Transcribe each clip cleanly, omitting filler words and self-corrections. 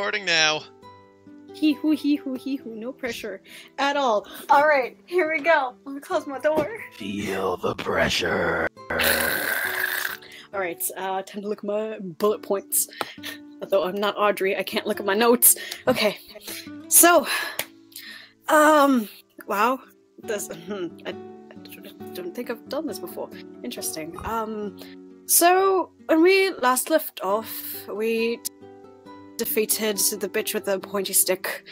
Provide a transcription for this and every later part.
recording now. Hee hoo, no pressure at all. Alright, here we go. I'm gonna close my door. Feel the pressure. Alright, time to look at my bullet points. Although I'm not Audrey, I can't look at my notes. Okay, so, wow, this, I don't think I've done this before. Interesting. So, when we last left off, we defeated the bitch with the pointy stick,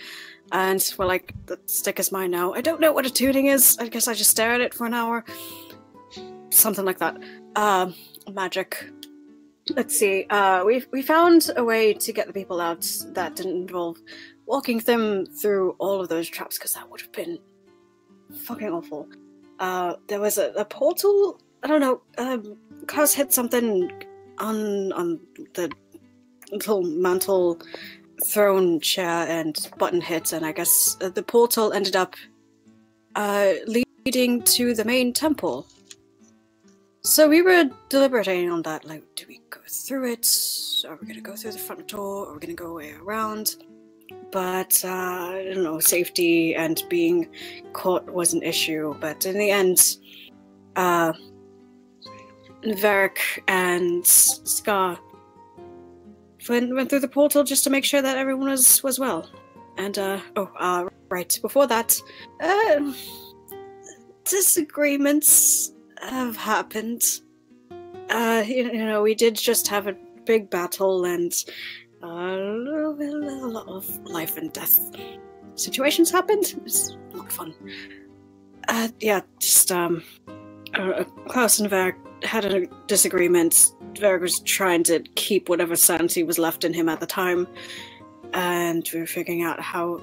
and we're like, the stick is mine now. I don't know what a tuning is. I guess I just stare at it for an hour. Something like that. Magic. Let's see. We found a way to get the people out that didn't involve walking them through all of those traps, because that would have been fucking awful. There was a portal. I don't know. Klaus hit something on the little mantle throne chair, and button hit, and I guess the portal ended up leading to the main temple. So we were deliberating on that, like, do we go through it? Are we gonna go through the front door? Or are we gonna go way around? But, I don't know, safety and being caught was an issue, but in the end, Varric and Scar went through the portal just to make sure that everyone was well. And, right, before that, disagreements have happened. You know, we did just have a big battle, and a lot of life and death situations happened. It's not fun. Klaus and Varric had a disagreement. Varric was trying to keep whatever sanity was left in him at the time, and we were figuring out how,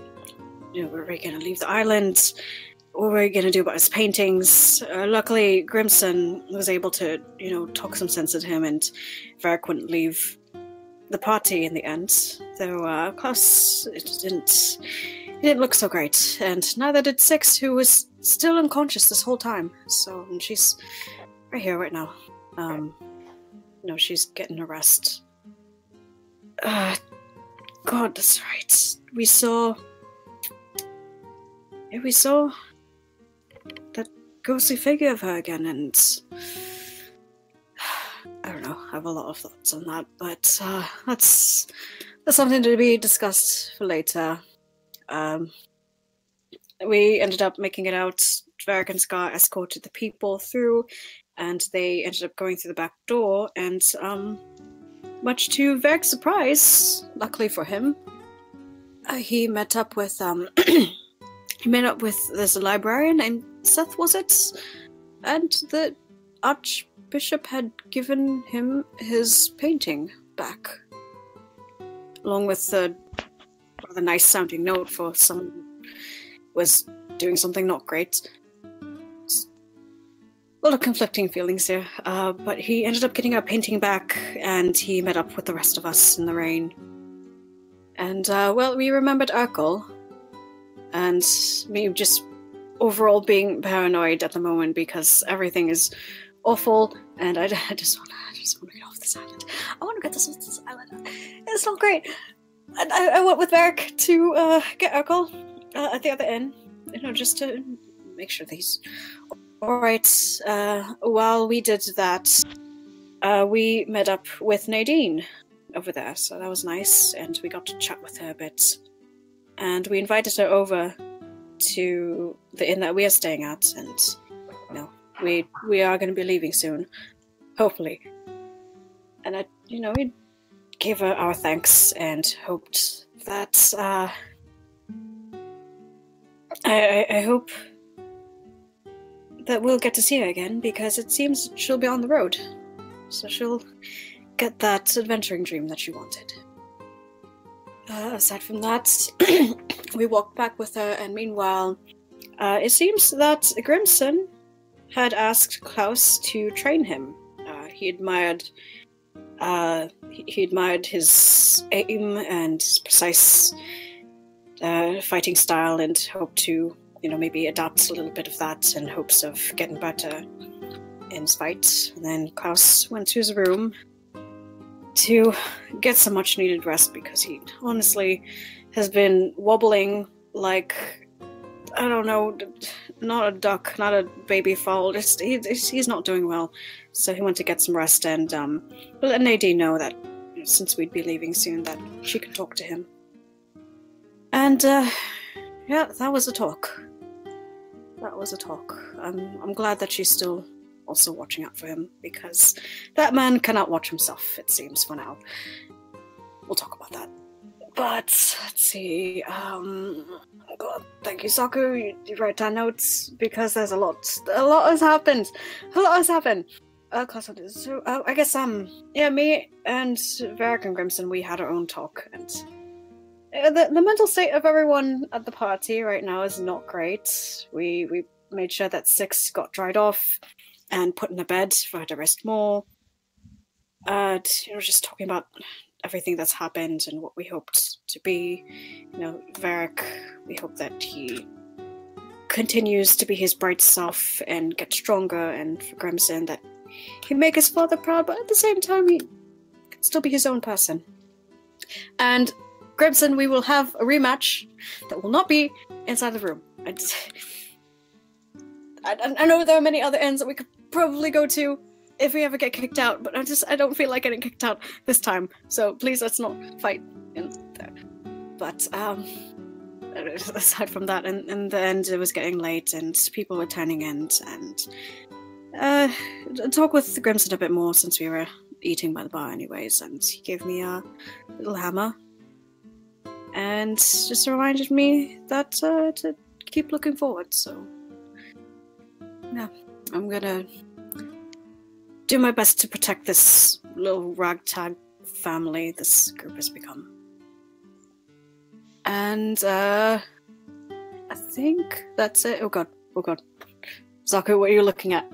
were we going to leave the island? What were we going to do about his paintings? Luckily, Grimson was able to, talk some sense into him, and Varric wouldn't leave the party in the end. Though Klaus, it didn't look so great, and neither did Six, who was still unconscious this whole time. So she's right here, right now. She's getting a rest. God, that's right. We saw that ghostly figure of her again, and I don't know, I have a lot of thoughts on that, but that's something to be discussed for later. We ended up making it out. Varric and Scar escorted the people through, and they ended up going through the back door, and much to Varric's surprise, luckily for him, he met up with this librarian named Seth, was it? And the Archbishop had given him his painting back, along with the rather nice sounding note for someone who was doing something not great. A lot of conflicting feelings here, but he ended up getting our painting back, and he met up with the rest of us in the rain. And, we remembered Urkel, and me just overall being paranoid at the moment because everything is awful, and I just want to get off this island. I want to get this off this island. It's not great. And I went with Varric to get Urkel at the other inn, just to make sure that he's alright. While we did that, we met up with Nadine over there, so that was nice, and we got to chat with her a bit. And we invited her over to the inn that we are staying at, and we are going to be leaving soon, hopefully. And we gave her our thanks and hoped that I hope that we'll get to see her again, because it seems she'll be on the road, so she'll get that adventuring dream that she wanted. Aside from that, we walked back with her, and meanwhile, it seems that Grimson had asked Klaus to train him. He admired his aim and his precise fighting style, and hoped to, maybe adapt a little bit of that in hopes of getting better in his fight. And then Klaus went to his room, to get some much needed rest because he honestly has been wobbling like, I don't know, not a duck, not a baby fowl. Just he's not doing well, so he went to get some rest and let Nadine know that since we'd be leaving soon, that she can talk to him. And yeah, that was a talk. That was a talk. I'm glad that she's still also watching out for him because that man cannot watch himself. It seems for now. We'll talk about that. But let's see. God, thank you, Saku. You write down notes because there's a lot. A lot has happened. A lot has happened. So I guess yeah, me and Varric and Grimson, we had our own talk, and the mental state of everyone at the party right now is not great. We made sure that Six got dried off and put in a bed for her to rest more. Just talking about everything that's happened and what we hoped to be. Varric, we hope that he continues to be his bright self and get stronger, and for Grimson that he make his father proud, but at the same time he can still be his own person. And Grimson, we will have a rematch that will not be inside the room. I know there are many other ends that we could probably go to if we ever get kicked out, but I don't feel like getting kicked out this time. So please, let's not fight in there. But aside from that, in the end, it was getting late and people were turning in, and talk with Grimson a bit more since we were eating by the bar anyways, and he gave me a little hammer and just reminded me that to keep looking forward. So yeah, I'm gonna do my best to protect this little ragtag family this group has become. And I think that's it. Oh god. Zaku, what are you looking at?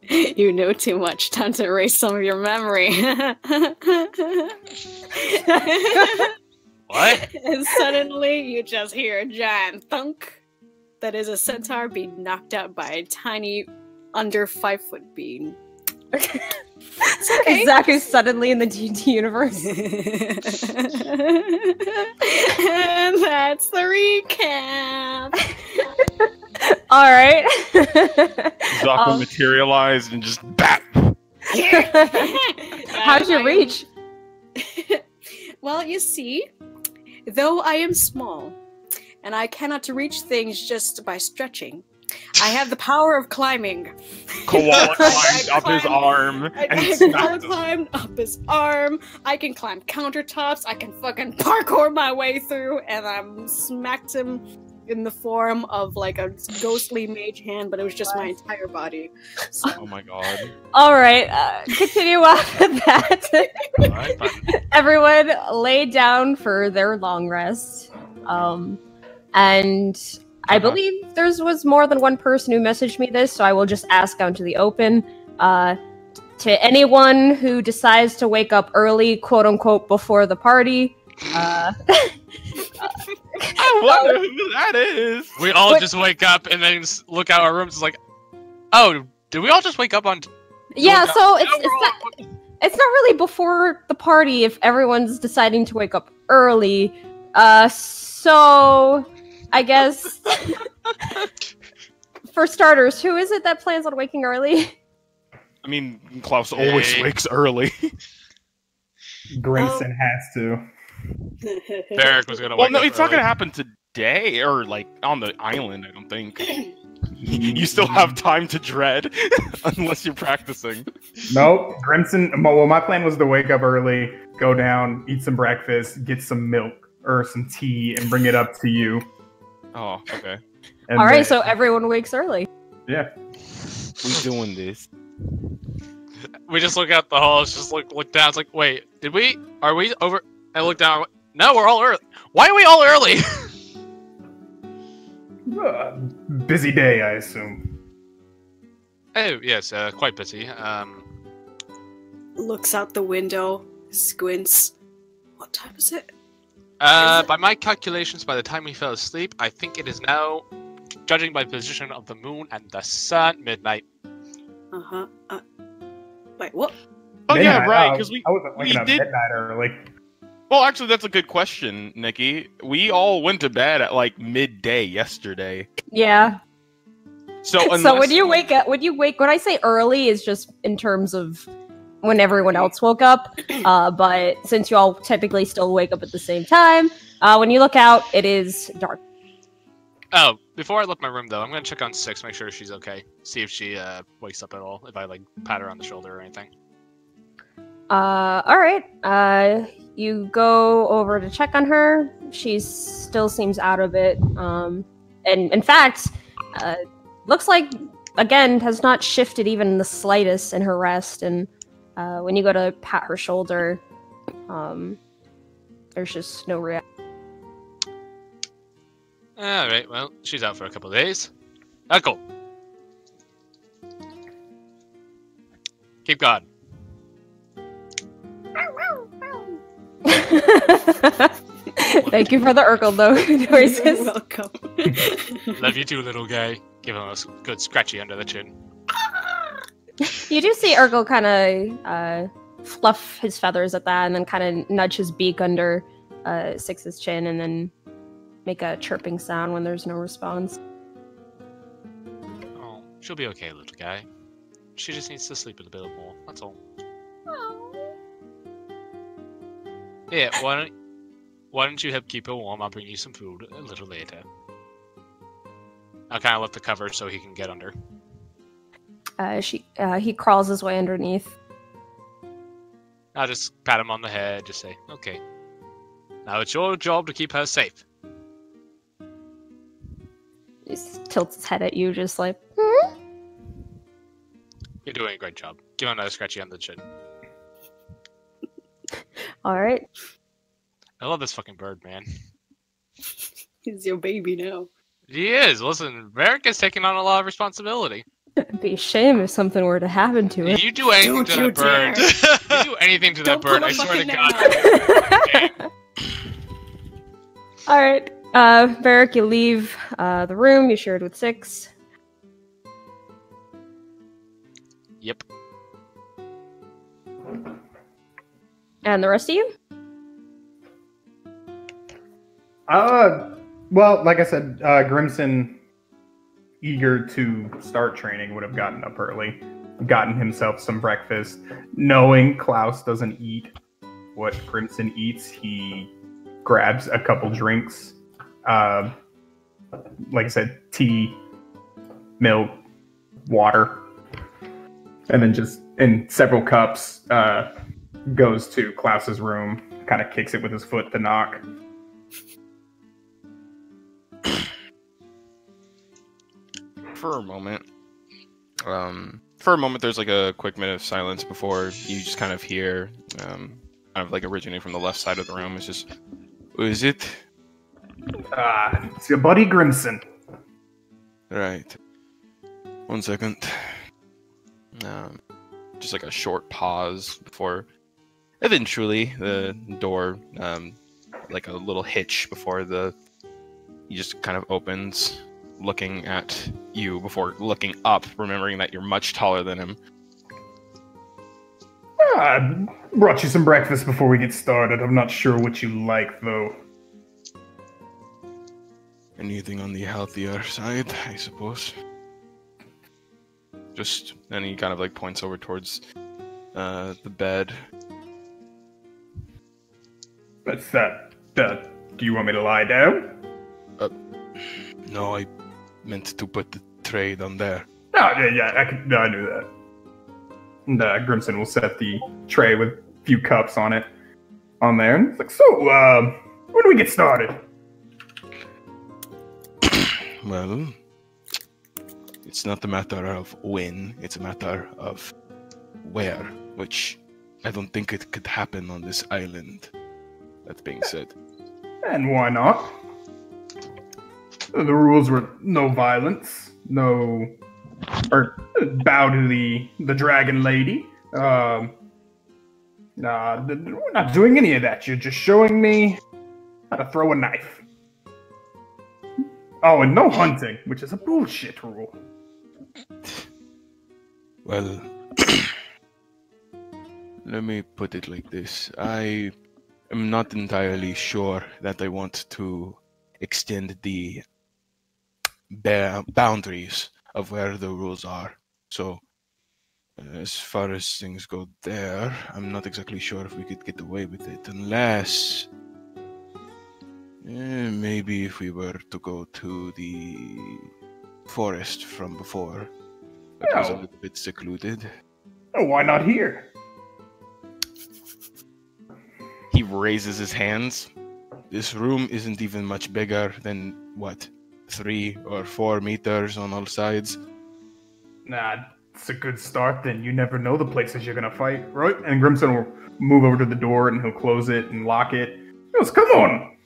You know too much. Time to erase some of your memory. What? And suddenly you just hear a giant thunk. That is a centaur being knocked out by a tiny under 5 foot being. It's okay. Zaku's suddenly in the D&D universe. And that's the recap. All right. Zaku materialized and just BAP! How's your reach? Well, you see, though I am small, and I cannot reach things just by stretching, I have the power of climbing. Koala climbed up his arm and smacked him. Climbed up his arm. I can climb countertops. I can fucking parkour my way through, and I smacked him in the form of like a ghostly mage hand, but it was just my entire body. So. Oh my god. All right, continue after that. Alright, fine. Everyone lay down for their long rest. And I believe there was more than one person who messaged me this, so I will just ask out into the open. To anyone who decides to wake up early, quote unquote, before the party. I wonder who that is. We all just wake up and then look out our rooms. It's like, oh, did we all just wake up on? Yeah, so it's not really before the party if everyone's deciding to wake up early. So I guess for starters, who is it that plans on waking early? I mean, Klaus always wakes early. Grimson has to. Varric was gonna. Well, wake no, up it's not early. gonna happen today, or like on the island. I don't think. You still have time to dread, unless you're practicing. Nope. Grimson. Well, my plan was to wake up early, go down, eat some breakfast, get some milk or some tea, and bring it up to you. Oh, okay. And All right, then- so everyone wakes early. yeah. We doing this. We just look out the halls, just look down. It's like, wait, are we over? I look down. No, we're all early. Why are we all early? Busy day, I assume. Oh yes, quite busy. Looks out the window, squints. What time is it? By my calculations, by the time we fell asleep, I think it is now, judging by the position of the moon and the sun, midnight. Wait, what? Oh yeah, Midnight? right. Oh, Because I wasn't we waking up did. midnight early. Well, actually, that's a good question, Nikki. We all went to bed at like midday yesterday. Yeah. So unless So when I say early is just in terms of when everyone else woke up. But since you all typically still wake up at the same time, when you look out, it is dark. Oh, before I left my room though, I'm gonna check on Six, make sure she's okay. See if she wakes up at all. If I like pat her on the shoulder or anything. All right. You go over to check on her. She still seems out of it. And in fact, looks like again has not shifted even the slightest in her rest. And when you go to pat her shoulder, there's just no reaction. Alright, well, she's out for a couple of days. Echo! Keep God. Thank you for the Urkel noises. You're welcome. Love you too, little guy. Give him a good scratchy under the chin. You do see Urkel kind of fluff his feathers at that and then kind of nudge his beak under Six's chin and then make a chirping sound when there's no response. Oh, she'll be okay, little guy. She just needs to sleep a little bit more, that's all. Yeah, why don't you help keep her warm? I'll bring you some food a little later. I'll kind of lift the cover so he can get under. He crawls his way underneath. I'll just pat him on the head, just say, okay. Now it's your job to keep her safe. He tilts his head at you, just like, You're doing a great job. Give him another scratchy on the chin. Alright. I love this fucking bird, man. He's your baby now. He is. Listen, Varric is taking on a lot of responsibility. It'd be a shame if something were to happen to it. You do anything Don't to you that bird. dare. You do anything to that Don't bird, pull a I swear to fucking God. Alright. Varric, you leave the room you shared with Six. Yep. And the rest of you? Well, like I said, Grimson, eager to start training, would have gotten up early, gotten himself some breakfast. Knowing Klaus doesn't eat what Grimson eats, he grabs a couple drinks. Like I said, tea, milk, water, and then just in several cups, goes to Klaus's room, kind of kicks it with his foot to knock. For a moment, there's like a quick minute of silence before you just kind of hear, kind of like originating from the left side of the room. It's just, who is it? It's your buddy Grimson. Right. 1 second. Just like a short pause before, eventually the door, like a little hitch before he just kind of opens, looking at you before looking up, remembering that you're much taller than him. I brought you some breakfast before we get started. I'm not sure what you like, though. Anything on the healthier side, I suppose. Just, and he kind of like points over towards the bed. What's that? Do you want me to lie down? No, I meant to put the tray down there. Oh, yeah, I knew that. And Grimson will set the tray with a few cups on it, on there. And it's like, so, when do we get started? Well, it's not a matter of when, it's a matter of where, which I don't think it could happen on this island. That being said. And why not? The rules were no violence, no... or bow to the dragon lady. We're not doing any of that. You're just showing me how to throw a knife. Oh, and no hunting, which is a bullshit rule. Well, Let me put it like this. I am not entirely sure that I want to extend the boundaries of where the rules are. So, as far as things go there, I'm not exactly sure if we could get away with it, unless maybe if we were to go to the forest from before. It was a little bit secluded. Oh, why not here? He raises his hands. This room isn't even much bigger than, 3 or 4 meters on all sides? Nah, it's a good start, then. You never know the places you're gonna fight, right? And Grimson will move over to the door and he'll close it and lock it. He goes, come on!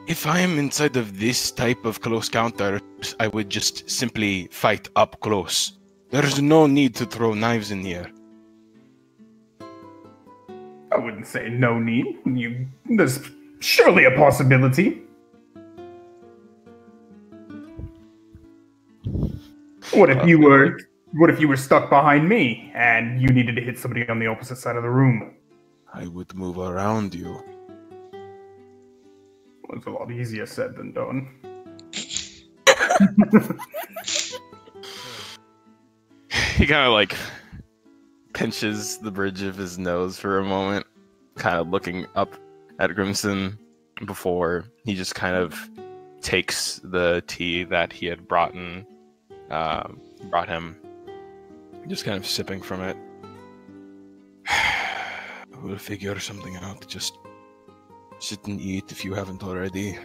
If I am inside of this type of close counters, I would just simply fight up close. There's no need to throw knives in here. I wouldn't say no need. There's surely a possibility. What if you were stuck behind me and you needed to hit somebody on the opposite side of the room? I would move around you. Well, it's a lot easier said than done. He kind of like pinches the bridge of his nose for a moment, kind of looking up at Grimson before he just kind of takes the tea that he had brought him, just kind of sipping from it. We'll figure something out. Just sit and eat if you haven't already.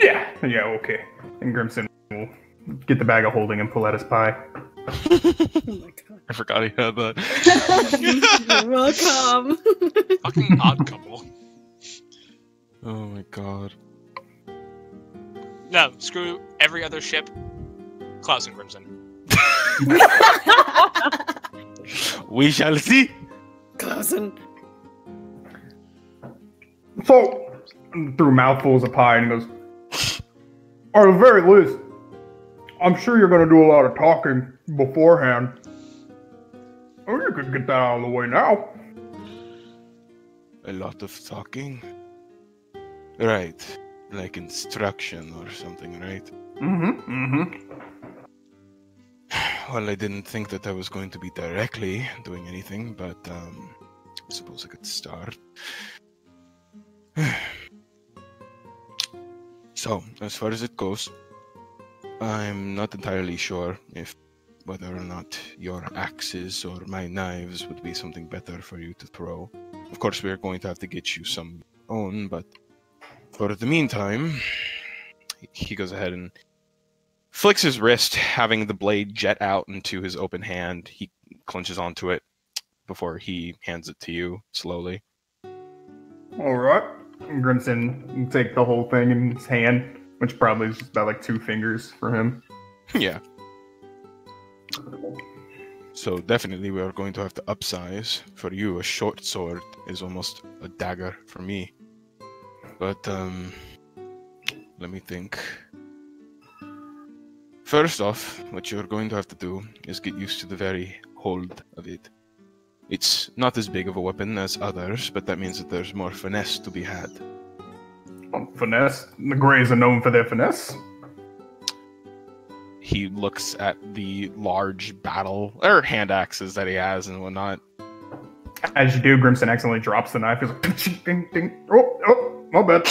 Yeah, okay. And Grimson will get the bag of holding and pull out his pie. Oh my god. I forgot he had that. You're welcome. Fucking odd couple. Oh my god. No, screw every other ship. Klaus and Crimson. We shall see. Cousin. So, through mouthfuls of pie and goes, at the very least, I'm sure you're gonna do a lot of talking beforehand. Oh, you could get that out of the way now. A lot of talking. Right. Like instruction or something, right? Well, I didn't think that I was going to be directly doing anything, but I suppose I could start. So, as far as it goes, I'm not entirely sure if whether or not your axes or my knives would be something better for you to throw. Of course, we're going to have to get you some own, but for the meantime, he goes ahead and flicks his wrist, having the blade jet out into his open hand. He clenches onto it before he hands it to you slowly. Alright. Grimson can take the whole thing in his hand, which probably is just about like 2 fingers for him. Yeah. So definitely we are going to have to upsize. For you, a short sword is almost a dagger for me. But, let me think. First off, what you're going to have to do is get used to the very hold of it. It's not as big of a weapon as others, but that means that there's more finesse to be had. Finesse? The Greys are known for their finesse. He looks at the large hand axes that he has and whatnot. As you do, Grimson accidentally drops the knife. He's like, ding, ding. Oh, my bad.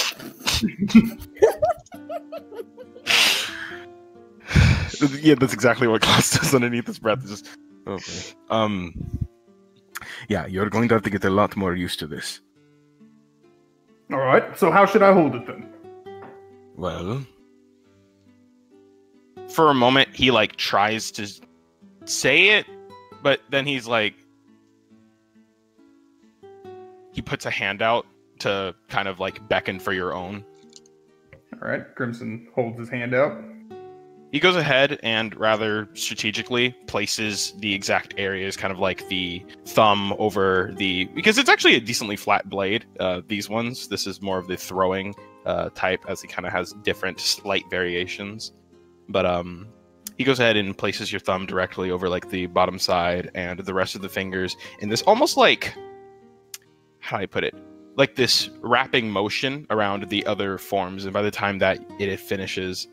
Yeah, that's exactly what Klaus does underneath his breath. It's just, okay. Yeah, you're going to have to get a lot more used to this. Alright, so how should I hold it then? Well, for a moment, he, tries to say it, but then he's he puts a hand out to kind of, beckon for your own. Alright, Crimson holds his hand out. He goes ahead and rather strategically places the exact areas, kind of like the thumb over because it's actually a decently flat blade, these ones. This is more of the throwing type, as he kind of has different slight variations. But he goes ahead and places your thumb directly over like the bottom side and the rest of the fingers in this almost like, how do I put it? Like this wrapping motion around the other forms. And by the time that it finishes,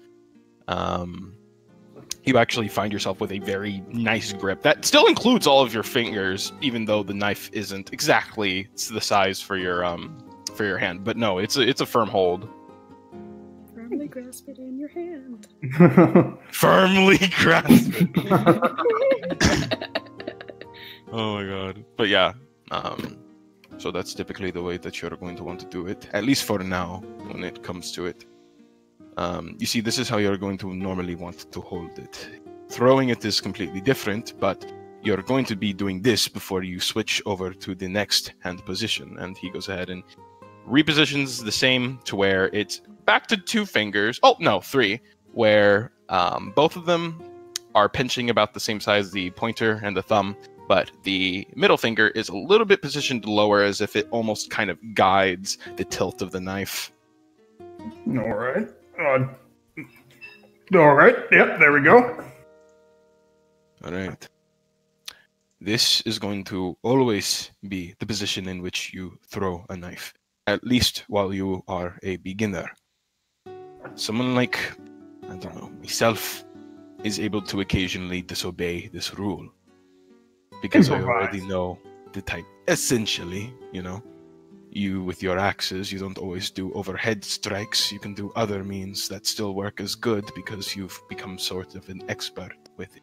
you actually find yourself with a very nice grip that still includes all of your fingers, even though the knife isn't exactly the size for your hand. But no, it's a firm hold. Firmly grasp it in your hand. Firmly grasp it. Oh my god. But yeah, so that's typically the way that you're going to want to do it, at least for now, when it comes to it. You see, this is how you're going to normally want to hold it. Throwing it is completely different, but you're going to be doing this before you switch over to the next hand position. And he goes ahead and repositions the same to where it's back to 2 fingers. Oh, no, 3, where both of them are pinching about the same size, the pointer and the thumb, but the middle finger is a little bit positioned lower as if it almost kind of guides the tilt of the knife. All right. All right. Yep, there we go. All right. This is going to always be the position in which you throw a knife, at least while you are a beginner. Someone like, I don't know, myself, is able to occasionally disobey this rule. Because I already know the type. Essentially, you know. You, with your axes, you don't always do overhead strikes. You can do other means that still work as good because you've become sort of an expert with it,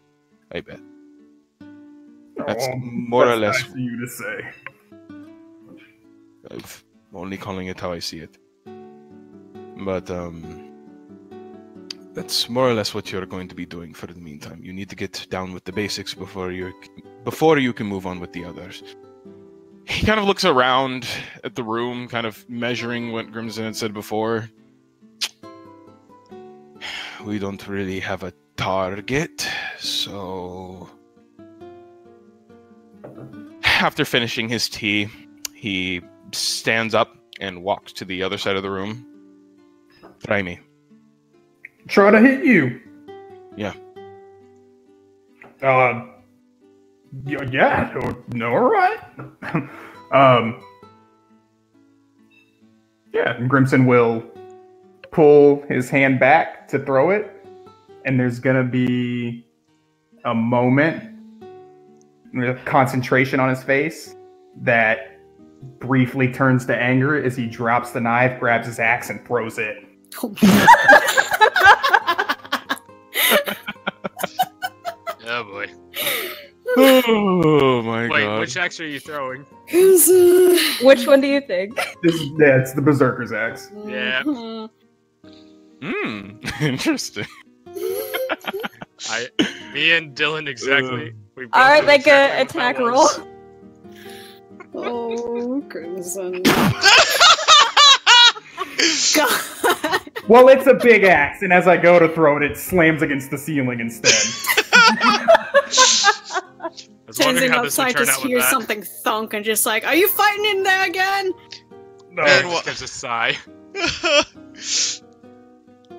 I bet. That's more or less... Nice for you to say. I'm only calling it how I see it. But, that's more or less what you're going to be doing for the meantime. You need to get down with the basics before you can move on with the others. He kind of looks around at the room, kind of measuring what Grimson had said before. We don't really have a target, so... After finishing his tea, he stands up and walks to the other side of the room. Try me. Try to hit you. Yeah. Yeah, no, all right. Yeah, and Grimson will pull his hand back to throw it, and there's gonna be a moment with concentration on his face that briefly turns to anger as he drops the knife, grabs his axe, and throws it. Oh boy. Oh my god. Wait, which axe are you throwing? Which one do you think? Yeah, it's the Berserker's axe. Yeah. Interesting. Me and Dylan exactly. Alright, make an attack roll. Oh, Crimson. God. Well, it's a big axe, and as I go to throw it, it slams against the ceiling instead. Tenzin outside just hears something thunk and just like, are you fighting in there again? No, just gives a sigh.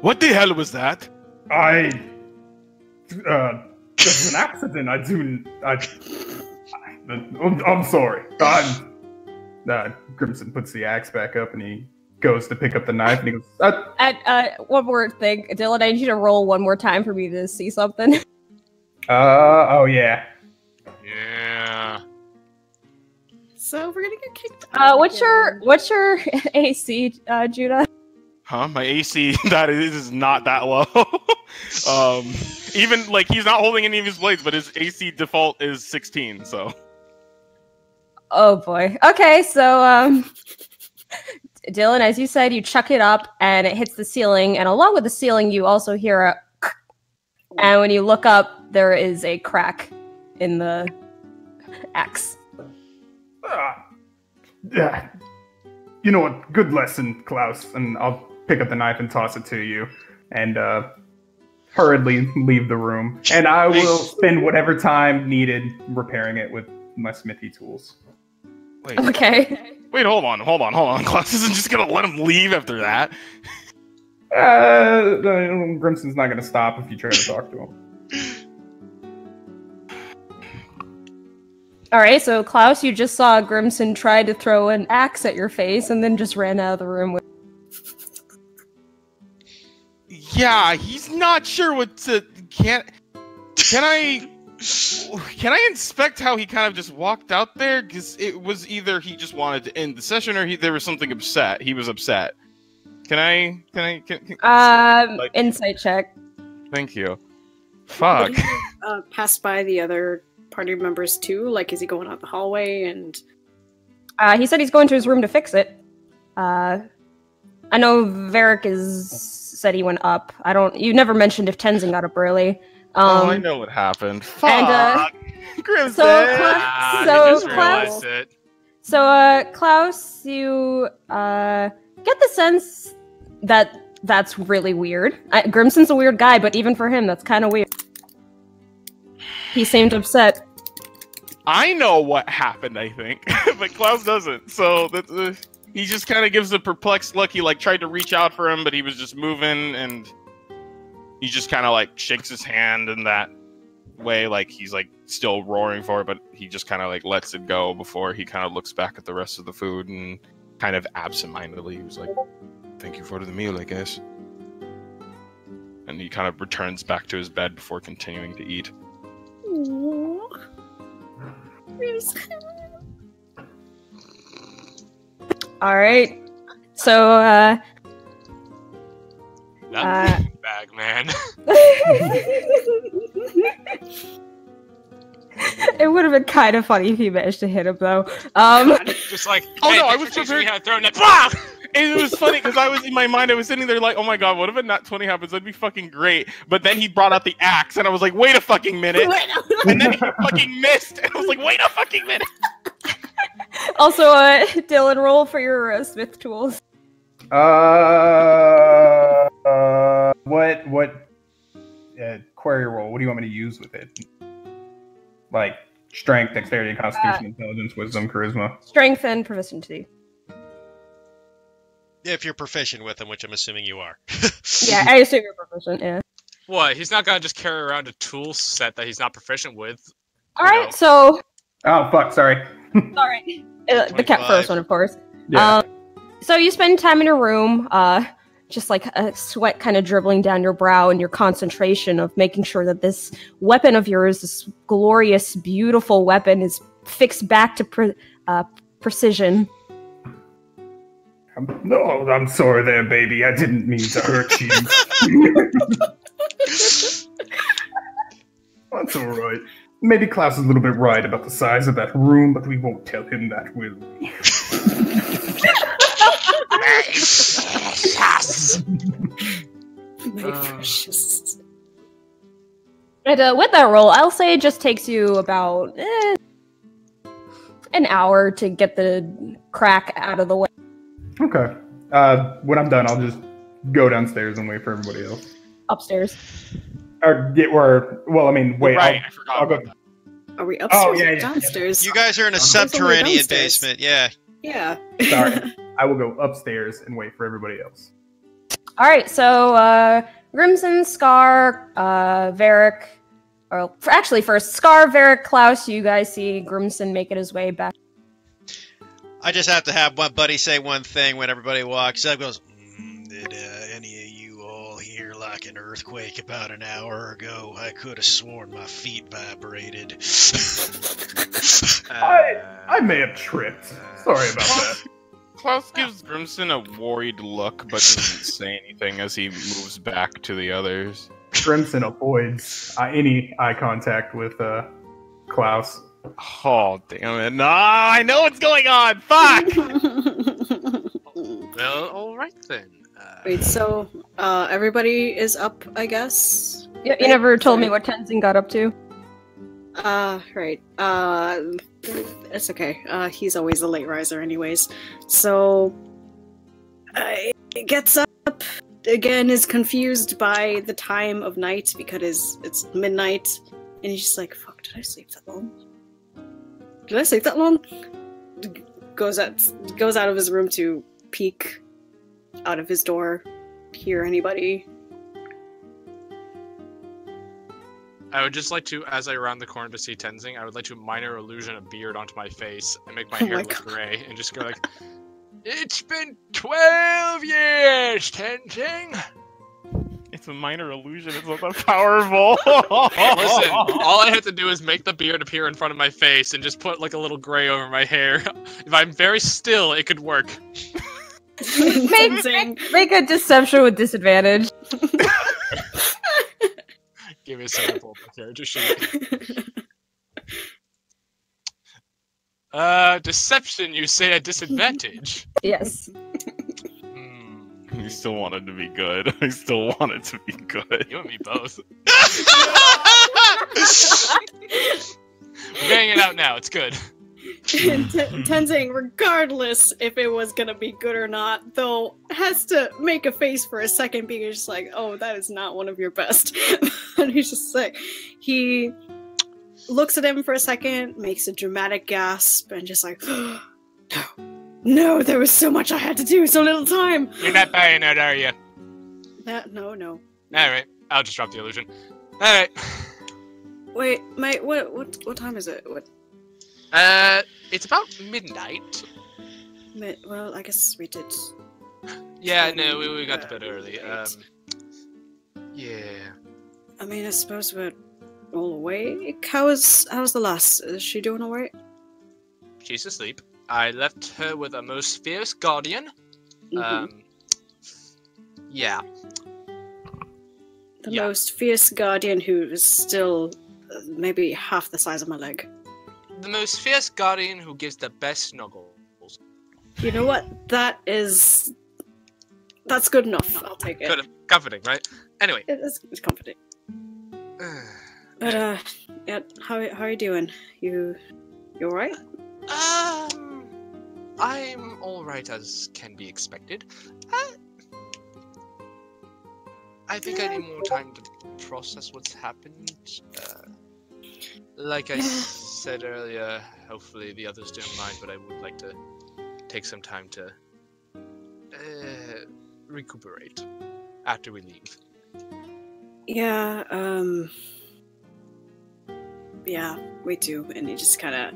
What the hell was that? It's an accident. I'm sorry. Grimson puts the axe back up and he goes to pick up the knife and he goes, one more thing. Dylan, I need you to roll one more time for me to see something. Oh yeah. Yeah. So we're gonna get kicked out. What's your AC, Judah? Huh? My AC, that is not that low. Even, like, he's not holding any of his blades, but his AC default is 16, so. Oh boy. Okay, so, Dylan, as you said, you chuck it up, and it hits the ceiling, and along with the ceiling, you also hear a and when you look up, there is a crack in the axe. Yeah. You know what? Good lesson, Klaus. And I'll pick up the knife and toss it to you. And hurriedly leave the room. And I will spend whatever time needed repairing it with my smithy tools. Wait. Okay. Wait, hold on. Klaus isn't just gonna let him leave after that. Grimson's not gonna stop if you try to talk to him. Alright, so Klaus, you just saw Grimson try to throw an axe at your face and then just ran out of the room with Yeah, he's not sure what to. Can I inspect how he kind of just walked out there? Because it was either he just wanted to end the session or there was something upset. He was upset. Can insight check. Thank you. Fuck. Would he pass by the other party members too? Like, is he going out the hallway and... He said he's going to his room to fix it. I know Varric said he went up. You never mentioned if Tenzin got up early. I know what happened. Fuck. And, Crimson. Klaus, you get the sense that that's really weird. Grimson's a weird guy, but even for him, that's kind of weird. He seemed upset. I know what happened, I think, but Klaus doesn't. So he just kind of gives a perplexed look. He tried to reach out for him, but he was just moving, and he just kind of shakes his hand in that way, like he's still roaring for it, but he just kind of lets it go before he kind of looks back at the rest of the food and kind of absentmindedly he was like, "Thank you for the meal, I guess." And he kind of returns back to his bed before continuing to eat. All right. So, that bag, man. It would have been kind of funny if he managed to hit him, though. Just like, oh hey, no, I was prepared. And it was funny because I was in my mind, I was sitting there like, oh my god, what if a nat 20 happens? That'd be fucking great. But then he brought out the axe, and I was like, wait a fucking minute. And then he fucking missed, and I was like, wait a fucking minute. Also, Dylan, roll for your smith tools. What query roll? What do you want me to use with it? Like strength, dexterity, constitution, intelligence, wisdom, charisma. Strength and proficiency. If you're proficient with them, which I'm assuming you are. Yeah, I assume you're proficient, yeah. What? He's not gonna just carry around a tool set that he's not proficient with. Alright, so... Oh, fuck, sorry. Sorry. The first one, of course. Yeah. So you spend time in your room, just like a sweat kind of dribbling down your brow and your concentration of making sure that this weapon of yours, this glorious, beautiful weapon, is fixed back to precision. No, I'm sorry there, baby. I didn't mean to hurt you. That's alright. Maybe Klaus is a little bit right about the size of that room, but we won't tell him that, will we? My precious. And with that roll, I'll say it just takes you about an hour to get the crack out of the way. Okay. When I'm done, I'll just go downstairs and wait for everybody else. Upstairs. Or wait. Right, I forgot. I'll go. Are we upstairs yeah, or yeah. downstairs? You guys are in a subterranean basement, yeah. Yeah. Sorry. I will go upstairs and wait for everybody else. Alright, so Grimson, Scar, Varric, or actually first, Scar, Varric, Klaus, you guys see Grimson making his way back. I just have to have one buddy say one thing when everybody walks up. Goes, did any of you all hear like an earthquake about an hour ago? I could have sworn my feet vibrated. I may have tripped. Sorry about that. Klaus gives Grimson a worried look, but doesn't say anything as he moves back to the others. Grimson avoids any eye contact with Klaus. Oh, damn it. No, I know what's going on! Fuck! Well, alright then. Wait, so everybody is up, I guess? You never told me what Tenzin got up to. Right. It's okay. He's always a late riser anyways. So, he gets up, again is confused by the time of night because it's midnight, and he's just like, fuck, did I sleep that long? Did I sleep that long? Goes out of his room to peek out of his door, hear anybody. I would just like to, as I round the corner to see Tenzing, I would like to minor illusion a beard onto my face and make my hair look gray and just go like, "It's been 12 years, Tenzing." It's a minor illusion. It's not that powerful. Listen, all I have to do is make the beard appear in front of my face and just put like a little gray over my hair. If I'm very still, it could work. Make a deception with disadvantage. Give me a second to pull up my character sheet. Deception, you say at disadvantage? Yes. You still want it to be good. I still want it to be good. You and me both. We're getting it out now, it's good. Tenzing, regardless if it was gonna be good or not, though, has to make a face for a second because just like, oh, that is not one of your best. And he's just like, he looks at him for a second, makes a dramatic gasp, and just like, no, there was so much I had to do, so little time. You're not buying it, are you? No. Alright, I'll just drop the illusion. Alright. Wait, mate, what time is it? What? It's about midnight. Well, I guess we did. Yeah, no, we got to bed early. Yeah. I mean, I suppose we're all awake. How's the lass? Is she doing alright? She's asleep. I left her with a most fierce guardian. Yeah. The most fierce guardian who is still maybe half the size of my leg. The most fierce guardian who gives the best snuggles. You know what? That's good enough. I'll take it. Good, comforting, right? Anyway. It's comforting. But yeah, how are you doing? You alright? I'm alright as can be expected. I think I need more time to process what's happened. Like I said earlier, hopefully the others don't mind, but I would like to take some time to recuperate after we leave. Yeah, yeah, we do. And he just kind of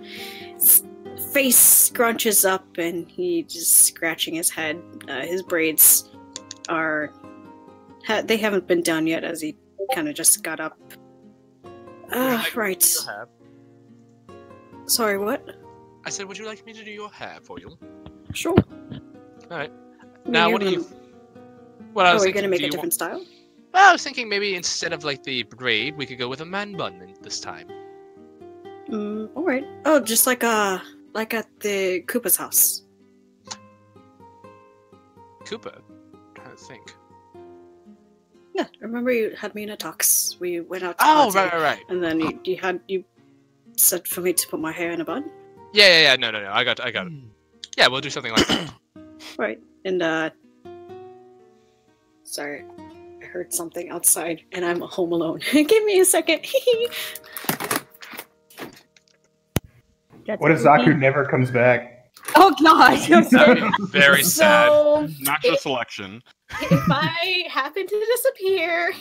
face scrunches up and he just scratching his head. His braids they haven't been done yet as he kind of just got up. Right. Sorry, what? I said, would you like me to do your hair for you? Sure. Alright. Now, what do you... Well, I was are you thinking, gonna make a different style? Well, I was thinking maybe instead of like the braid, we could go with a man bun this time. Alright. Oh, just like at the Koopa's house. Koopa? I'm trying to think. Yeah, remember you had me in a tux. We went out to Oh, party, right. And then you said for me to put my hair in a bun? Yeah. No. I got it. Yeah, we'll do something like that. Right. And, sorry. I heard something outside, and I'm home alone. Give me a second. What if Zaku never comes back? Oh god! That would be very sad. Not your selection. If I happen to disappear,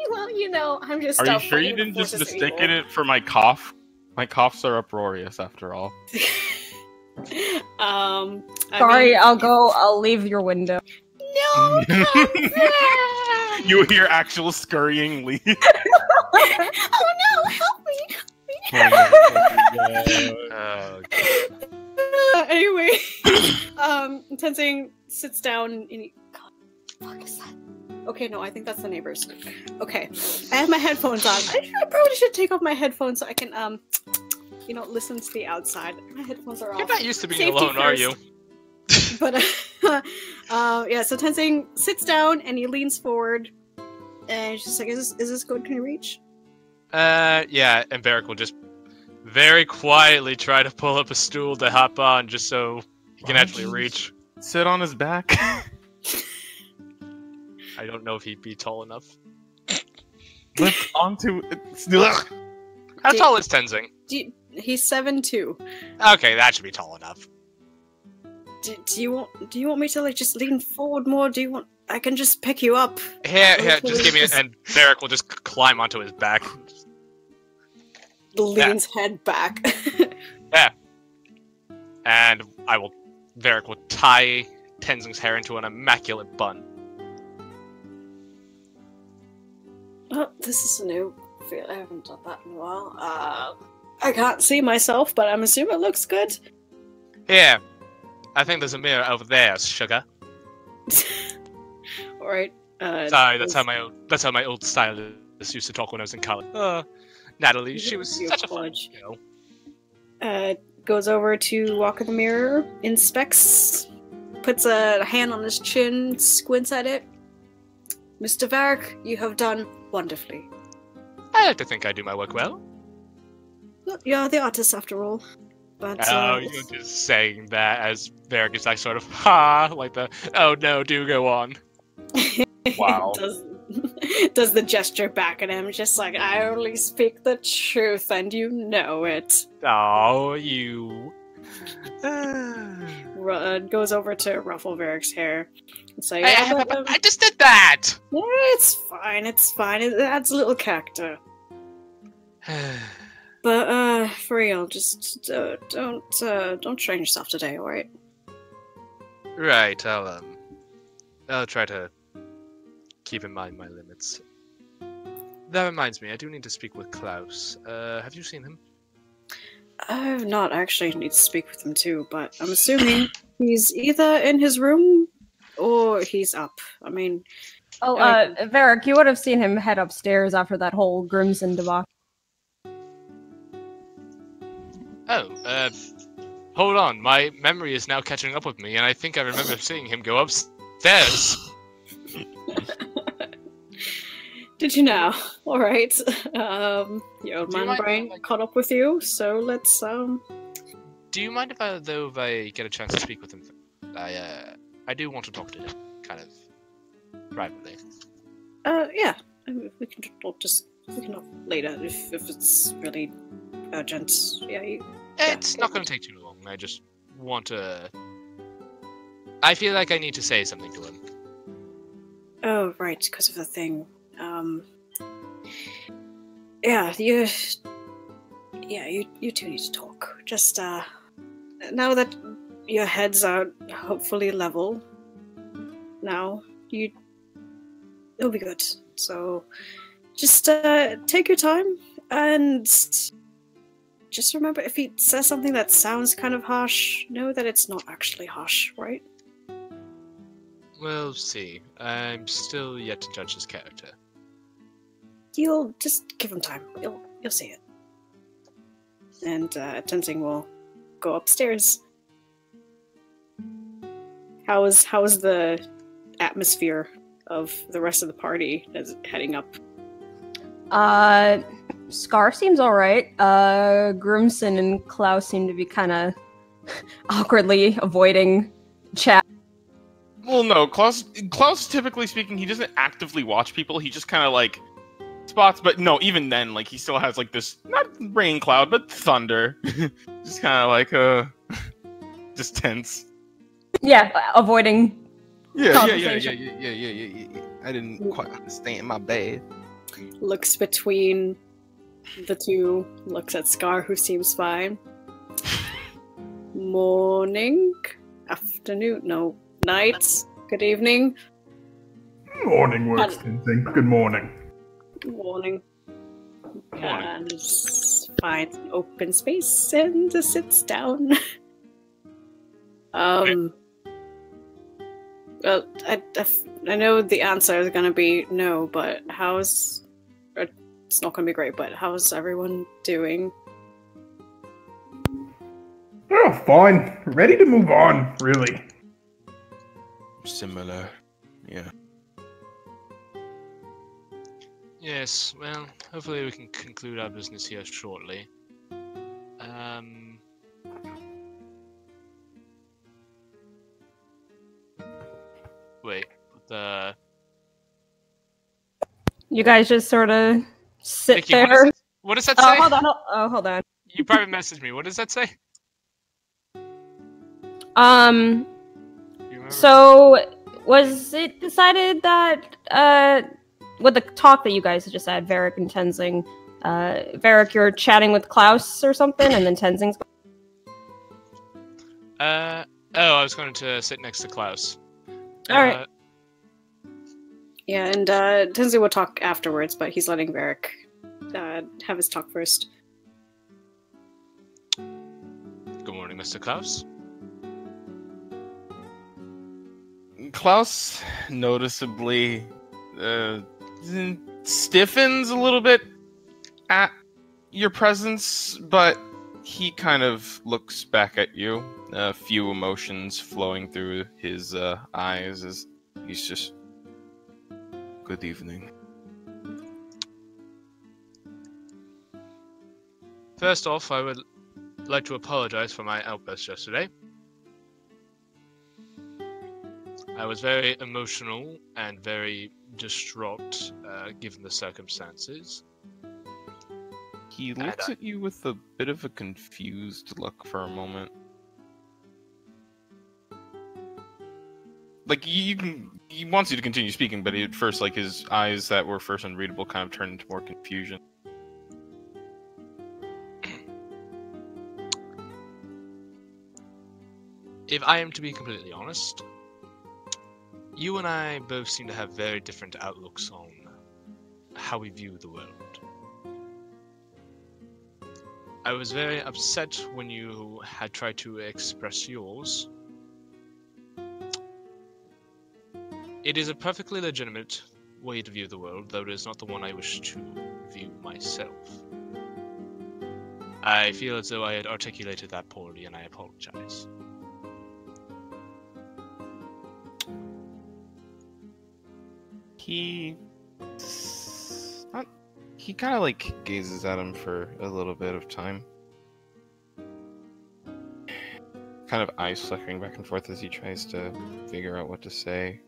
well, you know, I'm just. Are you sure you didn't just mistake it for my cough? My coughs are uproarious, after all. Sorry, I'll leave your window. No. You hear actual scurrying leaves. Oh no! Help me! Anyway, Tenzing sits down and he. God, fuck is that? Okay, no, I think that's the neighbors. Okay, I have my headphones on. I probably should take off my headphones so I can listen to the outside. My headphones are off. You're not used to being Safety alone, are first. you? But yeah. So Tenzing sits down and he leans forward, and he's just like, "Is this good? Can you reach?" Yeah, and Barrick will just very quietly try to pull up a stool to hop on just so he can actually reach. Sit on his back. I don't know if he'd be tall enough. Lift onto it. How tall is Tenzing? He's 7'2". Okay, that should be tall enough. Do you want me to just lean forward more? Do you want? I can just pick you up. Here, just give me it, and Barrick will just climb onto his back. leans head back. Yeah. And Varric will tie Tenzing's hair into an immaculate bun. Well, this is a new feel. I haven't done that in a while. I can't see myself, but I'm assuming it looks good. Here, I think there's a mirror over there, sugar. Alright. Sorry, that's how my old stylist used to talk when I was in college. Natalie, she was such a fun girl. Goes over to walk in the mirror, inspects, puts a hand on his chin, squints at it. Mr. Varric, you have done wonderfully. I like to think I do my work well. Well, you're the artist after all. But, you're just saying that as Varric is like sort of, like the, oh no, do go on. Wow. does the gesture back at him, just like, I only speak the truth and you know it. Oh, you. Goes over to ruffle Varric's hair and say, I just did that! Yeah, it's fine. It adds a little character. But, for real, just don't strain yourself today, alright? Right, I'll try to keep in mind my limits. That reminds me, I do need to speak with Klaus. Have you seen him? I've not actually need to speak with him too, but I'm assuming he's either in his room or he's up. I mean... Oh, Varric, you would have seen him head upstairs after that whole Grimson debacle. Oh, hold on. My memory is now catching up with me, and I think I remember seeing him go upstairs. Did you now? Alright. Your old man brain caught up with you, so let's, Do you mind if I get a chance to speak with him? I do want to talk to him, kind of, privately. Yeah. We can talk later if it's really urgent. Yeah, it's not going to take too long. I just want to... I feel like I need to say something to him. Oh, right, because of the thing. Yeah, you two need to talk. Just, now that your heads are hopefully level, now, it'll be good. So, just, take your time, and just remember, if he says something that sounds kind of harsh, know that it's not actually harsh, right? We'll see. I'm still yet to judge his character. You'll just give him time. You'll see it. And Tenzing will go upstairs. How is the atmosphere of the rest of the party as heading up? Scar seems alright. Grimson and Klaus seem to be kind of awkwardly avoiding chat. Well, no, Klaus, typically speaking, he doesn't actively watch people. He just kind of, like, spots, but no, even then, like, he still has, like, this, not rain cloud, but thunder. Just kind of, like, just tense. Yeah, avoiding. Yeah. I didn't quite understand my bad. Looks between the two, looks at Scar, who seems fine. Morning? Afternoon? No. Night? Good evening? Morning works, Tenzing. Good morning. Good morning. And finds an open space and sits down. Well, I know the answer is gonna be no, but it's not gonna be great, but how's everyone doing? Oh, fine. Ready to move on, really. Similar. Yeah. Yes, well, hopefully we can conclude our business here shortly. Wait, You guys just sort of sit Vicky, there. what does that say? Hold on. You private messaged me. What does that say? So, was it decided that, with the talk that you guys just had, Varric and Tenzing, Varric, you're chatting with Klaus or something, and then Tenzing's... I was going to sit next to Klaus. Alright. Yeah, and Tenzing will talk afterwards, but he's letting Varric have his talk first. Good morning, Mr. Klaus. Klaus noticeably stiffens a little bit at your presence, but he kind of looks back at you. A few emotions flowing through his eyes as he's just, good evening. First off, I would like to apologize for my outburst yesterday. I was very emotional and very distraught, given the circumstances. He looks at you with a bit of a confused look for a moment. Like, he wants you to continue speaking, but at first, like, his eyes that were first unreadable kind of turned into more confusion. If I am to be completely honest, you and I both seem to have very different outlooks on how we view the world. I was very upset when you had tried to express yours. It is a perfectly legitimate way to view the world, though it is not the one I wish to view myself. I feel as though I had articulated that poorly, and I apologize. He kind of like gazes at him for a little bit of time. Kind of eyes flickering back and forth as he tries to figure out what to say.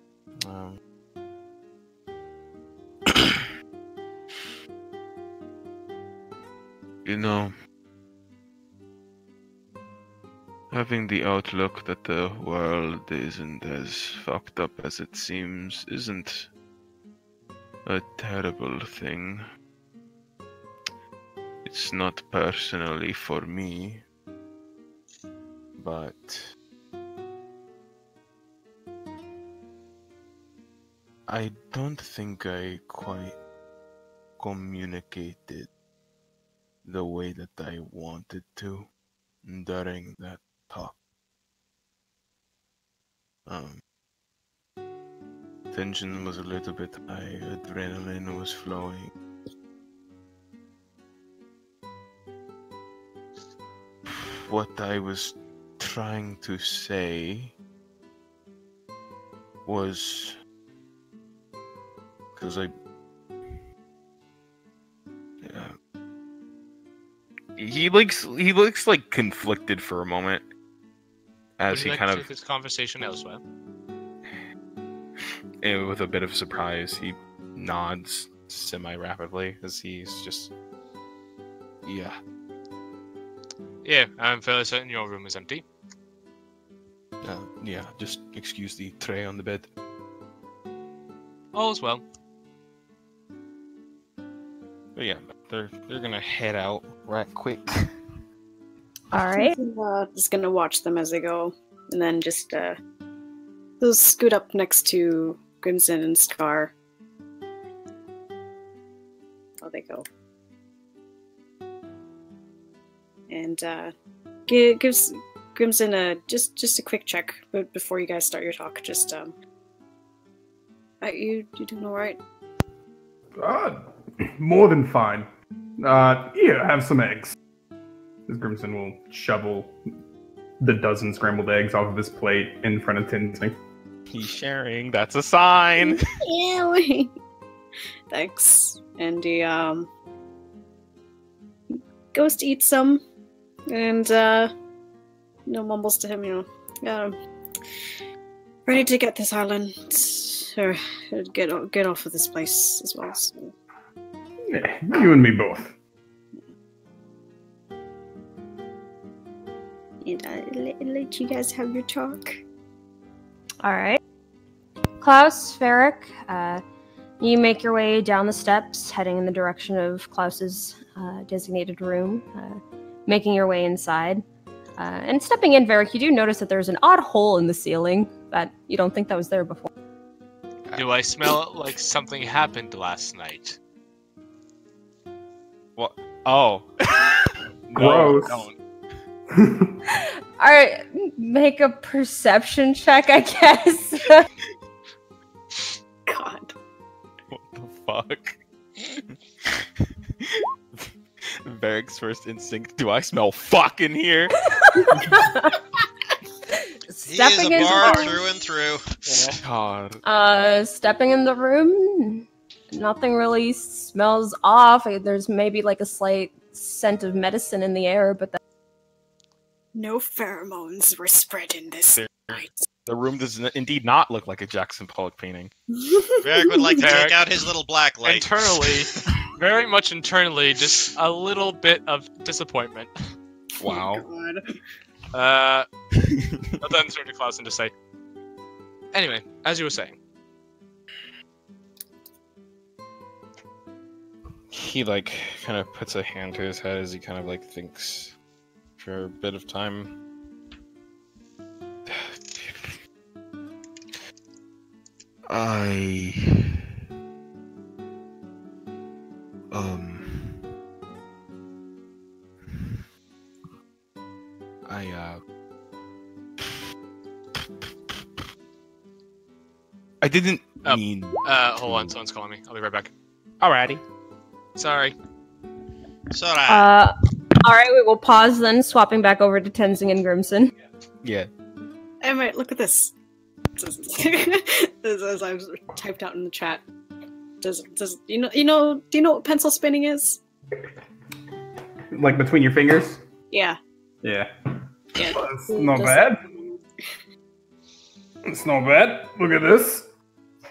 You know, having the outlook that the world isn't as fucked up as it seems isn't a terrible thing. It's not personally for me, but I don't think I quite communicated the way that I wanted to during that talk. Tension was a little bit high, adrenaline was flowing. What I was trying to say was, because He looks like conflicted for a moment as he kind of take this conversation elsewhere. And with a bit of surprise, he nods semi-rapidly as he's just, yeah. Yeah, I'm fairly certain your room is empty. Yeah, just excuse the tray on the bed. All's well. But yeah, they're gonna head out right quick. Alright. Just gonna watch them as they go, and then just they'll scoot up next to Grimson and Scar. Oh, they go. And gives Grimson a just a quick check before you guys start your talk. Just you doing all right? More than fine. Here, have some eggs. As Grimson will shovel the dozen scrambled eggs off of his plate in front of Tenzing. He's sharing. That's a sign. Yeah. Thanks. And he goes to eat some, and mumbles to him, ready to get this island or get off of this place as well. So. Yeah, you and me both. And let you guys have your talk. Alright. Klaus, Varric, You make your way down the steps, heading in the direction of Klaus's designated room, making your way inside. And stepping in, Varric, you do notice that there's an odd hole in the ceiling that you don't think that was there before. Do I smell like something happened last night? What? Oh. Gross. No, don't. Alright, make a perception check, I guess. God. What the fuck? Varric's first instinct, do I smell fuck in here? He is a bard through and through. God. Stepping in the room, nothing really smells off. There's maybe like a slight scent of medicine in the air, but No pheromones were spread in this night. The room does indeed not look like a Jackson Pollock painting. Varric would like to Varric, take out his little black light. Internally, very much internally, just a little bit of disappointment. Wow. Oh, I'll then turn to Klaus and just say, anyway, as you were saying. He, like, kind of puts a hand to his head as he kind of, like, thinks for a bit of time. I didn't mean... Hold on, someone's calling me. I'll be right back. Alrighty. Sorry. Sorry. Alright, we will pause then, swapping back over to Tenzing and Grimson. Yeah. Emma, look at this. As I've typed out in the chat. Do you know what pencil spinning is? Like between your fingers? Yeah. Yeah. Yeah. Well, it's not bad. It's not bad. Look at this.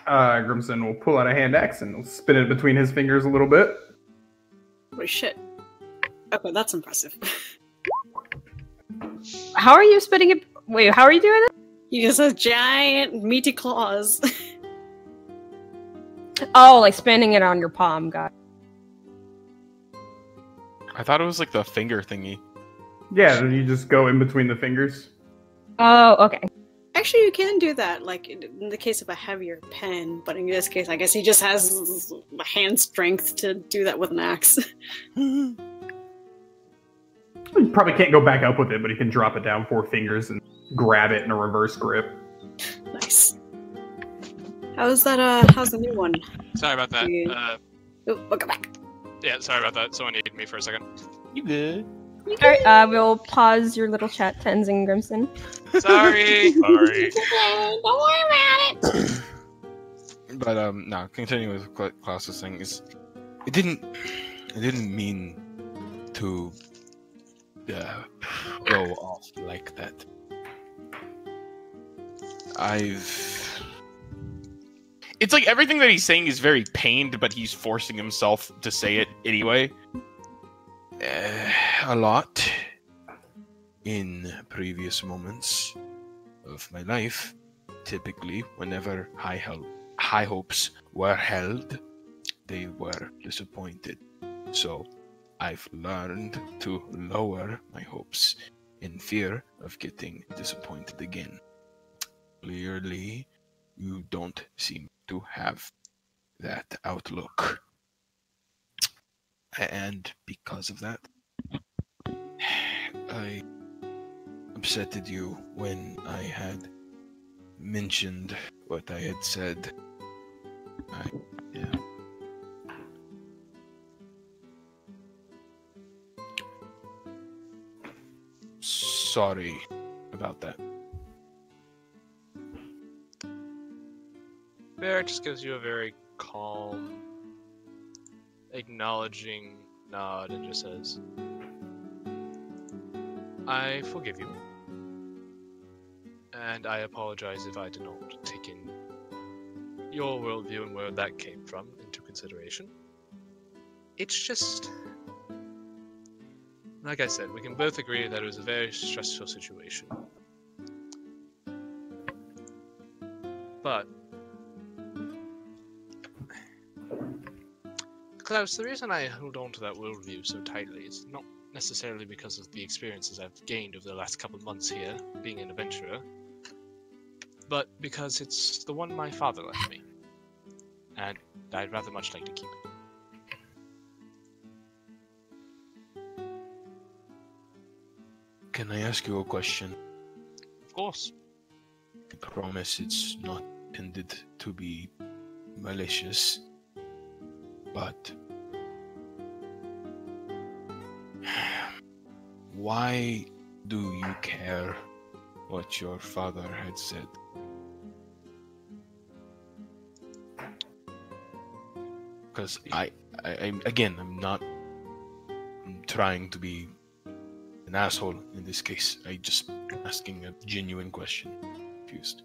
Grimson will pull out a hand axe and will spin it between his fingers a little bit. Holy shit. Okay, that's impressive. How are you spinning it? Wait, how are you doing it? He just has giant meaty claws. Oh, like spinning it on your palm, God. I thought it was like the finger thingy. Yeah, then you just go in between the fingers. Oh, okay. Actually, you can do that, like in the case of a heavier pen, but in this case, I guess he just has hand strength to do that with an axe. You probably can't go back up with it, but he can drop it down 4 fingers and grab it in a reverse grip. Nice. How's the new one? Sorry about that. Oh, welcome back. Yeah, sorry about that. Someone needed me for a second. You good? Alright, we'll pause your little chat, Tenzing Grimson. Sorry. Sorry. Don't worry about it. But no, continuing with Klaus's thing is, I didn't mean to go off like that. It's like everything that he's saying is very pained, but he's forcing himself to say it anyway. A lot in previous moments of my life, typically whenever high hopes were held, they were disappointed. So I've learned to lower my hopes in fear of getting disappointed again. Clearly, you don't seem to have that outlook. And because of that, I upsetted you when I had mentioned what I had said. Yeah. Sorry about that. Bear just gives you a very calm, acknowledging nod and just says, I forgive you. And I apologize if I did not take in your worldview and where that came from into consideration. It's just... Like I said, we can both agree that it was a very stressful situation. But Klaus, the reason I hold on to that worldview so tightly is not necessarily because of the experiences I've gained over the last couple of months here, being an adventurer, but because it's the one my father left me, and I'd rather much like to keep it. Can I ask you a question? Of course. I promise it's not intended to be malicious, but why do you care what your father had said? Because I'm not trying to be an asshole in this case. I just asking a genuine question. Confused.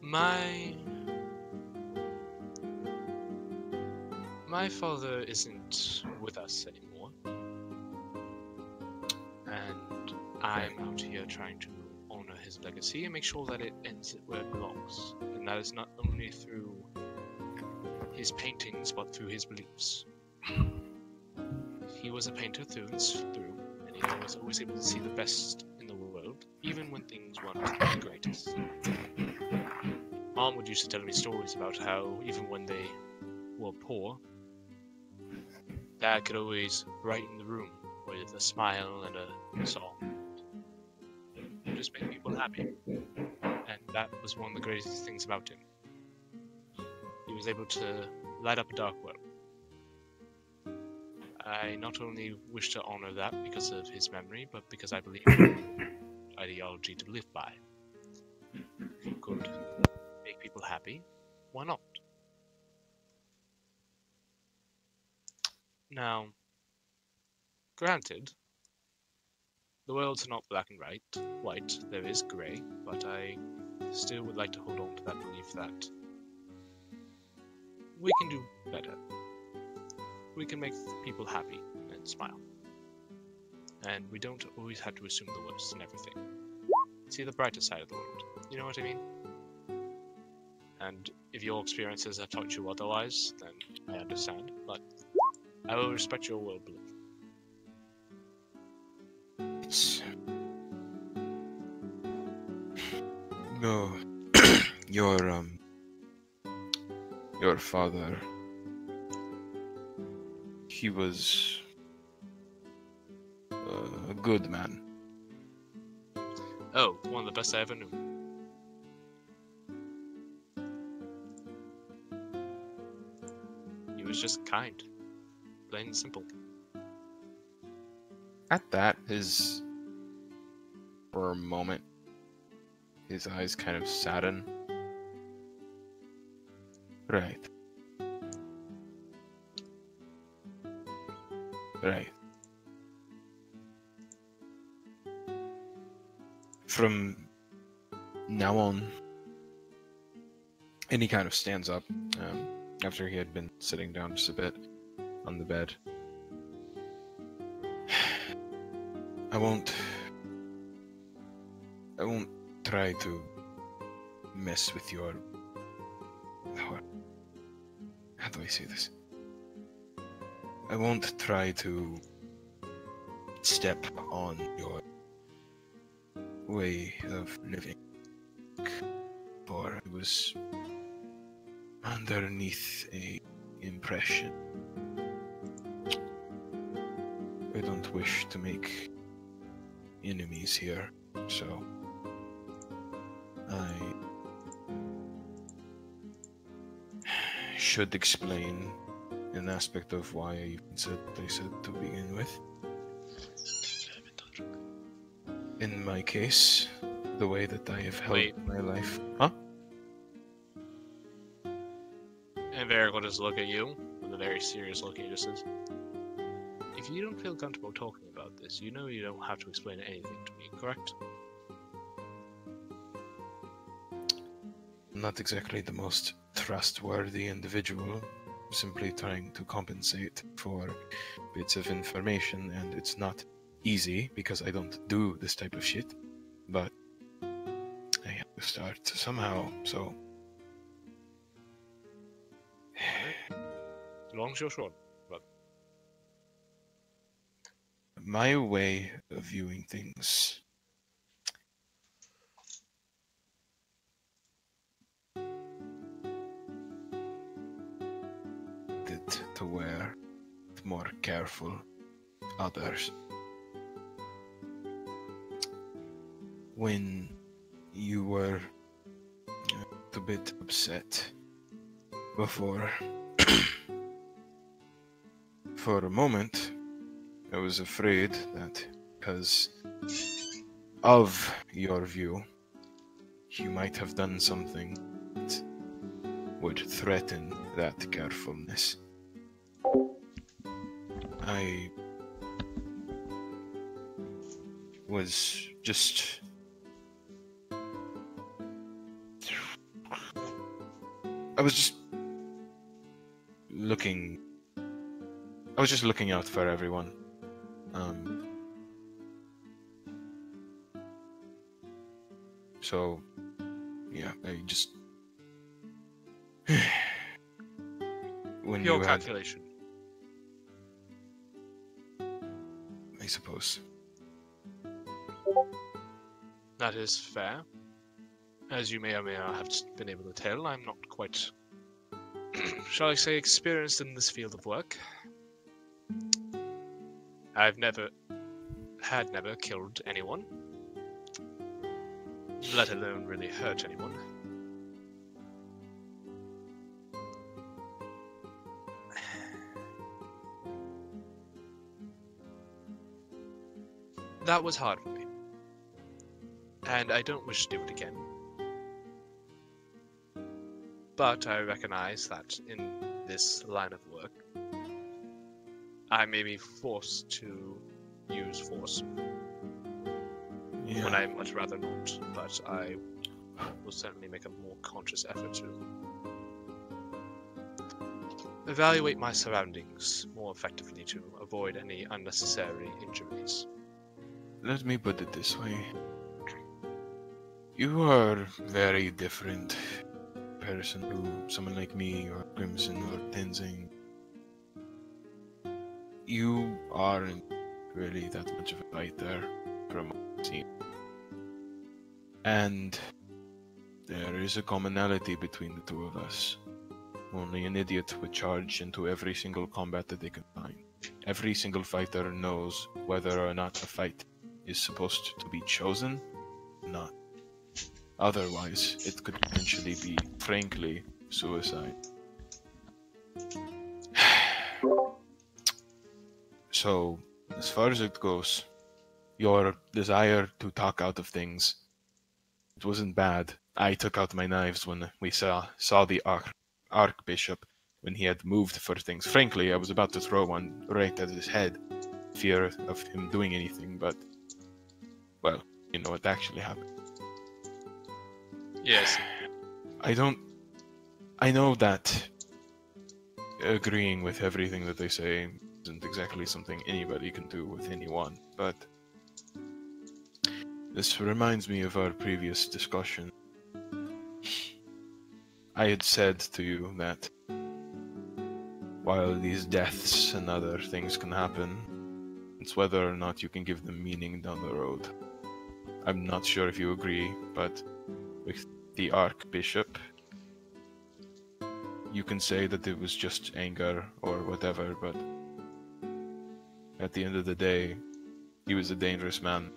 My father isn't with us anymore, and I'm out here trying to honor his legacy and make sure that it ends where it belongs, and that is not only through his paintings, but through his beliefs. He was a painter through and through, and he was always able to see the best in the world, even when things weren't the greatest. Mom would used to tell me stories about how, even when they were poor, Dad could always brighten the room with a smile and a song. It just made people happy. And that was one of the greatest things about him. He was able to light up a dark world. I not only wish to honor that because of his memory, but because I believe in ideology to live by. If you could make people happy, why not? Now, granted, the world's not black and white, there is grey, but I still would like to hold on to that belief that we can do better. We can make people happy and smile. And we don't always have to assume the worst in everything. See the brighter side of the world. You know what I mean? And if your experiences have taught you otherwise, then I understand, but I will respect your world belief. It's... No, your father, he was a good man. Oh, one of the best I ever knew. He was just kind. Plain and simple. At that, for a moment, his eyes kind of sadden. Right. Right. From now on, and he kind of stands up after he had been sitting down just a bit on the bed. I won't try to mess with your... How do I say this? I won't try to step on your way of living, for I was underneath a impression. I don't wish to make enemies here, so I should explain an aspect of why I even said what I said to begin with. In my case, the way that I have held my life... Huh? And Varric will just look at you with a very serious look and he just says, if you don't feel comfortable talking about this, you know you don't have to explain anything to me, correct? I'm not exactly the most trustworthy individual, simply trying to compensate for bits of information, and it's not easy because I don't do this type of shit, but I have to start somehow, so Long or short? My way of viewing things. To where more careful others. When you were a bit upset before, for a moment, I was afraid that because of your view, you might have done something that would threaten that carefulness. I was just looking out for everyone. So yeah, I just when Pure you had, calculation. I suppose. That is fair. As you may or may not have been able to tell, I'm not quite, shall I say, experienced in this field of work. I've never killed anyone, let alone really hurt anyone. That was hard for me, and I don't wish to do it again. But I recognize that in this line of work, I may be forced to use force when I'd much rather not, but I will certainly make a more conscious effort to evaluate my surroundings more effectively to avoid any unnecessary injuries. Let me put it this way. You are very different person to someone like me or Crimson or Tenzing. You aren't really that much of a fighter from what I've seen. And there is a commonality between the two of us. Only an idiot would charge into every single combat that they can find. Every single fighter knows whether or not a fight is supposed to be chosen or not. Otherwise, it could potentially be, frankly, suicide. So, as far as it goes, your desire to talk out of things, it wasn't bad. I took out my knives when we saw the Archbishop when he had moved for things. Frankly, I was about to throw one right at his head, fear of him doing anything, but, well, you know what actually happened. Yes. I know that agreeing with everything that they say isn't exactly something anybody can do with anyone, but this reminds me of our previous discussion. I had said to you that while these deaths and other things can happen, it's whether or not you can give them meaning down the road. I'm not sure if you agree, but with the Archbishop, you can say that it was just anger or whatever, but at the end of the day, he was a dangerous man,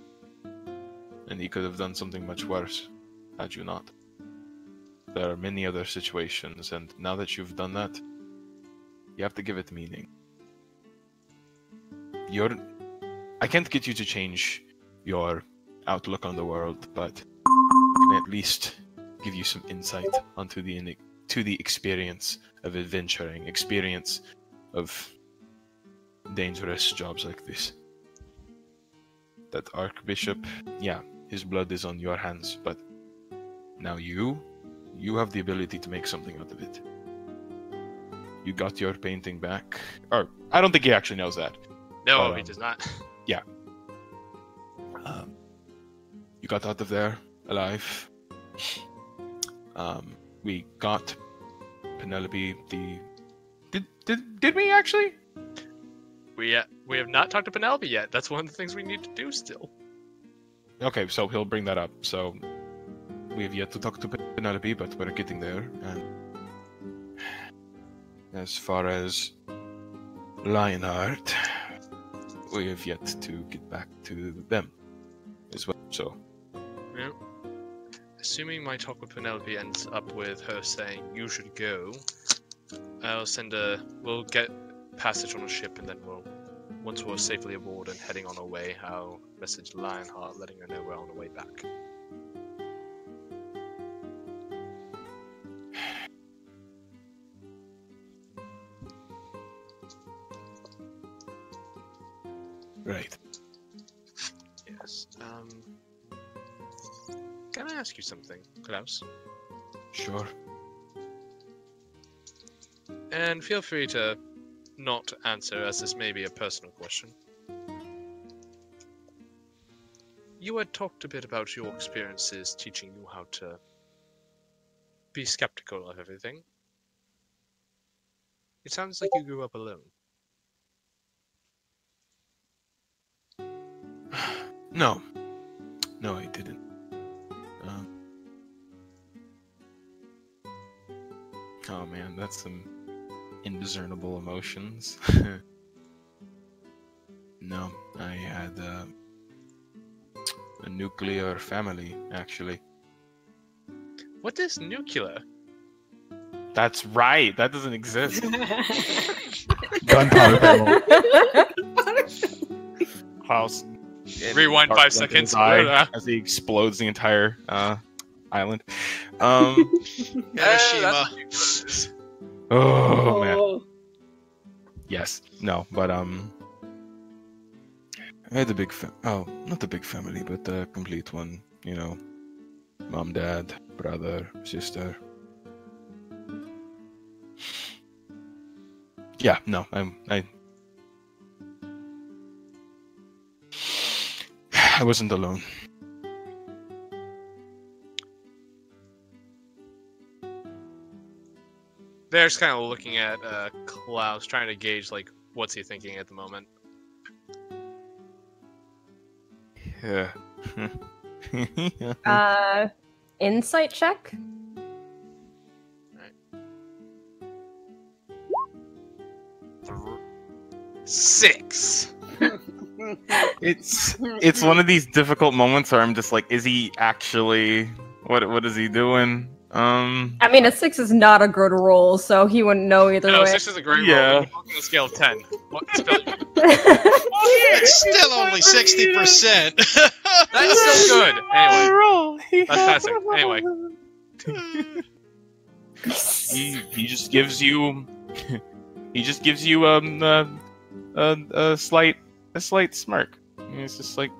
and he could have done something much worse had you not. There are many other situations, and now that you've done that, you have to give it meaning. I can't get you to change your outlook on the world, but I can at least give you some insight onto the experience of adventuring, experience of dangerous jobs like this. That Archbishop, yeah, his blood is on your hands, but now you have the ability to make something out of it. You got your painting back, or I don't think he actually knows that. No, But, he does not. Yeah. You got out of there alive. We got Penelope Did we actually? We have not talked to Penelope yet. That's one of the things we need to do still. Okay, so he'll bring that up. So we have yet to talk to Penelope, but we're getting there. And as far as Lionheart, we have yet to get back to them as well. So, yeah. Assuming my talk with Penelope ends up with her saying you should go, we'll get passage on a ship, and then once we're safely aboard and heading on our way, I'll message Lionheart letting her know we're on the way back. Right. Yes. Can I ask you something, Klaus? Sure. And feel free to not answer, as this may be a personal question. You had talked a bit about your experiences teaching you how to be skeptical of everything. It sounds like you grew up alone. No. No, I didn't. Oh man, that's some indiscernible emotions. No, I had a nuclear family, actually. What is nuclear? That's right. That doesn't exist. Gunpowder family. Klaus. Rewind 5 Dark look in seconds. his eye as he explodes the entire island. Hiroshima. Oh man. Yes. No. But I had a big not a big family, but a complete one. You know, mom, dad, brother, sister. Yeah. No. I wasn't alone. Varrick's kind of looking at Klaus, trying to gauge, like, what's he thinking at the moment. Yeah. Insight check? 6. It's one of these difficult moments where I'm just like, is he actually? What is he doing? I mean, a 6 is not a good roll, so he wouldn't know either No, way. 6 is a great Yeah. roll. We're talking on a scale of 10. What spell? It's still only 60%. That's still good. Anyway, that's passing. Anyway. He just gives you a slight smirk. And it's just like,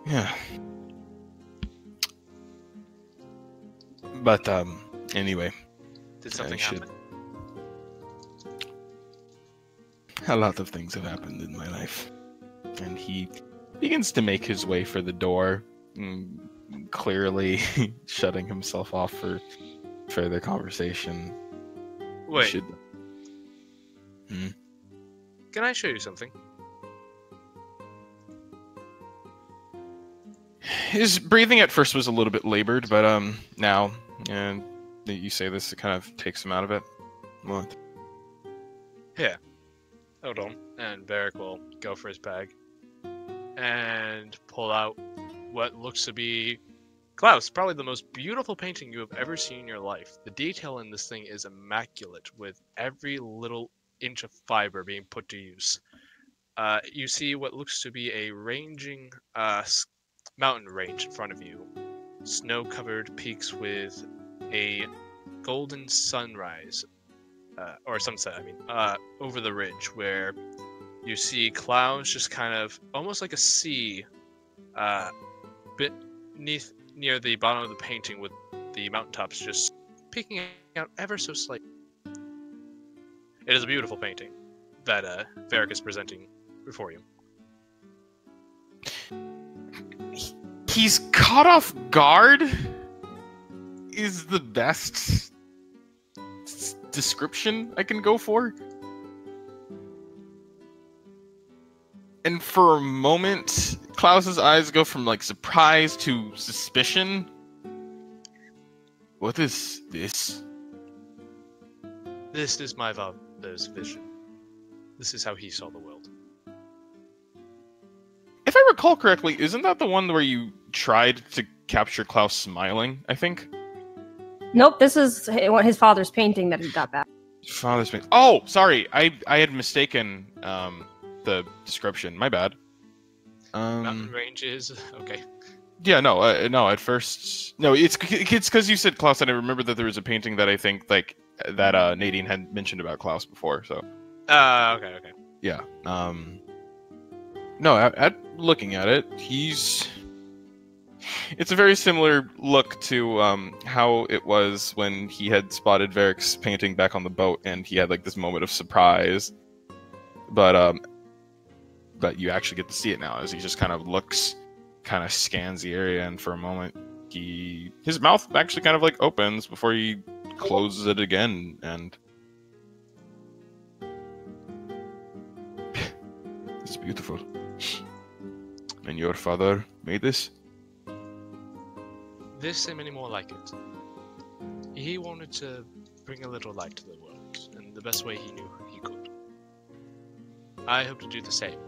Yeah. But anyway, Did something I should- happen? a lot of things have happened in my life, and he begins to make his way for the door, clearly shutting himself off for further conversation. We Wait, should- can I show you something? his breathing at first was a little bit labored, but now, and that you say this, it kind of takes him out of it. What? Hold on. And Varrick will go for his bag and pull out what looks to be Klaus, probably the most beautiful painting you have ever seen in your life. The detail in this thing is immaculate, with every little inch of fiber being put to use. You see what looks to be a ranging mountain range in front of you. Snow-covered peaks with a golden sunrise, or sunset, I mean, over the ridge, where you see clouds just kind of, almost like a sea, beneath, near the bottom of the painting, with the mountaintops just peeking out ever so slightly. It is a beautiful painting that Varrick is presenting before you. He's caught off guard. Is the best description I can go for. And for a moment, Klaus's eyes go from like surprise to suspicion. What is this? This is my father's vision. This is how he saw the world. If I recall correctly, isn't that the one where you tried to capture Klaus smiling, I think? Nope, this is his father's painting that he got back. Father's painting. Oh, sorry. I had mistaken the description. My bad. Mountain ranges. Okay. Yeah, no, no. At first, no. It's because you said Klaus, and I remember that there was a painting that I think like that Nadine had mentioned about Klaus before. So. Okay. Yeah. No, at looking at it, it's a very similar look to how it was when he had spotted Varric's painting back on the boat, and he had like this moment of surprise. But you actually get to see it now as he just kind of looks, kind of scans the area, and for a moment, his mouth actually kind of like opens before he closes it again, and it's beautiful. And your father made this? This and many more like it. He wanted to bring a little light to the world, in the best way he knew he could. I hope to do the same.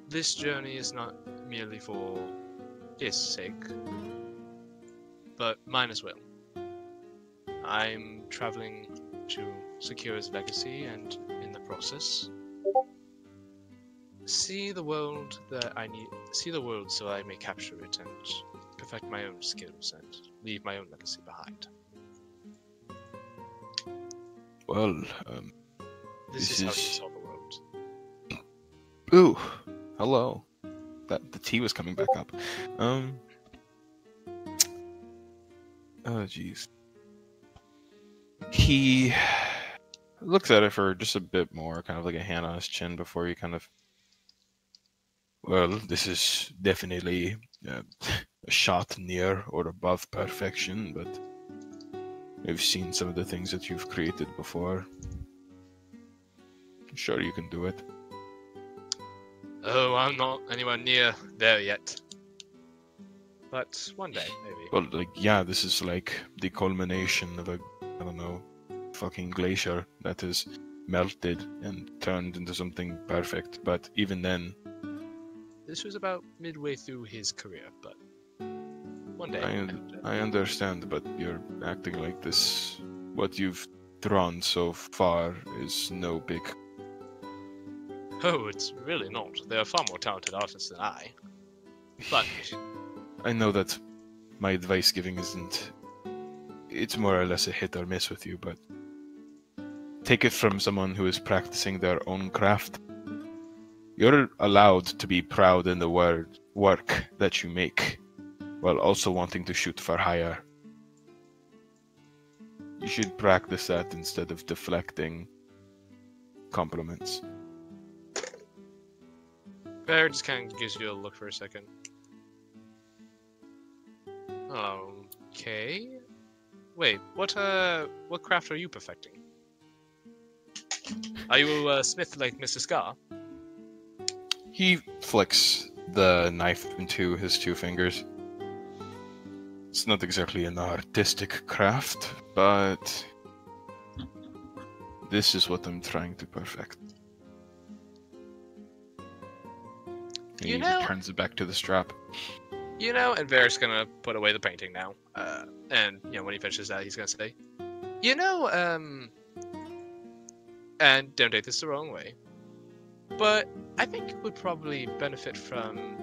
This journey is not merely for his sake, but mine as well. I'm traveling to secure his legacy, and in the process, see the world so I may capture it and perfect my own skills and leave my own legacy behind. Well, this is how he saw the world. Ooh, hello. The tea was coming back up. Oh, jeez. He looks at it for just a bit more, kind of like a hand on his chin before he kind of... Well, this is definitely a shot near or above perfection, but I've seen some of the things that you've created before. I'm sure you can do it. Oh, I'm not anywhere near there yet. But one day, maybe. Well, like, yeah, this is like the culmination of a, I don't know, fucking glacier that is melted and turned into something perfect. But even then... This was about midway through his career, but one day. I understand, but you're acting like this. What you've drawn so far is no big... Oh, it's really not. There are far more talented artists than I. But... I know that my advice giving isn't... It's more or less a hit or miss with you, but... Take it from someone who is practicing their own craft. You're allowed to be proud in the work that you make, while also wanting to shoot for higher. You should practice that instead of deflecting compliments. Bear just kind of gives you a look for a second. Okay. Wait, what craft are you perfecting? Are you a smith like Mr. Scar? He flicks the knife into his two fingers. It's not exactly an artistic craft, but this is what I'm trying to perfect. And he returns it back to the strap. And Varric's gonna put away the painting now. And, when he finishes that, he's gonna say, and don't take this the wrong way, but I think you would probably benefit from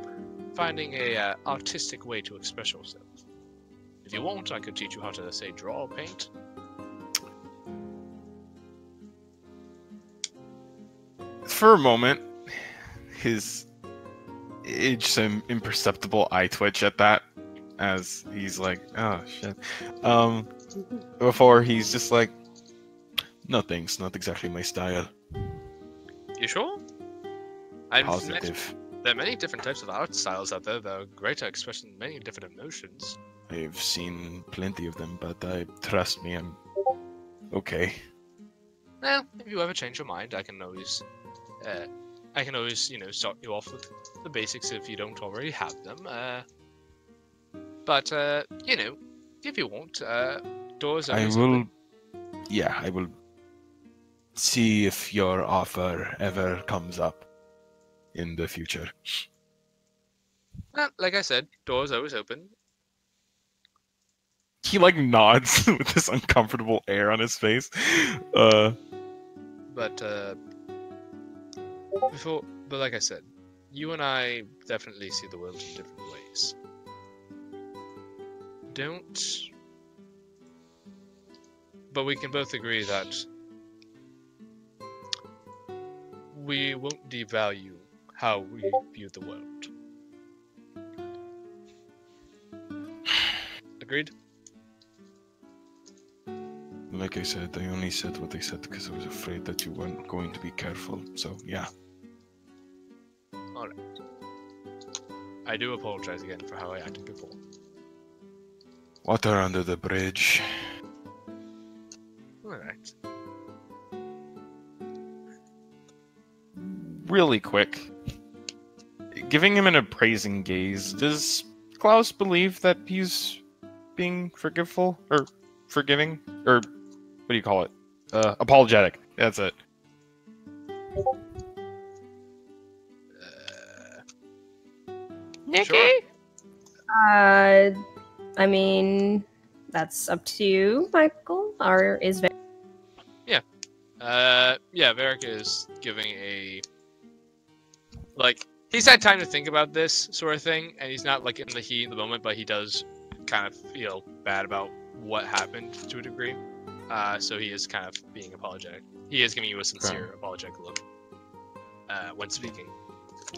finding a artistic way to express yourself. If you want, I could teach you how to, say, draw or paint. For a moment, it's just an imperceptible eye twitch at that, as he's like, oh shit. Before he's just like, no thanks, not exactly my style. You sure? Positive. There are many different types of art styles out there that are great at expressing many different emotions. I've seen plenty of them, but trust me, I'm okay. Well, if you ever change your mind, I can always, start you off with the basics if you don't already have them. But if you want, doors are always open. Yeah, I will see if your offer ever comes up in the future. Well, like I said, doors always open. He like nods with this uncomfortable air on his face. But like I said, you and I definitely see the world in different ways. But we can both agree that we won't devalue how we view the world. Agreed? Like I said, I only said what I said because I was afraid that you weren't going to be careful, so yeah. Alright. I do apologize again for how I acted before. Water under the bridge. Alright. Really quick, giving him an appraising gaze, does Klaus believe that he's being forgiveful? Or forgiving? Or what do you call it? Apologetic. That's it. Nikki? Sure. I mean, that's up to you, Michael. Or is Varric? Varric is giving a... Like, he's had time to think about this sort of thing, and he's not, like, in the heat of the moment, but he does kind of feel bad about what happened to a degree. So he is kind of being apologetic. He is giving you a sincere apologetic look when speaking.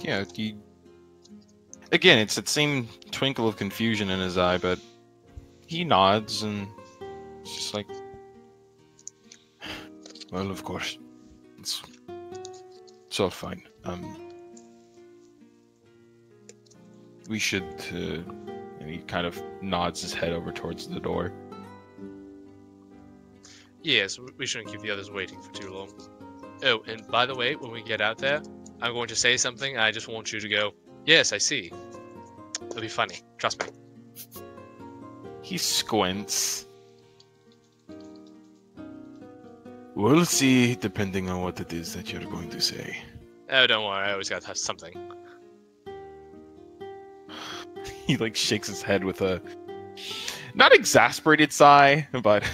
Yeah, again, it's that same twinkle of confusion in his eye, but he nods and it's just like, well, of course, it's all fine. We should, and he kind of nods his head over towards the door. Yes, we shouldn't keep the others waiting for too long. Oh, and by the way, when we get out there, I'm going to say something, and I just want you to go, yes, I see. It'll be funny. Trust me. He squints. We'll see, depending on what it is that you're going to say. Oh, don't worry. I always got to have something. He like shakes his head with a not exasperated sigh, but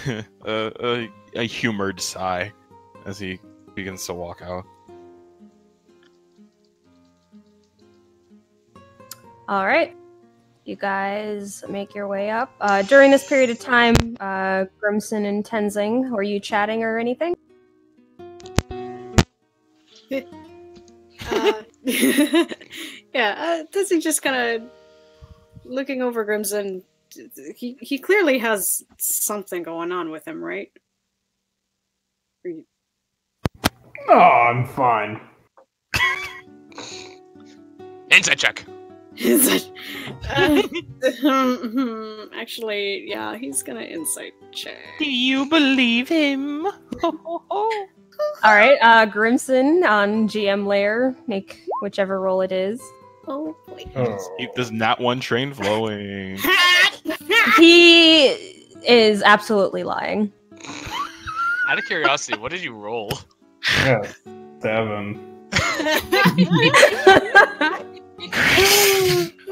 a humored sigh as he begins to walk out. All right. You guys make your way up. During this period of time, Grimson and Tenzing, were you chatting or anything? Tenzing just kind of looking over Grimson. He clearly has something going on with him, right? Oh, I'm fine. Insight check. Actually, yeah, he's gonna insight check. Do you believe him? All right, Grimson on GM layer, make whichever roll it is. Oh, please. Keep this nat one train flowing. He is absolutely lying. Out of curiosity, what did you roll? Yeah, 7.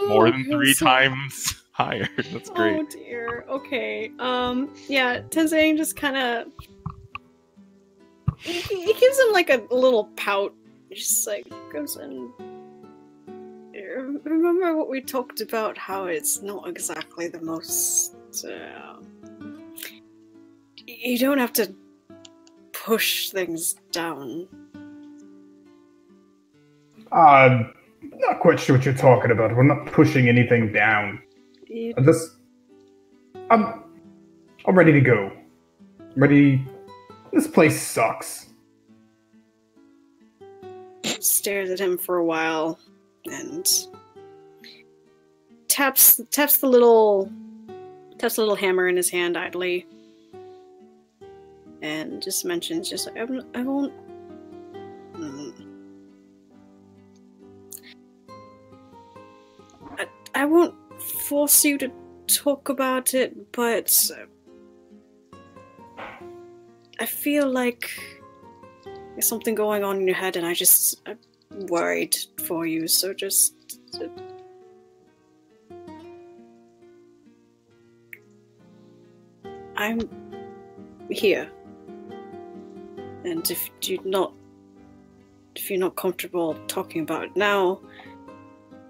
More than 3 times higher. That's great. Oh dear. Okay. Yeah, Tenzing just kind of he gives him like a little pout. Just like Grimson. Remember what we talked about? How it's not exactly the most. You don't have to push things down. Not quite sure what you're talking about. We're not pushing anything down. I'm ready to go. Ready. This place sucks. Stares at him for a while and taps the little taps a little hammer in his hand idly, and just mentions, just like, I won't. I won't force you to talk about it, but I feel like there's something going on in your head, and I'm worried for you. So just. I'm here, and if you're not comfortable talking about it now,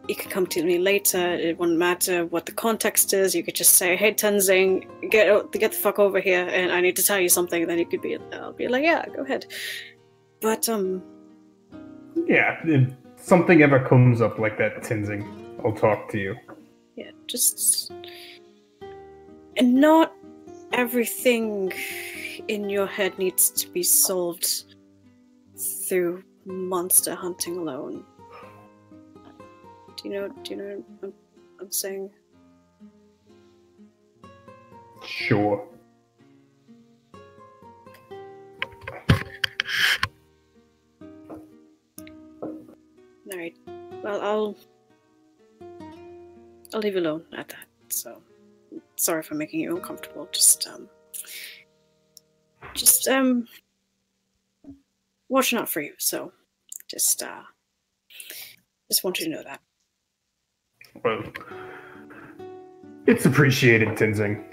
you can come to me later. It wouldn't matter what the context is. You could just say, "Hey, Tenzing, get the fuck over here, and I need to tell you something." And then I'll be like, "Yeah, go ahead." But yeah, if something ever comes up like that, Tenzing, I'll talk to you. Yeah, just and not everything in your head needs to be solved through monster hunting alone. Do you know what I'm saying? Sure. Alright. Well, I'll leave you alone at that, so sorry for making you uncomfortable. Just watching out for you. So, just want you to know that. Well, it's appreciated, Tenzing.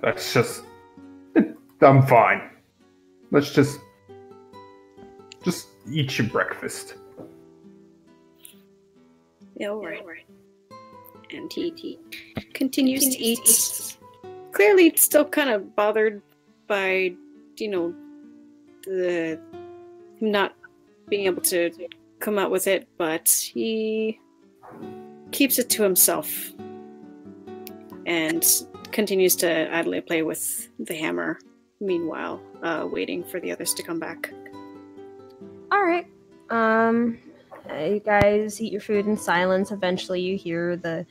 That's just, I'm fine. Let's just eat your breakfast. Yeah, all right. And he continues to eat. Clearly still kind of bothered by, the not being able to come out with it, but he keeps it to himself and continues to idly play with the hammer, meanwhile, waiting for the others to come back. Alright. You guys eat your food in silence. Eventually you hear the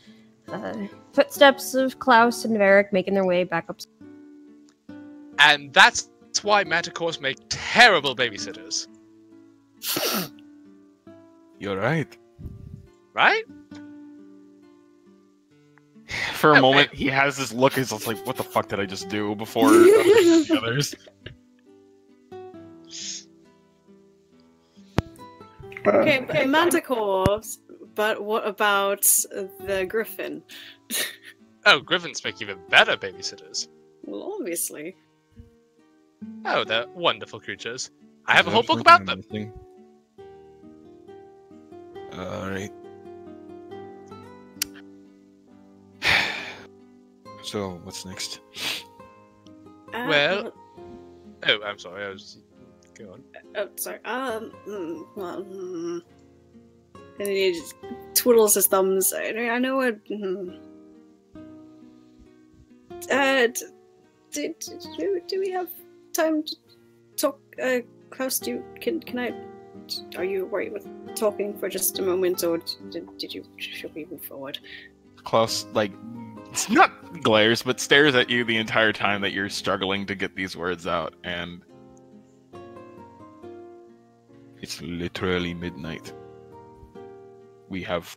footsteps of Klaus and Varric making their way back up. And that's why manticores make terrible babysitters. You're right. Right? For a moment, he has this look. He's just like, "What the fuck did I just do?" Before the others. Okay, but manticores. But what about the griffin? Oh, griffins make even better babysitters. Well, obviously. Oh, they're wonderful creatures. I have a whole book about them. Alright. So, what's next? Well... Oh, I'm sorry, I was... Go on. Oh, sorry. And he just twiddles his thumbs. I know what... do we have time to talk? Klaus, can I... Are you worried with talking for just a moment, or should we move forward? Klaus, not glares, but stares at you the entire time that you're struggling to get these words out, and... It's literally midnight. We have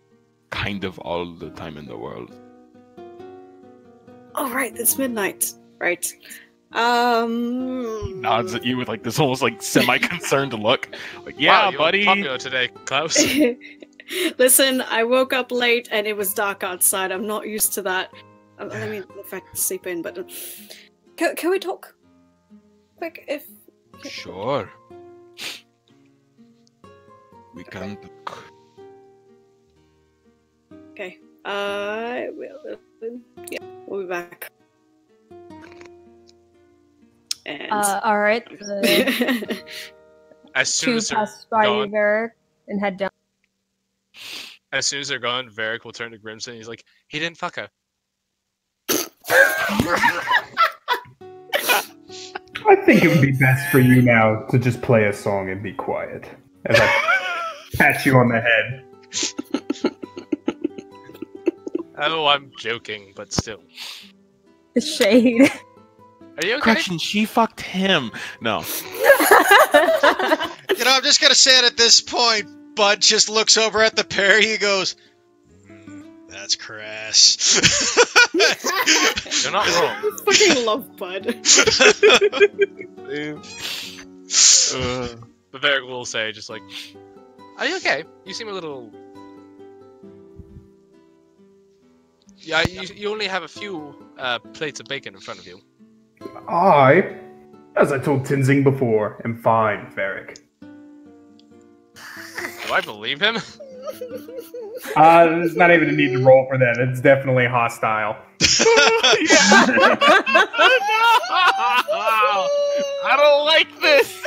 kind of all the time in the world. Oh, right, it's midnight. Right. He nods at you with this almost semi-concerned look. Yeah, wow, buddy. You're popular today, Klaus. Listen, I woke up late and it was dark outside. I'm not used to that. I mean, in fact, sleep in, but... Can we talk? Quick, if... Sure. We can talk. Okay. We'll be back. And... Alright. As soon as they're pass by you, gone, Varric, and head down. as soon as they're gone, Varric will turn to Grimson and he's like, he didn't fuck her. I think it would be best for you now to just play a song and be quiet. As I pat you on the head. Oh, I'm joking, but still. The shade. Are you okay? Correction, she fucked him. No. You know, I'm just gonna say it at this point. Bud just looks over at the pair. He goes, "That's crass." You're not wrong. I fucking love Bud. But Varric will say, just like, are you okay? You seem a little... Yeah, you only have a few plates of bacon in front of you. I, as I told Tenzing before, am fine, Varric. Do I believe him? There's not even a need to roll for that. It's definitely hostile. I don't like this.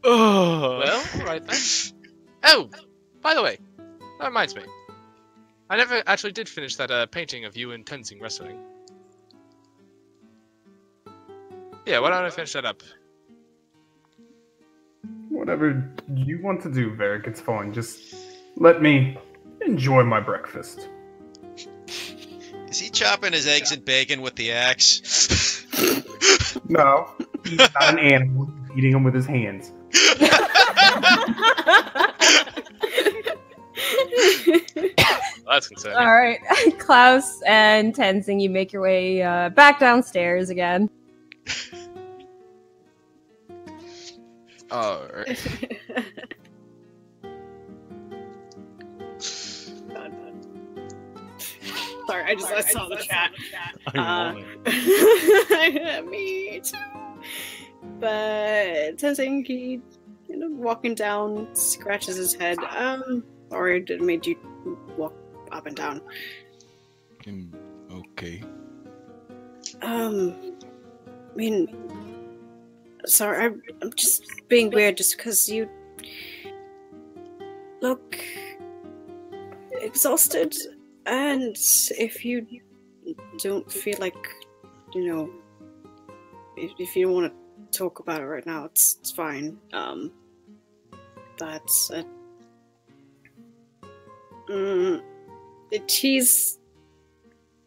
Well, alright then. Oh, by the way, that reminds me. I never actually did finish that painting of you and Tenzing wrestling. Yeah, why don't I finish that up? Whatever you want to do, Varric, it's fine. Just let me enjoy my breakfast. Is he chopping his eggs and bacon with the axe? No, he's not an animal. He's eating them with his hands. Well, that's concerning. All right, Klaus and Tenzing, you make your way back downstairs again. Alright. Sorry, I saw the chat. Me too. But Tenzing, he walking down, scratches his head. Or it made you walk up and down. Okay. I mean, sorry, I'm just being weird just because you look exhausted, and if you don't feel like, if you don't want to talk about it right now, it's fine. But he's...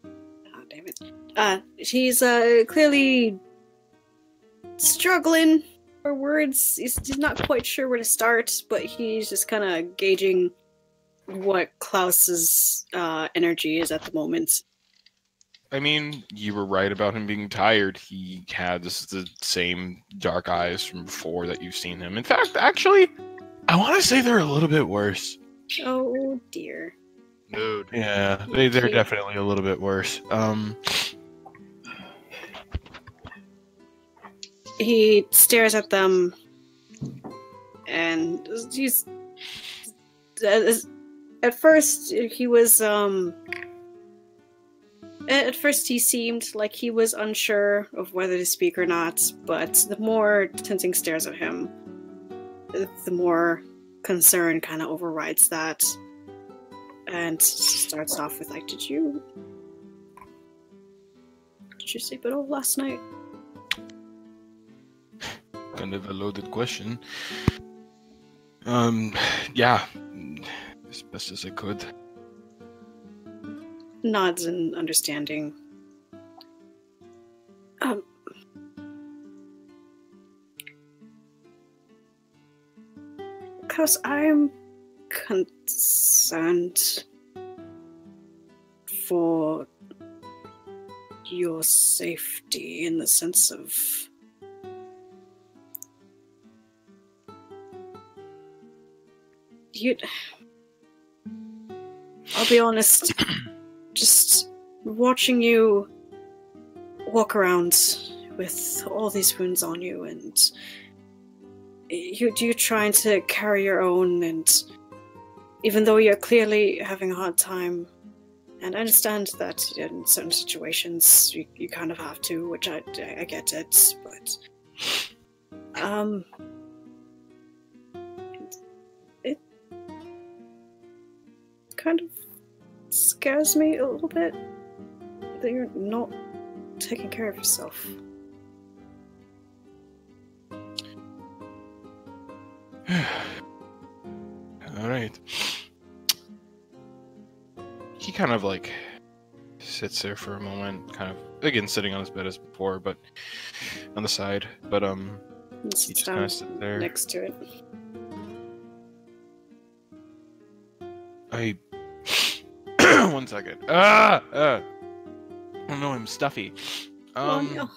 Oh, damn it. He's clearly struggling for words. He's not quite sure where to start, but he's just kind of gauging what Klaus's energy is at the moment. I mean, you were right about him being tired. He had the same dark eyes from before that you've seen him. In fact, actually, I want to say they're a little bit worse. Oh dear. Dude. Yeah, they're definitely a little bit worse. He stares at them, and he's... At first, he was, At first, he seemed like he was unsure of whether to speak or not, but the more Tenzing stares at him, the more concern kind of overrides that, and starts off with, like, Did you sleep at all last night? Kind of a loaded question. Yeah. As best as I could. Nods in understanding. Because I'm concerned for your safety in the sense of... I'll be honest, just watching you walk around with all these wounds on you, and you're trying to carry your own, and even though you're clearly having a hard time, and I understand that in certain situations you kind of have to, which I get it, but it kind of scares me a little bit that you're not taking care of yourself. Alright. He kind of, like, sits there for a moment, kind of again sitting on his bed as before, but on the side. But And he sits just kind down of sits there. next to it. I 1 second. Oh no, I'm stuffy. Oh no.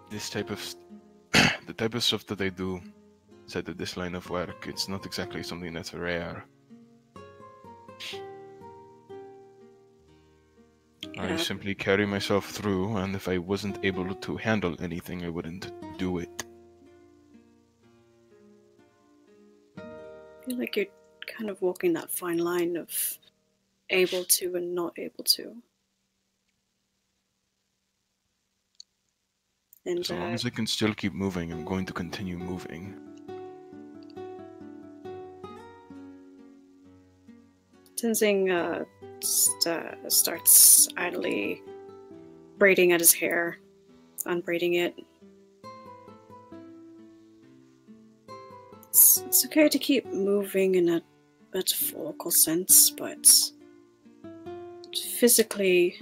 This type of the type of stuff that I do said that this line of work, it's not exactly something that's rare. I simply carry myself through, and if I wasn't able to handle anything, I wouldn't do it. I feel like you're kind of walking that fine line of able to and not able to. And As long as I can still keep moving, I'm going to continue moving. Tenzing starts idly braiding at his hair, unbraiding it. It's okay to keep moving in a metaphorical sense, but physically,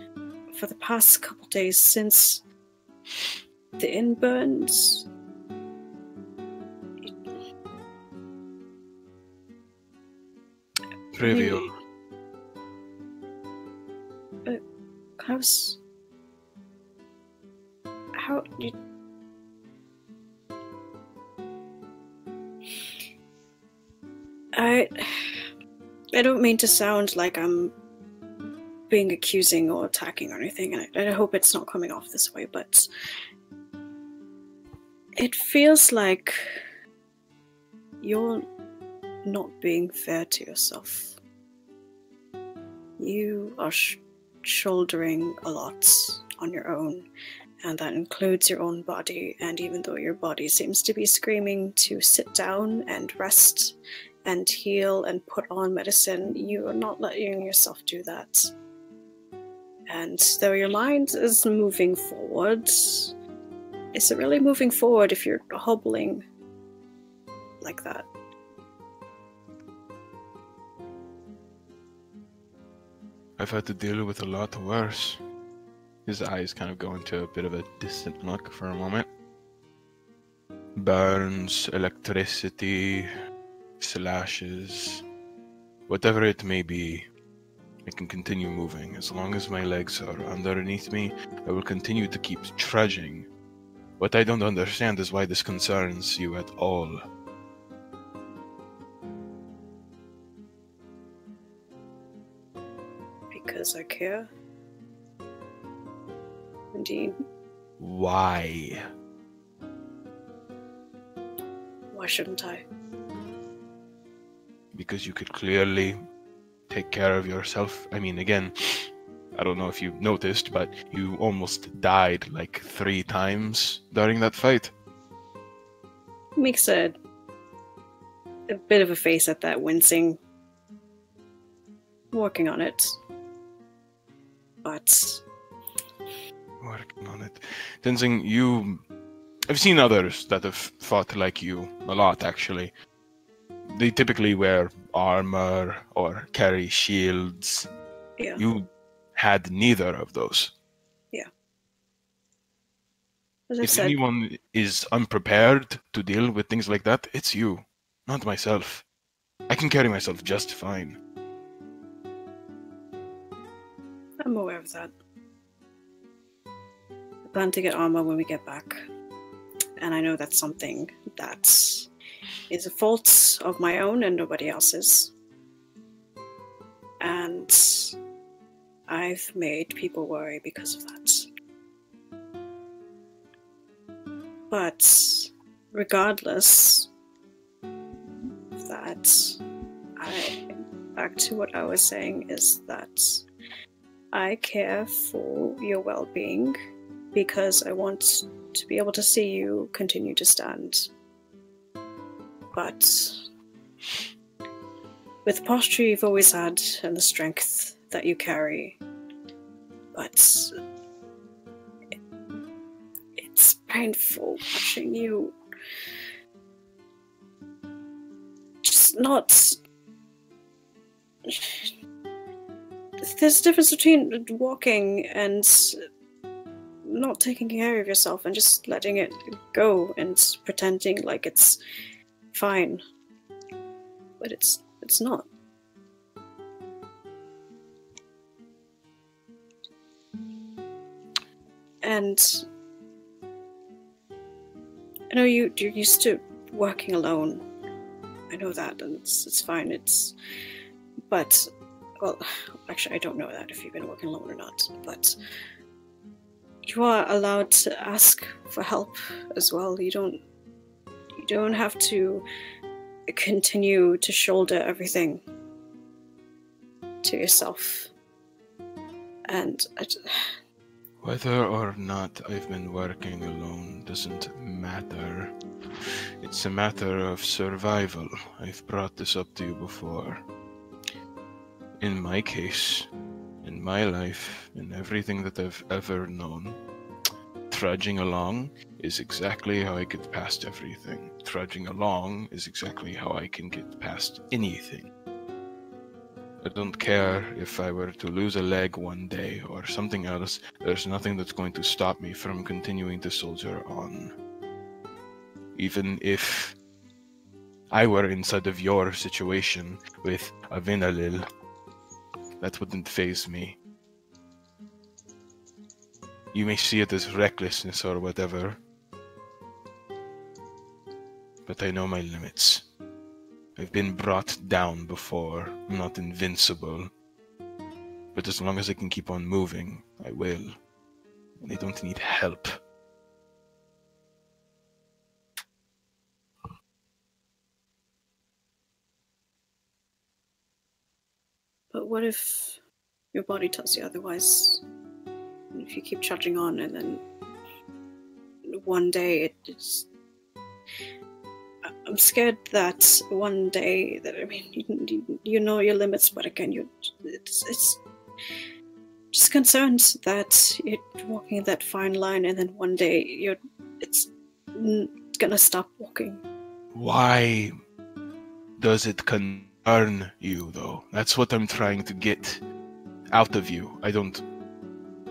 for the past couple days since the inn burned, Trivial. How you... I don't mean to sound like I'm being accusing or attacking or anything, and I hope it's not coming off this way, but it feels like you're not being fair to yourself. You are shouldering a lot on your own, and that includes your own body, and even though your body seems to be screaming to sit down and rest and heal and put on medicine, you are not letting yourself do that. And though your mind is moving forward, is it really moving forward if you're hobbling like that? I've had to deal with a lot worse. His eyes kind of go into a bit of a distant look for a moment. Burns, electricity, slashes, whatever it may be, I can continue moving. As long as my legs are underneath me, I will continue to keep trudging. What I don't understand is why this concerns you at all. Because I care. Indeed. Why? Why shouldn't I? Because you could clearly take care of yourself. I mean, again, I don't know if you noticed, but you almost died like 3 times during that fight. Makes a bit of a face at that, wincing. Working on it. But... Working on it. Tenzing, I've seen others that have fought like you, a lot actually. They typically wear armor or carry shields. Yeah. You had neither of those. Yeah. As I If said, anyone is unprepared to deal with things like that, it's you, not myself. I can carry myself just fine. I'm aware of that. I plan to get armor when we get back. And I know that's something that is a fault of my own and nobody else's. And I've made people worry because of that. But regardless of that, back to what I was saying is that I care for your well-being because I want to be able to see you continue to stand. But with the posture you've always had and the strength that you carry, but it's painful watching you just not There's a difference between walking and not taking care of yourself and just letting it go and pretending like it's fine. But it's not. And I know you're used to working alone. I know that, and it's fine. But, well, actually, I don't know that if you've been working alone or not. But you are allowed to ask for help as well. You don't have to continue to shoulder everything to yourself. And whether or not I've been working alone doesn't matter. It's a matter of survival. I've brought this up to you before. In my case, in my life, in everything that I've ever known, trudging along is exactly how I get past everything. Trudging along is exactly how I can get past anything. I don't care if I were to lose a leg one day or something else, there's nothing that's going to stop me from continuing to soldier on. Even if I were inside of your situation with a Vinalil, that wouldn't faze me. You may see it as recklessness or whatever, but I know my limits. I've been brought down before. I'm not invincible. But as long as I can keep on moving, I will. And I don't need help. But what if your body tells you otherwise? If you keep trudging on and then one day it's... I'm scared that one day that, I mean, you know your limits, but again, it's just concerned that you're walking that fine line and then one day it's gonna stop walking. Why does it concern you, though? That's what I'm trying to get out of you.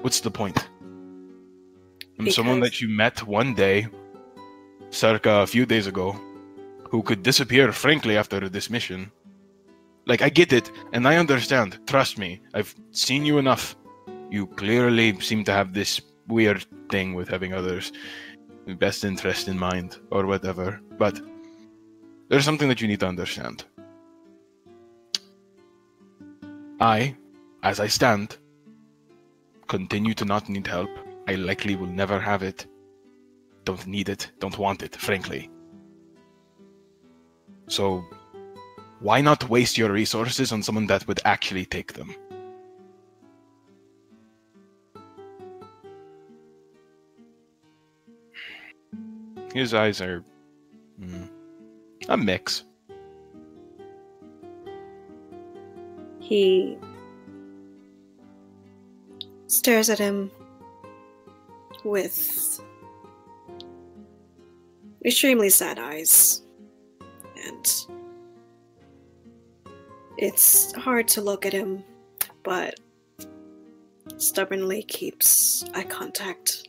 What's the point? I'm someone that you met one day, circa a few days ago, who could disappear, frankly, after this mission. Like, I get it, and I understand. Trust me, I've seen you enough. You clearly seem to have this weird thing with having others' best interest in mind, or whatever. But there's something that you need to understand. I, as I stand, continue to not need help. I likely will never have it. Don't need it, don't want it, frankly. So, why not waste your resources on someone that would actually take them? His eyes are... a mix. He stares at him with extremely sad eyes. And it's hard to look at him, but stubbornly keeps eye contact.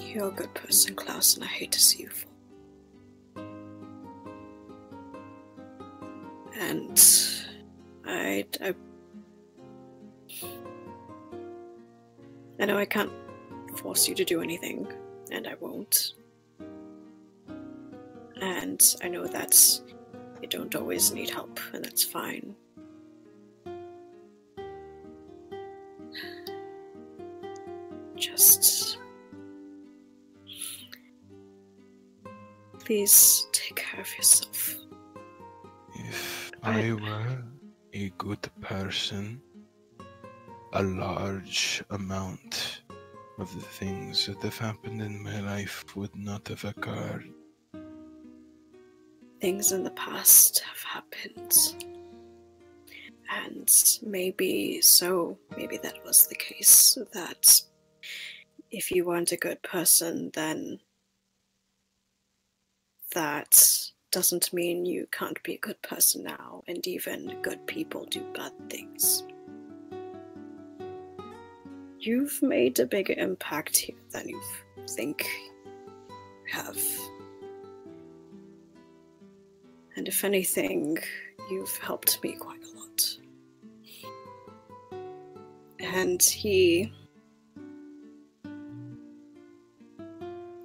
You're a good person, Klaus, and I hate to see you fall. And I know I can't force you to do anything, and I won't. And I know that you don't always need help, and that's fine. Just... please take care of yourself. If I were a good person, a large amount of the things that have happened in my life would not have occurred. Things in the past have happened. And maybe that was the case, that if you weren't a good person, then that doesn't mean you can't be a good person now, and even good people do bad things. You've made a bigger impact here than you think you have. And if anything, you've helped me quite a lot. And he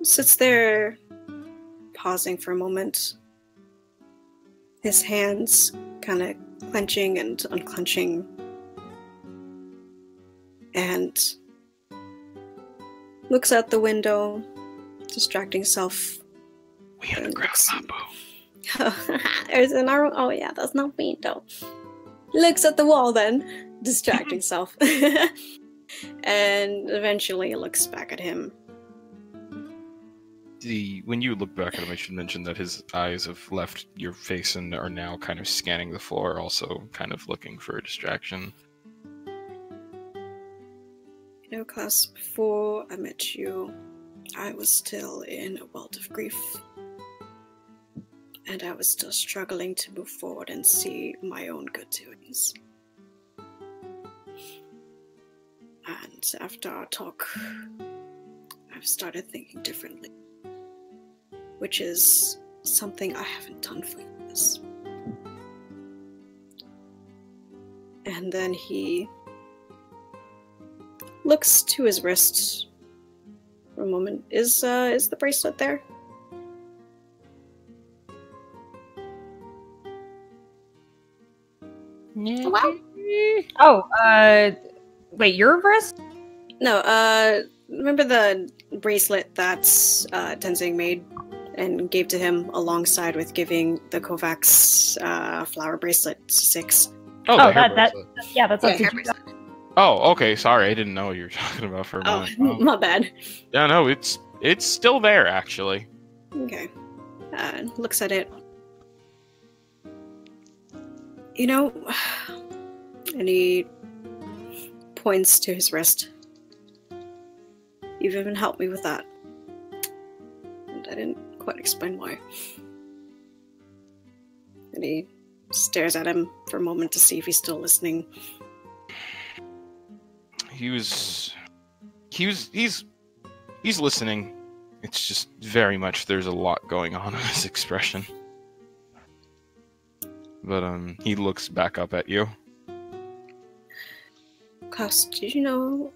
sits there, pausing for a moment, his hands kind of clenching and unclenching, and looks out the window, distracting himself. We had a grab bamboo. There's an arrow. Oh yeah, that's not me though. Looks at the wall then, distracting himself. And eventually looks back at him. When you look back at him, I should mention that his eyes have left your face and are now kind of scanning the floor, also kind of looking for a distraction. You know, Klaus, before I met you, I was still in a world of grief. And I was still struggling to move forward and see my own good doings. And after our talk, I've started thinking differently. Which is something I haven't done for years. And then he looks to his wrist for a moment. Is the bracelet there? Wow. Oh, wait, your wrist? No, remember the bracelet that Tenzing made and gave to him alongside with giving the Kovacs flower bracelet to Six? Oh, Oh, the hair that bracelet. yeah, that's Yeah, up hair to you. bracelet. Oh, okay. Sorry, I didn't know what you were talking about for a Oh, moment. my bad. Yeah, no, it's still there actually. Okay. Looks at it. You know, and he points to his wrist. You've even helped me with that. And I didn't quite explain why. And he stares at him for a moment to see if he's still listening. He's listening. It's just very much there's a lot going on in his expression. But he looks back up at you. Klaus, do you know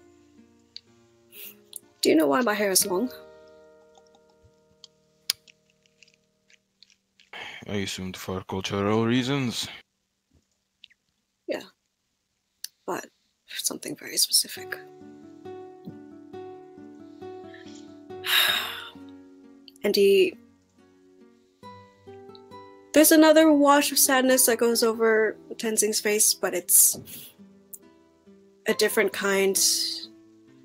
why my hair is long? I assumed for cultural reasons. Yeah. But for something very specific. And there's another wash of sadness that goes over Tenzing's face, but it's a different kind.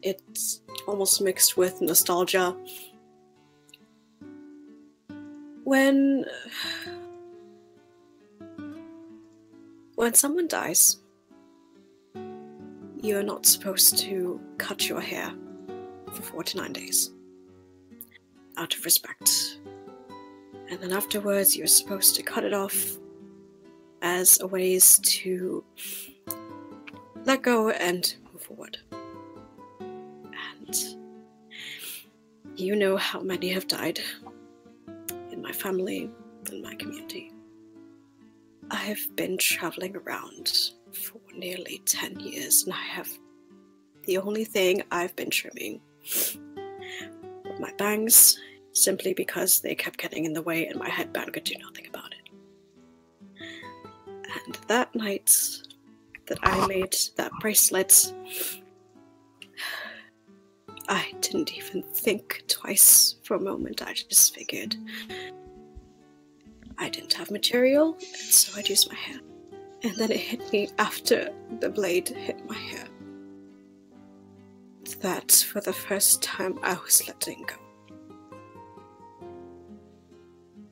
It's almost mixed with nostalgia. When someone dies, you're not supposed to cut your hair for 49 days. Out of respect. And then afterwards, you're supposed to cut it off as a ways to let go and move forward. And you know how many have died in my family and my community. I have been traveling around for nearly 10 years, and the only thing I've been trimming were my bangs, simply because they kept getting in the way and my headband could do nothing about it. And that night that I made that bracelet, I didn't even think twice for a moment. I just figured I didn't have material, and so I'd use my hair. And then it hit me after the blade hit my hair that for the first time I was letting go.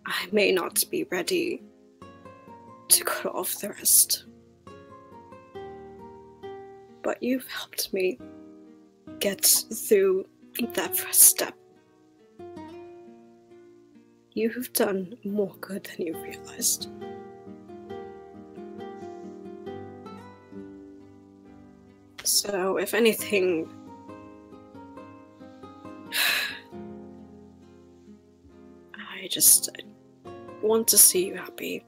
I may not be ready to cut off the rest, but you've helped me get through that first step. you have done more good than you realized. So, if anything, I just want to see you happy.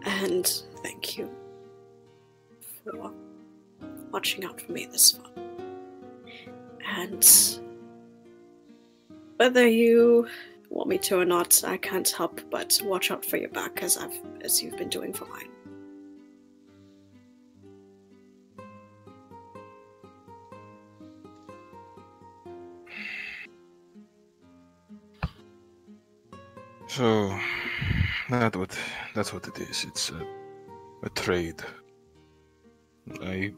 And thank you for watching out for me this far. And whether you want me to or not, I can't help but watch out for your back as you've been doing for mine. So, that's what it is. It's a trade. I,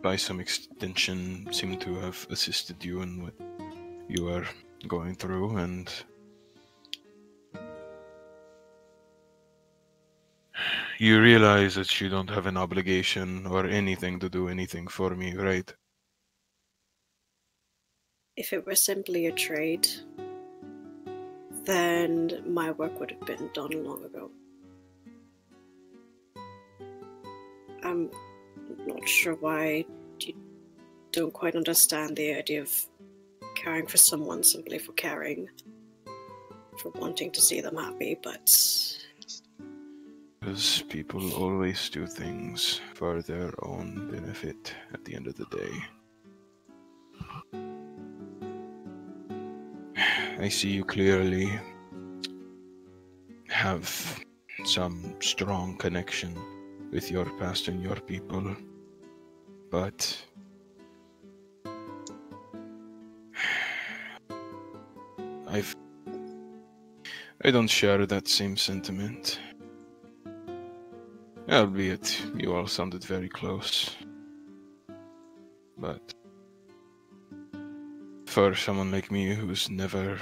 by some extension, seem to have assisted you in what you are going through, and you realize that you don't have an obligation or anything to do anything for me, right? If it were simply a trade, then my work would have been done long ago. I'm not sure why you don't quite understand the idea of caring for someone simply for caring, for wanting to see them happy, but... Because people always do things for their own benefit at the end of the day. I see you clearly have some strong connection with your past and your people, but I don't share that same sentiment. Albeit you all sounded very close. But for someone like me who's never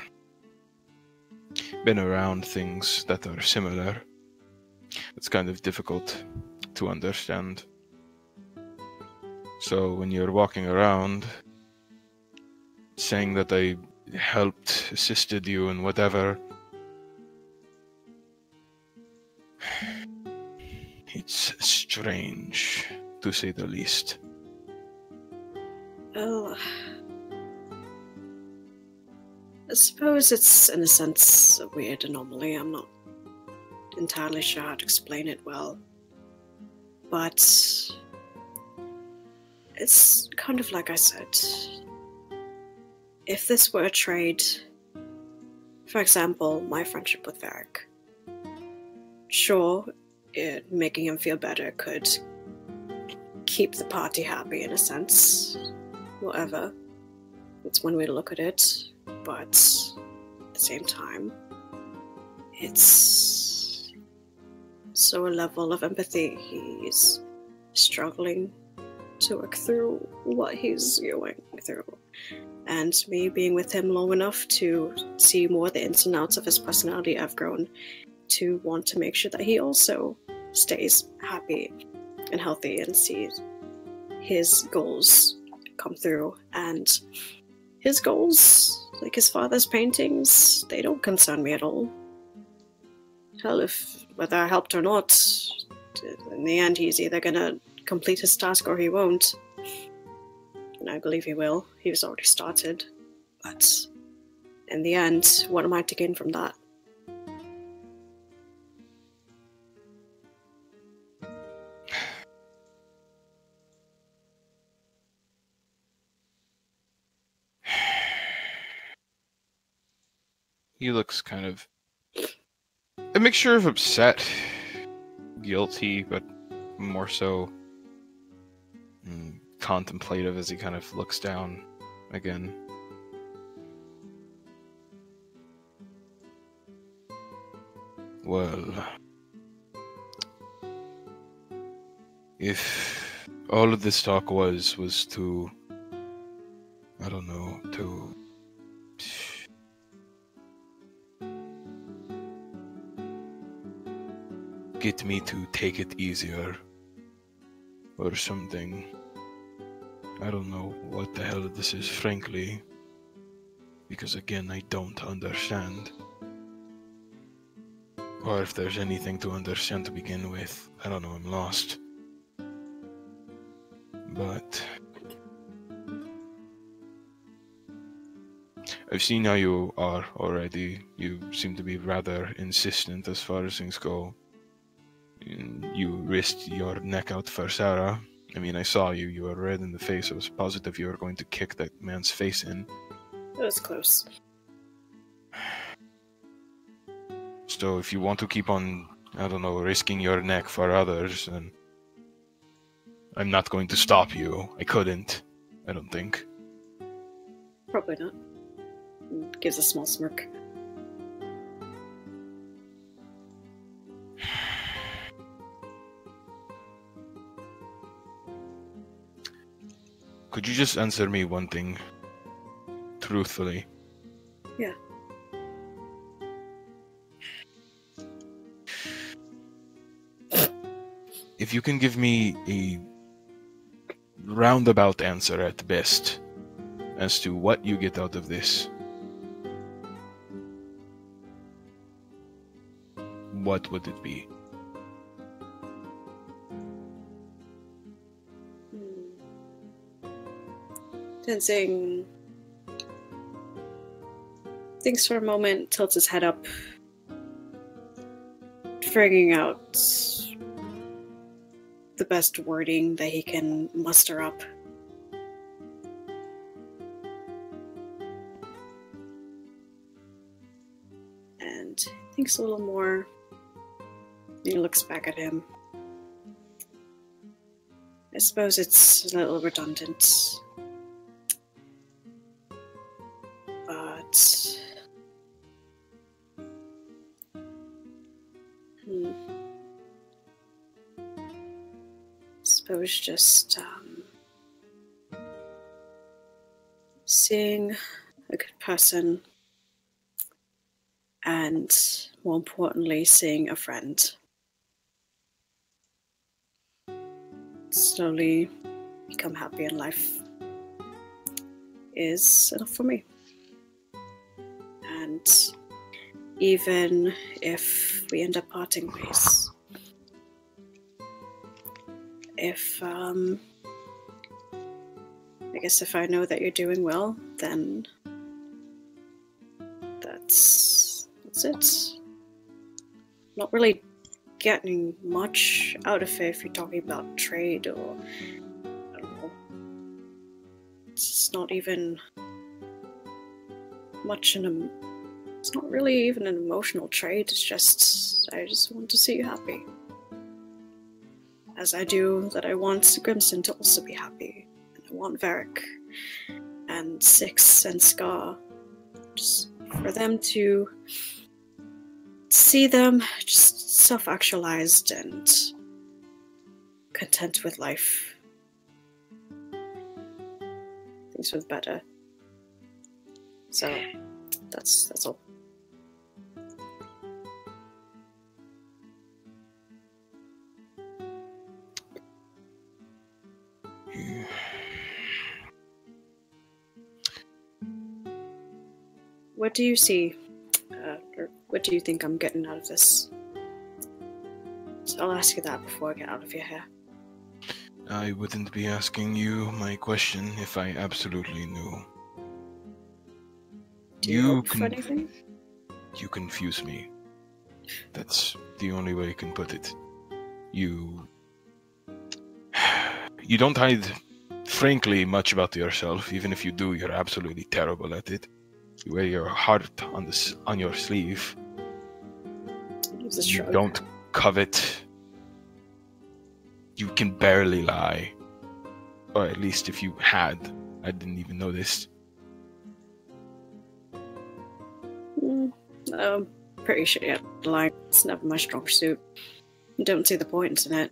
been around things that are similar, it's kind of difficult to understand. So when you're walking around saying that I helped, assisted you in whatever, it's strange, to say the least. Well, I suppose it's, in a sense, a weird anomaly. I'm not entirely sure how to explain it well. But it's kind of like I said. If this were a trade, for example, my friendship with Varric, sure, making him feel better could keep the party happy in a sense. Whatever. It's one way to look at it, but at the same time, it's so a level of empathy. He's struggling to work through what he's going through. And me being with him long enough to see more the ins and outs of his personality, I've grown to want to make sure that he also stays happy and healthy and sees his goals come through. And his goals, like his father's paintings, they don't concern me at all. Hell, whether I helped or not, in the end he's either gonna complete his task or he won't. And I believe he will. He's already started. But in the end, what am I to gain from that? He looks kind of a mixture of upset, guilty, but more so contemplative as he kind of looks down again. Well, if all of this talk was to, I don't know, to get me to take it easier or something, I don't know what the hell this is, frankly, because again, I don't understand. Or if there's anything to understand to begin with. I don't know, I'm lost. But I've seen how you are already. You seem to be rather insistent as far as things go. You risked your neck out for Sarah. I mean, I saw you. You were red in the face. I was positive you were going to kick that man's face in. It was close. So if you want to keep on, I don't know, risking your neck for others, then I'm not going to stop you. I couldn't. I don't think. Probably not. Gives a small smirk. Could you just answer me one thing? Truthfully. Yeah. If you can give me a roundabout answer at best as to what you get out of this, what would it be? Tenzing thinks for a moment, tilts his head up, figuring out the best wording that he can muster up. And thinks a little more. He looks back at him. I suppose it's a little redundant. But suppose just seeing a good person and, more importantly, seeing a friend slowly become happy in life is enough for me. And even if we end up parting ways, if I guess if I know that you're doing well, then that's it. Not really getting much out of it if you're talking about trade or I don't know. It's not even much it's not really even an emotional trade. It's just I just want to see you happy. As I do that I want Grimson to also be happy. And I want Varric and Six and Scar. Just for them to see them just self-actualized and content with life. Things with better. So that's all. What do you see, or what do you think I'm getting out of this? So I'll ask you that before I get out of your hair. I wouldn't be asking you my question if I absolutely knew. Do you hope for anything? You confuse me. That's the only way I can put it. You don't hide, frankly, much about yourself. Even if you do, you're absolutely terrible at it. You wear your heart on your sleeve. You don't covet. You can barely lie. Or at least if you had, I didn't even notice. I'm pretty sure you had to lie. It's never my strong suit. I don't see the point in it.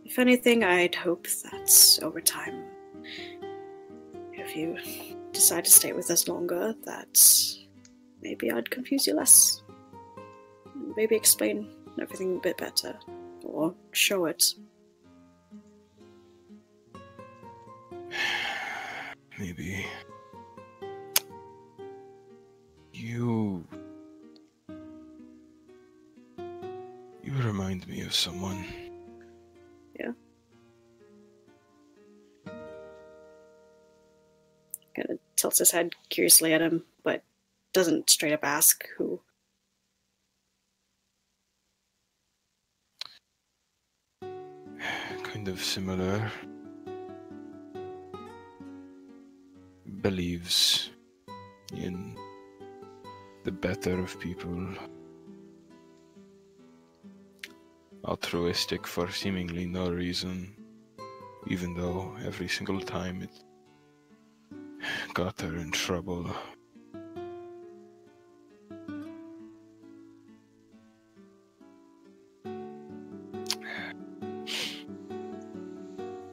If anything, I'd hope that over time, if you decide to stay with us longer, that maybe I'd confuse you less. Maybe explain everything a bit better, or show it. Maybe. of someone. Yeah. Kind of tilts his head curiously at him, but doesn't straight up ask who. Kind of similar. Believes in the better of people. Altruistic for seemingly no reason, even though every single time it got her in trouble.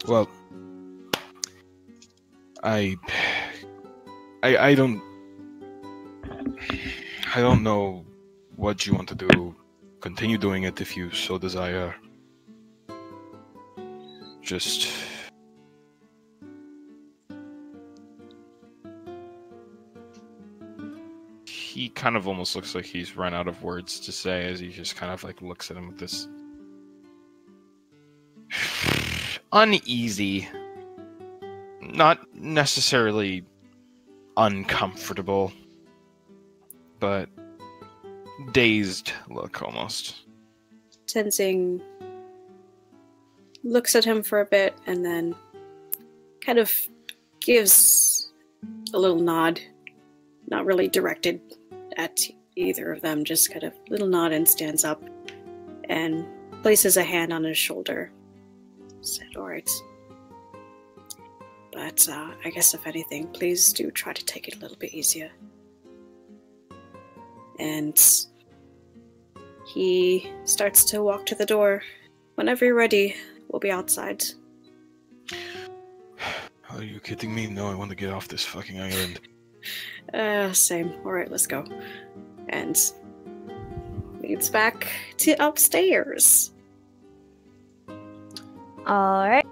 Well, I don't know what you want to do. Continue doing it if you so desire. Just He kind of almost looks like he's run out of words to say as he just kind of like looks at him with this uneasy, not necessarily uncomfortable, but dazed look almost. Tenzing looks at him for a bit and then kind of gives a little nod, not really directed at either of them, just kind of little nod, and stands up and places a hand on his shoulder. Said, all right. But I guess if anything, please do try to take it a little bit easier. And he starts to walk to the door. Whenever you're ready, we'll be outside. Are you kidding me? No, I want to get off this fucking island. Same. Alright, let's go. And leads back to upstairs. Alright.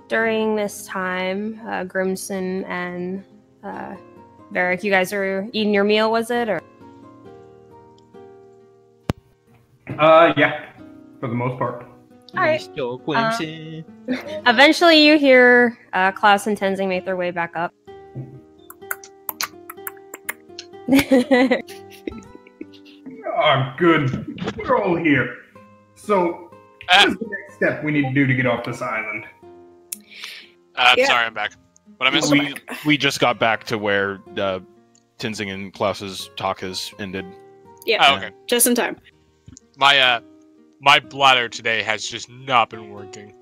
During this time, Grimson and Varric, you guys are eating your meal, was it? Or Yeah, for the most part. Alright. Eventually you hear Klaus and Tenzing make their way back up. Oh, good. We're all here. So, what is the next step we need to do to get off this island? Yeah. Sorry, I'm back. What I missed? We just got back to where Tenzing and Klaus's talk has ended. Yeah, Oh, okay. just in time. My bladder today has just not been working.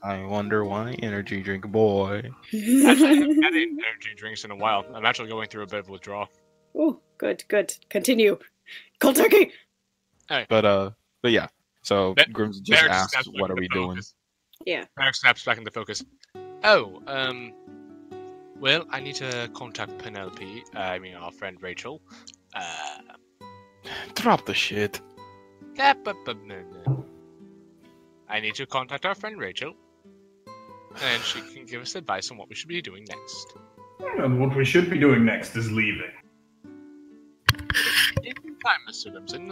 I wonder why, energy drink boy. Actually, I haven't had any energy drinks in a while. I'm actually going through a bit of withdrawal. Oh, good. Continue. Cold turkey! But yeah. So Ba- Grims just Barrett asked, snaps back "What are into we doing?" focus. Yeah. Barrett snaps back into focus. Oh, well, I need to contact Penelope. I mean, our friend Rachel. Drop the shit. I need to contact our friend Rachel, and she can give us advice on what we should be doing next. And what we should be doing next is leaving. In time, Mr. Limson.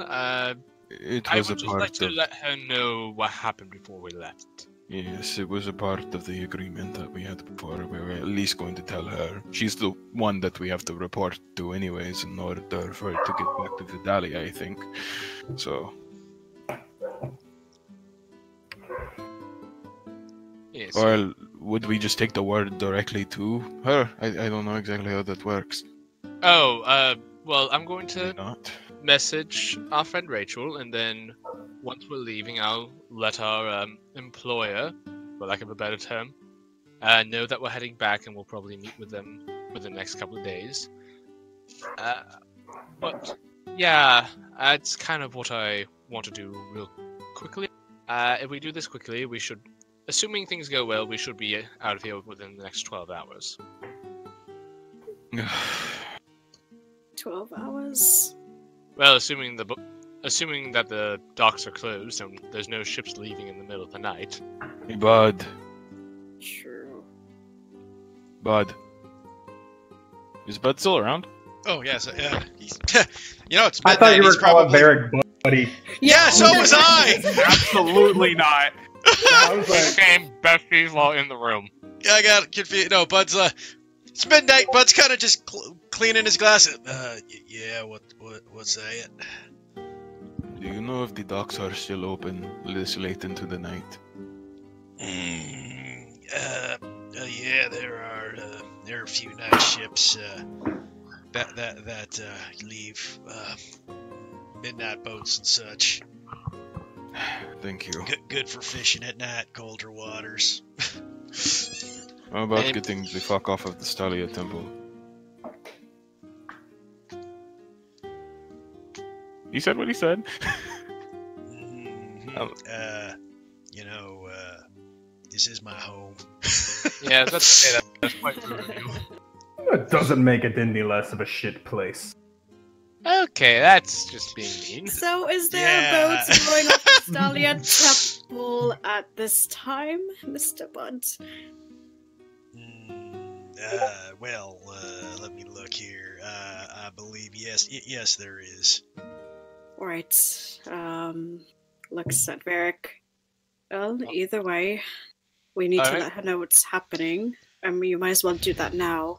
It I was a would just like part to of. let her know what happened before we left. Yes, it was a part of the agreement that we had before. We were at least going to tell her. She's the one that we have to report to, anyways, in order for her to get back to Vidalia, I think. So. Yes. Or would we just take the word directly to her? I don't know exactly how that works. Oh, well, I'm going Maybe to not. message our friend Rachel, and then once we're leaving, I'll let our employer, for lack of a better term, know that we're heading back, and we'll probably meet with them within the next couple of days. But yeah, that's kind of what I want to do real quickly. If we do this quickly, we should, assuming things go well, we should be out of here within the next 12 hours. 12 hours? Well, assuming that the docks are closed and there's no ships leaving in the middle of the night. Hey, Bud. True. Bud. Is Bud still around? Oh yes, he's. It's I midnight. thought you were He's calling probably. Varric Bud. Buddy. Yeah, so was I! Absolutely not. I was We like, became besties while in the room. Yeah, I got confused. No, Bud's, it's midnight. Bud's kind of just cleaning his glasses. Yeah, what's that? Do you know if the docks are still open this late into the night? Yeah, there are a few night ships, that leave, midnight boats and such. Thank you. Good for fishing at night, colder waters. How about getting the fuck off of the Stalia Temple? He said what he said. This is my home. Yeah, that's quite rude of you. it doesn't make it any less of a shit place. Okay, that's just being mean. So, is there Yeah. a boat going off the Stalia Temple at this time, Mr. Budd? Let me look here. I believe yes, there is. Alright, looks at Varric. Well, either way, we need to Alright. let her know what's happening, and you might as well do that now.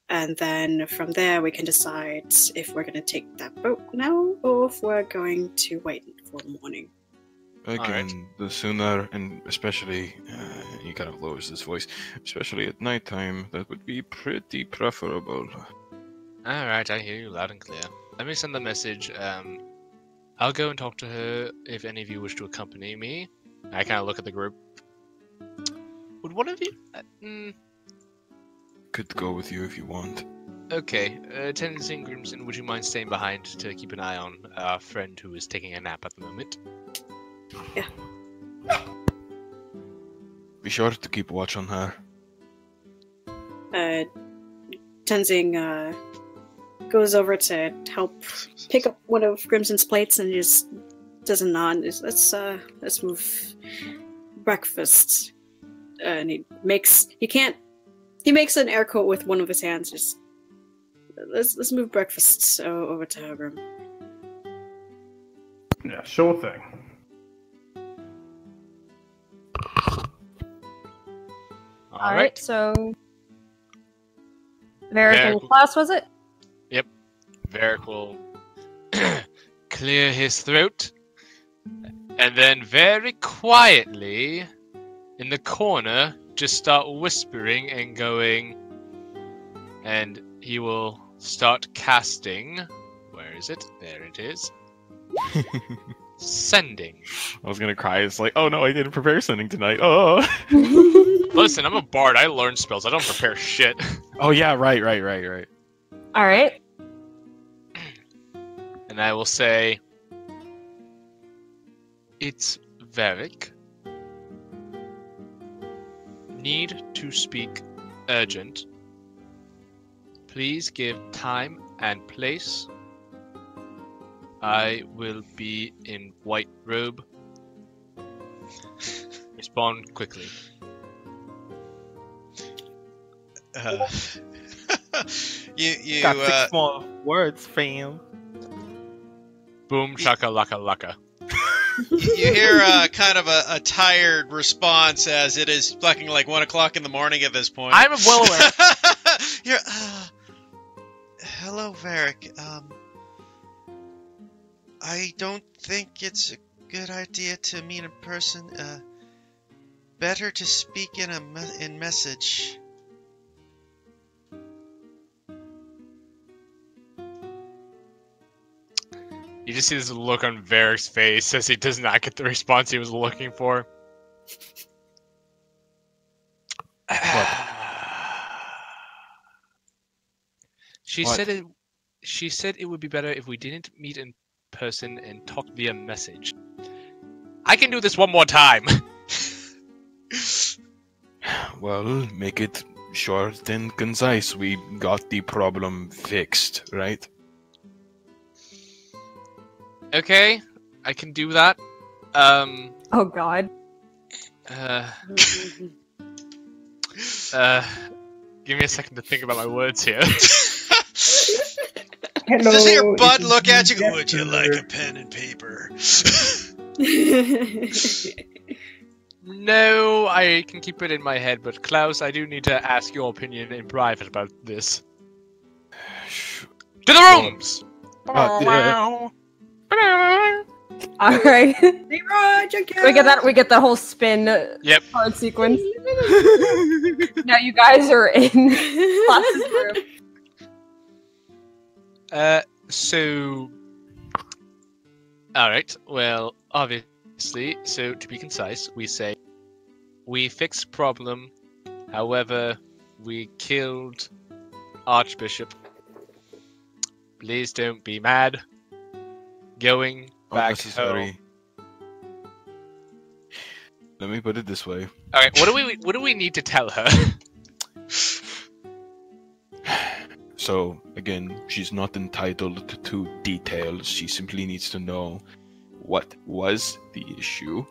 And then from there, we can decide if we're going to take that boat now, or if we're going to wait for the morning. Again, the sooner, and especially, he kind of lowers his voice, especially at nighttime, that would be pretty preferable. Alright, I hear you loud and clear. Let me send the message. I'll go and talk to her if any of you wish to accompany me. I kind of look at the group. Would one of you... Could go with you if you want. Okay, Tenzing Grimson, would you mind staying behind to keep an eye on our friend who is taking a nap at the moment? Yeah. Be sure to keep watch on her. Tenzing goes over to help pick up one of Grimson's plates and just does a nod. Let's move breakfast. And he makes an air quote with one of his hands. Just let's move breakfast over to her room. Yeah, sure thing. Alright, so... Varric and Klaus, was it? Yep. Varric will clear his throat, and then very quietly, in the corner, just start whispering and going, and he will start casting. Where is it? There it is. Sending. I was gonna cry. It's like, oh no, I didn't prepare sending tonight. Oh. Listen, I'm a bard. I learn spells. I don't prepare shit. Oh yeah, right. Alright. And I will say, it's Varric. Need to speak urgent. Please give time and place. I will be in white robe. Respond quickly. You Got 6 more words, fam. Boom shaka laka laka. you hear kind of a tired response as it is fucking like 1 o'clock in the morning at this point. I'm well aware. You're, hello, Varric. I don't think it's a good idea to meet in person. Better to speak in message. You just see this look on Varric's face as he does not get the response he was looking for. She What? said it would be better if we didn't meet in person and talk via message. I can do this one more time. Well, make it short and concise. We got the problem fixed, right? Okay, I can do that. Oh god. Give me a second to think about my words here. Hello, Does your it bud is look at me, you? Would you like a Jester. pen and paper? No, I can keep it in my head, but Klaus, I do need to ask your opinion in private about this. To the rooms! All right. Leroy Jenkins! We get that. We get the whole spin Yep. card sequence. Now you guys are in Klaus's room. So... Alright, well, obviously, so to be concise, we say, we fixed problem, however, we killed Archbishop. Please don't be mad. Going back home. Let me put it this way. Alright, what do we need to tell her? So, again, she's not entitled to details. She simply needs to know what was the issue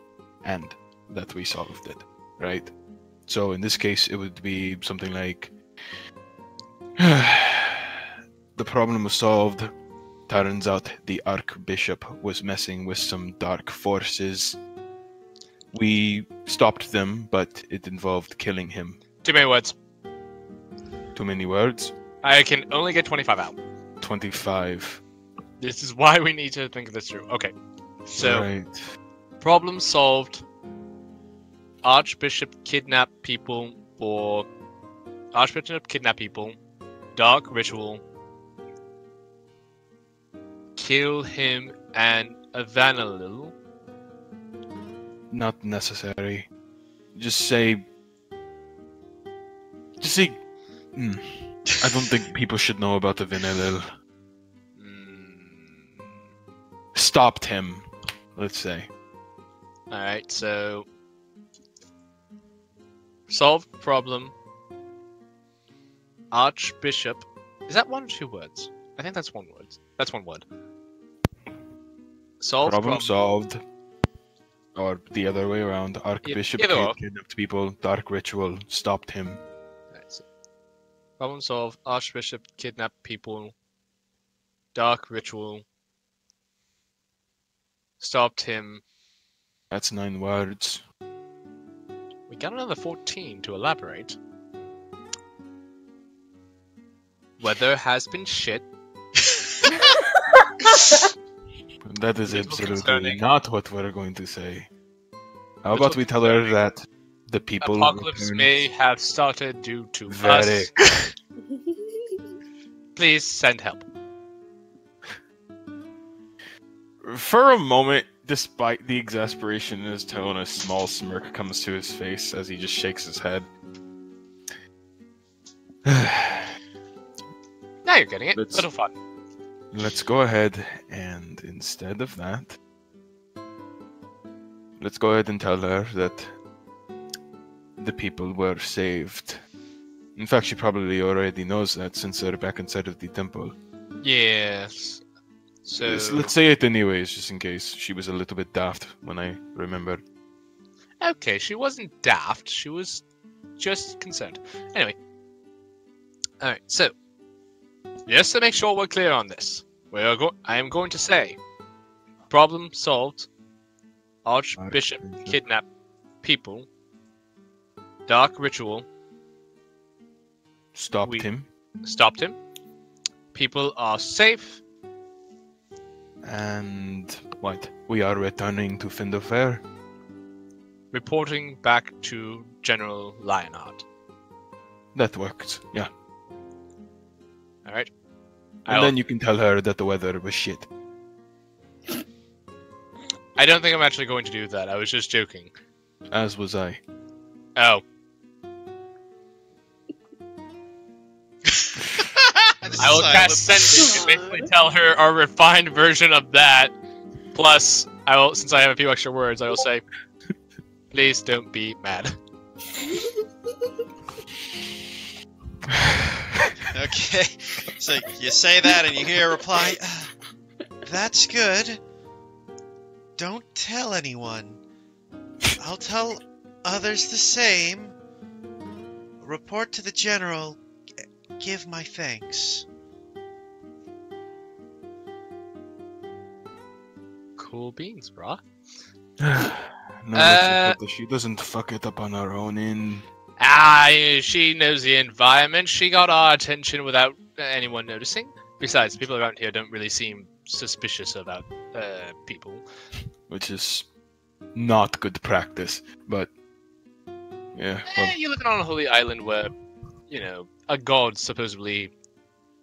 and that we solved it, right? So, in this case, it would be something like the problem was solved. Turns out the Archbishop was messing with some dark forces. We stopped them, but it involved killing him. Too many words. Too many words? I can only get 25 out. 25. This is why we need to think this through. Okay. So, Right. problem solved. Archbishop kidnapped people for... Archbishop kidnapped people. Dark ritual. Kill him and Avanalil. Not necessary. Just say... I don't think people should know about the Vanillil. Stopped him, let's say. Alright, so... Solved problem. Archbishop. Is that one or two words? I think that's one word. That's one word. Solved Problem solved. Or the other way around. Archbishop either or. kidnapped people. Dark ritual stopped him. Alright, so problem solved. Archbishop kidnapped people. Dark ritual. Stopped him. That's 9 words. We got another 14 to elaborate. Weather has been shit. That is Little absolutely concerning. not what we're going to say. How about we tell her that the people Apocalypse returned- may have started due to Very. us. Please send help. For a moment, despite the exasperation in his tone, a small smirk comes to his face as he just shakes his head. Now you're getting it. Let's- Little fun. Let's go ahead and instead of that, let's go ahead and tell her that the people were saved. In fact, she probably already knows that since they're back inside of the temple. Yes. So Let's say it anyways, just in case. She was a little bit daft when I remembered. okay, she wasn't daft. She was just concerned. Anyway. Alright, so just to make sure we're clear on this, I am going to say problem solved. Archbishop kidnapped people. Dark ritual Stopped him. stopped him. People are safe. And what? We are returning to Findofair. Reporting back to General Lionheart. That works, yeah. Alright. And then you can tell her that the weather was shit. I don't think I'm actually going to do that. I was just joking. As was I. Oh. I will cast sending and basically tell her our refined version of that. Plus, I will, since I have a few extra words, I will say, please don't be mad. Okay, so you say that and you hear a reply, that's good. Don't tell anyone. I'll tell others the same. Report to the general. Give my thanks. cool beans, brah. No, she doesn't fuck it up on her own end. She knows the environment. She got our attention without anyone noticing. Besides, people around here don't really seem suspicious about people. Which is not good practice, but yeah. Well, You're living on a holy island where, you know, a god supposedly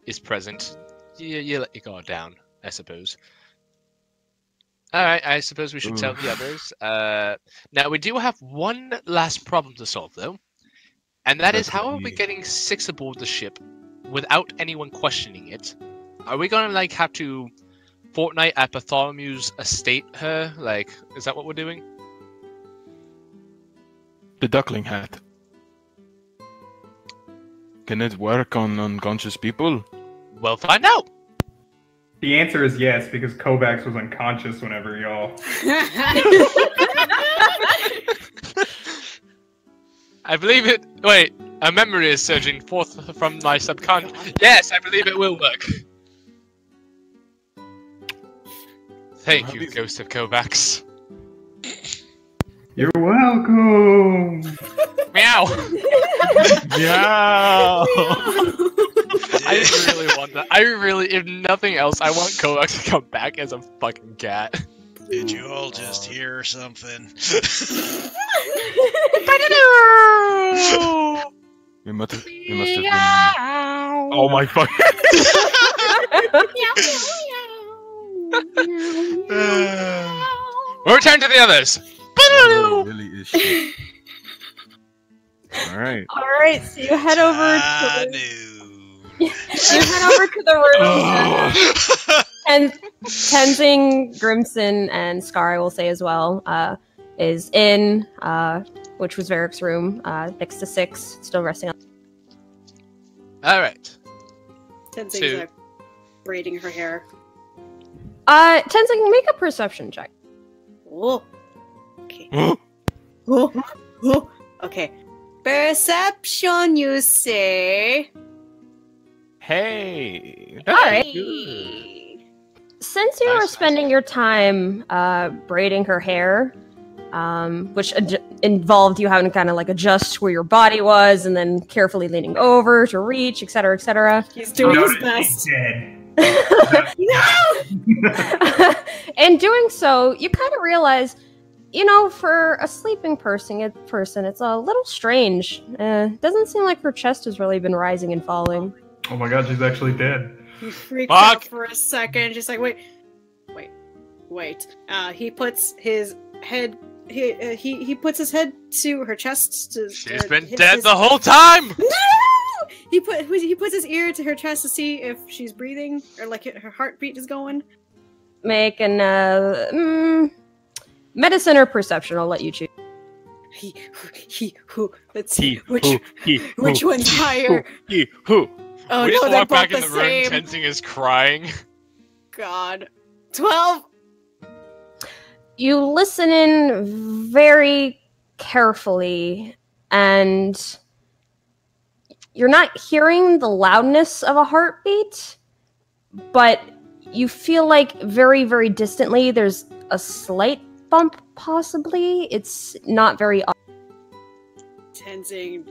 is present. You let your guard down, I suppose. Alright, I suppose we should tell the others. Now, we do have one last problem to solve, though. And that is, how are we getting 6 aboard the ship without anyone questioning it? Are we gonna, like, have to fortnight at Bartholomew's estate her? Like, is that what we're doing? the duckling hat. Can it work on unconscious people? We'll find out! The answer is yes, because Kovacs was unconscious whenever y'all. I believe it. Wait, a memory is surging forth from my subconscious. Yes, I believe it will work. Thank you, Ghost of Kovacs. You're welcome. Meow. Yeah. I really want that. I really, if nothing else, I want Kovacs to come back as a fucking cat. Did you all just hear something? We must have been... Oh my fuck! We'll return to the others. Oh, really is shit. All right. All right, so you head over to the room, and Tenzing, Grimson, and Scar, I will say as well, is in, which was Varric's room, next to 6, still resting on. All right. Tenzing's like braiding her hair. Tenzing, make a perception check. Oh. Okay. Oh. Okay. Perception, you say? Hey. All right. Since you were spending your time braiding her hair, which involved you having to kind of like adjust where your body was and then carefully leaning over to reach, etc., etc. He's doing his best. In doing so, you kind of realize, you know, for a sleeping person, it's a little strange. Doesn't seem like her chest has really been rising and falling. Oh my god, she's actually dead. He freaks out for a second, just like, wait. He puts his head. He puts his head to her chest. She's been dead the whole time. No! He puts his ear to her chest to see if she's breathing or like her heartbeat is going. Make an medicine or perception. I'll let you choose. Let's see which one's higher. Who? Oh we no, just they're walk back both in the the room. same. Tenzing is crying. God, 12. You listen in very carefully, and you're not hearing the loudness of a heartbeat, but you feel like very, very distantly there's a slight bump, possibly. It's not very... Tenzing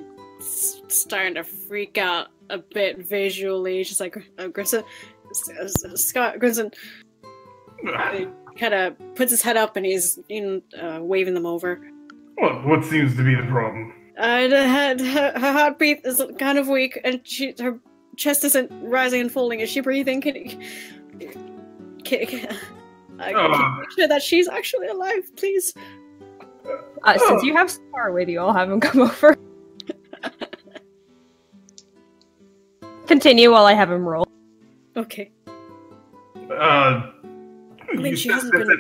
starting to freak out a bit visually. Just like Grimson, Scott Grimson kind of puts his head up and he's waving them over. What seems to be the problem? Her heartbeat is kind of weak, and her chest isn't rising and falling. Is she breathing? Can you make sure that she's actually alive, please? Since you have Scar with you, I'll have him come over. Continue while I have him roll. Okay. You said that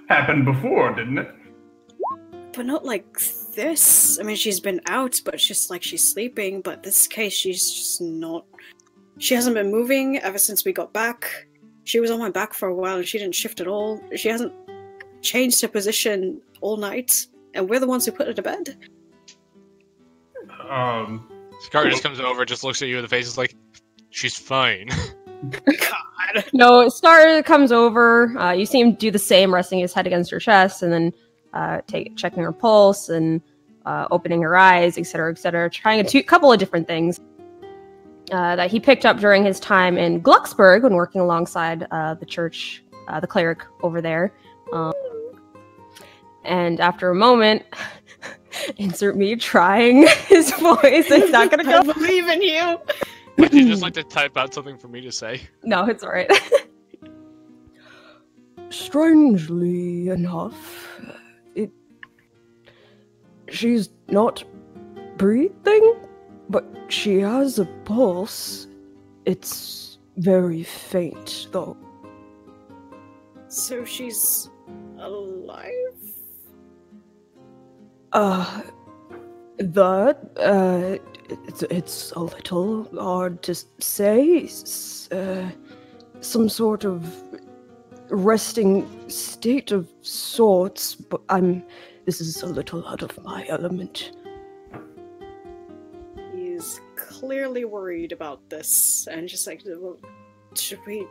happened before, didn't it? But not like this. I mean, she's been out, but it's just like she's sleeping. But this case, she's just not... She hasn't been moving ever since we got back. She was on my back for a while, and she didn't shift at all. She hasn't changed her position all night, and we're the ones who put her to bed. Scar just comes over, just looks at you in the face, is like, she's fine. God. God. No, Star comes over. You see him do the same, resting his head against her chest, and then checking her pulse and opening her eyes, etc., trying a couple of different things that he picked up during his time in Glucksburg when working alongside the church, the cleric over there. And after a moment, insert me trying his voice. It's not gonna go. I believe in you. Would you just like to type out something for me to say? No, it's alright. Strangely enough, she's not breathing, but she has a pulse. It's very faint, though. So she's alive? It's a little hard to say. Some sort of resting state of sorts, but this is a little out of my element. He's clearly worried about this, and just like, well, should we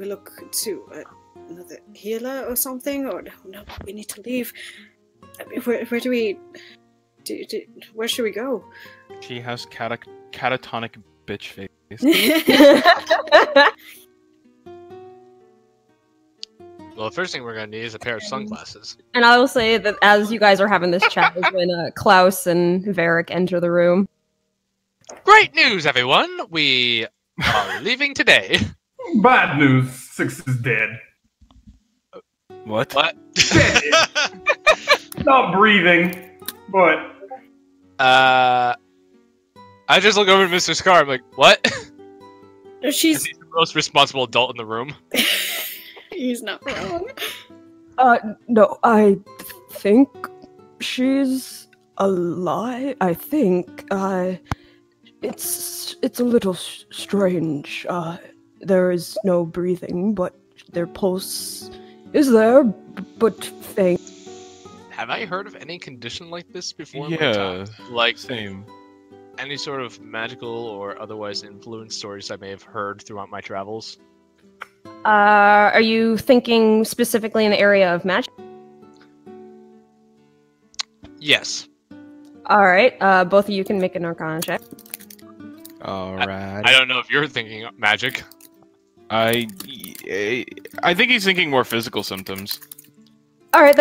look to another healer or something? Or no, we need to leave. I mean, where do we? Where should we go? She has catatonic bitch face. Well, the first thing we're gonna need is a pair of sunglasses. And I will say that as you guys are having this chat is when Klaus and Varric enter the room. Great news, everyone! We are leaving today. Bad news. Six is dead. What? What? Dead. Not breathing, but... I just look over at Mr. Scar, I'm like, what? She's He's the most responsible adult in the room. He's not wrong. No, I think she's alive. I think, it's a little strange. There is no breathing, but their pulse is there, but faint. Have I heard of any condition like this before? in my Yeah, time? Like same. any sort of magical or otherwise influenced stories I may have heard throughout my travels? Are you thinking specifically in the area of magic? Yes. Alright, both of you can make an Arcana check. Alright. I don't know if you're thinking magic. I think he's thinking more physical symptoms. Alright,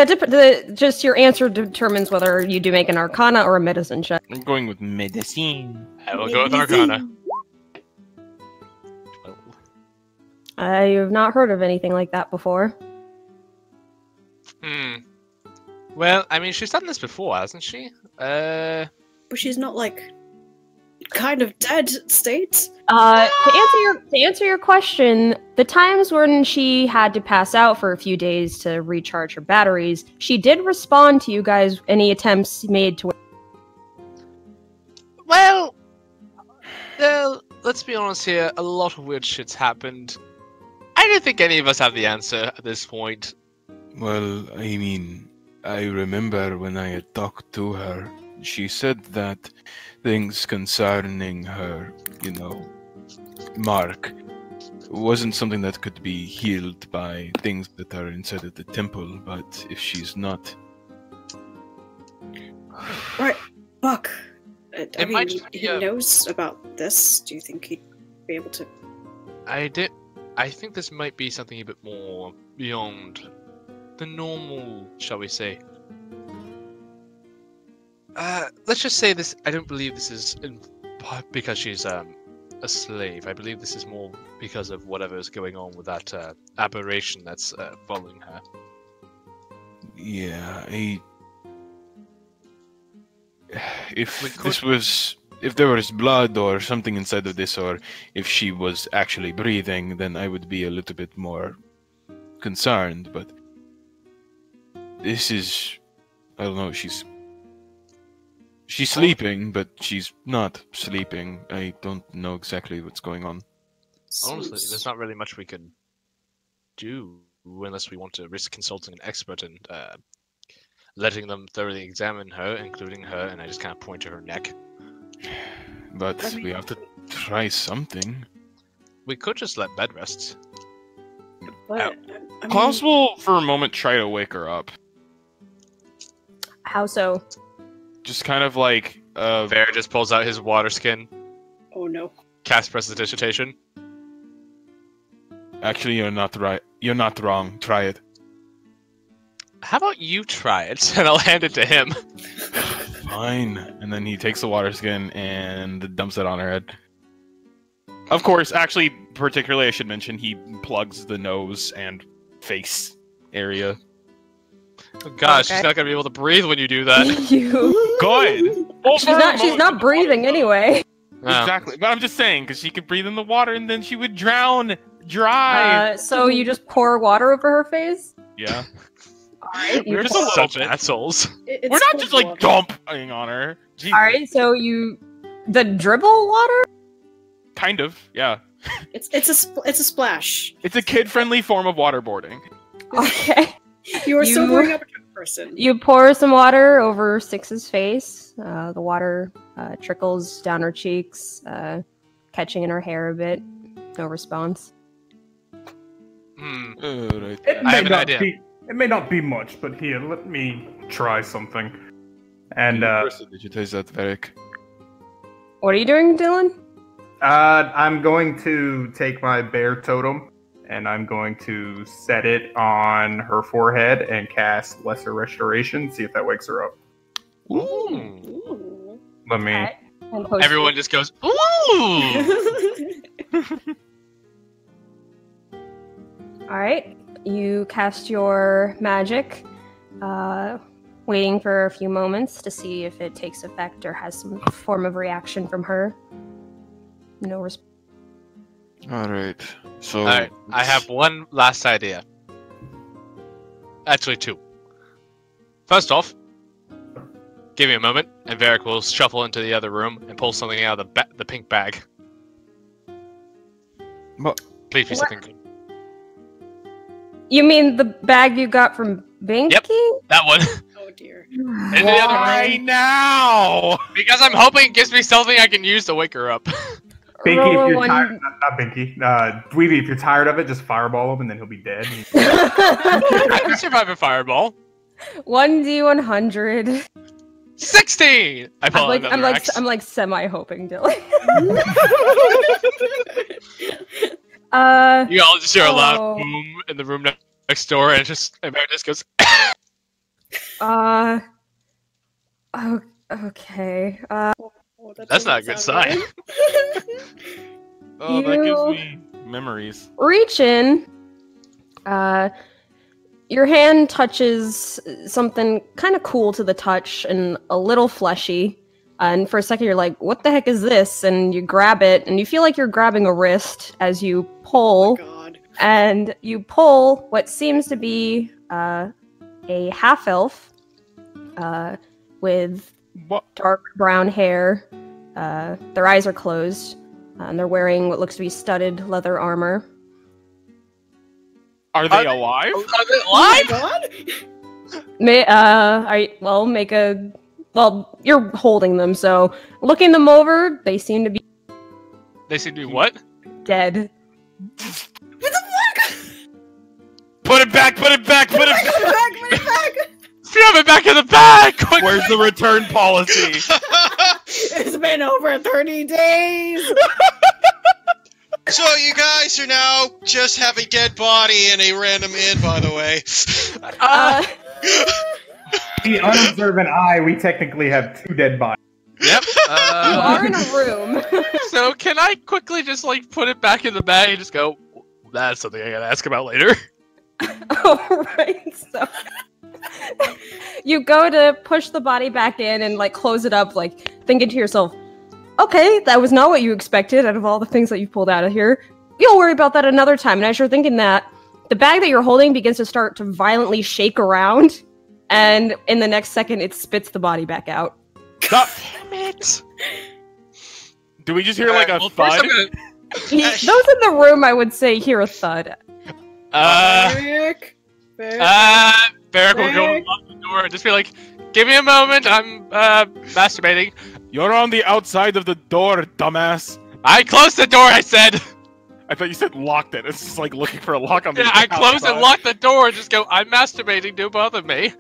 just your answer determines whether you do make an Arcana or a Medicine check. I'm going with medicine. I will go with Arcana. You've not heard of anything like that before. Well, I mean, she's done this before, hasn't she? But she's not like kind of dead state. To answer your question, the times when she had to pass out for a few days to recharge her batteries, she did respond to you guys any attempts made to. Well, let's be honest here. A lot of weird shit's happened. I don't think any of us have the answer at this point. Well, I mean, I remember when I had talked to her, she said that things concerning her, mark, wasn't something that could be healed by things that are inside of the temple, but if she's not... Right, Buck. I mean, might just be he knows about this. Do you think he'd be able to... I think this might be something a bit more beyond the normal, shall we say. Let's just say this. I don't believe this is because she's a slave. I believe this is more because of whatever is going on with that aberration that's following her. Yeah, if there was blood or something inside of this, or if she was actually breathing, then I would be a little bit more concerned, but this is... I don't know, she's sleeping, but she's not sleeping. I don't know exactly what's going on. Honestly, there's not really much we could do unless we want to risk consulting an expert and letting them thoroughly examine her, including her, and I just kind of point to her neck. But we have to try something. We could just let bed rest. But, I mean, Klaus will, for a moment, try to wake her up. How so? Just kind of like, Bear just pulls out his water skin, oh no. cast prestidigitation. Actually, you're not right. You're not wrong. Try it. How about you try it, and I'll hand it to him. Fine. And then he takes the water skin and dumps it on her head. Of course, actually, particularly I should mention, he plugs the nose and face area. Oh gosh, Okay. she's not gonna be able to breathe when you do that. You. Good! Well, She's not breathing anyway. Oh. Exactly. But I'm just saying, because she could breathe in the water and then she would drown dry. So you just pour water over her face? Yeah. Alright, We're Just a little such bit. assholes. It's We're not full just of like water. dumping on her. Jesus. Alright, so the dribble water? Kind of, yeah. It's a splash. It's a kid-friendly form of waterboarding. Okay. You are You- sobering up a young person. You pour some water over Six's face. The water trickles down her cheeks, catching in her hair a bit. No response. Hmm. Alright. I have an idea. It may not be much, but here, let me try something. And Digitize that, Varric. What are you doing, Dylan? I'm going to take my bear totem and I'm going to set it on her forehead and cast Lesser Restoration. See if that wakes her up. Ooh. Ooh. Let me. Okay. And post Everyone just goes, ooh! Alright. You cast your magic, waiting for a few moments to see if it takes effect or has some form of reaction from her. No response. Alright. So. Alright, I have one last idea. Actually, two. First off, give me a moment, and Varric will shuffle into the other room and pull something out of the pink bag. What? Please be What? something good. You mean the bag you got from Binky? Yep. That one. Oh dear. In the other Why room. now? Because I'm hoping it gives me something I can use to wake her up. Binky, Roll if you're one- tired, not Binky, Dweeby, if you're tired of it, just fireball him and then he'll be dead. I can survive a fireball. 1d100. 16! I pull I'm another axe. like semi hoping, Dylan. You all just hear a loud Oh. boom in the room next door, and Varric just goes, Okay. Oh, that That's not a doesn't good sound sign. good. Oh, that gives You- me memories. Reach in. Your hand touches something kind of cool to the touch and a little fleshy. And for a second, you're like, what the heck is this? And you grab it, and you feel like you're grabbing a wrist as you pull. God. And you pull what seems to be a half-elf with What? dark brown hair. Their eyes are closed, and they're wearing what looks to be studded leather armor. Are they alive? Are they Oh my alive? God. Make a. Well, you're holding them, so looking them over, they seem to be They seem to be what? dead. What the fuck? Put it back! Put it back! Put it back! Put it back! Shove it back in the bag! Quick! Where's the return policy? It's been over 30 days! So you guys are now just have a dead body in a random inn, by the way. The unobservant eye, we technically have 2 dead bodies. Yep. You are in a room. So can I quickly just like put it back in the bag and just go, that's something I gotta ask about later? Alright, so you go to push the body back in and like close it up, like thinking to yourself, okay, that was not what you expected out of all the things that you pulled out of here. You'll worry about that another time. And as you're thinking that, the bag that you're holding begins to start to violently shake around, and in the next second it spits the body back out. Stop. Damn it! Do we just hear like a Well, first thud? I'm gonna... Those in the room, I would say, hear a thud. Varric. Varric will go unlock the door and just be like, give me a moment, I'm masturbating. You're on the outside of the door, dumbass. I closed the door, I said! I thought you said locked it. It's just like looking for a lock on the Yeah, I close and lock the door and just go, I'm masturbating, don't bother me.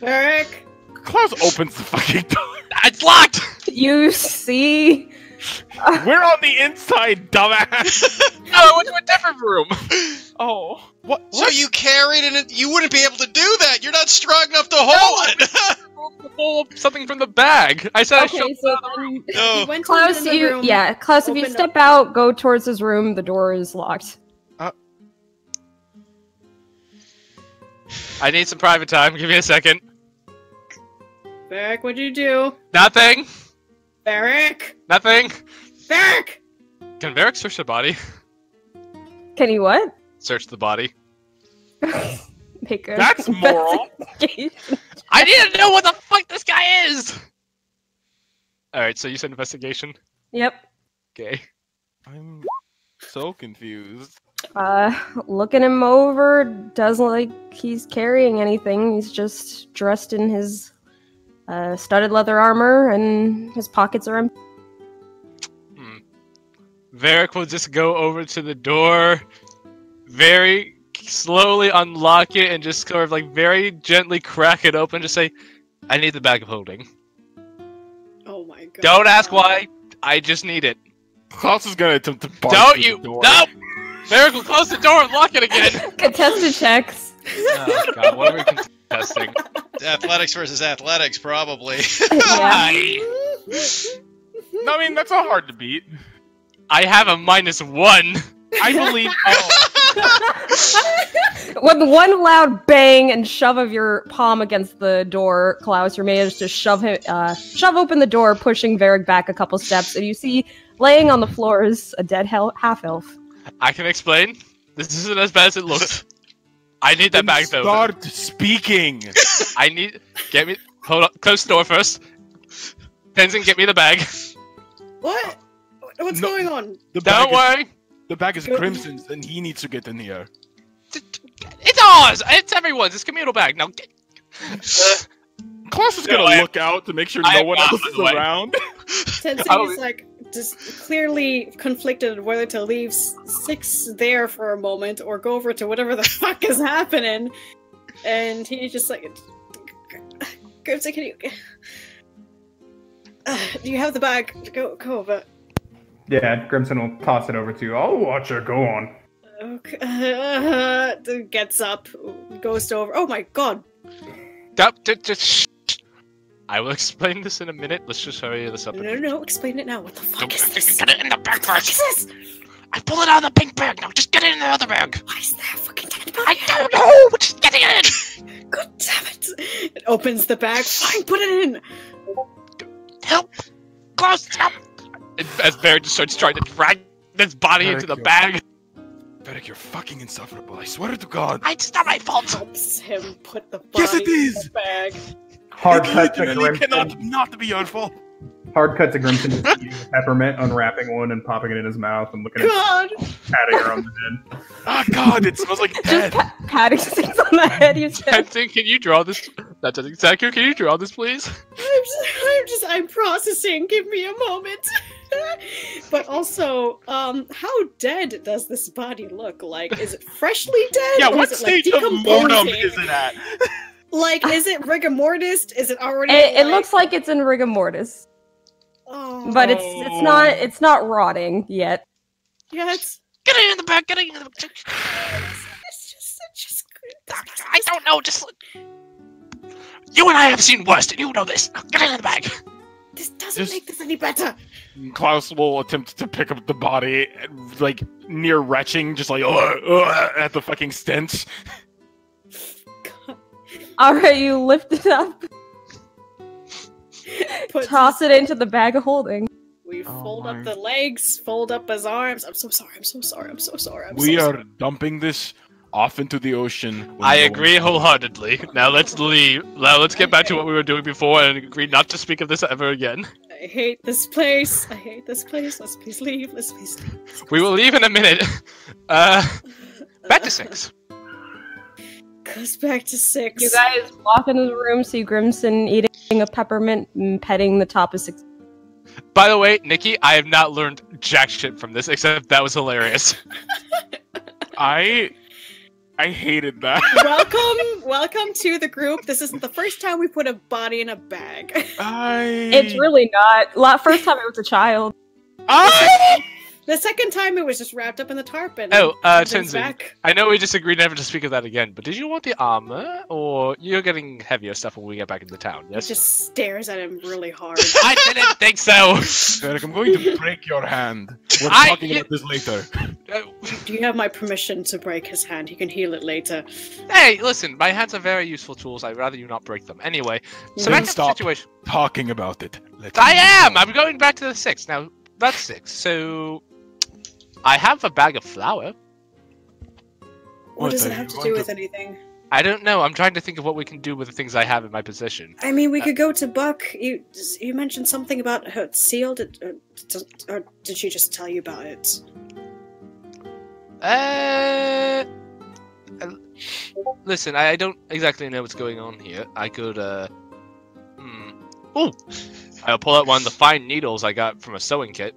Eric! Klaus opens the fucking door. It's locked! You see? We're on the inside, dumbass! No, I went to a different room. Oh. What? So you carried and you wouldn't be able to do that. You're not strong enough to hold it. Pull something from the bag. I said I Okay, showed so He No. went Klaus, into the room. Klaus, if you opened step out, go towards his room, the door is locked. I need some private time. Give me a second. Eric, what'd you do? Nothing. Eric! Nothing. Eric! Can Varric search the body? Can you what? Search the body. Make a That's moral. investigation. I need to know what the fuck this guy is! Alright, so you said investigation? Yep. Okay. I'm so confused. Looking him over, doesn't look like he's carrying anything. He's just dressed in his studded leather armor, and his pockets are empty. Varric will just go over to the door, very slowly unlock it, and just sort of like very gently crack it open, just say, I need the bag of holding. Oh my god. Don't ask why, I just need it. Klaus is gonna attempt to barge Don't through you? the door. No! Varric will close the door and lock it again! Contested checks. Oh god, what are we contesting? Athletics versus athletics, probably. Yeah. Why? No, I mean, that's not hard to beat. I have a -1. I believe. Oh. With one loud bang and shove of your palm against the door, Klaus, you manage to shove open the door, pushing Varric back a couple steps, and you see laying on the floor is a dead half-elf. I can explain. This isn't as bad as it looks. I need that bag though. Start speaking. I need. Get me. Hold on. Close the door first. Tenzin, get me the bag. What? What's No. going on? The Don't bag worry. The bag is Crimson's, and he needs to get in here. It's ours. It's everyone's. It's communal bag. Now get. Klaus is No, gonna I- look out to make sure I no am one not, else by is the way. around. Tenzin is like just clearly conflicted whether to leave Six there for a moment or go over to whatever the fuck is happening. And he's just like, Grimson, can you? Do you have the bag? Go over. Yeah, Grimson will toss it over to you. I'll watch her go on. Okay. Gets up, goes over. Oh my god. Just. I will explain this in a minute. Let's just hurry this up. No, explain it now. What the fuck is this? Get it in the bag What first. is this? I pull it out of the pink bag. Now just get it in the other bag. Why is there a fucking dead I body? don't know. Just get it in. God damn it! It opens the bag. Fine, put it in. Help! Close! Help! As Barry just starts trying to drag this body into the bag. Varric, you're fucking insufferable. I swear to God. It's not my fault. Helps him put the body Yes, it in is. the bag. Hard It cut to literally Grimson. cannot not be your fault. Hard cut to Grimson just eating a peppermint, unwrapping one and popping it in his mouth and looking at God. patting her on the head. Ah, God, it smells like Just dead. patting things on the head, you said. Tenzin, can you draw this? That doesn't Zaku, can you draw this, please? I'm processing. Give me a moment. But also, how dead does this body look? Like, is it freshly dead? Yeah, or what is it, like, stage of mortem decomposing? is it at? Like, is it rigor mortis? Is it already? It looks like it's in rigor mortis, Oh, but it's not rotting yet. yeah, it's Get it in the bag, get it in the bag. it's just. I don't know, just. You and I have seen worse, and you know this. Get it in the bag. This doesn't Just- make this any better. Klaus will attempt to pick up the body, like near retching, just like at the fucking stench. Alright, you lift it up, toss it into the bag of holding. We Oh fold my. up the legs, fold up his arms. I'm so sorry. We are dumping this off into the ocean. when I no agree one's- wholeheartedly. Now let's leave. Now let's get back to what we were doing before and agree not to speak of this ever again. I hate this place. Let's please leave. Let's please leave. We will leave in a minute. Back to 6. Goes back to 6. You guys walk into the room, see Grimson eating a peppermint and petting the top of 6. By the way, Nikki, I have not learned jack shit from this, except that was hilarious. I hated that. Welcome to the group. This isn't the first time we put a body in a bag. It's really not. First time it was a child. The second time it was just wrapped up in the tarp and Tenzin, I know we just agreed never to speak of that again, but did you want the armor, or you're getting heavier stuff when we get back into town, yes? He just stares at him really hard. I didn't think so! Eric, I'm going to break your hand. We're talking about this later. Do you have my permission to break his hand? He can heal it later. Hey, listen, my hands are very useful tools. I'd rather you not break them. Anyway, so back to the situation. Talking about it. I'm going back to the 6. Now, that's 6, so... I have a bag of flour. What does it have to do with anything? I don't know. I'm trying to think of what we can do with the things I have in my possession. I mean, we could go to Buck. You mentioned something about her sealed, or did she just tell you about it? Listen, I don't exactly know what's going on here. I could, Ooh! I'll pull out one of the fine needles I got from a sewing kit.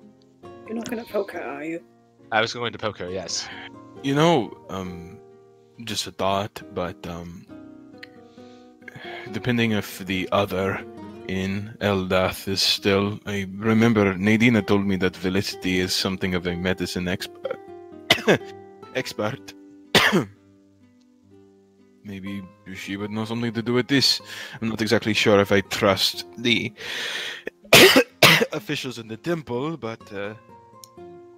You're not gonna poke her, are you? I was going to poke her, yes. You know, just a thought, but, depending if the other in Eldath is still... I remember Nadina told me that Felicity is something of a medicine expert. Maybe she would know something to do with this. I'm not exactly sure if I trust the officials in the temple, but...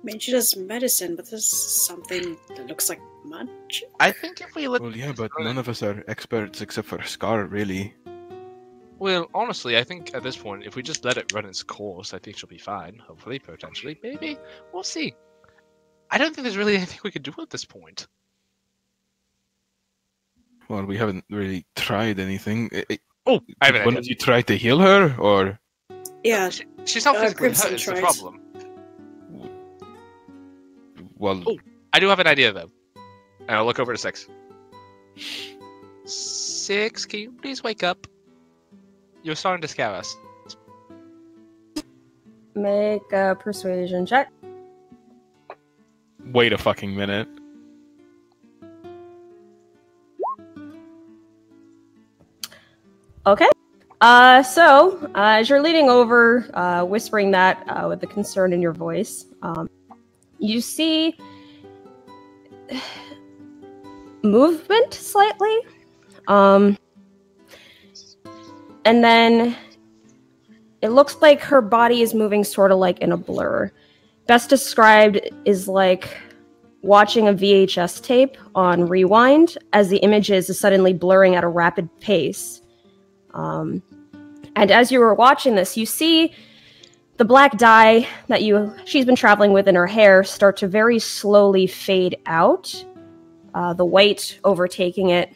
I mean, she does medicine, but there's something that looks like magic. I think if we look... Well, yeah, but none of us are experts except for Scar, really. Well, honestly, I think at this point, if we just let it run its course, I think she'll be fine. Hopefully, potentially, maybe. We'll see. I don't think there's really anything we can do at this point. Well, we haven't really tried anything. Oh, I have an idea. Did you try to heal her, or...? Yeah. She's not physically hurt, it's the problem. Well... Oh, I do have an idea, though. And I'll look over to 6. 6, can you please wake up? You're starting to scare us. Make a persuasion check. Wait a fucking minute. Okay. So, as you're leaning over, whispering that with the concern in your voice, you see movement slightly. And then it looks like her body is moving sort of like in a blur. Best described is like watching a VHS tape on rewind as the images is suddenly blurring at a rapid pace. And as you were watching this, you see the black dye that she's been traveling with in her hair start to very slowly fade out, the white overtaking it,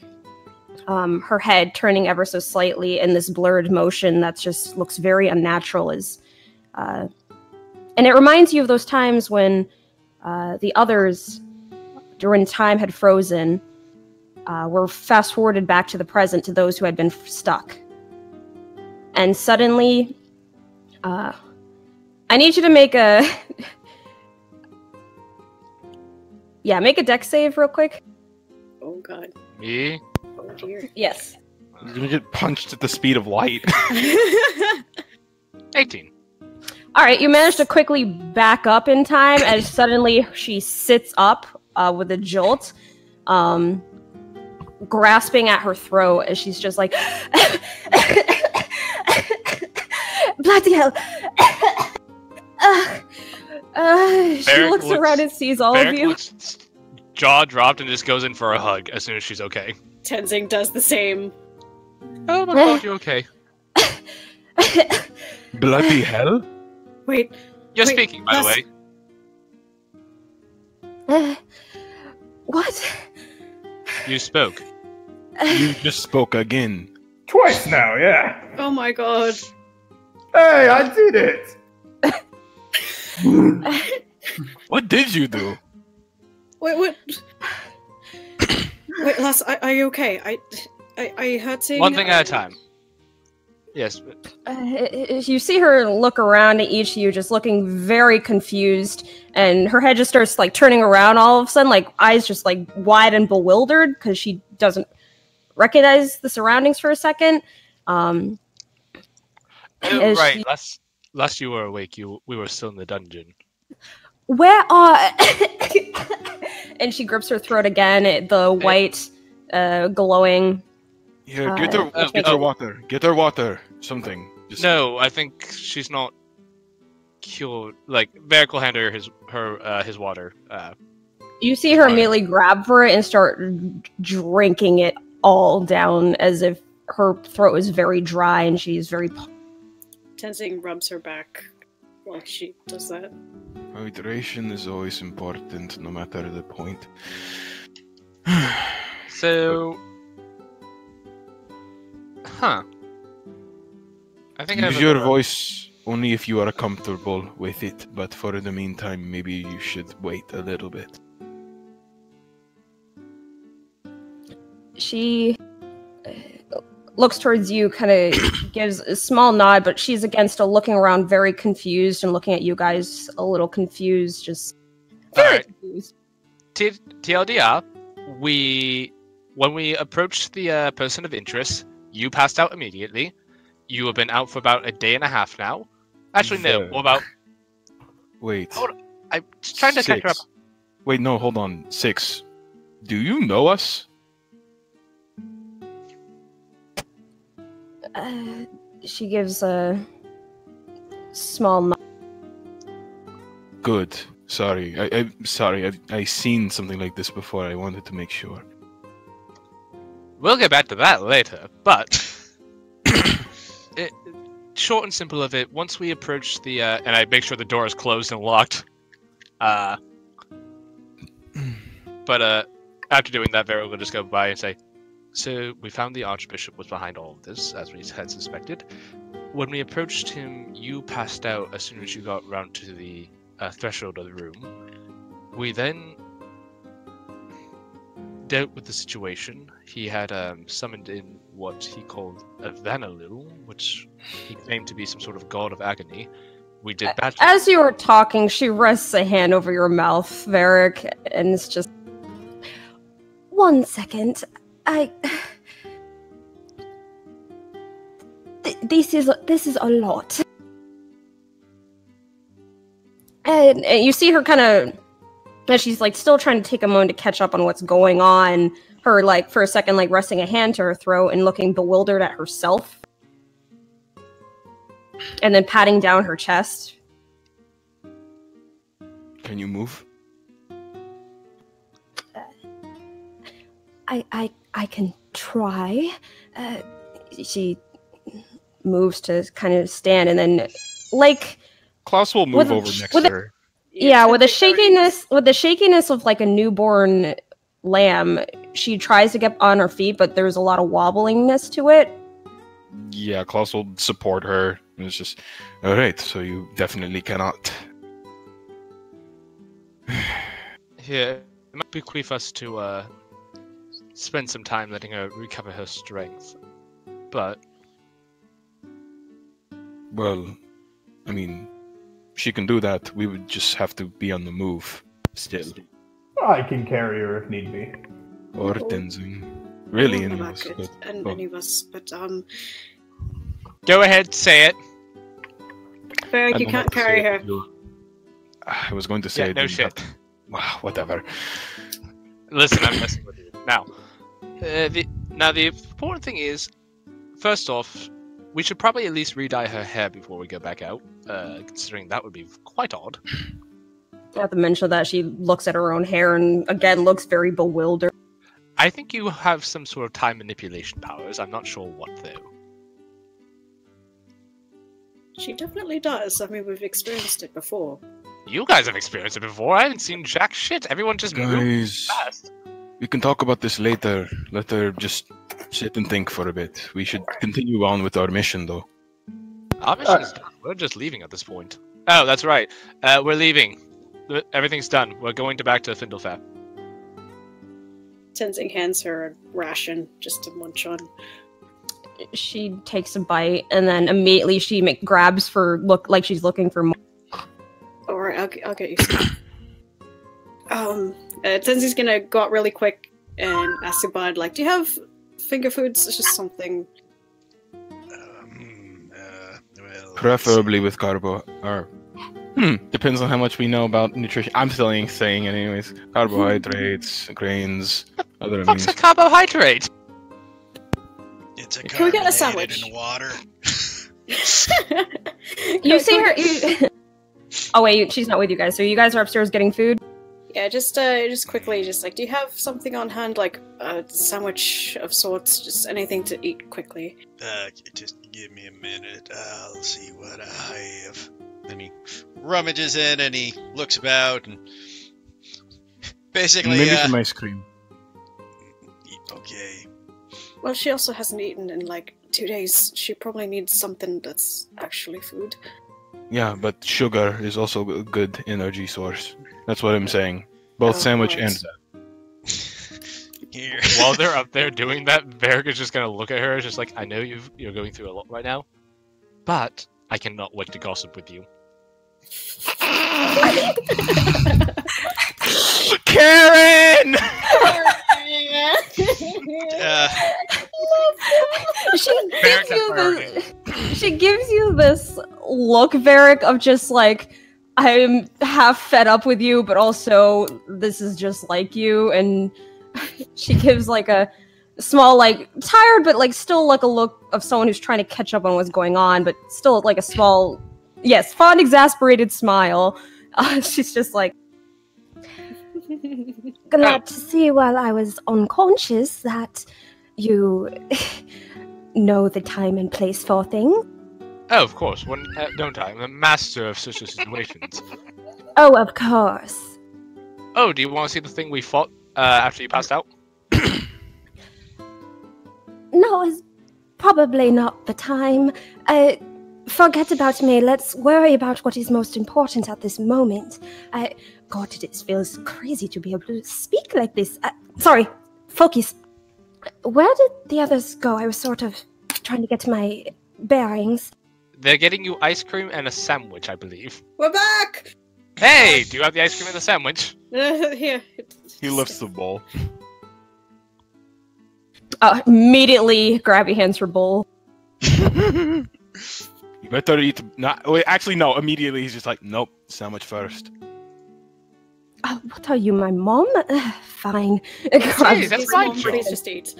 her head turning ever so slightly in this blurred motion that just looks very unnatural. And it reminds you of those times when the others, during time had frozen, were fast-forwarded back to the present to those who had been stuck. And suddenly, I need you to make a... make a dex save real quick. Oh god. Me? Oh dear. Yes. You're gonna get punched at the speed of light. 18. Alright, you managed to quickly back up in time as suddenly she sits up with a jolt, grasping at her throat as she's just like... Bloody hell! She looks around and sees all of you. Jaw dropped and just goes in for a hug as soon as she's okay. Tenzing does the same. Oh my god, you're okay. Bloody hell? Wait. You're speaking, by the way. What? You spoke. You just spoke again. Twice now, yeah. Oh my god. Hey, I did it! What did you do? Wait, what? Wait, Lass, are you okay? I heard saying... One thing at a time. Yes. You see her look around at each of you, just looking very confused, and her head just starts like turning around all of a sudden, like eyes just like wide and bewildered because she doesn't recognize the surroundings for a second. Right. Last you were awake, we were still in the dungeon. Where are? And she grips her throat again. The white, glowing. Here, get her water. Get her water. Something. No, I think she's not cured. Like, Varric will hand her his water. You see her immediately grab for it and start drinking it all down as if her throat is very dry and she's very... Tenzing rubs her back while she does that. Hydration is always important, no matter the point. So... Huh. I think Use your voice only if you are comfortable with it, but for the meantime, maybe you should wait a little bit. She looks towards you, kind of gives a small nod, but she's again still looking around very confused and looking at you guys a little confused, just very confused. TLDR, when we approached the person of interest, you passed out immediately. You have been out for about a day and a half now. Actually, no, about... Wait. I'm just trying to catch her up. Wait, no, hold on. 6. Do you know us? She gives a small nod. Good. Sorry. I'm sorry. I've seen something like this before. I wanted to make sure. We'll get back to that later, but short and simple of it, once we approach the, and I make sure the door is closed and locked, but after doing that, Vero will just go by and say, so we found the Archbishop was behind all of this, as we had suspected. When we approached him, you passed out as soon as you got round to the threshold of the room. We then dealt with the situation. He had summoned in what he called a Vanalil, which he claimed to be some sort of god of agony. We did battle. As you were talking, she rests a hand over your mouth, Varric, and it's just... 1 second. This is a lot. And you see her kind of... And she's like still trying to take a moment to catch up on what's going on. Her like for a second like resting a hand to her throat and looking bewildered at herself. And then patting down her chest. Can you move? I can try. She moves to kind of stand and then like Klaus will move over next to her. Yeah, with the shakiness of like a newborn lamb, she tries to get on her feet, but there's a lot of wobblingness to it. Yeah, Klaus will support her. And it's just, all right. So you definitely cannot. Yeah, it might bequeath us to spend some time letting her recover her strength, but well, I mean. She can do that. We would just have to be on the move still. I can carry her if need be. Or Tenzing. Really, any of us. Any of us, but go ahead, say it. Varric, you can't carry her. I was going to say yeah, no shit. Wow, whatever. Listen, I'm messing with you. Now, the important thing is, first off, we should probably at least re-dye her hair before we go back out, considering that would be quite odd. Not to mention that she looks at her own hair and, again, looks very bewildered. I think you have some sort of time manipulation powers. I'm not sure what, though. She definitely does. I mean, we've experienced it before. You guys have experienced it before. I haven't seen jack shit. Everyone just moves fast. We can talk about this later. Let her just sit and think for a bit. We should continue on with our mission, though. Our mission's done. We're just leaving at this point. Oh, that's right. We're leaving. Everything's done. We're going back to Findlefair. Tenzing hands her a ration just to munch on. she takes a bite, and then immediately she grabs for look like she's looking for more. Alright, I'll get you some. Tenzi's gonna go out really quick and ask the bud, like, do you have finger foods? It's just something. Well, Preferably with carbo, or depends on how much we know about nutrition. I'm saying anyways. Carbohydrates, grains, other What's amines. a carbohydrate? it's a Can we get a carbonated sandwich? in water. You see her. Oh wait, she's not with you guys. So you guys are upstairs getting food. Yeah, just quickly, just like, do you have something on hand, like a sandwich of sorts, just anything to eat quickly? Just give me a minute. I'll see what I have. And he rummages in and he looks about and basically. Maybe some ice cream. Okay. Well, she also hasn't eaten in like 2 days. She probably needs something that's actually food. Yeah, but sugar is also a good energy source. That's what I'm saying. Both sandwich and right. that. Here. While they're up there doing that, Varric is just gonna look at her, just like, I know you're going through a lot right now, but I cannot wait to gossip with you. Karen! She gives you this look, Varric, of just like, I'm half fed up with you, but also this is just like you. And she gives like a small, like tired, but like still like a look of someone who's trying to catch up on what's going on, but still like a small, yes, fond, exasperated smile. She's just like, Glad to see while I was unconscious that you know the time and place for things. Oh, of course. Don't I? I'm a master of such situations. Oh, of course. Oh, do you want to see the thing we fought after you passed out? No, it's probably not the time. Forget about me. Let's worry about what is most important at this moment. God, it feels crazy to be able to speak like this. Sorry, focus. Where did the others go? I was sort of trying to get my bearings. They're getting you ice cream and a sandwich, I believe. We're back! Hey, do you have the ice cream and the sandwich? Here. He lifts the bowl. immediately grab your hands for bowl. You better eat. Not. Wait, actually, no. Immediately, he's just like, nope. Sandwich first. What are you, my mom? Fine. Hey, that's my Mom, job. please just eat.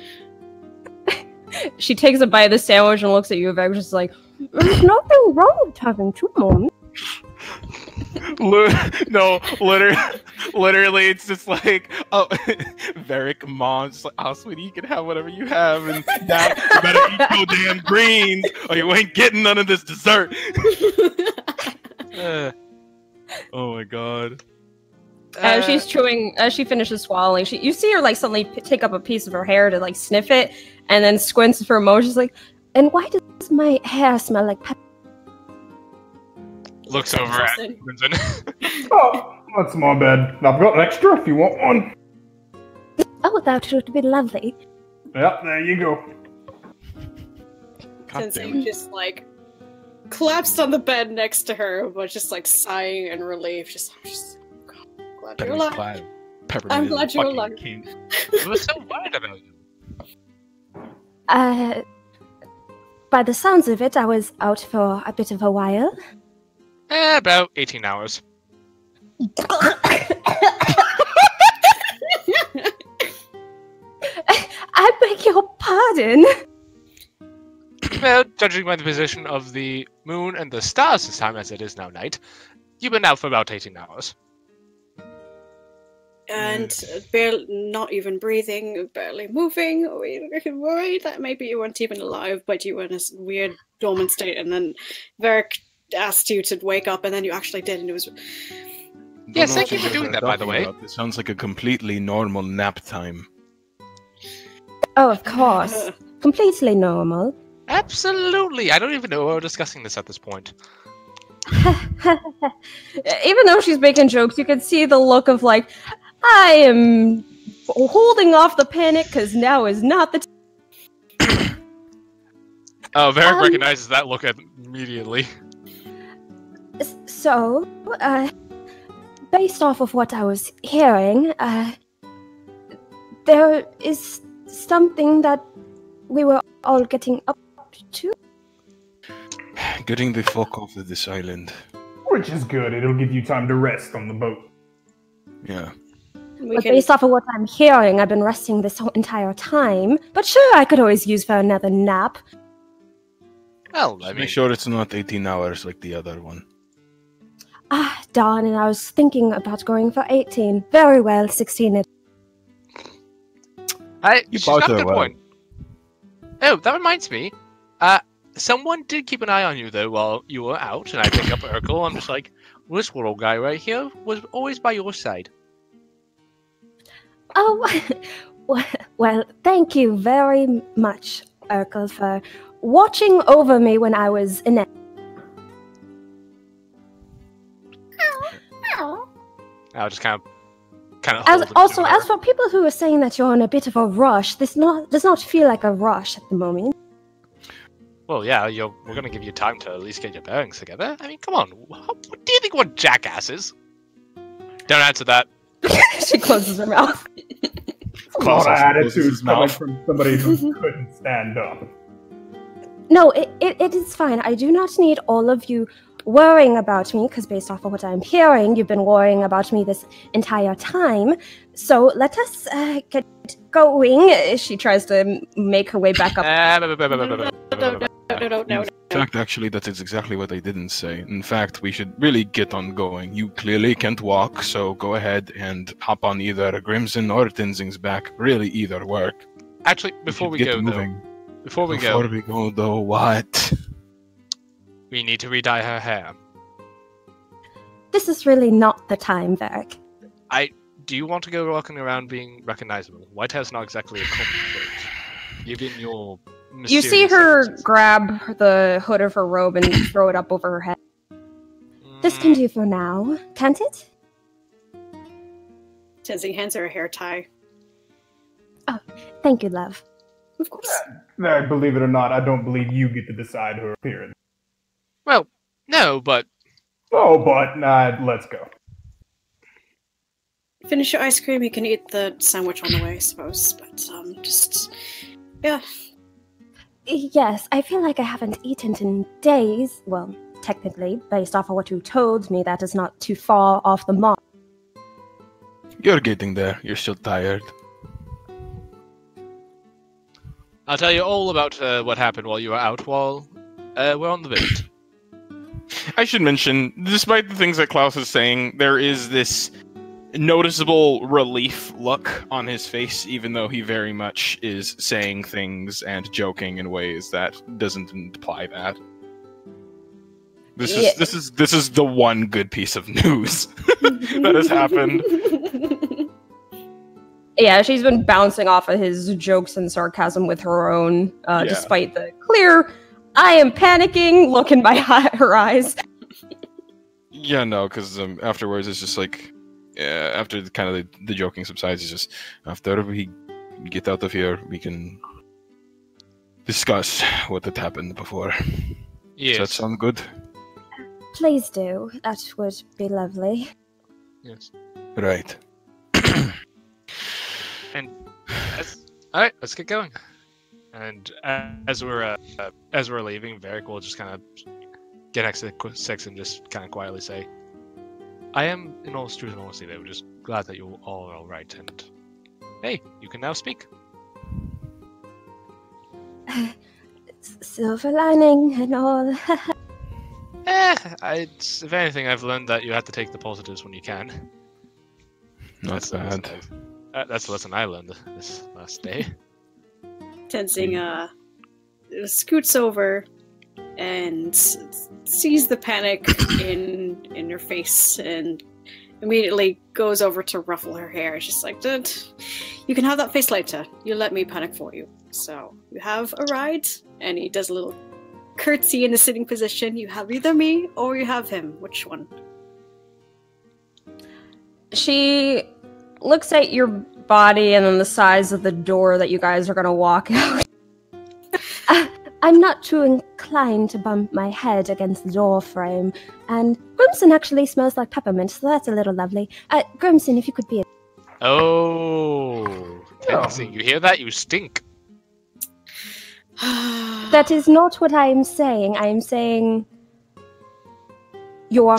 She takes a bite of the sandwich and looks at you, and just like, There's nothing wrong with having two moms. No, literally, it's just like, oh, Varric, mom's just like, oh, sweetie, you can have whatever you have, and now you better eat your damn greens, or you ain't getting none of this dessert. Oh my god. as she's chewing, as she finishes swallowing, you see her like suddenly take up a piece of her hair to like sniff it, and then squints for a moment. She's like, And why does my hair smell like pepper? Looks over at Crimson. Oh, that's my bad. I've got an extra if you want one. Oh, that would be lovely. Yep, there you go. Sensei just like collapsed on the bed next to her, but just like sighing in relief. I'm just glad you're alive. I'm glad you're alive. I was so worried about you. By the sounds of it, I was out for a bit of a while. About 18 hours. I beg your pardon. Well, judging by the position of the moon and the stars this time, as it is now night, you've been out for about 18 hours. And barely, not even breathing, barely moving. We were worried that maybe you weren't even alive, but you were in a weird dormant state, and then Varric asked you to wake up, and then you actually did, and it was... Yes, thank you for doing that, by the way. It sounds like a completely normal nap time. Oh, of course. Completely normal. Absolutely! I don't even know why we're discussing this at this point. even though she's making jokes, you can see the look of like, I am holding off the panic because now is not the time. Oh, Varric recognizes that look immediately. So, based off of what I was hearing, there is something that we were all getting up to. Getting the fuck off of this island. Which is good. It'll give you time to rest on the boat. Yeah. But based off of what I'm hearing, I've been resting this whole entire time. But sure, I could always use for another nap. Well, I Just mean, make sure it's not 18 hours like the other one. Ah, darn, and I was thinking about going for 18. Very well, 16 it. she's got a good point. Oh, that reminds me. Someone did keep an eye on you though while you were out, and I pick up Urkel. I'm just like, well, this little guy right here was always by your side. Oh, well, thank you very much, Urkel, for watching over me when I was in it. I'll just kind of. As for people who are saying that you're in a bit of a rush, this does not feel like a rush at the moment. Well, yeah, we're gonna give you time to at least get your bearings together. I mean, come on. What do you think we're jackasses? Don't answer that. She closes her mouth. A lot of attitudes coming from somebody who couldn't stand up. No, it is fine. I do not need all of you worrying about me, because based off of what I'm hearing, you've been worrying about me this entire time. So let us get going. She tries to make her way back up. No. In fact, actually, that is exactly what I didn't say. In fact, we should really get on going. You clearly can't walk, so go ahead and hop on either Grimson or Tenzing's back. Really, either work. Actually, before we go, though, what? We need to re-dye her hair. This is really not the time, Varric. Do you want to go walking around being recognizable? White hair's not exactly a common trait. Given your You see her grab the hood of her robe and throw it up over her head. This can do for now, can't it? Tenzing hands her a hair tie. Oh, thank you, love. Of course. Believe it or not, I don't believe you get to decide her appearance. Well, no, but... Oh, but let's go. Finish your ice cream, you can eat the sandwich on the way, I suppose. But, yeah. Yes, I feel like I haven't eaten in days. Well, technically, based off of what you told me, that is not too far off the mark. You're getting there. You're still tired. I'll tell you all about what happened while you were out while we're on the visit. I should mention, despite the things that Klaus is saying, there is this noticeable relief look on his face, even though he very much is saying things and joking in ways that doesn't imply that. This is the one good piece of news that has happened. Yeah, she's been bouncing off of his jokes and sarcasm with her own, despite the clear, I am panicking look in her eyes. Yeah, no, because afterwards it's just like, after the joking subsides, it's just, after we get out of here, we can discuss what had happened before. Yes. Does that sound good? Please do. That would be lovely. Yes. Right. And all right, let's get going. And as we're leaving, Varric will just kind of get next to Six and just kind of quietly say, "I am, in all truth and honesty, though, just glad that you all are all right. And hey, you can now speak." Silver lining and all. If anything, I've learned that you have to take the positives when you can. Not bad. That's the lesson I learned this last day. Tenzing scoots over and sees the panic in her face and immediately goes over to ruffle her hair. She's like, "Dude, you can have that face later. You let me panic for you. So you have a ride." And he does a little curtsy in the sitting position. You have either me or you have him. Which one? She looks at your body and then the size of the door that you guys are gonna walk out. I'm not too inclined to bump my head against the door frame, and Grimson actually smells like peppermint, so that's a little lovely. Grimson, if you could be a... Oh, Tenzing, you hear that? You stink. That is not what I am saying. I am saying... You're...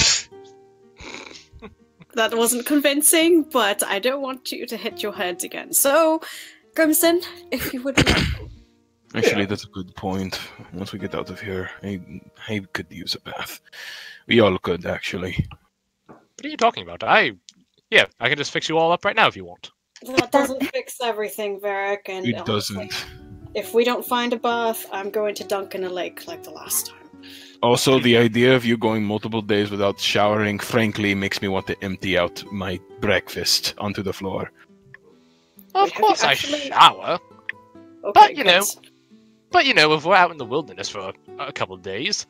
That wasn't convincing, but I don't want you to hit your head again. So, Grimson, if you would like... Actually, that's a good point. Once we get out of here, I could use a bath. We all could, actually. What are you talking about? I can just fix you all up right now if you want. That doesn't fix everything, Varric, and It doesn't. If we don't find a bath, I'm going to dunk in a lake like the last time. Also, the idea of you going multiple days without showering, frankly, makes me want to empty out my breakfast onto the floor. Of Wait, course I shower. Okay, But, you good. know, if we're out in the wilderness for a couple of days,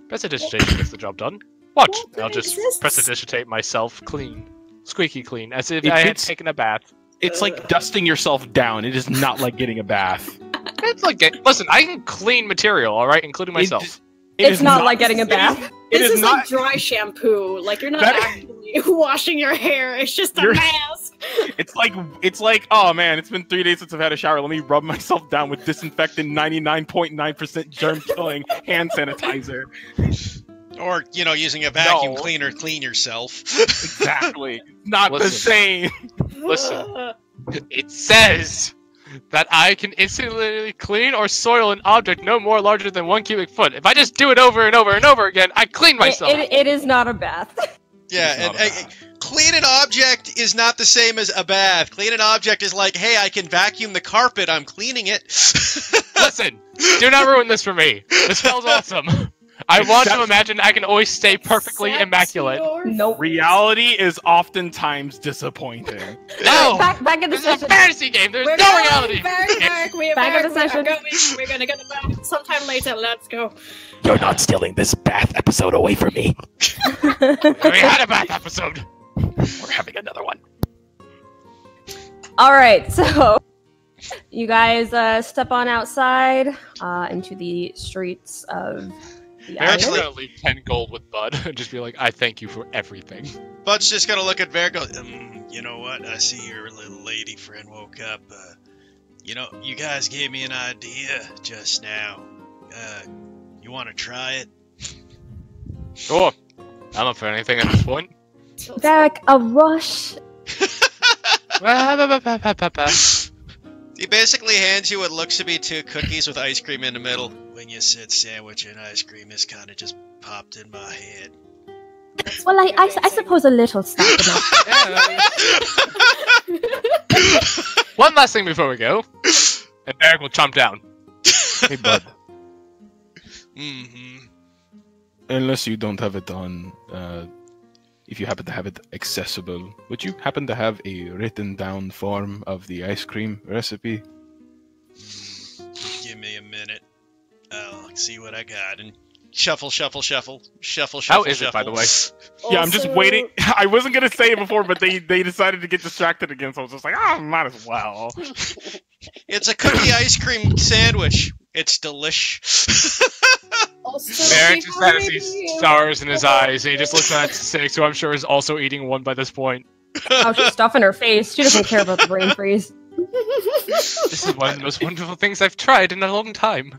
prestidigitation gets the job done. Watch, Well, I'll that just exists. prestidigitate myself clean. Squeaky clean, as if It I had gets- taken a bath. It's like dusting yourself down. It is not like getting a bath. It's like, listen, I can clean material, alright, including myself. It's not like getting a bath. It This is is not. like dry shampoo. Like, you're not That- actually washing your hair. It's just a You're- mask. It's like, oh man, it's been 3 days since I've had a shower. Let me rub myself down with disinfectant 99.9% germ-killing hand sanitizer. Or, using a vacuum No. cleaner, clean yourself. Exactly. Not the Listen. same. Listen. It says that I can instantly clean or soil an object no more larger than 1 cubic foot. If I just do it over and over and over again, I clean myself. It is not a bath. Yeah, It's and not a bath. clean an object is not the same as a bath. Clean an object is like, hey, I can vacuum the carpet, I'm cleaning it. Listen, do not ruin this for me. This smells awesome. I want to imagine I can always stay perfectly Sex immaculate. your- Nope. Reality is oftentimes disappointing. No! Back in the This is a session. fantasy game. There's We're no going reality. back. We are Back back. in the session. We're going. We're gonna get the bath sometime later. Let's go. You're not stealing this bath episode away from me. We had a bath episode. We're having another one. All right, so you guys step on outside into the streets of the I'm just island. gonna leave 10 gold with Bud and just be like, I thank you for everything. Bud's just gonna look at Ver and go, you know what? I see your little lady friend woke up. You guys gave me an idea just now. You want to try it? Sure. I'm up for anything at this point. Derek, a rush. He basically hands you what looks to be 2 cookies with ice cream in the middle. When you said sandwich and ice cream, this kind of just popped in my head. Well, I suppose a little stuff enough. One last thing before we go. And Eric will chomp down. Hey, bud. Mm-hmm. Unless you don't have it on, if you happen to have it accessible, would you happen to have a written down form of the ice cream recipe? Give me a minute. I'll see what I got. And shuffle. How is it, by the way? Yeah, I'm just Also- waiting. I wasn't gonna say it before, but they decided to get distracted again, so I was just like, might as well. It's a cookie ice cream sandwich. It's delish. Also, Eric just had to maybe- see stars in his eyes, and he just looks at 6, who I'm sure is also eating one by this point. Oh, she's stuffing her face. She doesn't care about the brain freeze. This is one of the most wonderful things I've tried in a long time.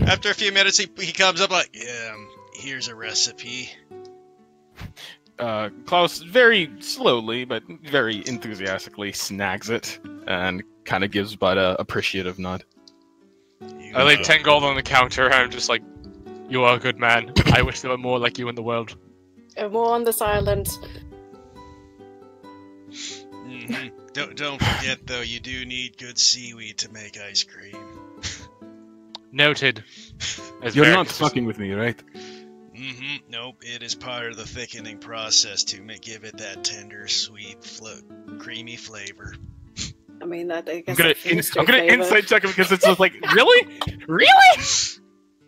After a few minutes, he comes up like, here's a recipe. Klaus very slowly but very enthusiastically snags it and kind of gives Bud a appreciative nod. I leave 10 gold on the counter, and I'm just like, you are a good man. I wish there were more like you in the world. And more on this island. Mhm. Don't forget, though, you do need good seaweed to make ice cream. Noted. As You're Varric not is just- fucking with me, right? Mm-hmm. Nope, it is part of the thickening process to give it that tender, sweet, creamy flavor. I mean, that. I I'm guess gonna that feels I'm your gonna favor. insight check him because it's just like, really? Really?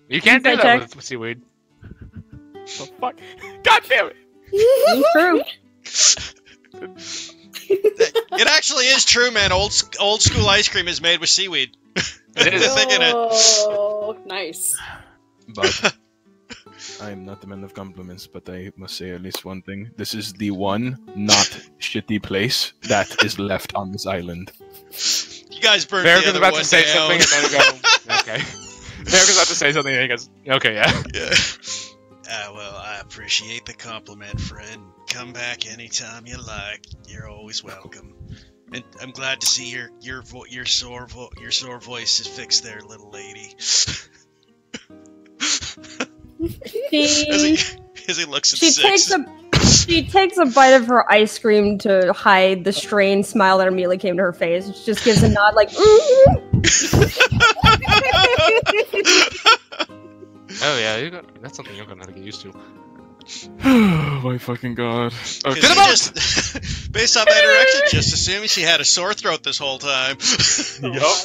You can't do Inside that check. with seaweed. The fuck? God damn it! True. It actually is true, man. Old school ice cream is made with seaweed. It is. Thinking it. Oh, nice. But I'm not the man of compliments, but I must say at least one thing. This is the one not shitty place that is left on this island. You guys burned Varric the was other about one to say down. something and then go, okay. Varric was about to say something and he goes, okay, yeah. Yeah. Well, I appreciate the compliment, friend. Come back anytime you like. You're always welcome. And I'm glad to see your sore voice is fixed there, little lady. As he looks at Six. She takes a bite of her ice cream to hide the strained smile that immediately came to her face. She just gives a nod like, Oh yeah, that's something you're gonna have to get used to. Oh my fucking god. Okay. Just, based on that direction, just assuming she had a sore throat this whole time. Yup.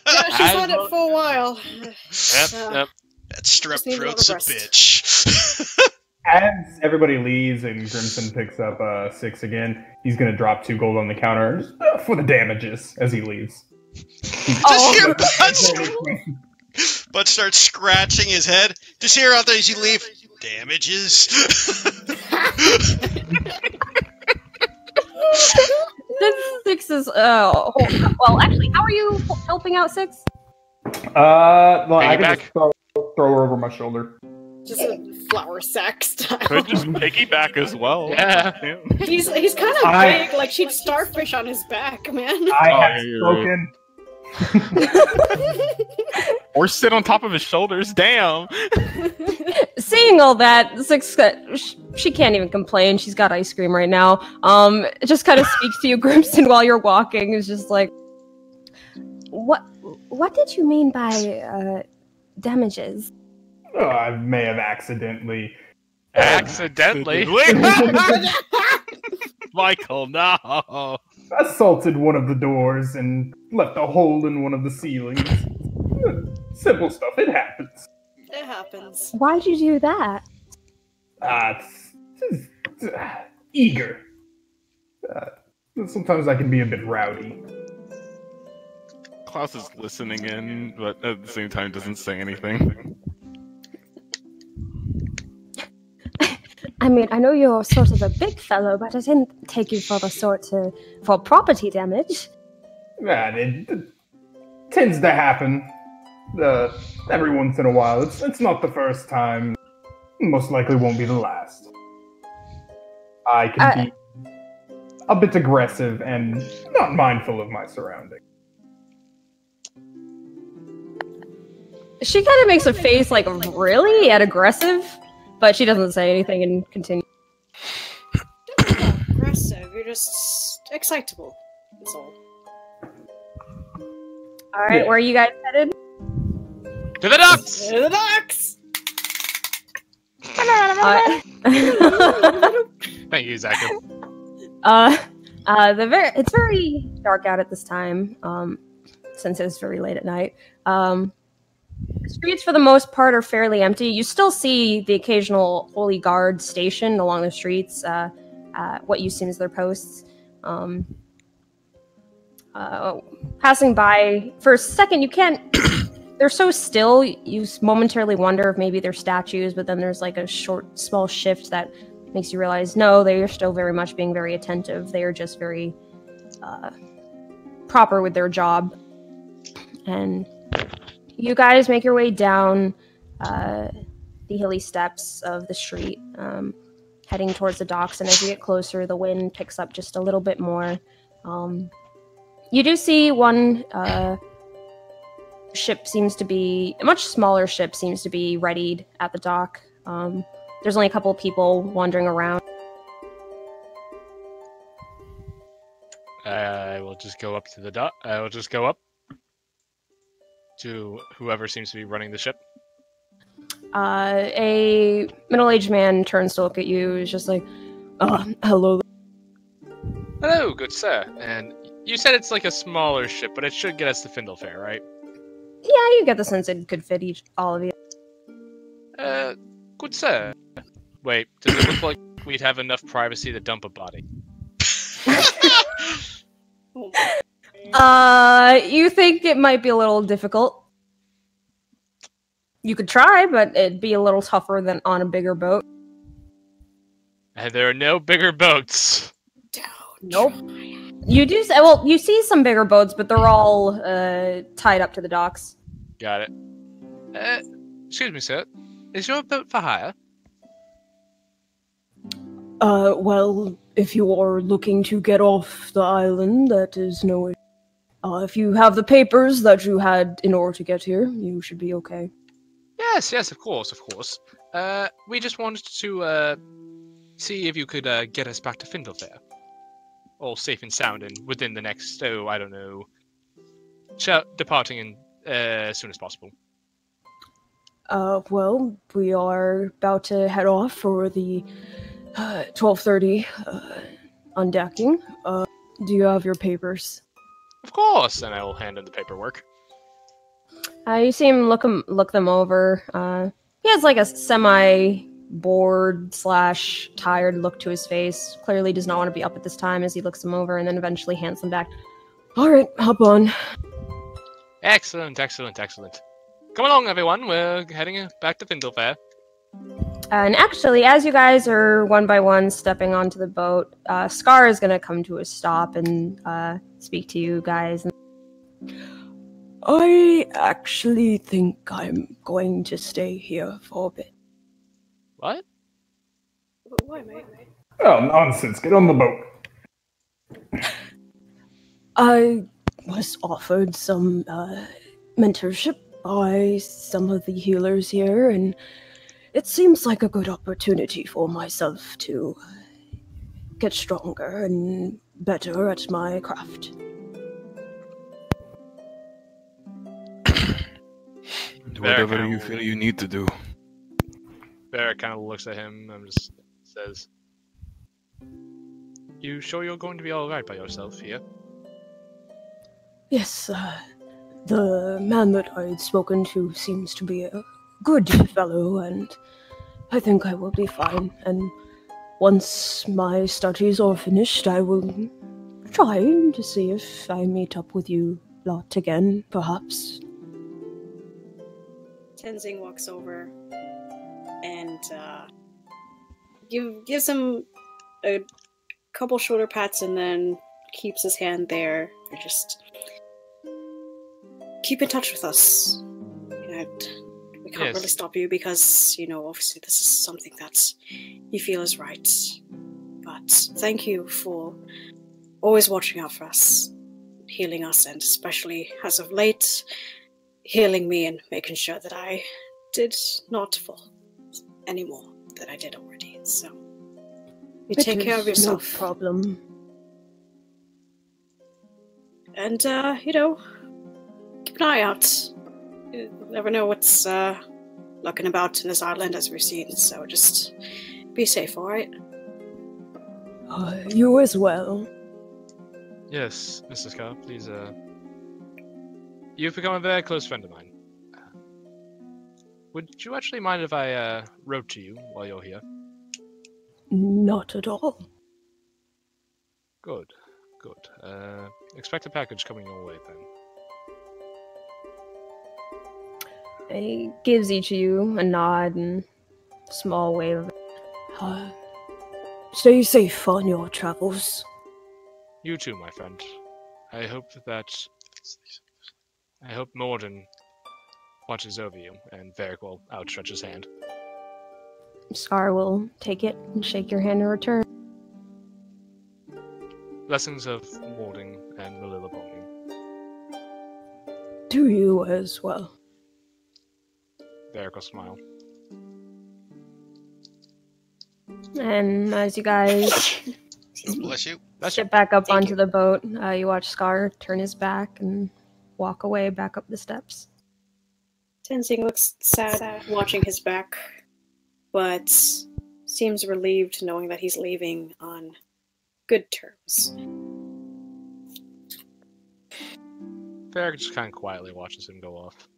Yeah, she's had it for a while. Yep. That strep Just need a throat's a little bitch. As everybody leaves and Grimson picks up 6 again, he's gonna drop 2 gold on the counter for the damages as he leaves. Just hear Bud starts scratching his head. Just hear out there as you leave. Damages. Six is, well, actually, how are you helping out Six? Well, I can Piggyback? just throw her over my shoulder. Just a flour sack style. Could just piggyback as well. Yeah. He's kind of big, like she'd starfish on his back, man. I Oh, have yeah, you're spoken. Or sit on top of his shoulders. Damn. Seeing all that, Six, she can't even complain. She's got ice cream right now. It just kind of speaks to you, Grimson, while you're walking. It's just like, what did you mean by, damages? Oh, I may have accidentally. Accidentally. Michael, no. Assaulted one of the doors and left a hole in one of the ceilings. Simple stuff. It happens. It happens. Why'd you do that? Eager. Sometimes I can be a bit rowdy. Klaus is listening in, but at the same time doesn't say anything. I mean, I know you're sort of a big fellow, but I didn't take you for the sort for property damage. It tends to happen every once in a while. It's not the first time. Most likely won't be the last. I can be a bit aggressive and not mindful of my surroundings. She kind of makes a face like, really? At aggressive? But she doesn't say anything and continues. You're not aggressive, you're just excitable. That's all. Alright, where are you guys headed? To the ducks! To the docks! Thank you, Zach. It's very dark out at this time, since it's very late at night. The streets, for the most part, are fairly empty. You still see the occasional Holy Guard stationed along the streets, what you assume is their posts. Passing by, for a second, you can't... They're so still, you momentarily wonder if maybe they're statues, but then there's like a small shift that makes you realize, no, they are still very much being very attentive. They are just very proper with their job. And you guys make your way down the hilly steps of the street, heading towards the docks, and as you get closer, the wind picks up just a little bit more. You do see one ship seems to be, a much smaller ship seems to be readied at the dock. There's only a couple of people wandering around. I will just go up to the dock. I will just go up to whoever seems to be running the ship. A middle-aged man turns to look at you. Is just like, hello. Hello, good sir. And you said it's like a smaller ship, but it should get us to Findlefair, right? Yeah, you get the sense it could fit all of you. Good sir. Wait, does it look like we'd have enough privacy to dump a body? You think it might be a little difficult? You could try, but it'd be a little tougher than on a bigger boat. And there are no bigger boats. Nope. You do. Well, you see some bigger boats, but they're all tied up to the docks. Got it. Excuse me, sir. Is your boat for hire? Well, if you are looking to get off the island, that is no issue. If you have the papers that you had in order to get here, you should be okay. Yes, of course. We just wanted to see if you could get us back to Findlefair. All safe and sound and within the next, I don't know, departing as soon as possible. Well, we are about to head off for the 12:30 undecking. Do you have your papers? Of course, and I will hand in the paperwork. You see him look them over. He has like a semi-bored / tired look to his face. Clearly does not want to be up at this time as he looks them over and then eventually hands them back. Alright, hop on. Excellent. Come along, everyone. We're heading back to Findlefair. And actually, as you guys are one by one stepping onto the boat, Scar is going to come to a stop and speak to you guys. I actually think I'm going to stay here for a bit. What? Why, mate? Oh, nonsense. Get on the boat. I was offered some mentorship by some of the healers here, and it seems like a good opportunity for myself to get stronger and better at my craft. Whatever you feel you need to do. Barrett kind of looks at him and just says, "You sure you're going to be alright by yourself here?" Yes, the man that I had spoken to seems to be a good fellow, and I think I will be fine. And once my studies are finished, I will try to see if I meet up with you lot again, perhaps. Tenzing walks over and gives him a couple shoulder pats and then keeps his hand there. Just keep in touch with us. We can't really stop you because, obviously this is something that you feel is right. But thank you for always watching out for us, healing us, and especially as of late, healing me and making sure that I did not fall any more than I did already. So, you take care of yourself. No problem. And, keep an eye out. You never know what's lurking about in this island, as we've seen, so just be safe, alright? You as well. Yes, Mrs. Carr, please, you've become a very close friend of mine. Would you actually mind if I wrote to you while you're here? Not at all. Good. Expect a package coming your way then. He gives each of you a nod and a small wave. Stay safe on your travels. You too, my friend. I hope Morden watches over you, and Varric will outstretch his hand. Scar will take it and shake your hand in return. Blessings of molding and Melilla Boning. To you as well. Varric will smile. And as you guys Bless you. get back up onto the boat, you watch Scar turn his back and walk away back up the steps. Tenzing looks sad watching his back, but seems relieved knowing that he's leaving on good terms. Varric just kind of quietly watches him go off.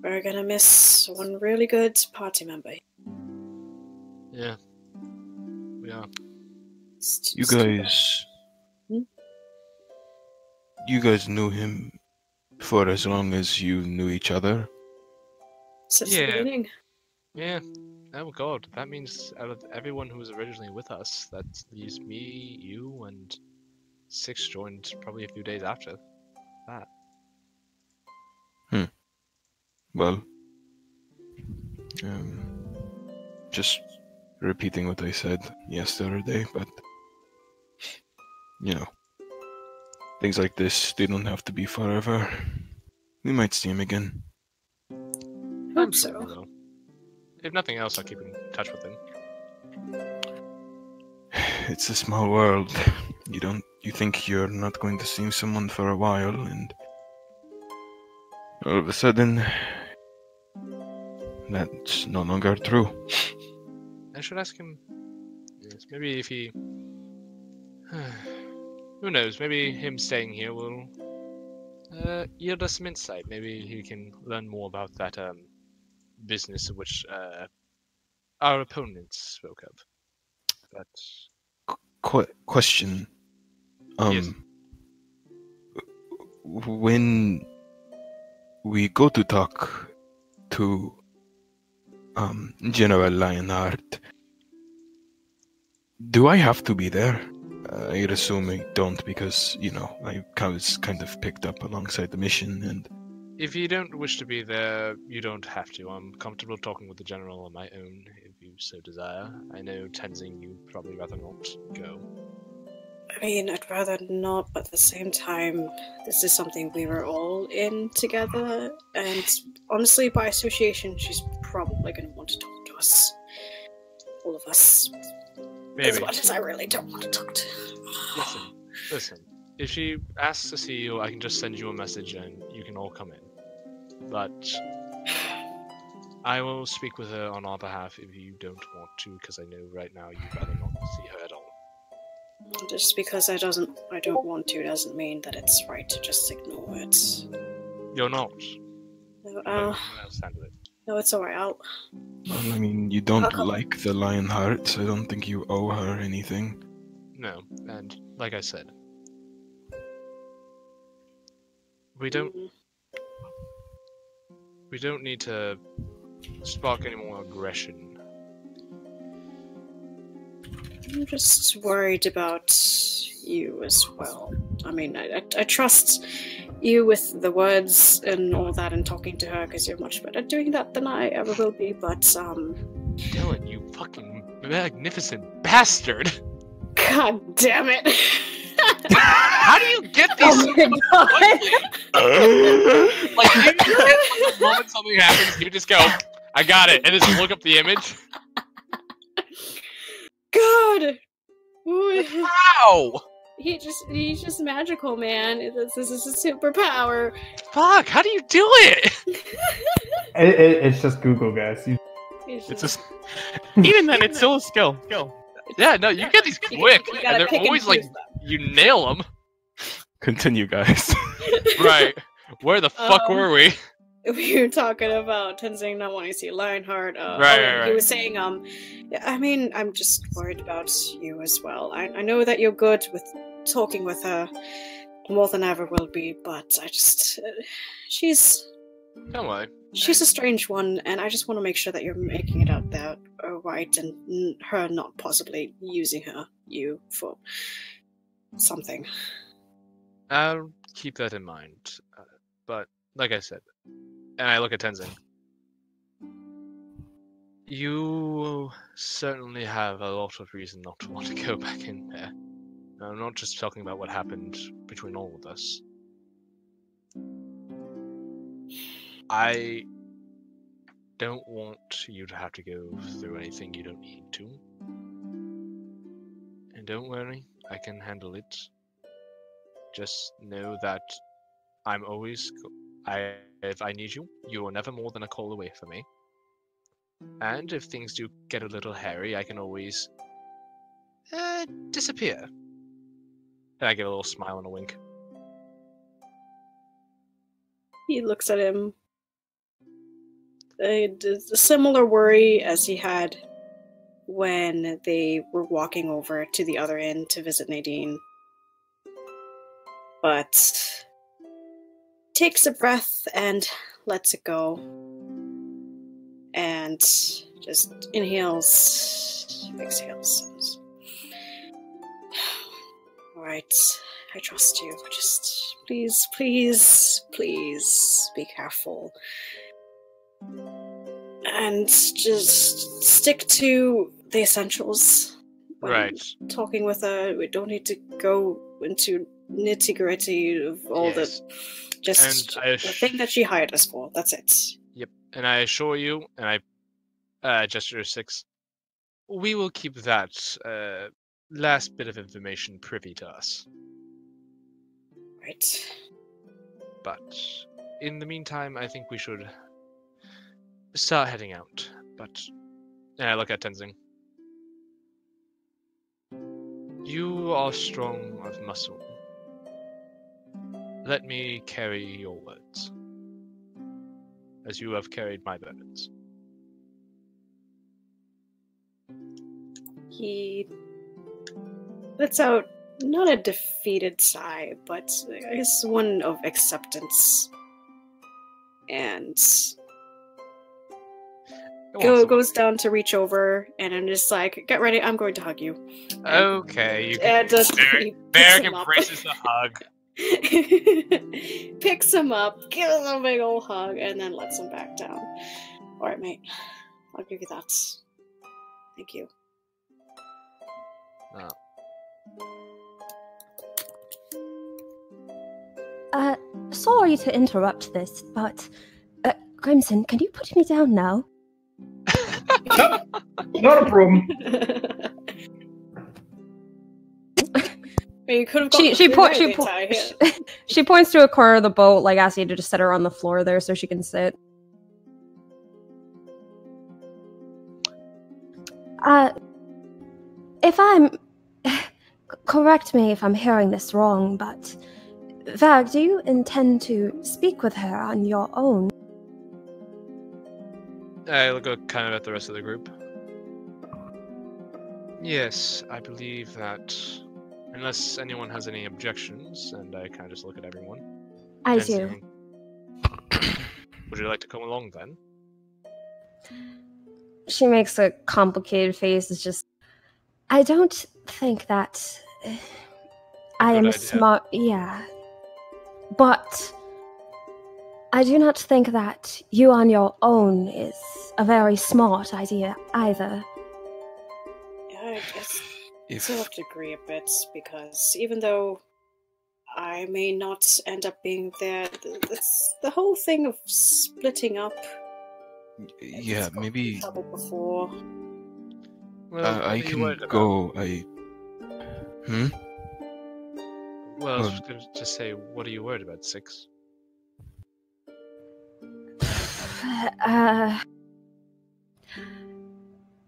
We're gonna miss one really good party member. Yeah. We are. You guys you guys knew him for as long as you knew each other? Since the beginning. Yeah. Oh god, that means out of everyone who was originally with us, that leaves me, you, and 6 joined probably a few days after that. Well, just repeating what I said yesterday, but you know, things like this, they don't have to be forever. We might see him again. Hope sure we so. will. If nothing else, I'll keep in touch with him. It's a small world. You think you're not going to see someone for a while, and all of a sudden, that's no longer true. I should ask him. Yes, maybe if he. Who knows? Maybe him staying here will yield us some insight. Maybe he can learn more about that business of which our opponents spoke of. But Question. Yes. When we go to talk to General Lionheart, do I have to be there? I'd assume I don't, because, I was kind of picked up alongside the mission, and... If you don't wish to be there, you don't have to. I'm comfortable talking with the General on my own, if you so desire. I know, Tenzing, you'd probably rather not go. I mean, I'd rather not, but at the same time, this is something we were all in together, and honestly, by association, she's probably going to want to talk to us. All of us. Maybe. As much as I really don't want to talk to her. Listen. If she asks to see you, I can just send you a message and you can all come in. But I will speak with her on our behalf if you don't want to, because I know right now you'd rather not see her at all. Just because I don't want to doesn't mean that it's right to just ignore it. You're not. No, I'll handle it. no, it's alright. Well, I mean, you don't like the Lionheart, so I don't think you owe her anything. No, and like I said, we don't need to spark any more aggression. I'm just worried about you as well. I mean, I trust you with the words and all that and talking to her because you're much better at doing that than I ever will be, but, Dylan, you fucking magnificent bastard! God damn it! How do you get these? Oh my god! Like, you just get the moment something happens, you just go, I got it, and just look up the image? God! How? He's just magical, man. This is a superpower. Fuck, how do you do it? It's just Google, guys. It's just even then, it's still a skill. Yeah, no, you get these quick, You and gotta they're pick and always like, choose them. you nail them. Continue, guys. Right. Where the fuck were we? We were talking about Tenzing not wanting to see Lionheart. Right. He was saying, I mean, I'm just worried about you as well. I know that you're good with talking with her more than I ever will be, but I just, she's Don't worry. a strange one, and I just want to make sure that you're making it out there right, and her not possibly using you for something. I'll keep that in mind. But, like I said, and I look at Tenzing, you certainly have a lot of reason not to want to go back in there. I'm not just talking about what happened between all of us. I don't want you to have to go through anything you don't need to. And don't worry, I can handle it. Just know that I'm always... if I need you, you are never more than a call away from me. And if things do get a little hairy, I can always... disappear. And I give a little smile and a wink. He looks at him. A similar worry as he had when they were walking over to the other end to visit Nadine. but takes a breath and lets it go. And just inhales, exhales. Alright, I trust you. Just please be careful. And just stick to the essentials. When Right. talking with her, we don't need to go into nitty-gritty of all Yes. just And I the thing that she hired us for. That's it. Yep. And I assure you, and I gesture 6, we will keep that last bit of information privy to us. Right. But in the meantime, I think we should start heading out. And I look at Tenzing. You are strong of muscle. Let me carry your words, as you have carried my burdens. He lets out not a defeated sigh, but I guess one of acceptance. And goes down to reach over, and I'm just like, get ready, I'm going to hug you. Okay, you And just Varric embraces the hug. Picks him up, gives him a big old hug, and then lets him back down. Alright, mate. I'll give you that. Thank you. Sorry to interrupt this, but Crimson, can you put me down now? Not a problem. You could have she points to a corner of the boat, like asking you to just set her on the floor there so she can sit. If I'm... Correct me if I'm hearing this wrong, but... Vag, do you intend to speak with her on your own? I look kind of at the rest of the group. Yes, I believe that, unless anyone has any objections, and I kind of just look at everyone. I do. Would you like to come along then? She makes a complicated face. It's just, I don't think that I am idea. smart. Yeah. But I do not think that you on your own is a very smart idea either. Yeah, I guess I have to agree a bit, because even though I may not end up being there, the whole thing of splitting up. Yeah, maybe Trouble before. Well, I can go. Well, I was going to just say, what are you worried about, 6?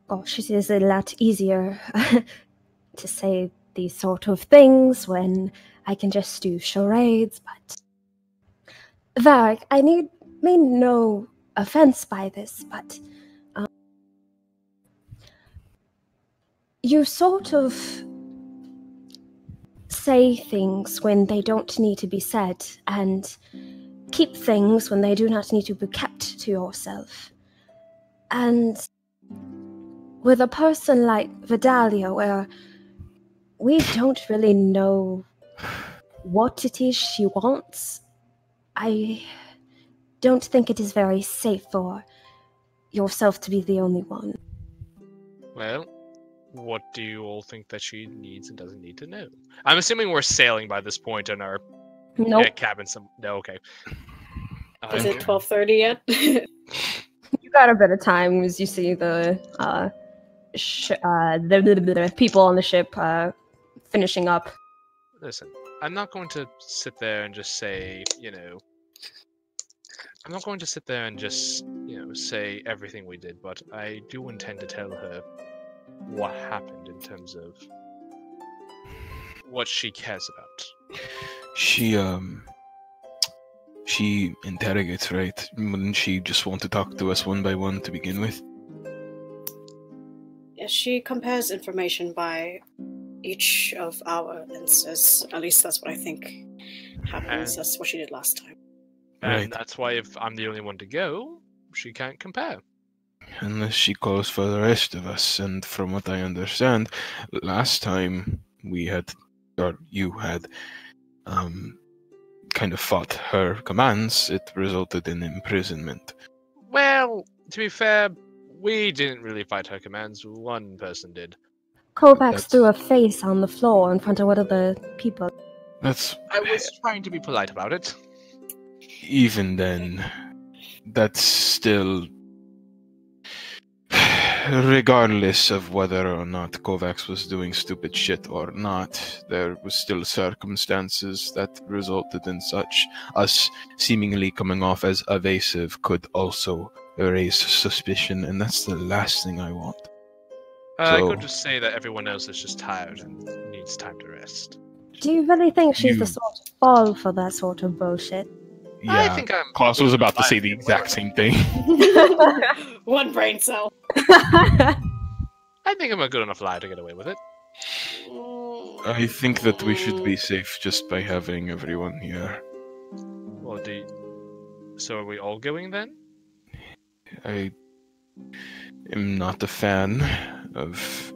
Gosh, it is a lot easier to say these sort of things when I can just do charades, but... Varric, I mean no offense by this, but... you sort of say things when they don't need to be said, and keep things when they do not need to be kept to yourself. And with a person like Vidalia, where we don't really know what it is she wants, I don't think it is very safe for yourself to be the only one. Well, what do you all think that she needs and doesn't need to know? I'm assuming we're sailing by this point in our cabin. No, okay. Is it 12:30 yet? You got a bit of time as you see the people on the ship finishing up. Listen, I'm not going to sit there and just say, I'm not going to sit there and just, say everything we did, but I do intend to tell her what happened in terms of what she cares about. She interrogates, right? Wouldn't she just want to talk to us one by one to begin with? Yeah, she compares information by each of our answers. At least that's what I think happens. And- That's what she did last time. And Right. that's why if I'm the only one to go, she can't compare. Unless she calls for the rest of us, and from what I understand, last time we had, or you had, kind of fought her commands, it resulted in imprisonment. Well, to be fair, we didn't really fight her commands. One person did. Kovacs That's- threw a face on the floor in front of one of the people. That's I was trying to be polite about it. even then. That's still, regardless of whether or not Kovacs was doing stupid shit or not, there was still circumstances that resulted in such. Us seemingly coming off as evasive could also raise suspicion, and that's the last thing I want. I So- could just say that everyone else is just tired and needs time to rest. Do you really think she's the You- sort to fall for that sort of bullshit? I Yeah, think I'm. Klaus was about to say the Alive. exact same thing. One brain cell. I think I'm a good enough liar to get away with it. I think that we should be safe just by having everyone here. Well, so are we all going then? I am not a fan of.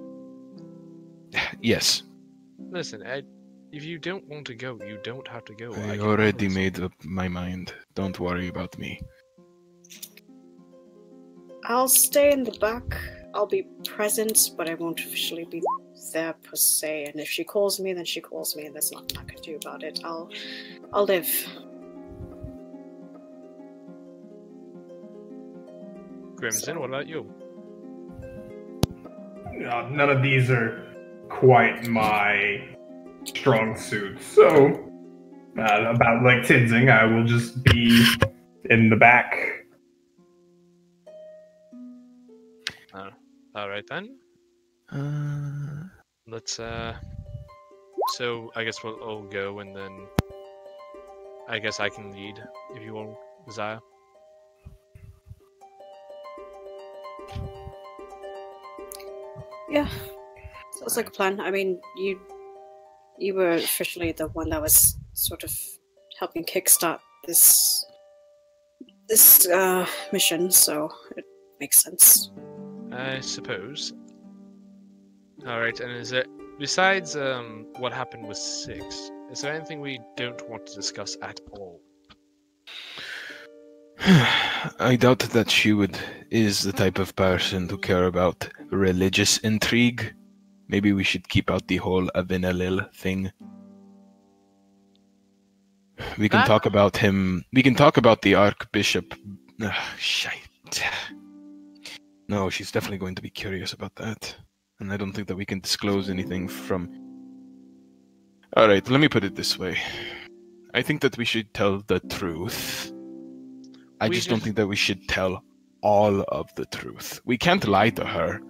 Yes, Listen, Ed, if you don't want to go, you don't have to go. I can already promise. made up my mind. Don't worry about me. I'll stay in the back. I'll be present, but I won't officially be there per se. And if she calls me, then she calls me, and there's nothing I can do about it. I'll live. Crimson, what about you? None of these are quite my strong suit. So, about like Tidzing, I will just be in the back. All right then. Uh, Let's. So I guess we'll all go, and then I guess I can lead if you want, Zaya. Yeah, sounds like a plan. I mean, you were officially the one that was sort of helping kickstart this mission, so it makes sense. I suppose. All right, and is it besides what happened with 6? Is there anything we don't want to discuss at all? I doubt that she is the type of person to care about religious intrigue. Maybe we should keep out the whole Avinalil thing. We can That- talk about him. We can talk about the Archbishop. Shite. No, she's definitely going to be curious about that. And I don't think that we can disclose anything from. Alright, let me put it this way. I think that we should tell the truth. I We just don't just- think that we should tell all of the truth. We can't lie to her,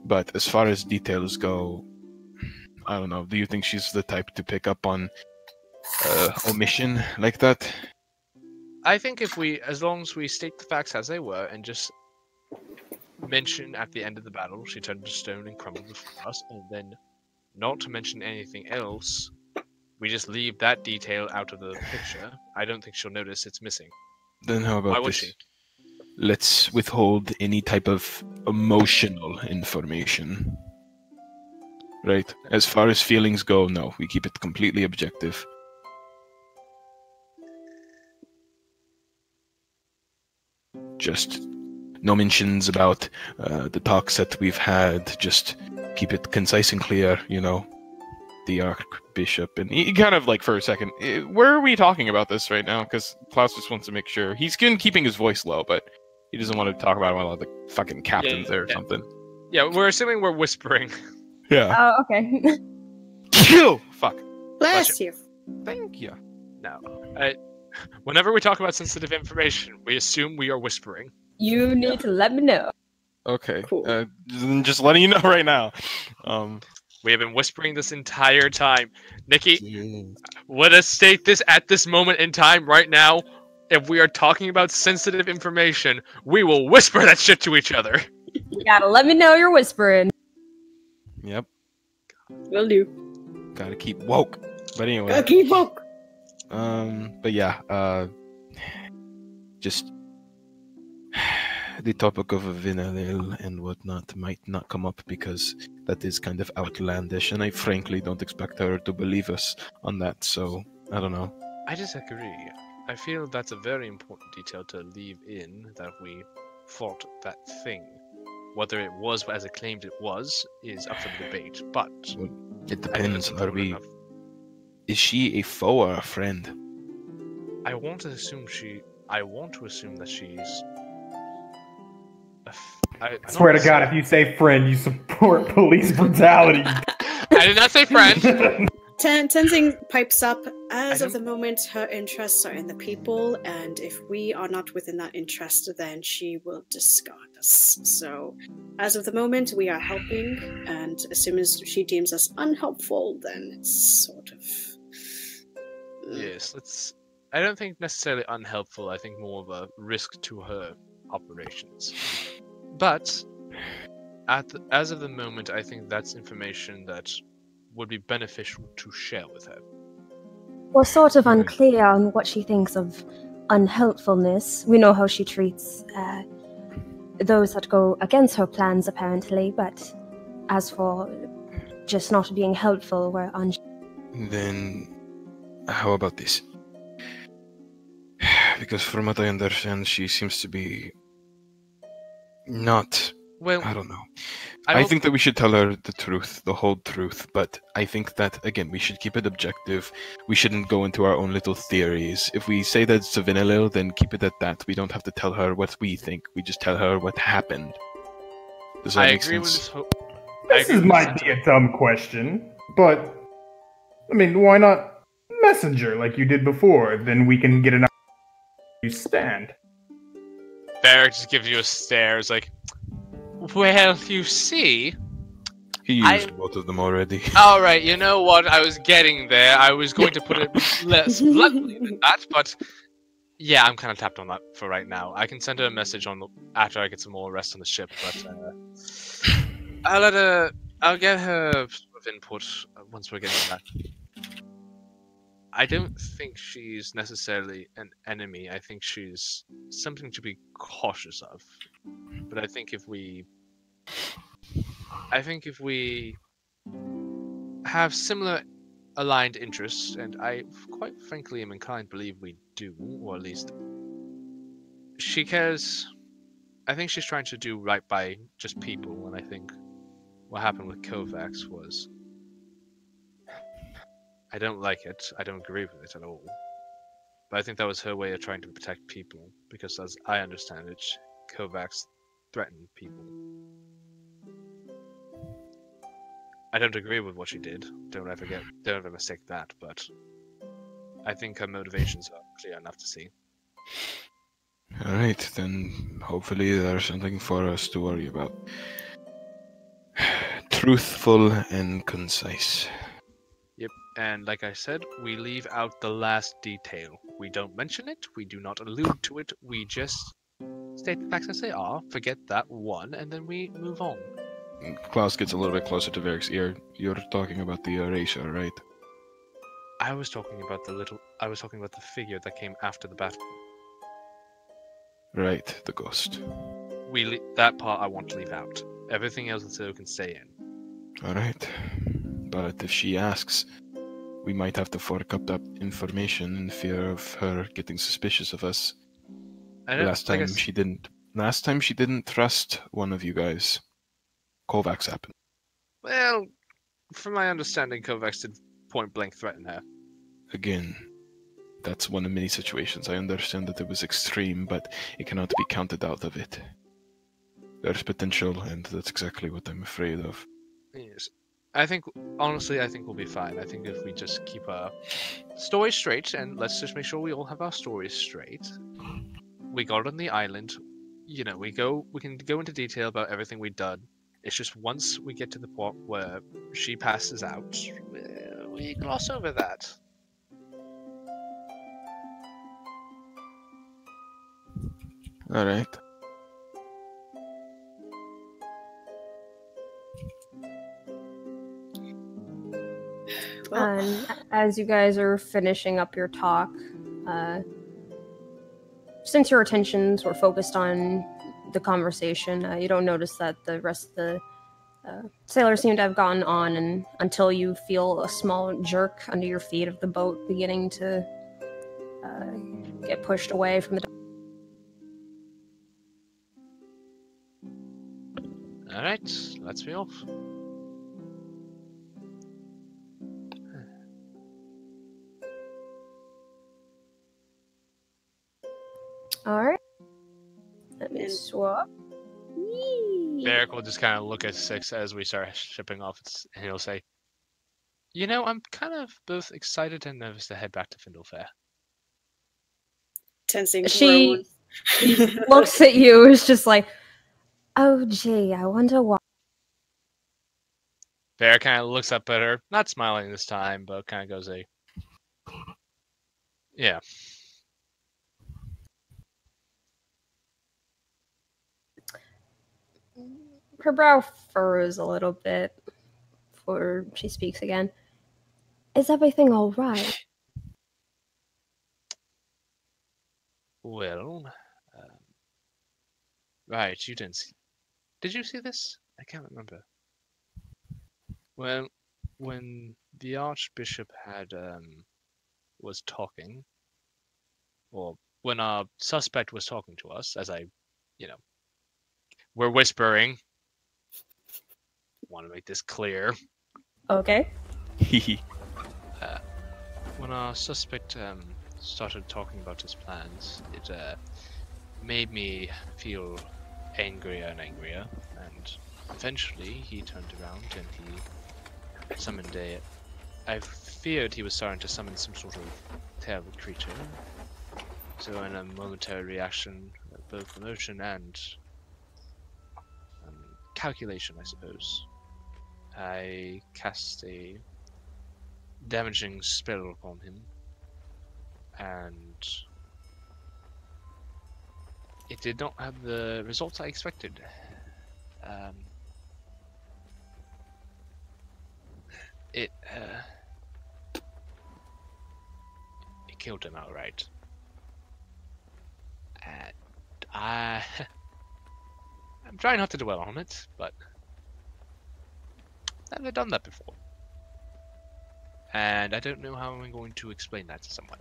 but as far as details go, I don't know. Do you think she's the type to pick up on omission like that? I think as long as we state the facts as they were and just mention at the end of the battle she turned to stone and crumbled before us, and then not to mention anything else, we just leave that detail out of the picture. I don't think she'll notice it's missing. Then how about Why would this? she? Let's withhold any type of emotional information. Right? As far as feelings go, no. We keep it completely objective. Just no mentions about the talks that we've had. Just keep it concise and clear, you know. The Archbishop, and he kind of like for a second, where are we talking about this right now? Because Klaus just wants to make sure he's keeping his voice low, but he doesn't want to talk about one of the fucking captains there or yeah. something. Yeah, we're assuming we're whispering. Yeah. Oh, okay. Kill. Fuck. Bless you. Thank you. No. Whenever we talk about sensitive information, we assume we are whispering. You need to let me know. Okay. Cool. Just letting you know right now. We have been whispering this entire time. Nikki, let us state this at this moment in time right now. If we are talking about sensitive information, we will whisper that shit to each other. You gotta let me know you're whispering. Yep. Will do. Gotta keep woke. But anyway. Gotta keep woke. But yeah, just the topic of a Vinalil and whatnot might not come up because that is kind of outlandish, and I frankly don't expect her to believe us on that, so I don't know. I disagree. I feel that's a very important detail to leave in, that we fought that thing. Whether it was as it claimed it was is up for debate, but Well, it I think depends. that's important enough. Is she a foe or a friend? I want to assume that she's. I Swear to God, if you say friend, you support police brutality. I did not say friend. Tenzing pipes up. As of the moment, her interests are in the people, and if we are not within that interest, then she will discard us. So, as of the moment, we are helping, and as soon as she deems us unhelpful, then it's sort of... Yes, I don't think necessarily unhelpful. I think more of a risk to her operations. But as of the moment, I think that's information that would be beneficial to share with her. We're sort of unclear on what she thinks of unhelpfulness. We know how she treats those that go against her plans, apparently, but as for just not being helpful, we're unsure. Then, how about this? Because from what I understand, she seems to be not... Well, I don't know. I think that we should tell her the truth, the whole truth, but I think that, again, we should keep it objective. We shouldn't go into our own little theories. If we say that it's a Vinalil, then keep it at that. We don't have to tell her what we think. We just tell her what happened. Does that make sense? This might be a dumb question, but, I mean, why not messenger like you did before? Then we can get an idea where you stand. Barrick just gives you a stare. It's like, well, you see... He used both of them already. Alright, you know what? I was getting there. I was going to put it less bluntly than that, but... Yeah, I'm kind of tapped on that for right now. I can send her a message after I get some more rest on the ship, but... I'll get her sort of input once we're getting back. I don't think she's necessarily an enemy. I think she's something to be cautious of. But I think if we have similar aligned interests, and I quite frankly am inclined to believe we do, or at least she cares. I think she's trying to do right by just people, and I think what happened with Kovacs was... I don't like it. I don't agree with it at all. But I think that was her way of trying to protect people, because as I understand it, Kovacs threatened people. I don't agree with what she did. Don't ever mistake that, but I think her motivations are clear enough to see. Alright, then hopefully there's something for us to worry about. Truthful and concise. Yep, and like I said, we leave out the last detail. We don't mention it, we do not allude to it, we just state the facts as they are, forget that one, and then we move on. Klaus gets a little bit closer to Varric's ear. You're talking about the erasure, right? I was talking about the figure that came after the battle. Right, the ghost. That part I want to leave out. Everything else so can stay in. Alright. But if she asks, we might have to fork up that information in fear of her getting suspicious of us. Last time she didn't trust one of you guys. Kovacs happened. Well, from my understanding, Kovacs did point blank threaten her. Again, that's one of many situations. I understand that it was extreme, but it cannot be counted out of it. There's potential, and that's exactly what I'm afraid of. Yes. Honestly, I think we'll be fine. I think if we just keep our story straight, and let's just make sure we all have our stories straight. We got on the island, we can go into detail about everything we've done. It's just once we get to the point where she passes out, we gloss over that. Alright. Well, And as you guys are finishing up your talk, since your attentions were focused on the conversation, you don't notice that the rest of the sailors seem to have gone on, and until you feel a small jerk under your feet of the boat beginning to get pushed away from the. All right, let's be off. All right. Let me swap. Derek will just kind of look at Six as we start shipping off, and he'll say, "You know, I'm kind of both excited and nervous to head back to Findlefair." Tensing. She looks at you. Is just like, oh gee, I wonder why. Bear kind of looks up at her, not smiling this time, but kind of goes yeah. Her brow furrows a little bit before she speaks again. Is everything all right? Well, right, you didn't see. Did you see this? I can't remember. Well, when the Archbishop was talking, or when our suspect was talking to us, as we're whispering. Want to make this clear. Okay. When our suspect started talking about his plans, it made me feel angrier and angrier, and eventually he turned around and he summoned I feared he was starting to summon some sort of terrible creature. So in a momentary reaction, both emotion and calculation, I suppose, I cast a damaging spell upon him, and it did not have the results I expected. It killed him outright. And I'm trying not to dwell on it, but I've never done that before. And I don't know how I'm going to explain that to someone.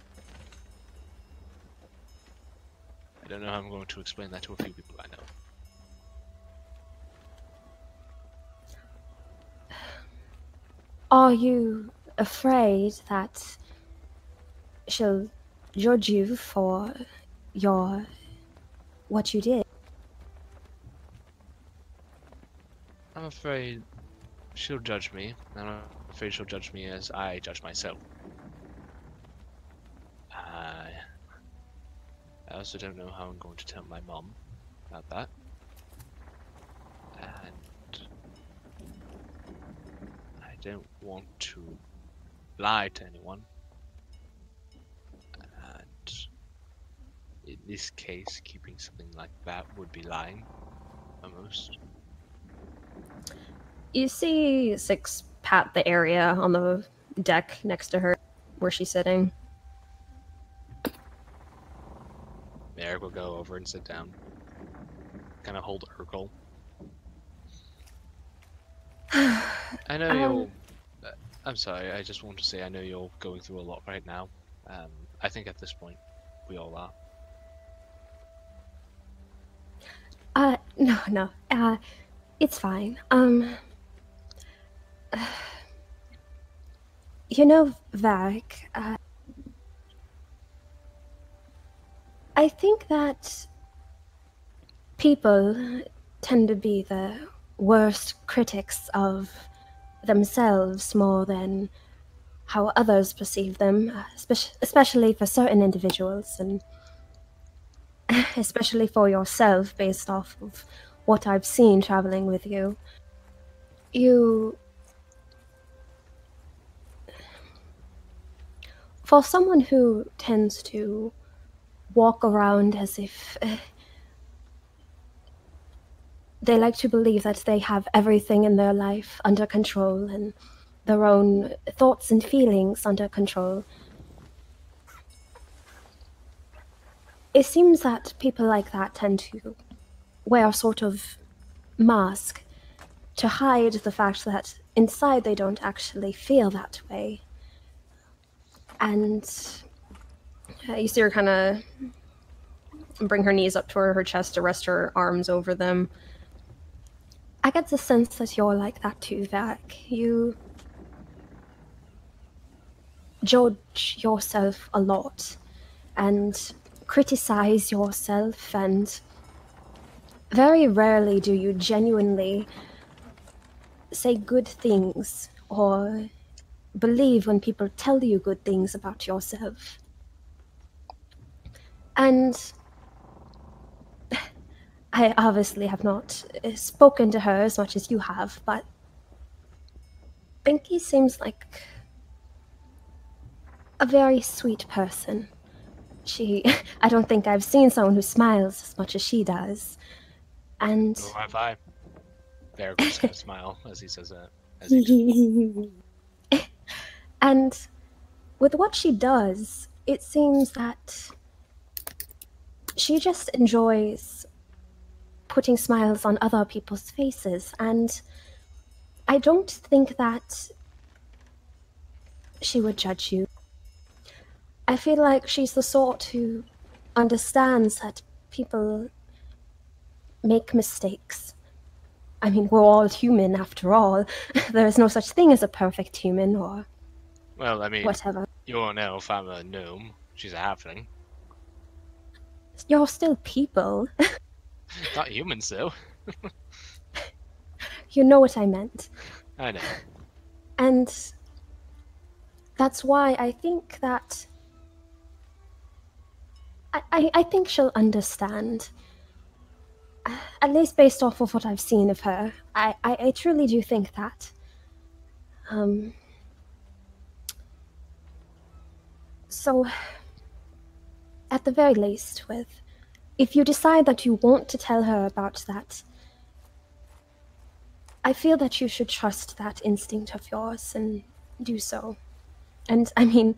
I don't know how I'm going to explain that to a few people I know. Are you afraid that she'll judge you for what you did? I'm afraid she'll judge me, and I'm afraid she'll judge me as I judge myself. I also don't know how I'm going to tell my mom about that. And I don't want to lie to anyone. And in this case, keeping something like that would be lying, almost. You see Six pat the area on the deck next to her, where she's sitting. Eric will go over and sit down. Kind of hold Urkel. I know you'll... I'm sorry, I just want to say I know you're going through a lot right now. I think at this point, we all are. No. It's fine. You know, Varric, I think that people tend to be the worst critics of themselves more than how others perceive them, especially for certain individuals, and especially for yourself, based off of what I've seen traveling with you. For someone who tends to walk around as if they like to believe that they have everything in their life under control, and their own thoughts and feelings under control. It seems that people like that tend to wear a sort of mask to hide the fact that inside they don't actually feel that way. And you see her kind of bring her knees up to her chest to rest her arms over them. I get the sense that you're like that too, Vac. You judge yourself a lot and criticize yourself, and very rarely do you genuinely say good things or believe when people tell you good things about yourself. And I obviously have not spoken to her as much as you have, but Binky seems like a very sweet person. I don't think I've seen someone who smiles as much as she does. And Oh, high five. There goes a smile as he says that. As he and with what she does, it seems that she just enjoys putting smiles on other people's faces, and I don't think that she would judge you. I feel like she's the sort who understands that people make mistakes. I mean, we're all human after all. There is no such thing as a perfect human or well, I mean, whatever. you're an elf, I'm a gnome. She's a halfling. You're still people. Not humans, though. You know what I meant. I know. And that's why I think that I think she'll understand. At least based off of what I've seen of her. I truly do think that. So, at the very least, if you decide that you want to tell her about that, I feel that you should trust that instinct of yours and do so. And, I mean,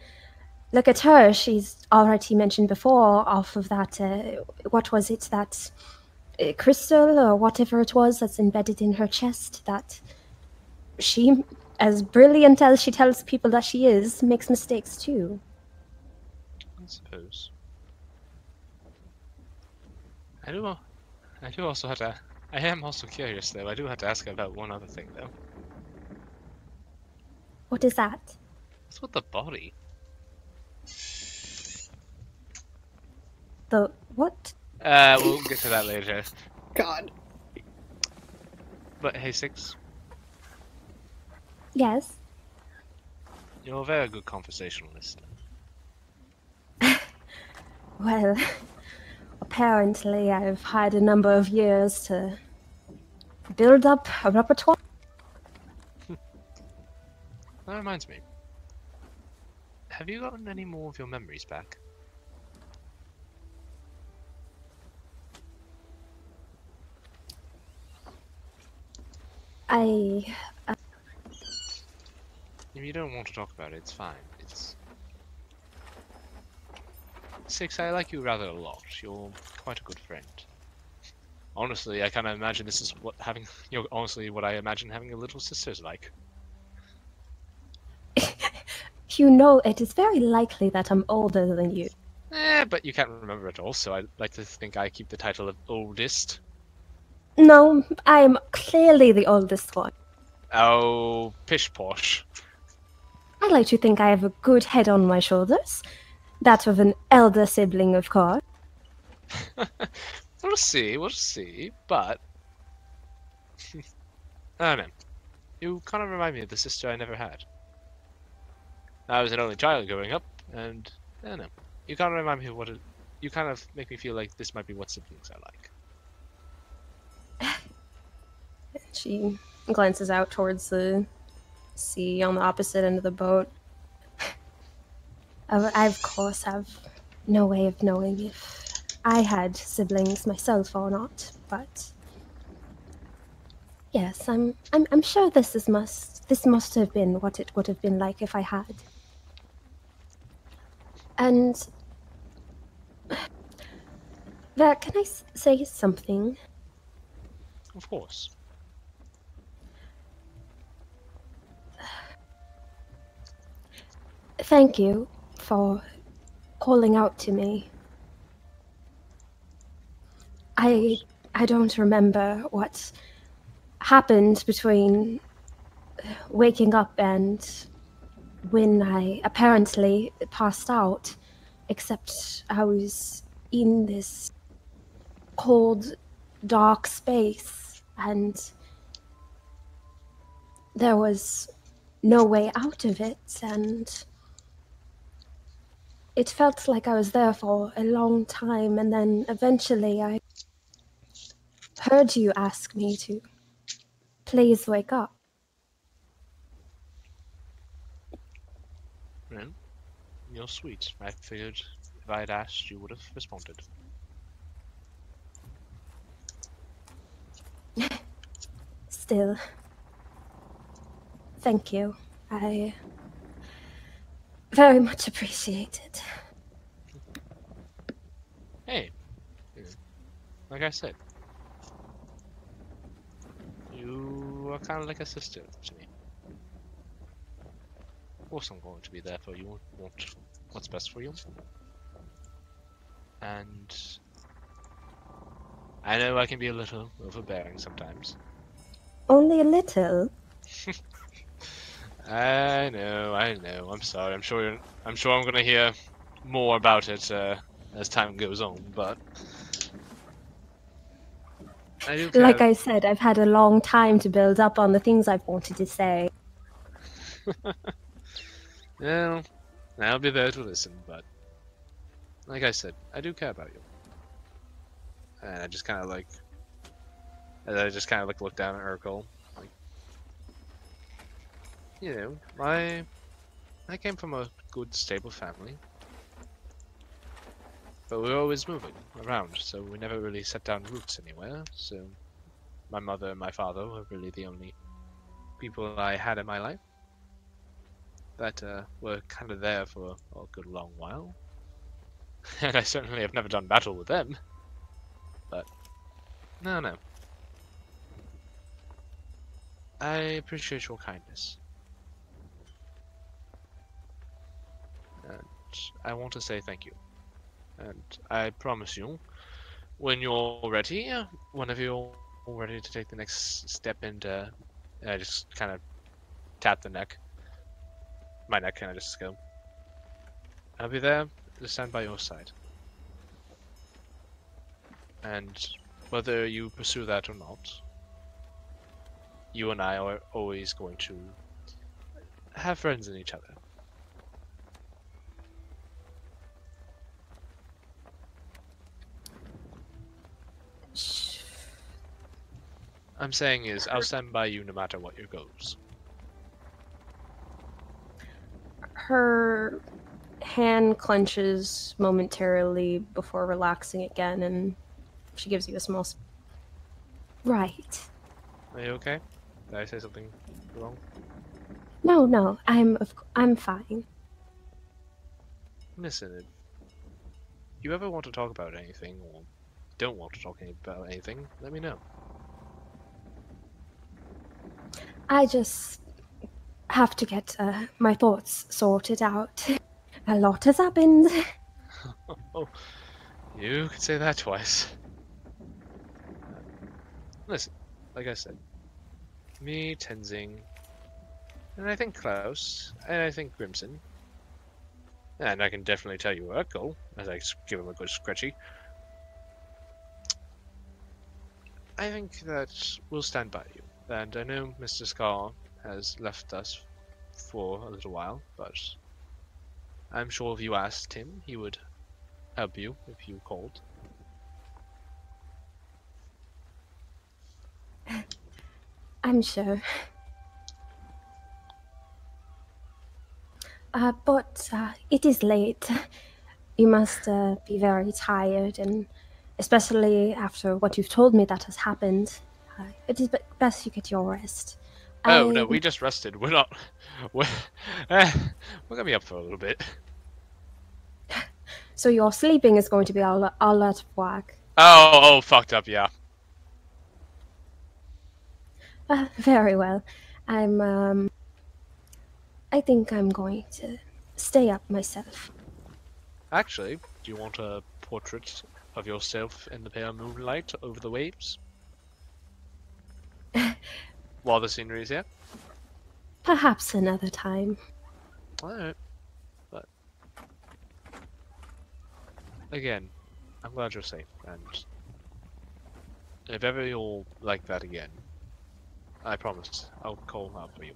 look at her. She's already mentioned before off of that, what was it, that crystal or whatever it was that's embedded in her chest, that she, as brilliant as she tells people that she is, makes mistakes too. I suppose. I am also curious, though. I do have to ask about one other thing, though. What is that? What's with the body? The what? We'll get to that later. God. But hey, Six, Yes? you're a very good conversationalist. Well, apparently I've had a number of years to build up a repertoire. That reminds me. Have you gotten any more of your memories back? I... If you don't want to talk about it, it's fine. Six, I like you rather a lot. You're quite a good friend. Honestly, I kind of imagine this is honestly what I imagine having a little sister's like. You know, it is very likely that I'm older than you. But you can't remember it all, so I'd like to think I keep the title of oldest. No, I'm clearly the oldest one. Oh, pish posh. I like to think I have a good head on my shoulders. That of an elder sibling, of course. We'll see, but... I don't know. You kind of remind me of the sister I never had. I was an only child growing up, and I don't know. You kind of remind me of you kind of make me feel like this might be what siblings are like. She glances out towards the sea on the opposite end of the boat. I, of course, have no way of knowing if I had siblings myself or not, but Yes, I'm sure this must have been what it would have been like if I had. And Ver, can I say something? Of course. Thank you for calling out to me. I don't remember what happened between waking up and when I apparently passed out, except I was in this cold, dark space, and there was no way out of it, and it felt like I was there for a long time, and then eventually I heard you ask me to please wake up. Well, you're sweet. I figured if I had asked, you would have responded. Still, thank you. I very much appreciate it. Hey, like I said, you are kind of like a sister to me. Of course I'm going to be there for you, want what's best for you. And I know I can be a little overbearing sometimes. Only a little. I know. I'm sorry. I'm sure I'm gonna hear more about it as time goes on, but I do care. Like I said, I've had a long time to build up on the things I've wanted to say. Well, I'll be there to listen, but like I said, I do care about you. And I just kind of like look down at Urkel, like, you know, I came from a good, stable family, but we were always moving around, so we never really set down roots anywhere. So my mother and my father were really the only people I had in my life that were kind of there for a good long while. And I certainly have never done battle with them. But no. I appreciate your kindness. And I want to say thank you. And I promise you, when you're ready, whenever you're ready to take the next step and I just kind of tap the neck. My neck, and I just go, I'll be there to stand by your side. And whether you pursue that or not, you and I are always going to have friends in each other. I'm saying is, I'll stand by you no matter what your goals. Her hand clenches momentarily before relaxing again, and she gives you a small. Right. Are you okay? Did I say something wrong? No, I'm fine. Listen, if you ever want to talk about anything, or don't want to talk about anything, let me know. I just have to get my thoughts sorted out. A lot has happened. Oh, you could say that twice. Listen, like I said, me, Tenzing, and I think Klaus, and I think Grimson, and I can definitely tell you Urkel, as I give him a good scratchy. I think that we'll stand by you, and I know Mr. Scar has left us for a little while, but I'm sure if you asked him, he would help you if you called. I'm sure. But it is late. You must be very tired, and especially after what you've told me that has happened, It is best you get your rest. Oh no, we just rested. We're not. We're gonna be up for a little bit. So your sleeping is going to be a lot of work. Oh, fucked up, yeah. Very well. I think I'm going to stay up myself. Actually, do you want a portrait of yourself in the pale moonlight over the waves? While the scenery is here? Perhaps another time. Alright. But again, I'm glad you're safe, and if ever you're like that again, I promise I'll call out for you.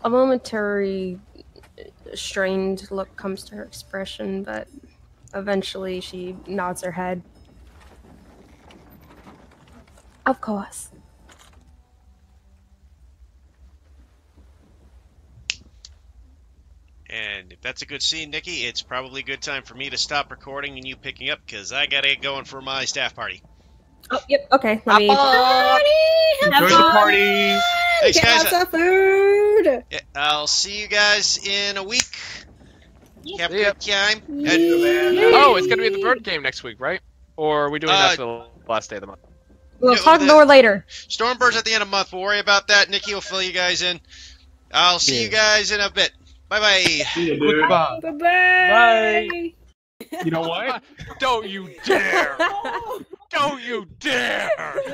A momentary strained look comes to her expression, but eventually she nods her head. Of course. And if that's a good scene, Nikki, it's probably a good time for me to stop recording and you picking up, because I gotta get going for my staff party. Oh, yep, okay, let me... Enjoy the party! Thanks, Get guys. lots of food! Yeah, I'll see you guys in a week. Have a See ya. good time. Oh, it's gonna be the bird game next week, right? Or are we doing that for the last day of the month? We'll Yeah, talk the- more later. Stormbird's at the end of the month. We'll worry about that. Nikki will fill you guys in. I'll see you guys in a bit. Bye-bye. See ya, dude. Goodbye. Bye-bye! You know what? Don't you dare! Don't you dare!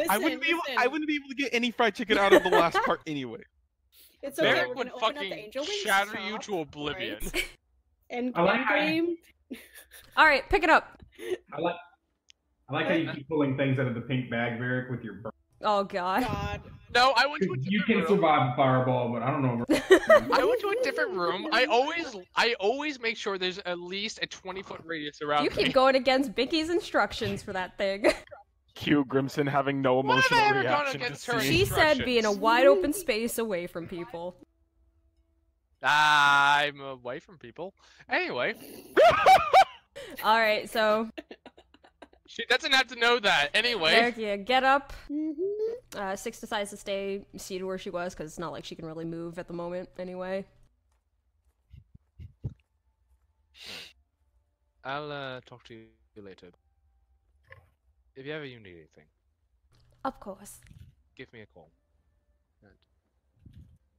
I wouldn't be able to get any fried chicken out of the last part anyway. It's okay, Derek we're would gonna open up the fucking Angel Wings shatter you shop, to oblivion. right? And I like how you- cream. Alright, pick it up. I like how you keep pulling things out of the pink bag, Varric, with your burn. Oh god. God. No, I went to a You different can room. survive a fireball, but I don't know. I went to a different room. I always make sure there's at least a 20-foot radius around You me. keep going against Vicky's instructions for that thing. Cue Grimson having no What have I emotional ever done reaction to against her? seeing. She said be in a wide open space away from people. I'm away from people. Anyway, Alright, so she doesn't have to know that. Anyway, Derek, yeah, get up. Mm-hmm. Six decides to stay seated where she was because it's not like she can really move at the moment anyway. I'll talk to you later. If ever you need anything, Of course. give me a call.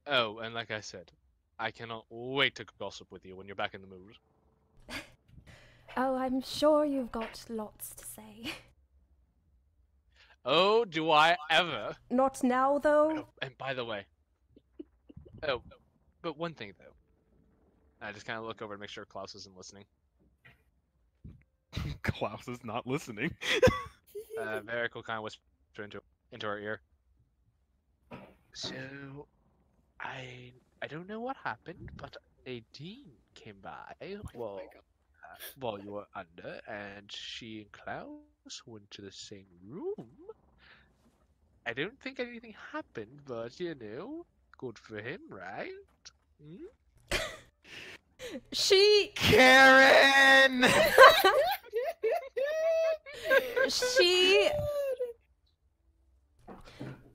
Oh, and like I said, I cannot wait to gossip with you when you're back in the mood. Oh, I'm sure you've got lots to say. Oh, do I ever? Not now, though. Oh, and by the way, but one thing though, I just kind of look over to make sure Klaus isn't listening. Klaus is not listening. Varric will kind of whisper into her ear. So, I don't know what happened, but a dean came by while you were under, and she and Klaus went to the same room. I don't think anything happened, but you know, good for him, right? Hmm? She Karen! she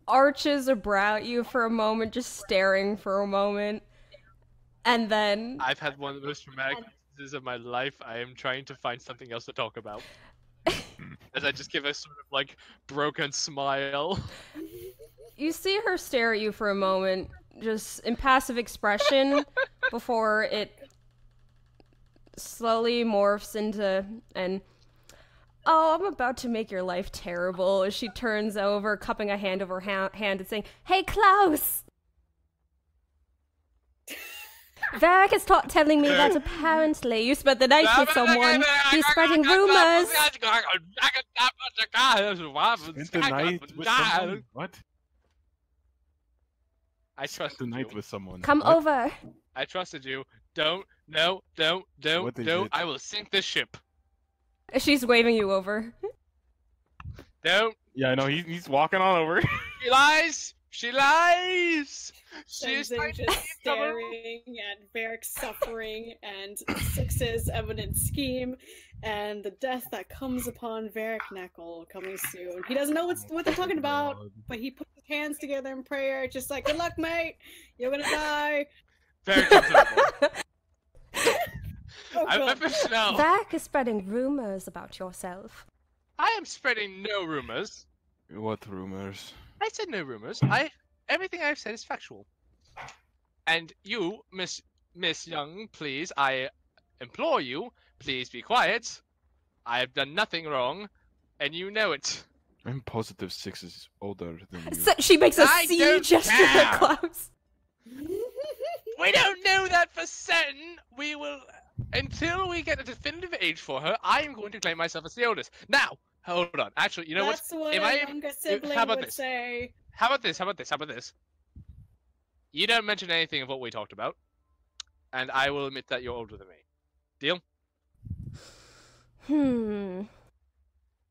arches a brow at you for a moment, just staring for a moment, and then I've had one of the most traumatic experiences of my life. I am trying to find something else to talk about. As I just give a sort of like broken smile. you see her stare at you for a moment, just impassive expression, before it slowly morphs into an "Oh, I'm about to make your life terrible," as she turns over, cupping a hand over hand and saying, "Hey, Klaus! Varric is telling me that apparently you spent the night with someone. He's spreading rumors." Spent the night with someone? What? I trusted The night you. with someone. Come What? over. I trusted you. Don't. What they did. I will sink this ship. She's waving you over. Don't. Yeah, I know. He's walking on over. He lies. She lies! She is Tenzing trying to just be in trouble. staring at Varric's suffering and Six's evident scheme and the death that comes upon Varric Knuckle coming soon. He doesn't know what they're talking about, but he puts his hands together in prayer, just like, good luck, mate! You're gonna die! Very comfortable. Oh, I'm God. professional. Varric is spreading rumors about yourself. I am spreading no rumors. What rumors? I said no rumors. Everything I've said is factual. And you, Miss Young, please, I implore you, please be quiet. I have done nothing wrong, and you know it. I'm positive Six is older than you. So she makes a I C don't gesture care. at Klaus. We don't know that for certain. We will, until we get a definitive age for her. I am going to claim myself as the oldest. Now, hold on. Actually, you know That's what If a I- younger sibling how about would this? say. How about this? How about this? How about this? You don't mention anything of what we talked about, and I will admit that you're older than me. Deal?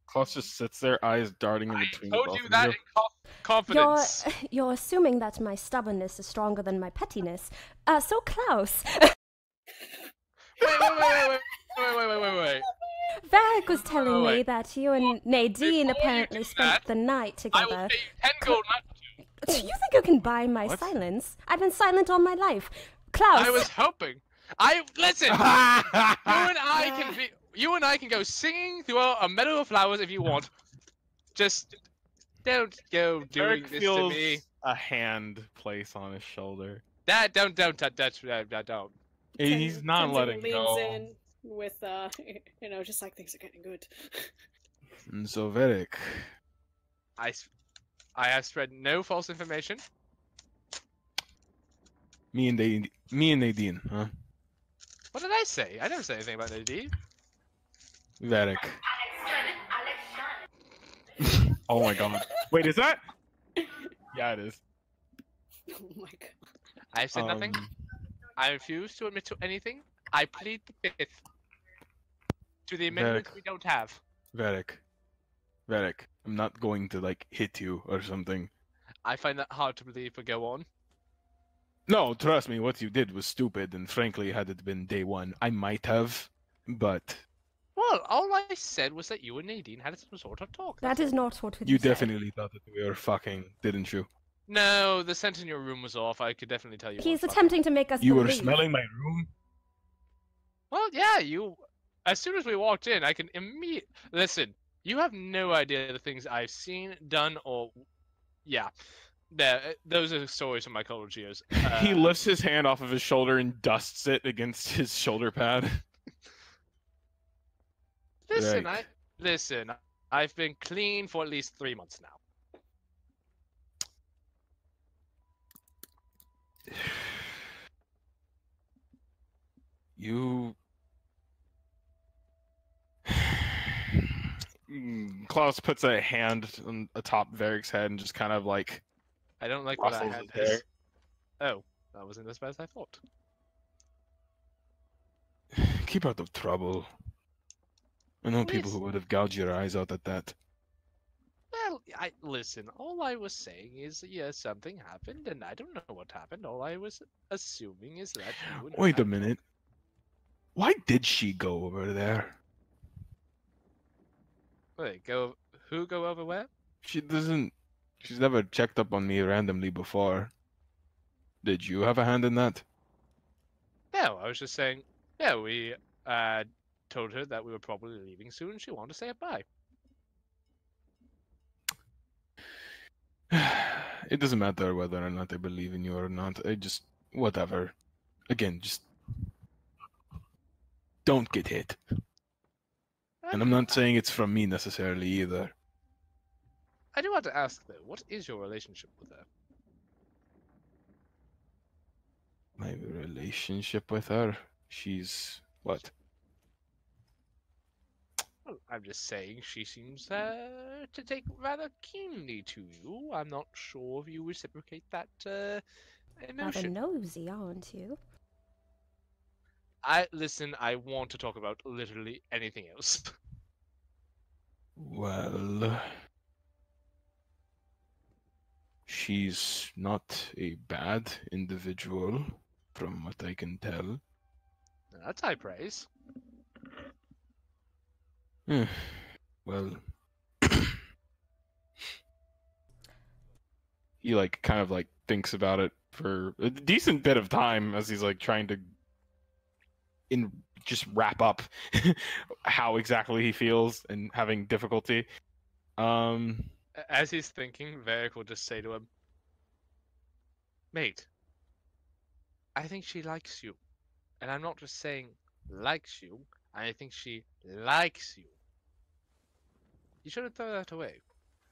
Klaus just sits there, eyes darting in I between told both you of that you. in confidence. You're assuming that my stubbornness is stronger than my pettiness. So Klaus, Wait. Varric was telling Oh, me wait. that you and Nadine Before you apparently do spent that, the night I will together. pay you 10 gold not to. Do you think you can buy my What? silence? I've been silent all my life. Klaus, I was hoping. Listen. You and I can go singing through a meadow of flowers if you want. Just don't go doing Eric this to feels me. a hand place on his shoulder. Don't. He's not Tenzing letting leans go. in with, just like things are getting good. And so Varric, I have spread no false information. me and Nadine, huh? What did I say? I never said anything about Nadine. Varric. Oh my god. Wait, is that? Yeah, it is. Oh my god. I have said nothing. I refuse to admit to anything. I plead the fifth. To the amendments Varric. we don't have. Varric. I'm not going to, hit you or something. I find that hard to believe, but go on. No, trust me, what you did was stupid, and frankly, had it been day one, I might have, but Well, all I said was that you and Nadine had some sort of talk. that is not what you said. definitely thought that we were fucking, didn't you? No, the scent in your room was off. I could definitely tell you. He's weren't attempting to make us You were believe. smelling my room? Well, yeah, you. As soon as we walked in, I can immediately listen. You have no idea the things I've seen, done, or yeah. Those are stories from my college years. He lifts his hand off of his shoulder and dusts it against his shoulder pad. Listen, Right. listen. I've been clean for at least 3 months now. You... Klaus puts a hand on atop Varric's head and just kind of I don't like what I rustles had. his hair. Oh, that wasn't as bad as I thought. Keep out of trouble. I know people Please. who would have gouged your eyes out at that. Well, listen. All I was saying is, yes, something happened, and I don't know what happened. All I was assuming is that you and Wait I... a minute. Why did she go over there? Wait, who go over where? She doesn't... She's never checked up on me randomly before. Did you have a hand in that? No, I was just saying. Yeah, we told her that we were probably leaving soon. She wanted to say bye. It doesn't matter whether or not I believe in you or not. I just... Whatever. Again, just... Don't get hit. And I'm not saying it's from me necessarily either. I do want to ask though, what is your relationship with her? My relationship with her? She's... what? Well, I'm just saying she seems to take rather keenly to you. I'm not sure if you reciprocate that Rather emotion. nosy, aren't you? Listen, I want to talk about literally anything else. Well... she's not a bad individual, from what I can tell. That's high praise. Well, he like kind of like thinks about it for a decent bit of time as he's like trying to just wrap up how exactly he feels and having difficulty. As he's thinking, Varric will just say to him, "Mate, I think she likes you. And I'm not just saying likes you, I think she likes you. You shouldn't throw that away.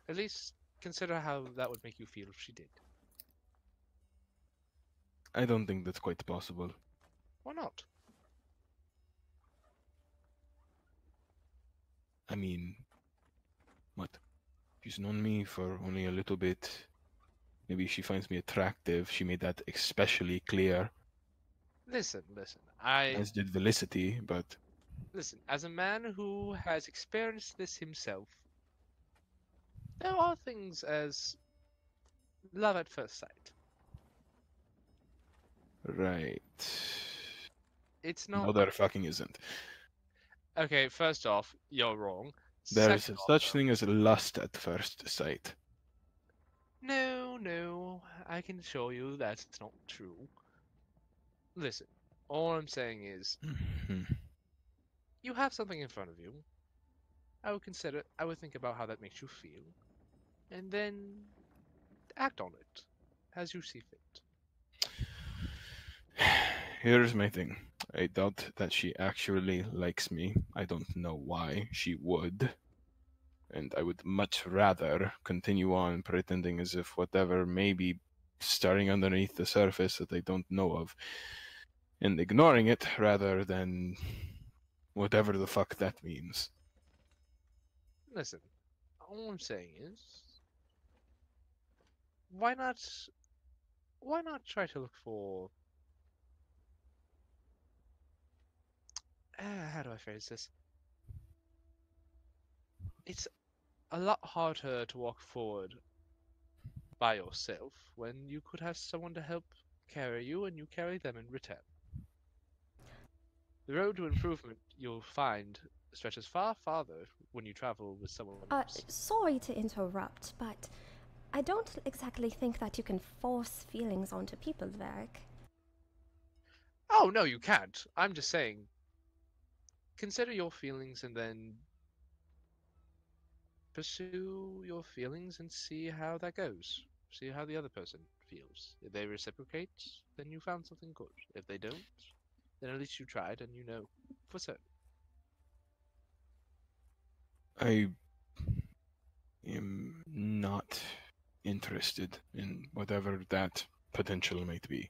At least consider how that would make you feel if she did." I don't think that's quite possible. Why not? I mean, what? She's known me for only a little bit. Maybe she finds me attractive. She made that especially clear. Listen, As did Felicity, but... Listen, as a man who has experienced this himself, there are things as love at first sight. Right. It's not... No, there fucking isn't. Okay, first off, you're wrong. There's Second such off, thing as lust at first sight. No, I can assure you that's not true. Listen, all I'm saying is, you have something in front of you. I would think about how that makes you feel, and then act on it, as you see fit. Here's my thing. I doubt that she actually likes me. I don't know why she would. And I would much rather continue on pretending as if whatever may be starting underneath the surface that I don't know of, and ignoring it rather than whatever the fuck that means. Listen, all I'm saying is, why not try to look for... how do I phrase this? It's a lot harder to walk forward by yourself when you could have someone to help carry you and you carry them in return. The road to improvement you'll find stretches far farther when you travel with someone else. Sorry to interrupt, but I don't exactly think that you can force feelings onto people, Varric. Oh, no, you can't. I'm just saying, consider your feelings and then pursue your feelings and see how that goes. See how the other person feels. If they reciprocate, then you found something good. If they don't, then at least you tried and you know for certain. I am not interested in whatever that potential might be.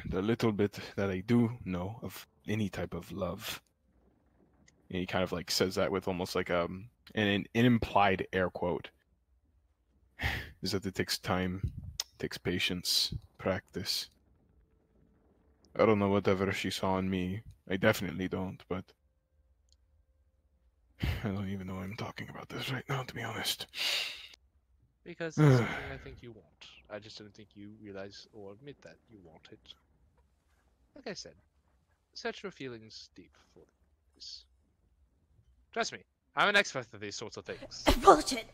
The little bit that I do know of any type of love, and he kind of like says that with almost like an implied air quote, is that it takes time, takes patience, practice. I don't know whatever she saw in me. I definitely don't, but I don't even know why I'm talking about this right now, to be honest. Because it's something I think you want. I just don't think you realize or admit that you want it. Like I said, search your feelings deep for this. Trust me, I'm an expert at these sorts of things. Bullshit!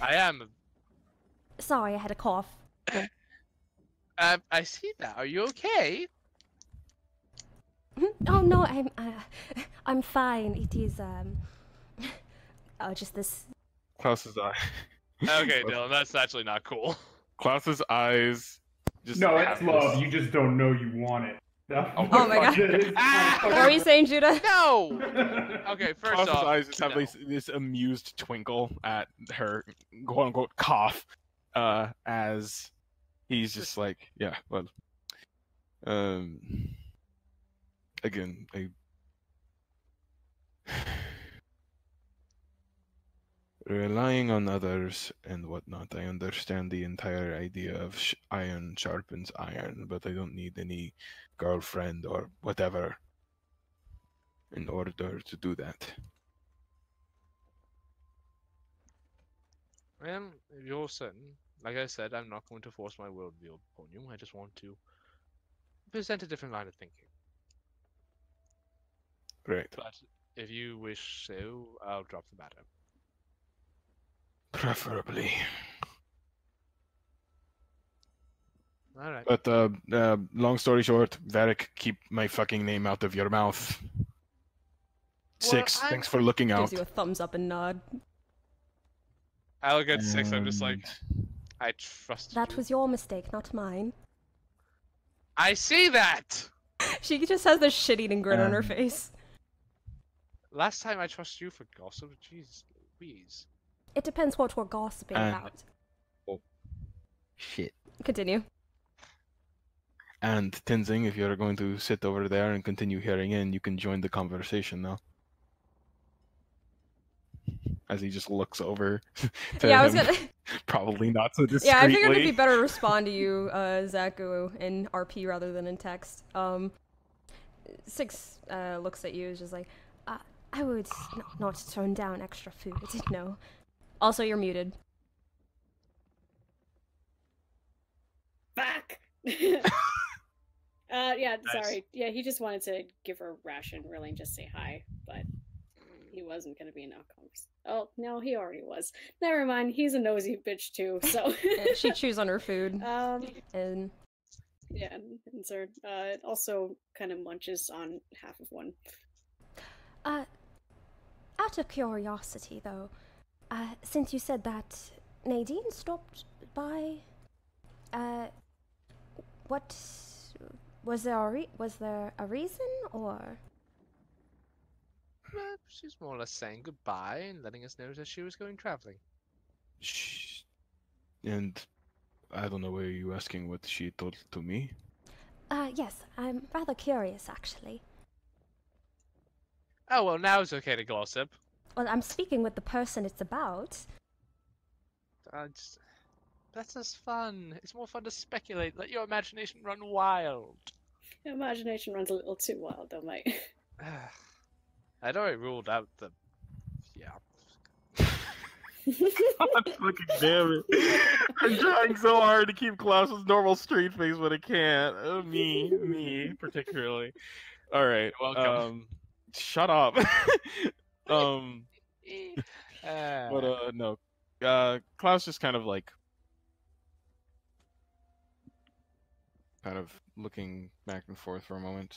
I am. Sorry, I had a cough. I see that. Are you okay? Oh no, I'm fine. It is just this. Klaus's eye. Okay, Dylan, that's actually not cool. Klaus's eyes just No, have it's love. this- You just don't know you want it. Oh my god. What were you saying, Judah? No! Okay, first Klaus's off, eyes just have no. this amused twinkle at her quote unquote cough, as he's just like, yeah, well, again, relying on others and whatnot. I understand the entire idea of iron sharpens iron, but I don't need any girlfriend or whatever in order to do that. If you're certain, like I said, I'm not going to force my worldview upon you. I just want to present a different line of thinking. Great. But if you wish so, I'll drop the matter. Preferably. All right. But long story short, Varric, keep my fucking name out of your mouth. Well, 6, thanks for looking out. Gives you a thumbs up and nod. I look at 6. I'm just like, I trust you. That was your mistake, not mine. I see that. She just has this shit-eating grin on her face. Last time I trust you for gossip. Jeez Louise. It depends what we're gossiping about. Oh, shit. Continue. And Tenzing, if you're going to sit over there and continue hearing in, you can join the conversation now. As he just looks over to Yeah, I was him, gonna. probably not so discreetly. Yeah, I figured it'd be better to respond to you, Zaku, in RP rather than in text. 6 looks at you, is just like, I would not turn down extra food, no. also, you're muted. Fuck! Yeah, sorry. Yeah, he just wanted to give her a ration, really, and just say hi, but he wasn't gonna be in a conversation. Oh, no, he already was. Never mind, he's a nosy bitch too, so... She chews on her food. And... Yeah, and Zerd also kind of munches on half of one. Out of curiosity, though, since you said that Nadine stopped by, what was there a reason, or? She's more or less saying goodbye and letting us know that she was going traveling. Shh. And I don't know, were you asking what she told to me? Yes, I'm rather curious, actually. Oh, well, now it's okay to gossip. Well, I'm speaking with the person it's about. That's just fun. It's more fun to speculate. Let your imagination run wild. Your imagination runs a little too wild, though, mate. I'd already ruled out the... Yeah. God fucking damn it. I'm trying so hard to keep Klaus's normal straight face, but I can't. Oh, me particularly. Alright, welcome. Shut up. But, no. Klaus just kind of like... kind of looking back and forth for a moment.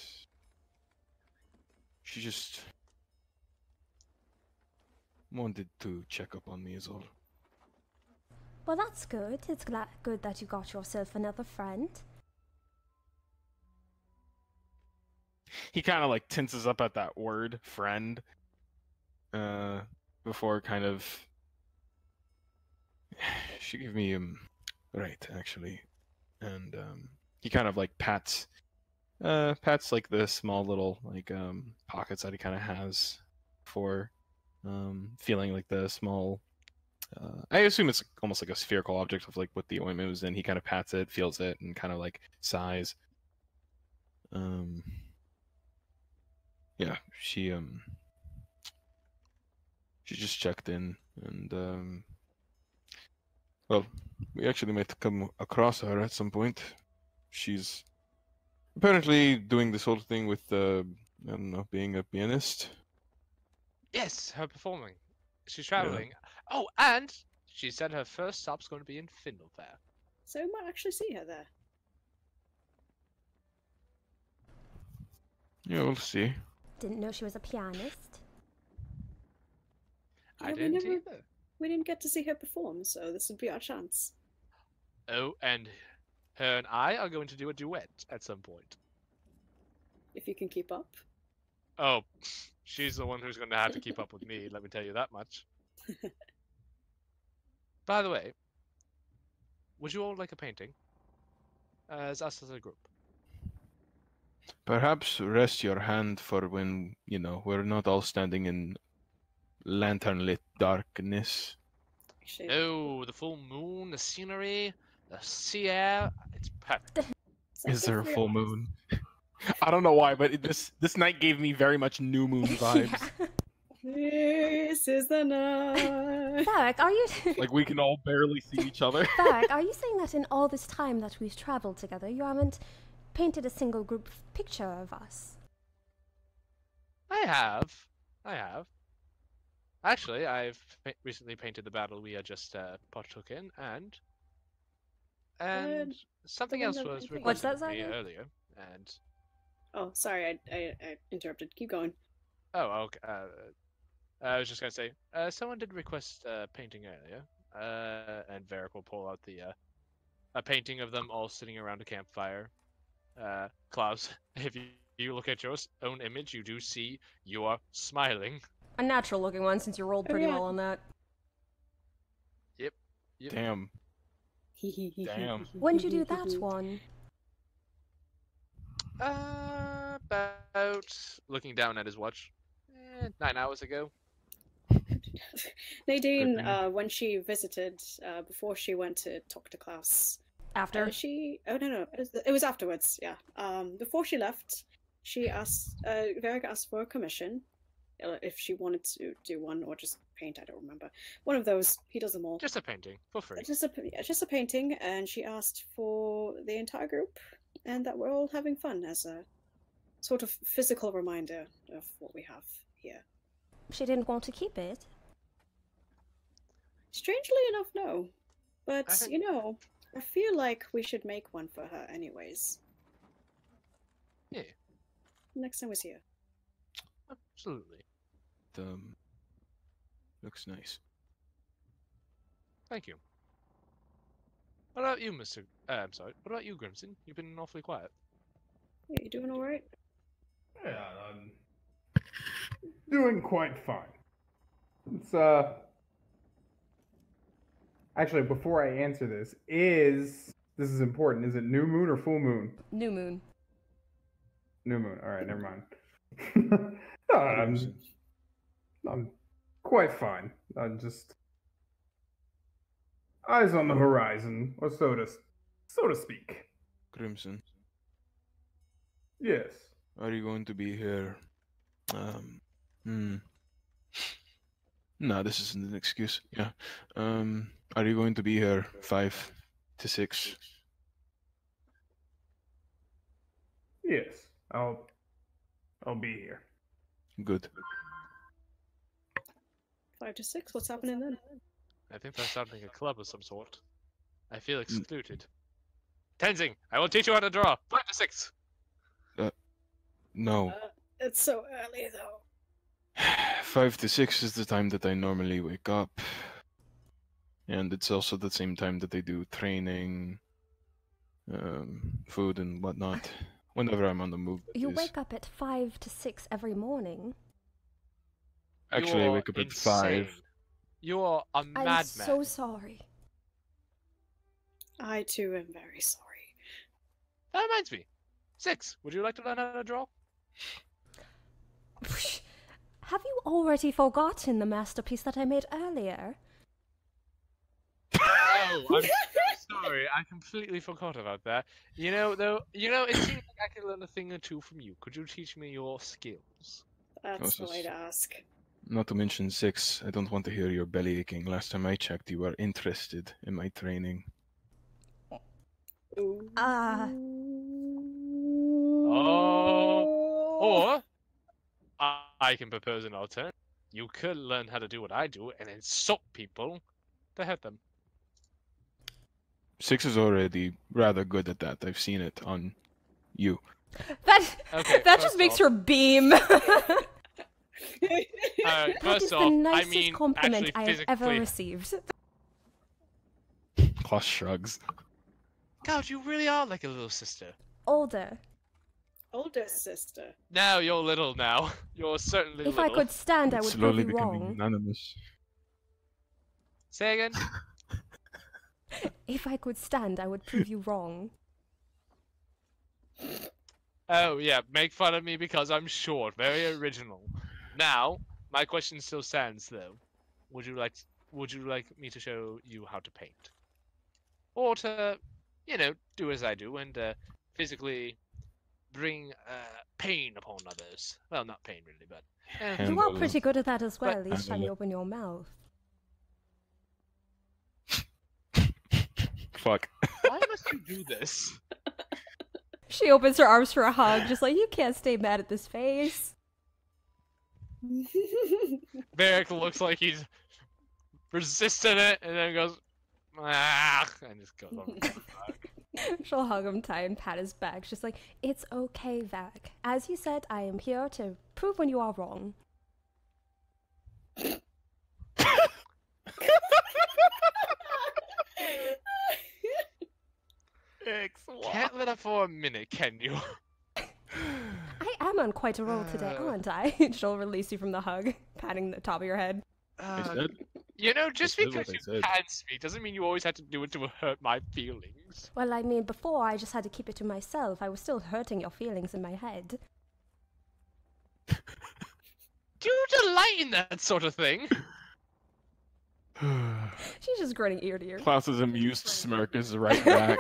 She just... wanted to check up on me is all. Well, that's good. It's good that you got yourself another friend. He kind of like tenses up at that word, friend, before kind of... She gave me, right, actually. And, he kind of like pats like the small little, like, pockets that he kind of has for, feeling like the small, I assume it's almost like a spherical object of like what the ointment was in. He kind of pats it, feels it, and kind of like sighs. Yeah, she just checked in, and well, we actually might come across her at some point. She's apparently doing this whole thing with I don't know, being a pianist. yes, her performing. She's traveling. Yeah. Oh, and she said her first stop's going to be in Findlefair. So we might actually see her there. Yeah, we'll see. Didn't know she was a pianist. I didn't either. We didn't get to see her perform, so this would be our chance. Oh, and her and I are going to do a duet at some point. If you can keep up. Oh, she's the one who's going to have to keep up with me, let me tell you that much. By the way, would you all like a painting? As us as a group. Perhaps rest your hand for when, you know, we're not all standing in lantern-lit darkness. Oh, the full moon, the scenery, the sea air, it's perfect. Is there a full moon? I don't know why, but this night gave me very much new moon vibes. Yeah. This is the night. Varric, are you... Like we can all barely see each other. Varric, are you saying that in all this time that we've traveled together, you haven't painted a single group picture of us? I have. Actually, I've recently painted the battle we had just partook in, and something else was What's requested that, of me Zaya? earlier, and Oh, sorry, I interrupted. Keep going. oh, okay. I was just gonna say, someone did request painting earlier, and Varric will pull out the a painting of them all sitting around a campfire. Klaus, if you look at your own image, you do see you are smiling. A natural looking one, since you rolled pretty well on that. Yep. Damn. Damn. When did you do that one? About looking down at his watch, 9 hours ago. Nadine, when she visited, before she went to talk to Klaus. After? Oh no, it was afterwards, yeah. Before she left, she asked, Varric asked for a commission, if she wanted to do one, or just paint, I don't remember. One of those, he does them all. Just a painting, for free. Just a painting, and she asked for the entire group, and that we're all having fun as a sort of physical reminder of what we have here. She didn't want to keep it? Strangely enough, no. But, you know, I feel like we should make one for her anyways. Yeah. Next time we're here. Absolutely. Looks nice. Thank you. What about you, Mr. I'm sorry. What about you, Grimson? You've been awfully quiet. Yeah, you doing alright? Yeah, I'm doing quite fine. It's actually, before I answer this is important. Is it new moon or full moon? New moon. New moon. All right, never mind. I'm quite fine. I'm just eyes on the horizon, or so to speak. Crimson, Yes. are you going to be here? No, this isn't an excuse. Yeah. Are you going to be here 5 to 6? Yes. I'll be here. Good. 5 to 6? What's happening then? I think they're starting a club of some sort. I feel excluded. Tenzing, I will teach you how to draw. 5 to 6. No. It's so early though. 5 to 6 is the time that I normally wake up. And it's also the same time that I do training, food and whatnot. Whenever I'm on the move. You wake up at 5 to 6 every morning. Actually, I wake up at 5. You are a madman. I'm so sorry. I too am very sorry. That reminds me. 6, would you like to learn how to draw? Have you already forgotten the masterpiece that I made earlier? Oh, I'm so sorry. I completely forgot about that. You know, it seems like I could learn a thing or two from you. Could you teach me your skills? That's the way to ask. Not to mention 6, I don't want to hear your belly aching. Last time I checked, you were interested in my training. Or I can propose an alternative. You could learn how to do what I do and insult people to hurt them. 6 is already rather good at that. I've seen it on you. That just makes her beam. That First is the off, nicest I mean, compliment actually I have ever received. Klaus shrugs. God, you really are like a little sister. Older. Older sister. Now you're little now. You're certainly If little. I could stand, I It's would slowly prove you becoming wrong. unanimous. Say again? If I could stand, I would prove you wrong. Oh, yeah, make fun of me because I'm short. Very original. Now, my question still stands, though. Would you like me to show you how to paint? Or to, do as I do and physically bring pain upon others. Well, not pain really, but... You are pretty good at that as well, But- each time you open your mouth. fuck. Why must you do this? She opens her arms for a hug, just like, you can't stay mad at this face. Varric looks like he's resisting it, and then goes, and just goes over to the back. She'll hug him tight and pat his back. She's like, it's okay, Vac. As you said, I am here to prove when you are wrong. Can't let up for a minute, can you? I am on quite a roll today, aren't I? She'll release you from the hug, patting the top of your head. You know, just I said because what I you said. can speak doesn't mean you always have to do it to hurt my feelings. Well, I mean, before I just had to keep it to myself. I was still hurting your feelings in my head. Do you delight in that sort of thing? She's just grinning ear to ear. Klaus's amused smirk is right back.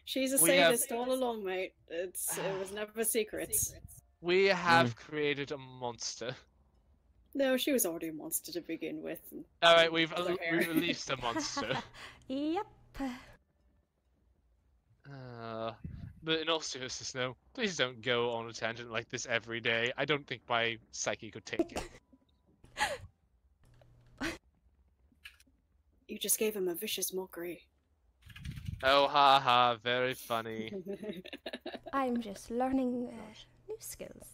She's a We have- sadist all along, mate. It was never a secret. We have created a monster. No, she was already a monster to begin with. Alright, we've released a monster. Yep. But in all seriousness, no. Please don't go on a tangent like this every day. I don't think my psyche could take it. You just gave him a vicious mockery. Oh, ha, very funny. I'm just learning new skills.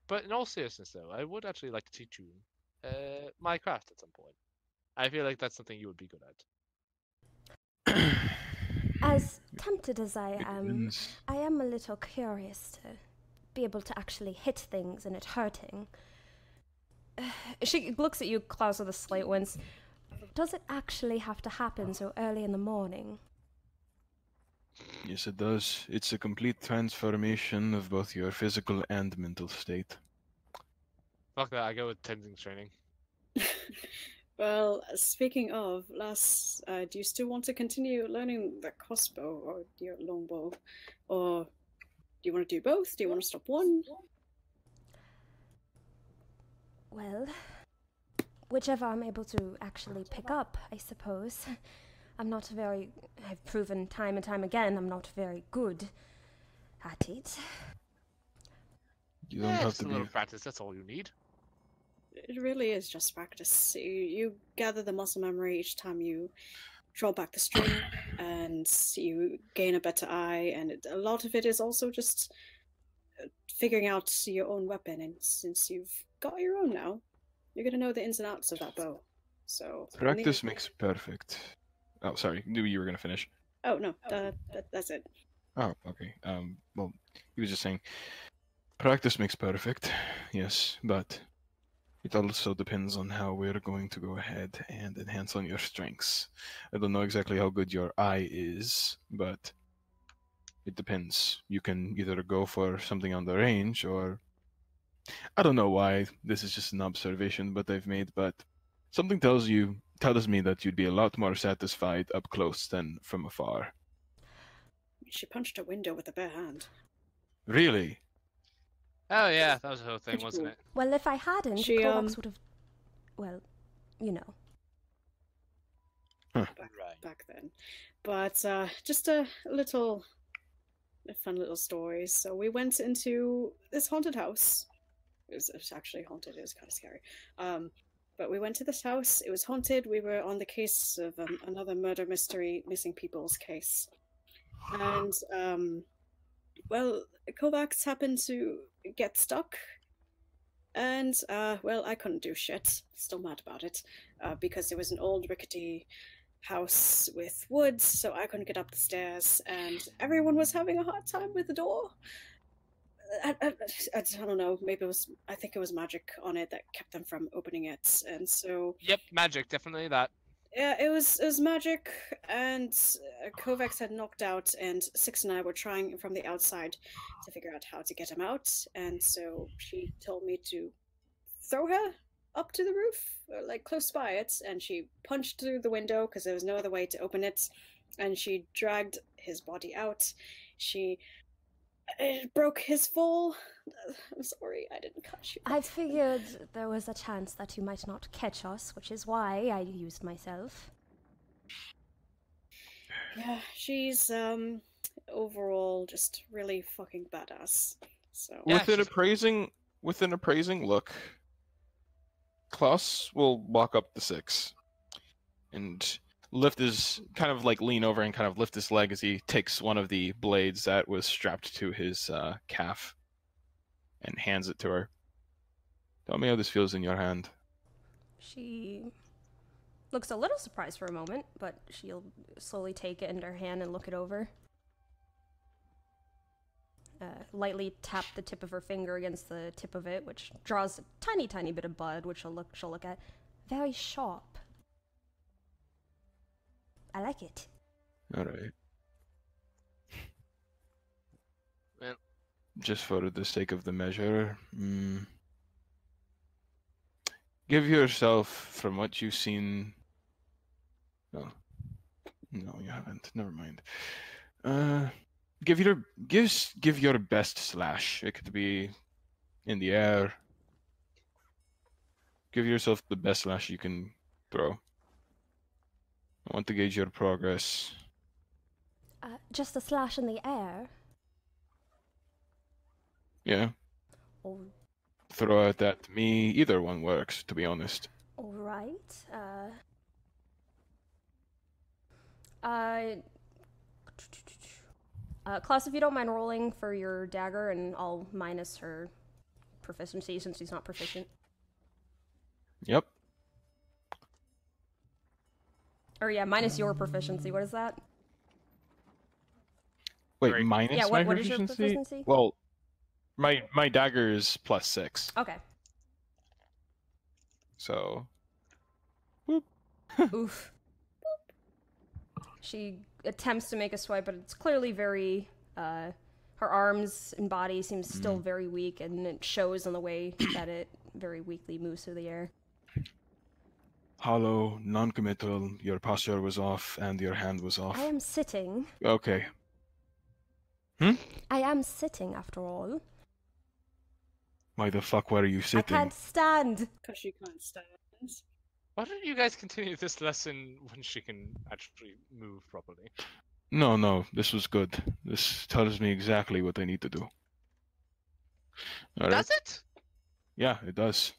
But in all seriousness, though, I would actually like to teach you my craft at some point. I feel like that's something you would be good at. As tempted as I am, Goodness. I am a little curious to be able to actually hit things and it hurting. She looks at you, Klaus, with a slight wince. Does it actually have to happen so early in the morning? Yes, it does. It's a complete transformation of both your physical and mental state. Fuck that, I go with Tenzing's training. Well, speaking of, Lass, do you still want to continue learning the crossbow or your longbow? Or do you want to do both? Do you want to stop one? Well, whichever I'm able to actually pick up, I suppose. I've proven time and time again I'm not very good at it. You don't have Just to a be. little practice, that's all you need. It really is just practice. You gather the muscle memory each time you draw back the string, and you gain a better eye, and a lot of it is also just figuring out your own weapon, and since you've got your own now, you're going to know the ins and outs of that bow. So Practice makes perfect. Oh, sorry. Knew you were gonna finish. Oh, no, that's it. Oh, okay. Well, he was just saying, practice makes perfect, yes, but it also depends on how we're going to go ahead and enhance on your strengths. I don't know exactly how good your eye is, but it depends. You can either go for something on the range, or I don't know why. This is just an observation, but I've made. But something tells me that you'd be a lot more satisfied up close than from afar. She punched a window with a bare hand. Really? Oh yeah, that was the whole thing, Pretty wasn't cool. it? Well, if I hadn't, She, Kovacs would have... Well, you know. Back then. But just a fun little story. So we went into this haunted house. It was actually haunted. It was kind of scary. But we went to this house. It was haunted. We were on the case of another murder mystery, missing people's case. And, well, Kovacs happened to get stuck. And, well, I couldn't do shit. Still mad about it. Because it was an old rickety house with woods, so I couldn't get up the stairs, and everyone was having a hard time with the door. I don't know, I think it was magic on it that kept them from opening it, and so... Yep, magic, definitely that. Yeah, it was magic, and Kovacs had knocked out, and Six and I were trying from the outside to figure out how to get him out, and so she told me to throw her up to the roof, like close by it, and she punched through the window because there was no other way to open it, and she dragged his body out. She It broke his fall. I'm sorry, I didn't catch you. I figured there was a chance that you might not catch us, which is why I used myself. Yeah, she's overall just really fucking badass. So Yeah, With an appraising look, Klaus will walk up the 6 and lift his lean over and kind of lift his leg as he takes one of the blades that was strapped to his calf and hands it to her. Tell me how this feels in your hand. She looks a little surprised for a moment, but she'll slowly take it into her hand and look it over. Lightly tap the tip of her finger against the tip of it, which draws a tiny, tiny bit of blood, which she'll look at. Very sharp. I like it. All right. Well, just for the sake of the measure, give yourself, from what you've seen. No, you haven't. Never mind. Give your best slash. It could be in the air. Give yourself the best slash you can throw. I want to gauge your progress. Just a slash in the air? Yeah. Oh. Throw it at me. Either one works, to be honest. Alright, Klaus, if you don't mind rolling for your dagger, and I'll minus her proficiency since she's not proficient. Yep. Or yeah, minus your proficiency. What is that? Wait, Right. minus Yeah, my what is your proficiency? proficiency? Well, my dagger is +6. Okay. So, Oof. She attempts to make a swipe, but it's clearly very, her arms and body seems still very weak, and it shows in the way that it very weakly moves through the air. hollow, non-committal, your posture was off, and your hand was off. I am sitting. Okay. I am sitting, after all. Why the fuck were you I sitting? can't stand. because she can't stand. why don't you guys continue this lesson when she can actually move properly? No, this was good. This tells me exactly what I need to do. Alright. Does it? Yeah, it does.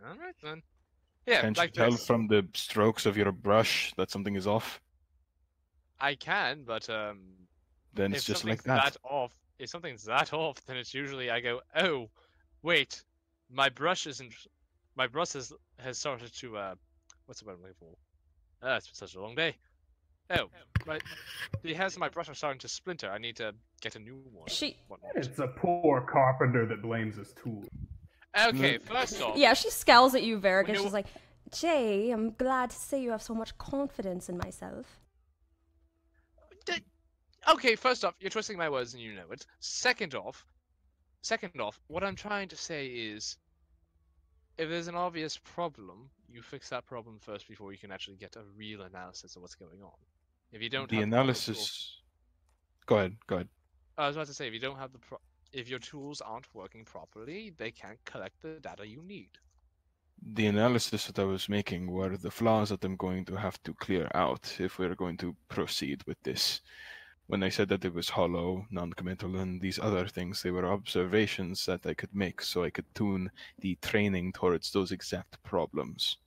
Alright then. Yeah, Can't like you tell this. from the strokes of your brush that something is off? I can, but Then it's if just like something's that. off, if something's that off, then it's usually I go, oh, wait, my brush isn't. My brush has started to what's the word I'm looking for? It's been such a long day. Oh, the hairs of my brush are starting to splinter. I need to get a new one. Whatnot. It's a poor carpenter that blames his tool. Okay, first off, Yeah, she scowls at you, Varric, and You- she's like, Jay, I'm glad to say you have so much confidence in myself. Okay, first off, you're twisting my words and you know it. Second off, what I'm trying to say is, if there's an obvious problem, you fix that problem first before you can actually get a real analysis of what's going on. If you don't The have proper analysis. tools- Go ahead. I was about to say, if you don't have if your tools aren't working properly, they can't collect the data you need. The analysis that I was making were the flaws that I'm going to have to clear out if we're going to proceed with this. When I said that it was hollow, non-committal, and these other things, they were observations that I could make so I could tune the training towards those exact problems.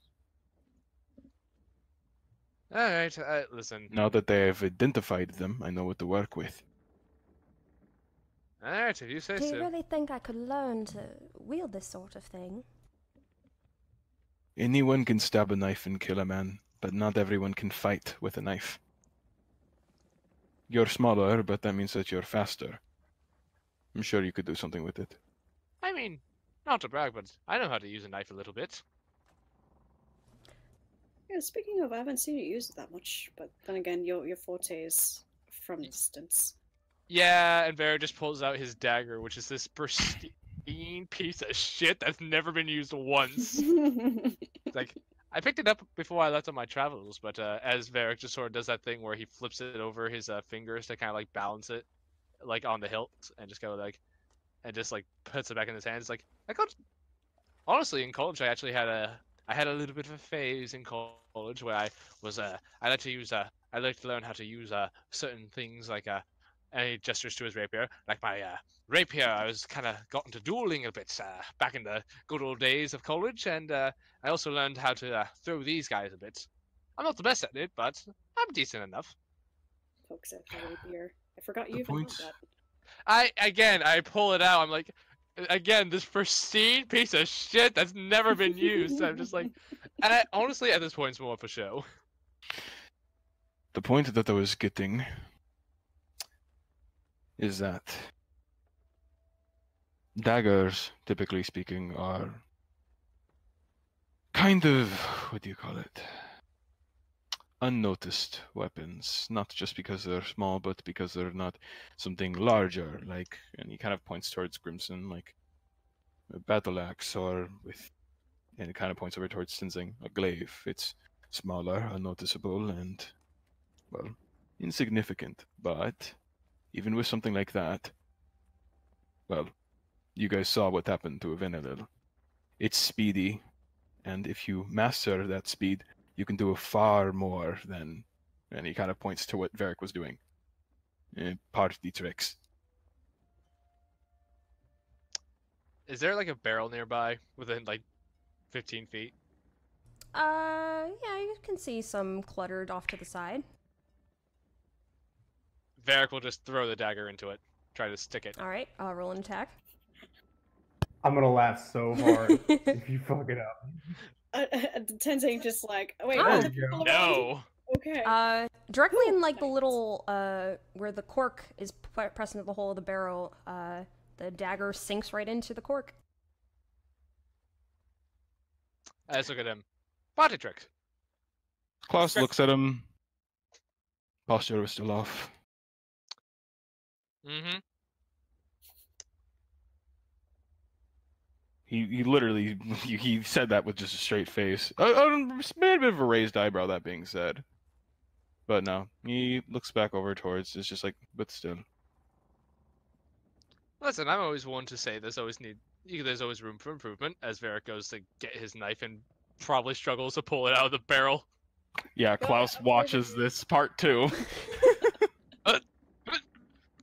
Alright, listen. Now that I have identified them, I know what to work with. Alright, if you say Do you so. really think I could learn to wield this sort of thing? Anyone can stab a knife and kill a man, but not everyone can fight with a knife. You're smaller, but that means that you're faster. I'm sure you could do something with it. I mean, not to brag, but I know how to use a knife a little bit. Yeah, speaking of, I haven't seen you use it that much, but then again, your forte is from distance. Yeah, and Vera just pulls out his dagger, which is this pristine piece of shit that's never been used once. Like, I picked it up before I left on my travels, but as Varric just sort of does that thing where he flips it over his fingers to kind of like balance it, like on the hilt and just go like, and just like puts it back in his hands. Like I got, honestly, in college I actually had a little bit of a phase in college where I was I like to use I like to learn how to use certain things like and he gestures to his rapier, like my rapier. I was kind of got into dueling a bit back in the good old days of college, and I also learned how to throw these guys a bit. I'm not the best at it, but I'm decent enough. Folks at the rapier. I forgot you The even had point- that. I pull it out. I'm like, again, this pristine piece of shit that's never been used. I'm just like, and I honestly at this point it's more of a show. The point that I was getting is that daggers, typically speaking, are kind of, what do you call it? Unnoticed weapons. Not just because they're small, but because they're not something larger, like, and he kind of points towards Grimson, like a battle axe, or with, and it kind of points over towards Tenzing, a glaive. It's smaller, unnoticeable, and, well, insignificant, but even with something like that, well, you guys saw what happened to Venelil. It's speedy, and if you master that speed, you can do far more than... And he kind of points to what Varric was doing. Party tricks. Is there like a barrel nearby within like 15 feet? Yeah, you can see some cluttered off to the side. Varric will just throw the dagger into it, try to stick it. All right, roll an attack. I'm gonna laugh so hard if you fuck it up. Tenzing just like, wait, Oh. what the fuck? No. Okay. Directly in like the little where the cork is pressed into the hole of the barrel, the dagger sinks right into the cork. Let's look at him. Party trick. Klaus looks at him. Posture is still off. Mm-hmm. He literally he said that with just a straight face. A bit of a raised eyebrow, that being said. But no, he looks back over towards. It's just like, but still. Listen, I'm always one to say there's always room for improvement. As Varric goes to get his knife and probably struggles to pull it out of the barrel. Yeah, Klaus watches this part too.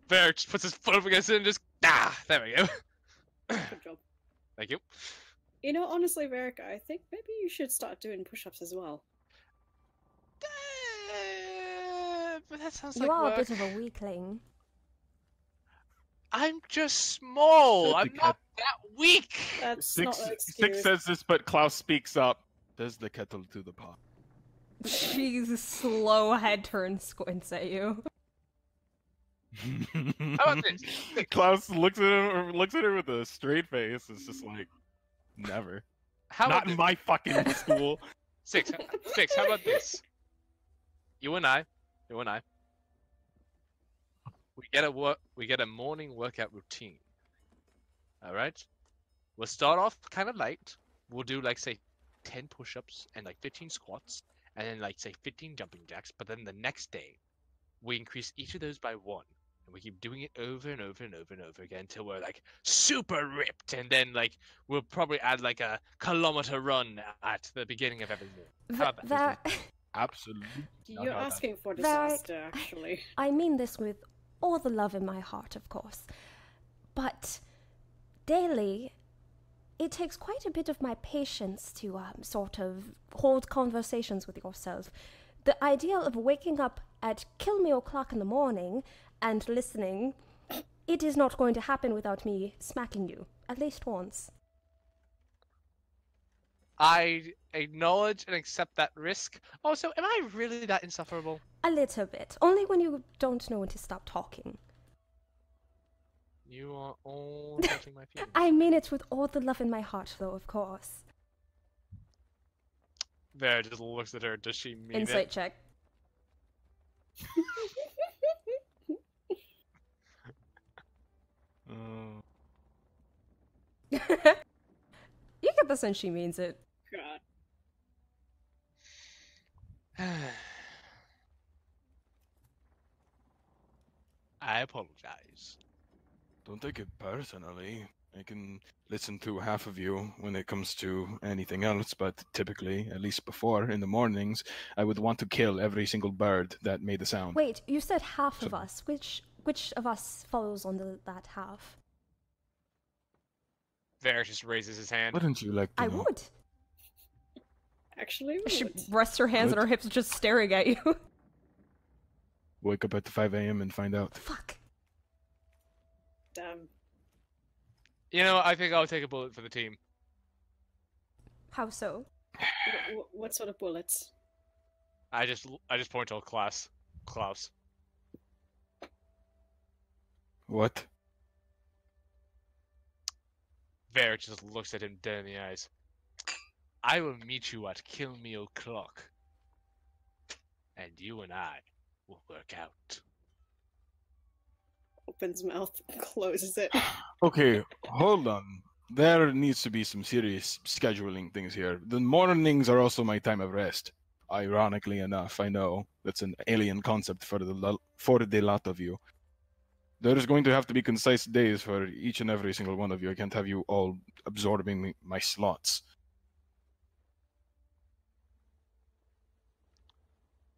Varric just puts his foot up against it and just there we go. Good job. Thank you. You know, honestly, Varric, I think maybe you should start doing push-ups as well. But that sounds You like are work. a bit of a weakling. I'm just small. Said the I'm not that weak. That's not an Six excuse. says this, but Klaus speaks up. Does the kettle to the pot. She's slow head turn squints at you. How about this? Klaus looks at her with a straight face. It's just like, never. How Not about in my fucking school. Six. How about this? You and I. We get a morning workout routine. All right. We'll start off kind of light. We'll do like say 10 push-ups and like 15 squats, and then like say 15 jumping jacks. But then the next day, we increase each of those by 1. And we keep doing it over and over and over and over again until we're like super ripped, and then like we'll probably add like a kilometer run at the beginning of every morning. How about that? Absolutely. You're asking for Varric, disaster, actually. I mean this with all the love in my heart, of course. But daily, it takes quite a bit of my patience to sort of hold conversations with yourself. The idea of waking up at kill me o'clock in the morning and listening, it is not going to happen without me smacking you, at least once. I acknowledge and accept that risk. Also, am I really that insufferable? A little bit. Only when you don't know when to stop talking. You are all touching my feelings. I mean it with all the love in my heart, though, of course. Vera just looks at her. Does she mean Insight it? check. You get the sense she means it. God. I apologize. Don't take it personally. I can listen to half of you when it comes to anything else, but typically, at least before, in the mornings, I would want to kill every single bird that made a sound. Wait, you said half of us. Which of us follows on that half? Varric just raises his hand. Wouldn't you like to I know? would. Actually, She would. rests her hands on What? her hips, just staring at you. Wake up at 5 a.m. and find out. Fuck. Damn. You know, I think I'll take a bullet for the team. How so? What sort of bullets? I just point to Klaus. What? Varric just looks at him dead in the eyes. I will meet you at Kill Me O'Clock. And you and I will work out. Opens mouth, closes it. Okay, hold on. There needs to be some serious scheduling things here. The mornings are also my time of rest. Ironically enough, I know that's an alien concept for the lot of you. There's going to have to be concise days for each and every single one of you. I can't have you all absorbing my slots.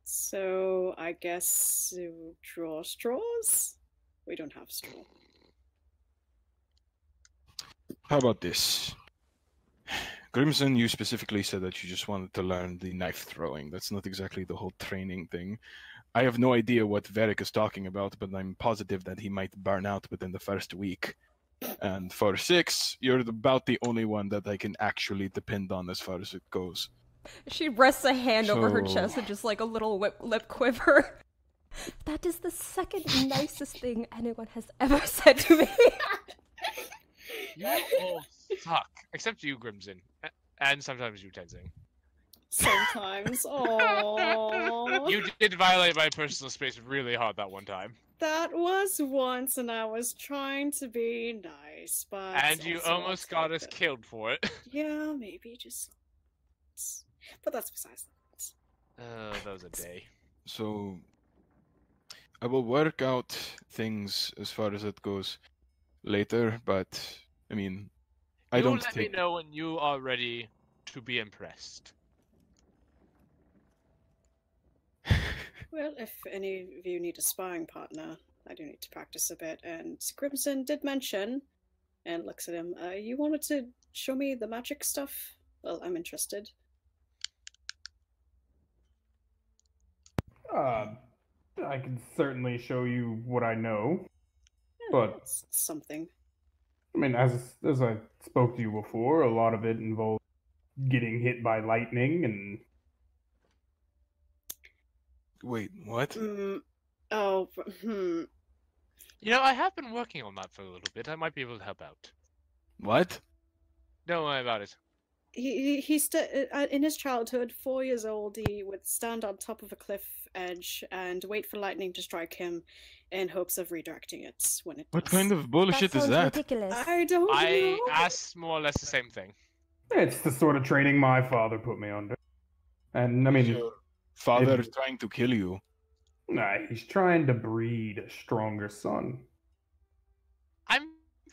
So I guess draw straws? We don't have straw. How about this? Grimson, you specifically said that you just wanted to learn the knife throwing. That's not exactly the whole training thing. I have no idea what Varric is talking about, but I'm positive that he might burn out within the first week. And for 6, you're about the only one that I can actually depend on as far as it goes. She rests a hand over her So- chest and just like a little lip quiver. That is the second nicest thing anyone has ever said to me. You all suck. Except you, Grimson. And sometimes you, Tenzing. Sometimes. Aww. You did violate my personal space really hard that one time. That was once, and I was trying to be nice, but. And you also almost got us upset. killed for it. Yeah, maybe just. But that's besides that. Oh, that was a day. So, I will work out things as far as it goes later, but, I mean, I You'll don't let think... me know when you are ready to be impressed. Well, if any of you need a sparring partner, I do need to practice a bit. And Grimson did mention, and looks at him, you wanted to show me the magic stuff? Well, I'm interested. I can certainly show you what I know, Yeah, but it's something. I mean, as I spoke to you before, a lot of it involves getting hit by lightning and. Wait, what? Oh, You know, I have been working on that for a little bit. I might be able to help out. What? Don't worry about it. In his childhood, 4 years old, he would stand on top of a cliff edge and wait for lightning to strike him in hopes of redirecting it when it What does. kind of bullshit that is sounds that? ridiculous. I don't I know. asked more or less the same thing. It's the sort of training my father put me under. And I mean, Your father it- trying to kill you. nah, he's trying to breed a stronger son. I'm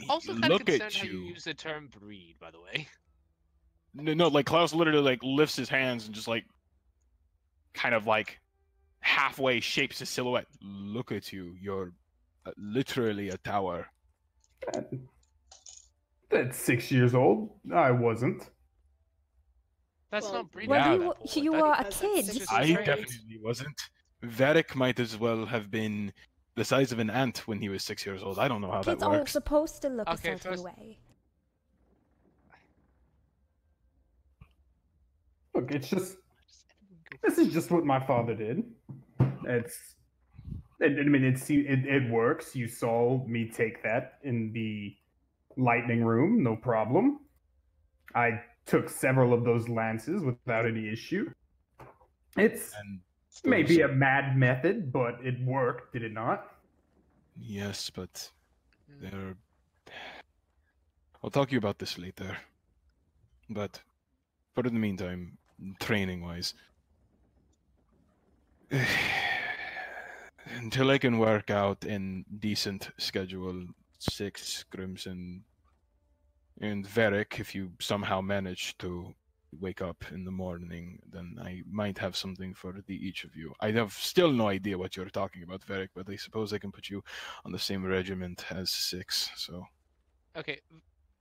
also kind of Look concerned at how you you. use the term breed, by the way. No, like Klaus literally like lifts his hands and just like kind of like halfway shapes his silhouette. Look at you. You're literally a tower. At 6 years old, I wasn't. That's Well, not breeding. well, at you- that point. you That- are a Because kid. that's just I right. definitely wasn't. Varric might as well have been the size of an ant when he was 6 years old. I don't know how Kids that aren't works. supposed to look a Okay, certain first- way. Look, it's just. This is just what my father did. It works. You saw me take that in the lightning room, no problem. I took several of those lances without any issue. It's And maybe a mad method, but it worked, did it not? yes, but there. I'll talk to you about this later. But for the meantime, training-wise, Until I can work out in decent schedule, Six, Grimson, and Varric, if you somehow manage to wake up in the morning, then I might have something for each of you. I have still no idea what you're talking about, Varric, but I suppose I can put you on the same regiment as Six, so... Okay,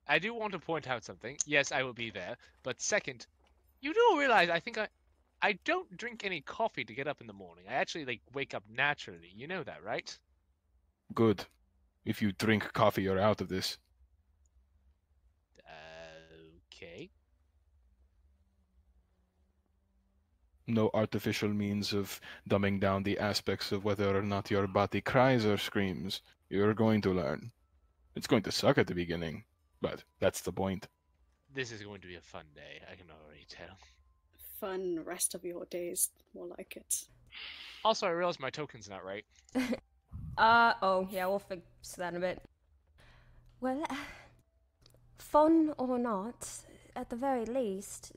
I do want to point out something. Yes, I will be there. But second, you do realize I don't drink any coffee to get up in the morning. I actually like wake up naturally. You know that, right? Good. If you drink coffee, you're out of this. Okay. No artificial means of dumbing down the aspects of whether or not your body cries or screams. You're going to learn. It's going to suck at the beginning, but that's the point. This is going to be a fun day. I can already tell. Fun rest of your days, more like it. Also, I realized my token's not right. Oh, yeah, we'll fix that in a bit. Well, fun or not, at the very least,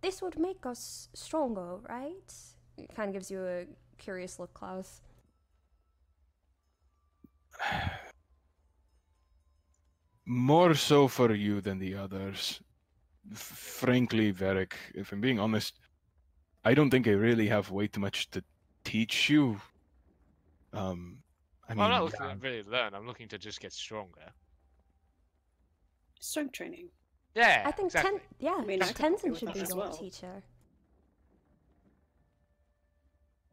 this would make us stronger, right? It kind of gives you a curious look, Klaus. More so for you than the others. Frankly, Varric, if I'm being honest, I don't think I really have way too much to teach you. I'm not looking to really learn. I'm looking to just get stronger. Strength training. Yeah, I think exactly. I mean, I could help you Tenzin with should that be as your well. teacher.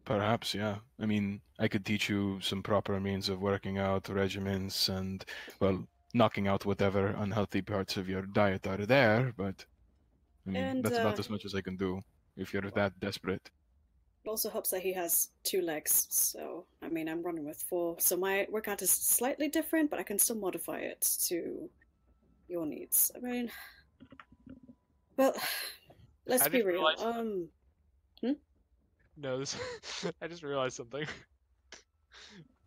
Perhaps, yeah. I mean, I could teach you some proper means of working out regimens and, well, knocking out whatever unhealthy parts of your diet are there, but I mean, that's about as much as I can do if you're that desperate. It also helps that he has 2 legs, so I mean, I'm running with 4, so my workout is slightly different, but I can still modify it to your needs. I mean, well, let's be real. No, this I just realized something.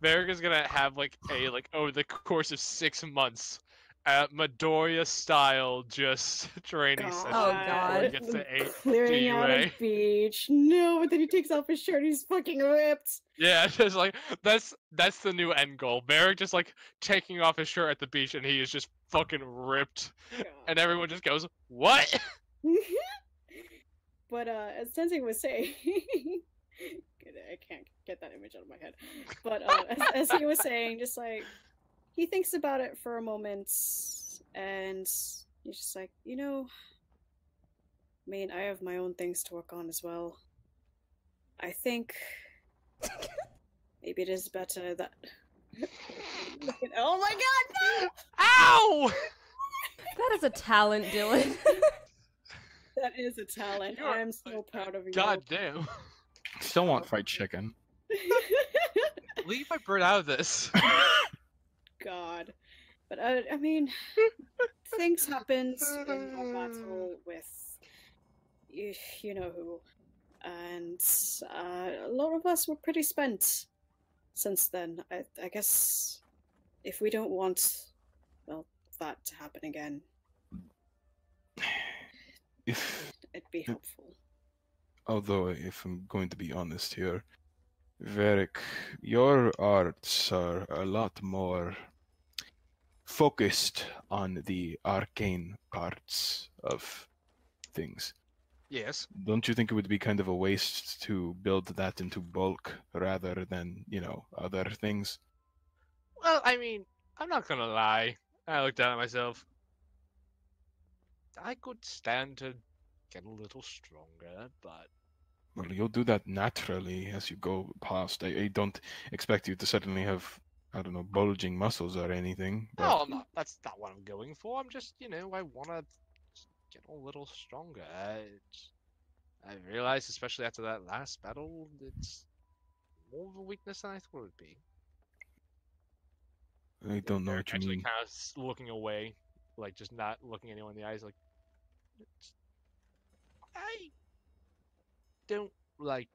Varric is gonna have like over the course of 6 months, Midoriya style just training session before he gets to clearing out DUA. a beach. No, but then he takes off his shirt. He's fucking ripped. Yeah, just like that's the new end goal. Varric just like taking off his shirt at the beach and he is just fucking ripped, and everyone just goes, "What?" But as Tenzin was saying, I can't get that image out of my head. But as he was saying, just like he thinks about it for a moment, and he's just like, I mean, I have my own things to work on as well. I think maybe it is better that. Oh my god! No! Ow! That is a talent, Dylan. That is a talent. I am so proud of you. God damn. Still want fried chicken. Leave my bird out of this. God. But I mean, things happened in our battle with you know who. And a lot of us were pretty spent since then. I guess if we don't want, well, that to happen again, it'd be helpful. Although, if I'm going to be honest here, Varric, your arts are a lot more focused on the arcane parts of things. Yes. Don't you think it would be kind of a waste to build that into bulk rather than, other things? Well, I mean, I'm not gonna lie. I looked down at myself. I could stand to get a little stronger, but... Well, you'll do that naturally as you go past. I don't expect you to suddenly have, I don't know, bulging muscles or anything. But... No, I'm not. That's not what I'm going for. I'm just, I want to get a little stronger. I realized, especially after that last battle, it's more of a weakness than I thought it would be. I don't know what you actually mean. kind of looking away, like just not looking anyone in the eyes, like I don't like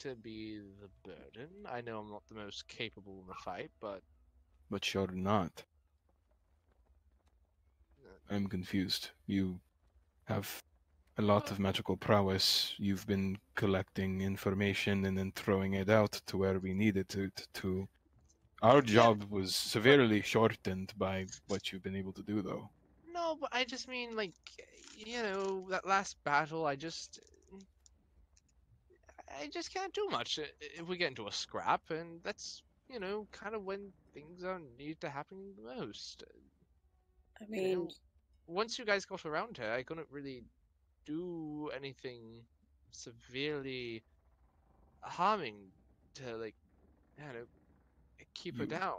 to be the burden. I know I'm not the most capable in the fight, but you're not. I'm confused. You have a lot of magical prowess. You've been collecting information and then throwing it out to where we needed to. Our job was severely shortened by what you've been able to do, though. No, but I just mean, like, that last battle, I just can't do much if we get into a scrap, and that's, kind of when things are need to happen the most. I mean, Once you guys got around her, I couldn't really do anything severely harming to, like, keep her down.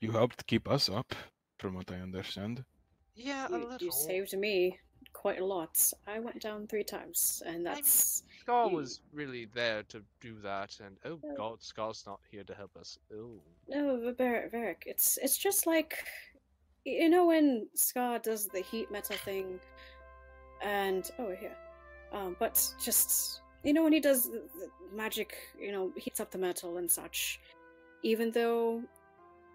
You helped keep us up, from what I understand. Yeah, a little. You saved me quite a lot. I went down 3 times, and that's... Scar was really there to do that, and oh god, Scar's not here to help us. Oh. No, Varric, it's just like... when Scar does the heat metal thing, and... Oh, we're here. But just... when he does the magic, heats up the metal and such, even though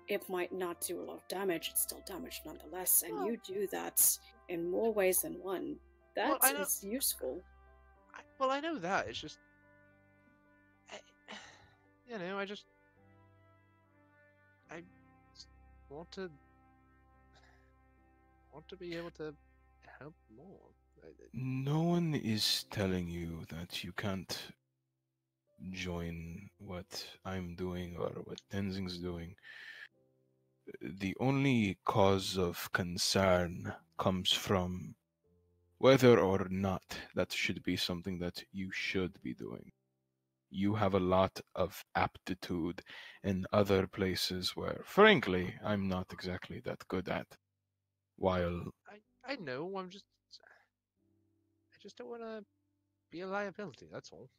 it might not do a lot of damage, it's still damage nonetheless, and you do that in more ways than one. That is useful. I know that. It's just... I just want to be able to help more. No one is telling you that you can't join what I'm doing or what Tenzing's doing. The only cause of concern comes from whether or not that should be something that you should be doing. You have a lot of aptitude in other places where, frankly, I'm not exactly that good at. While... I know, I just don't want to be a liability, that's all.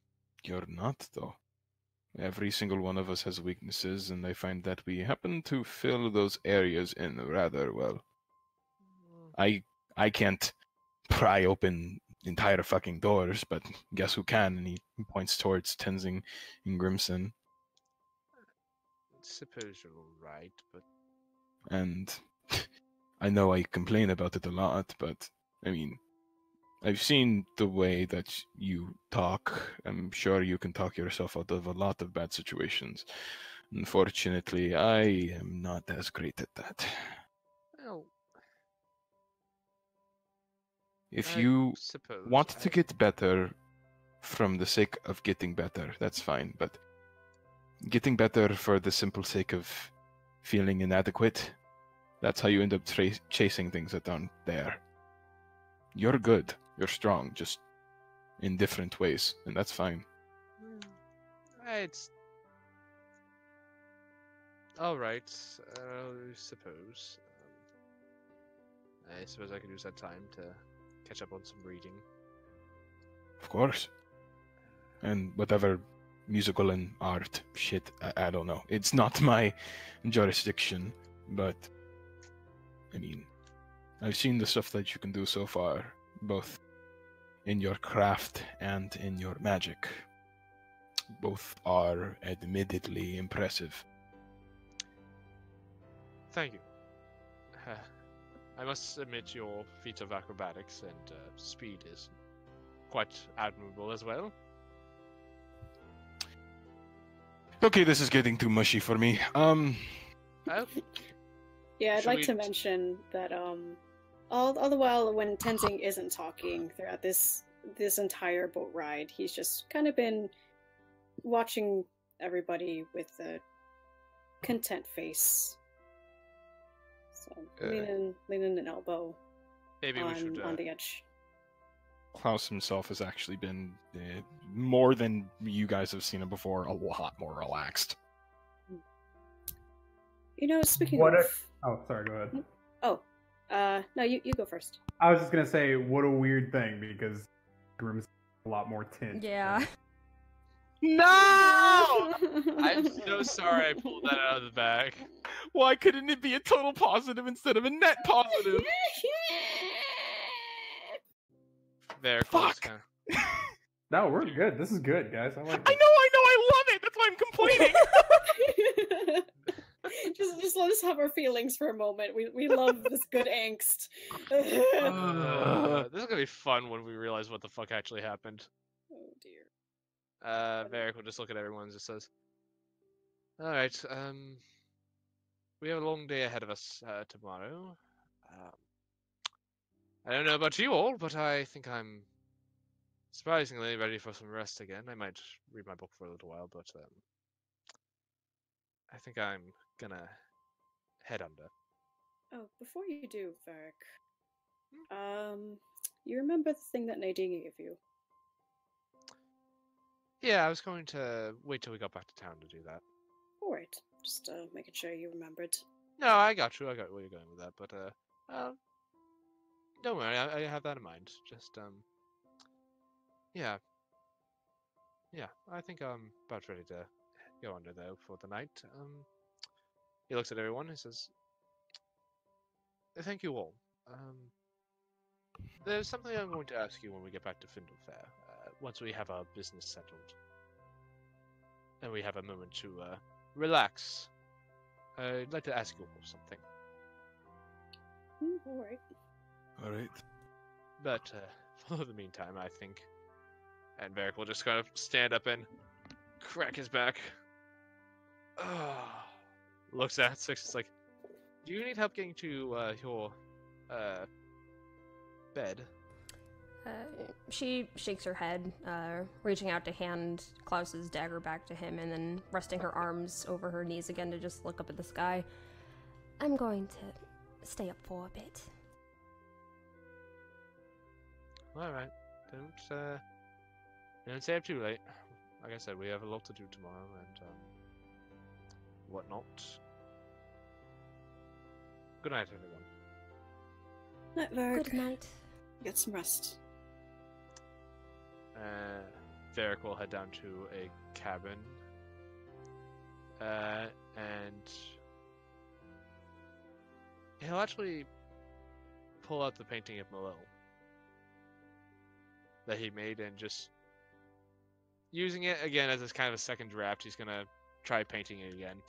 You're not, though. Every single one of us has weaknesses, and I find that we happen to fill those areas in rather well. I can't pry open entire fucking doors, but guess who can? And he points towards Tenzing and Grimson. I suppose you're right, but... And I know I complain about it a lot, but I mean, I've seen the way that you talk. I'm sure you can talk yourself out of a lot of bad situations. Unfortunately, I am not as great at that. Well, if you want to get better from the sake of getting better, that's fine. But getting better for the simple sake of feeling inadequate, that's how you end up chasing things that aren't there. You're good. You're strong, just in different ways, and that's fine. It's... Alright, I suppose. I suppose I could use that time to catch up on some reading. Of course. And whatever musical and art shit, I don't know. It's not my jurisdiction, but... I mean, I've seen the stuff that you can do so far, both in your craft and in your magic. Both are admittedly impressive. Thank you. I must admit your feat of acrobatics and speed is quite admirable as well. Okay, this is getting too mushy for me. Oh. Yeah, I'd like to mention that all the while when Tenzing isn't talking throughout this entire boat ride, he's just kind of been watching everybody with a content face. So leaning an elbow maybe we should, on the edge. Klaus himself has actually been, more than you guys have seen him before, a lot more relaxed. Speaking what of... Oh, sorry, go ahead. Oh, no, you go first. I was just going to say, what a weird thing, because Grim's a lot more tint. Yeah. No! I'm so sorry I pulled that out of the bag. Why couldn't it be a total positive instead of a net positive? There, fuck. No, we're good. This is good, guys. I like it. I know, I love it! That's why I'm complaining! Just let us have our feelings for a moment. We love this good angst. This is gonna be fun when we realize what the fuck actually happened. Oh dear. Varric will just look at everyone and just says, "Alright, we have a long day ahead of us tomorrow. I don't know about you all, but I think I'm surprisingly ready for some rest again. I might read my book for a little while, but I think I'm gonna head under." Oh, before you do, Varric, you remember the thing that Nadine gave you? Yeah, I was going to wait till we got back to town to do that. Alright, just making sure you remembered. No, I got you. I got where you're going with that, but don't worry. I have that in mind. Just yeah. I think I'm about ready to go under though for the night. He looks at everyone. He says, "Thank you all. There's something I'm going to ask you when we get back to Findlefair. Once we have our business settled, and we have a moment to relax. I'd like to ask you all something." Alright. Alright. But for the meantime, I think, and Varric will just kind of stand up and crack his back. Looks at Six. It's like, "Do you need help getting to your bed?" She shakes her head, reaching out to hand Klaus's dagger back to him, and then resting her arms over her knees again to just look up at the sky. I'm going to stay up for a bit. All right. Don't stay up too late. Like I said, we have a lot to do tomorrow and whatnot. Good night, everyone. Night, Varric. Good night. Get some rest. Varric will head down to a cabin, and he'll actually pull out the painting of Malil that he made, and just using it again as this kind of a second draft. He's gonna try painting it again.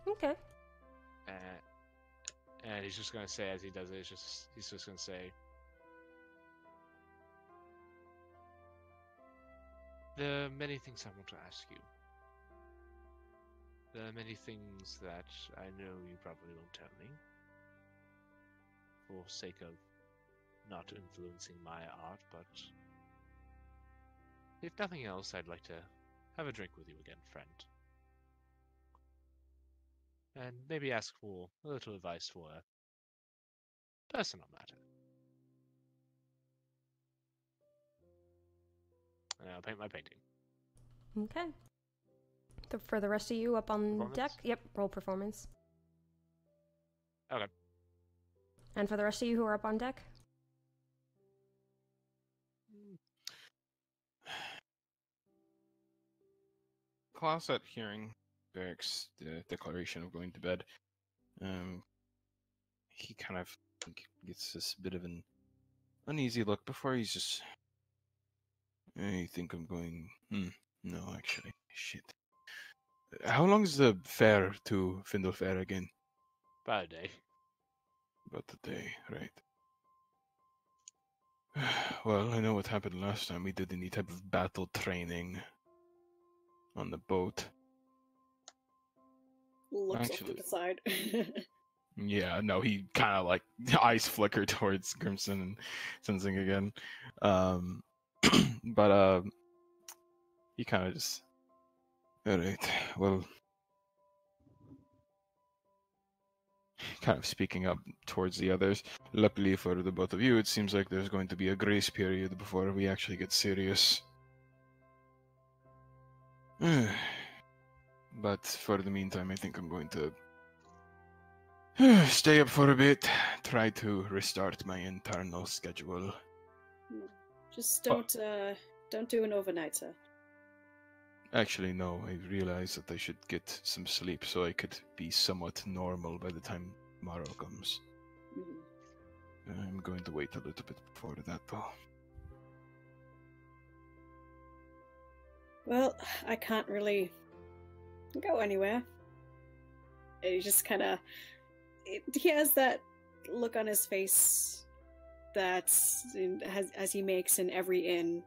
Okay. And he's just gonna say, as he does it, he's just gonna say, "There are many things I want to ask you. There are many things that I know you probably won't tell me, for sake of not influencing my art, but if nothing else, I'd like to have a drink with you again, friend. And maybe ask for a little advice for a personal matter. And I'll paint my painting." Okay. For the rest of you up on Performance? deck, yep, roll performance. Okay. And for the rest of you who are up on deck? Klaus, at hearing Varric's declaration of going to bed, he kind of gets this bit of an uneasy look before he's just. I think I'm going. No, actually, shit. How long is the fair to Findlefair again? About a day. About a day, right? Well, I know what happened last time we did any type of battle training on the boat. Looks off to the side. Yeah, no, he kind of like eyes flicker towards Grimson and Sensing again. But he kind of just. Alright, well. Kind of speaking up towards the others. Luckily for the both of you, it seems like there's going to be a grace period before we actually get serious. But for the meantime, I think I'm going to stay up for a bit, try to restart my internal schedule. Just don't do an overnighter. Actually, no, I realized that I should get some sleep so I could be somewhat normal by the time tomorrow comes. I'm going to wait a little bit before that, though. Well, I can't really go anywhere. And he just kind of... He has that look on his face that as he makes in every inn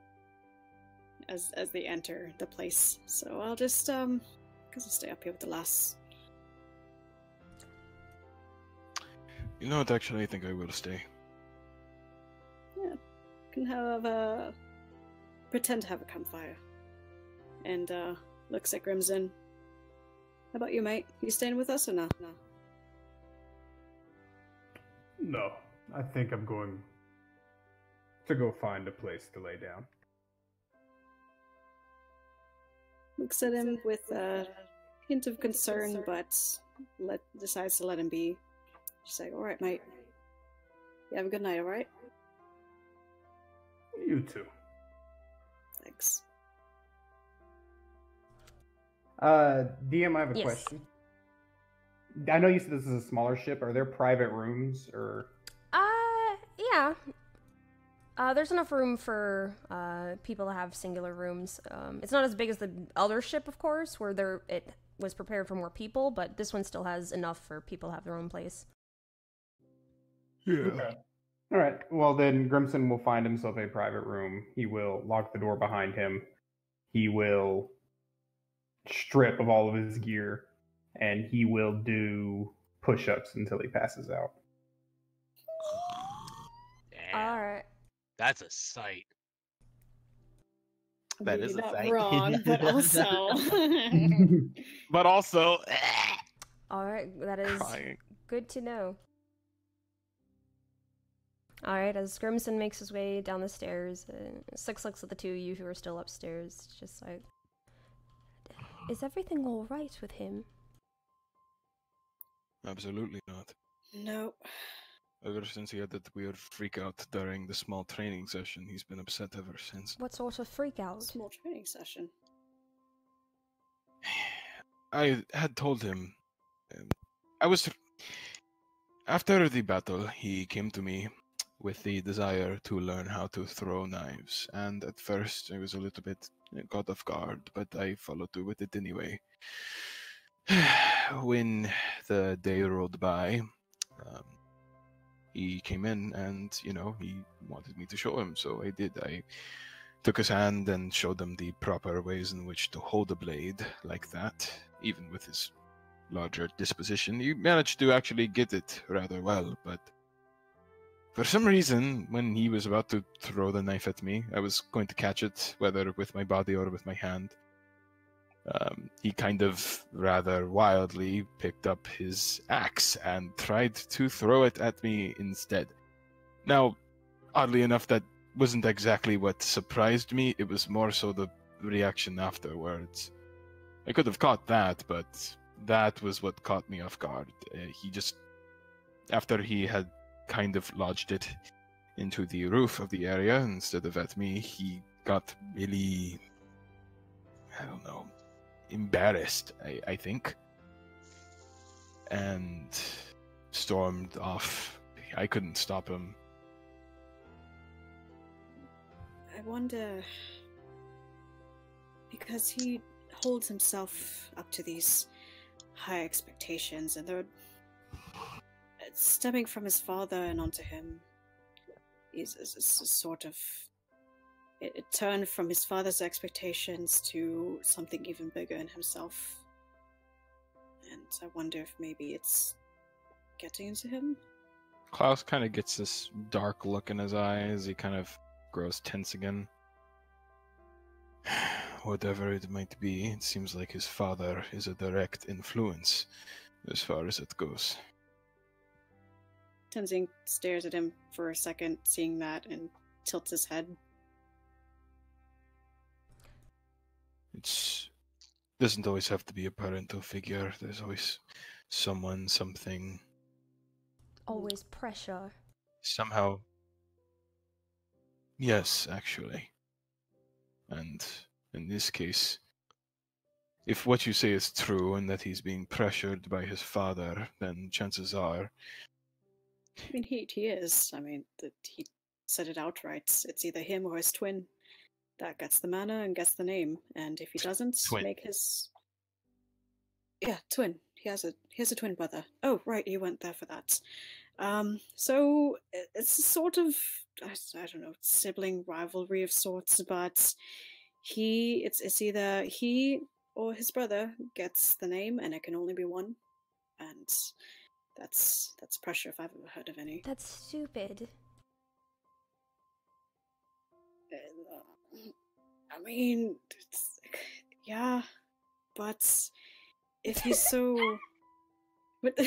as they enter the place. So I'll just, because I'll stay up here with the lass. You know what, actually, I think I will stay. Yeah. Can have pretend to have a campfire. And, looks at Grimson. How about you, mate? You staying with us or no? No. No, I think I'm going to go find a place to lay down. Looks at him with a hint of concern, but decides to let him be. She's like, alright, mate. You have a good night, alright? You too. Thanks. DM, I have a Yes. question. I know you said this is a smaller ship. Are there private rooms or? Yeah. There's enough room for people to have singular rooms. It's not as big as the other ship, of course, where it was prepared for more people, but this one still has enough for people to have their own place. Yeah. Okay. All right. Well, then Grimson will find himself a private room. He will lock the door behind him. He will strip of all of his gear, and he will do push-ups until he passes out. Damn, Alright. that's a sight. That Maybe is a not sight. wrong, but also... But also, Alright, that is crying. good to know. Alright, as Grimson makes his way down the stairs, Six looks at the two of you who are still upstairs, just like, is everything alright with him? Absolutely not. No. Ever since he had that weird freak out during the small training session, he's been upset ever since. What sort of freak out? Small training session. I had told him. After the battle, he came to me with the desire to learn how to throw knives, and at first I was a little bit caught off guard, but I followed through with it anyway. When the day rolled by, he came in and, he wanted me to show him, so I did. I took his hand and showed him the proper ways in which to hold a blade like that. Even with his larger disposition, he managed to actually get it rather well, but for some reason, when he was about to throw the knife at me, I was going to catch it, whether with my body or with my hand. He kind of rather wildly picked up his axe and tried to throw it at me instead. Now, oddly enough, that wasn't exactly what surprised me. It was more so the reaction afterwards. I could have caught that, but that was what caught me off guard. He just, after he had kind of lodged it into the roof of the area instead of at me, he got really, I don't know, embarrassed, I think, and stormed off. I couldn't stop him. I wonder... Because he holds himself up to these high expectations, and they're stemming from his father and onto him. Is a sort of... It turned from his father's expectations to something even bigger in himself. And I wonder if maybe it's getting into him? Klaus kind of gets this dark look in his eyes. He kind of grows tense again. Whatever it might be, it seems like his father is a direct influence, as far as it goes. Tenzing stares at him for a second, seeing that, and tilts his head. It doesn't always have to be a parental figure. There's always someone, something. Always pressure. Somehow. Yes, actually. And in this case, if what you say is true and that he's being pressured by his father, then chances are... I mean, he is. I mean, he said it outright. It's either him or his twin that gets the mana and gets the name. And if he doesn't Twin. make his... Yeah, twin. He he has a twin brother. Oh, right, you went there for that. So it's a sort of, I don't know, sibling rivalry of sorts, but it's either he or his brother gets the name, and it can only be one, and that's pressure if I've ever heard of any. That's stupid. I mean, yeah, but if he's so... But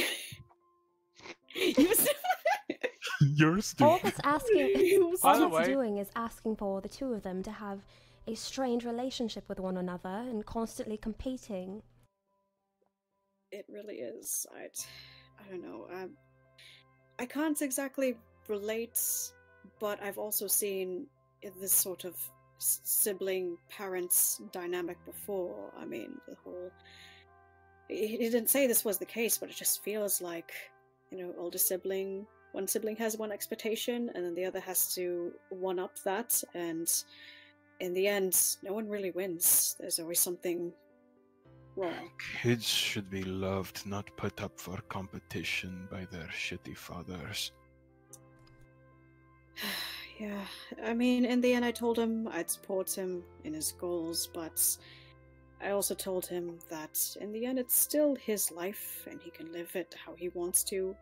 You're stupid. All that's asking, By the all way- it's doing is asking for the two of them to have a strained relationship with one another and constantly competing. It really is. I don't know. I can't exactly relate, but I've also seen this sort of sibling parents dynamic before. I mean, the whole... He didn't say this was the case, but it just feels like, older sibling, one sibling has one expectation, and then the other has to one-up that, and in the end, no one really wins. There's always something wrong. Kids should be loved, not put up for competition by their shitty fathers. Yeah, I mean, in the end, I told him I'd support him in his goals, but I also told him that in the end, it's still his life, and he can live it how he wants to,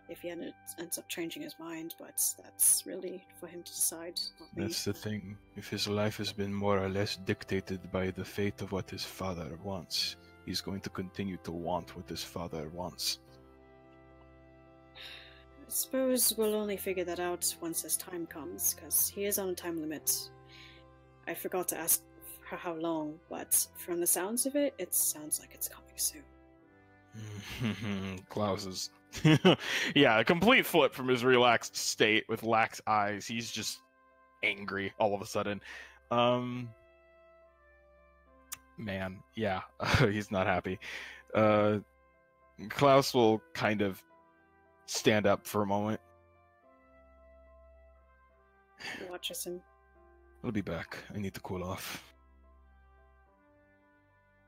if he ends up changing his mind, but that's really for him to decide, not me. That's the thing. If his life has been more or less dictated by the fate of what his father wants, he's going to continue to want what his father wants. I suppose we'll only figure that out once his time comes, because he is on a time limit. I forgot to ask for how long, but from the sounds of it, it sounds like it's coming soon. Klaus is... yeah, a complete flip from his relaxed state with lax eyes. He's just angry all of a sudden. Man, yeah, he's not happy. Klaus will kind of stand up for a moment. He watches him. I'll be back. I need to cool off.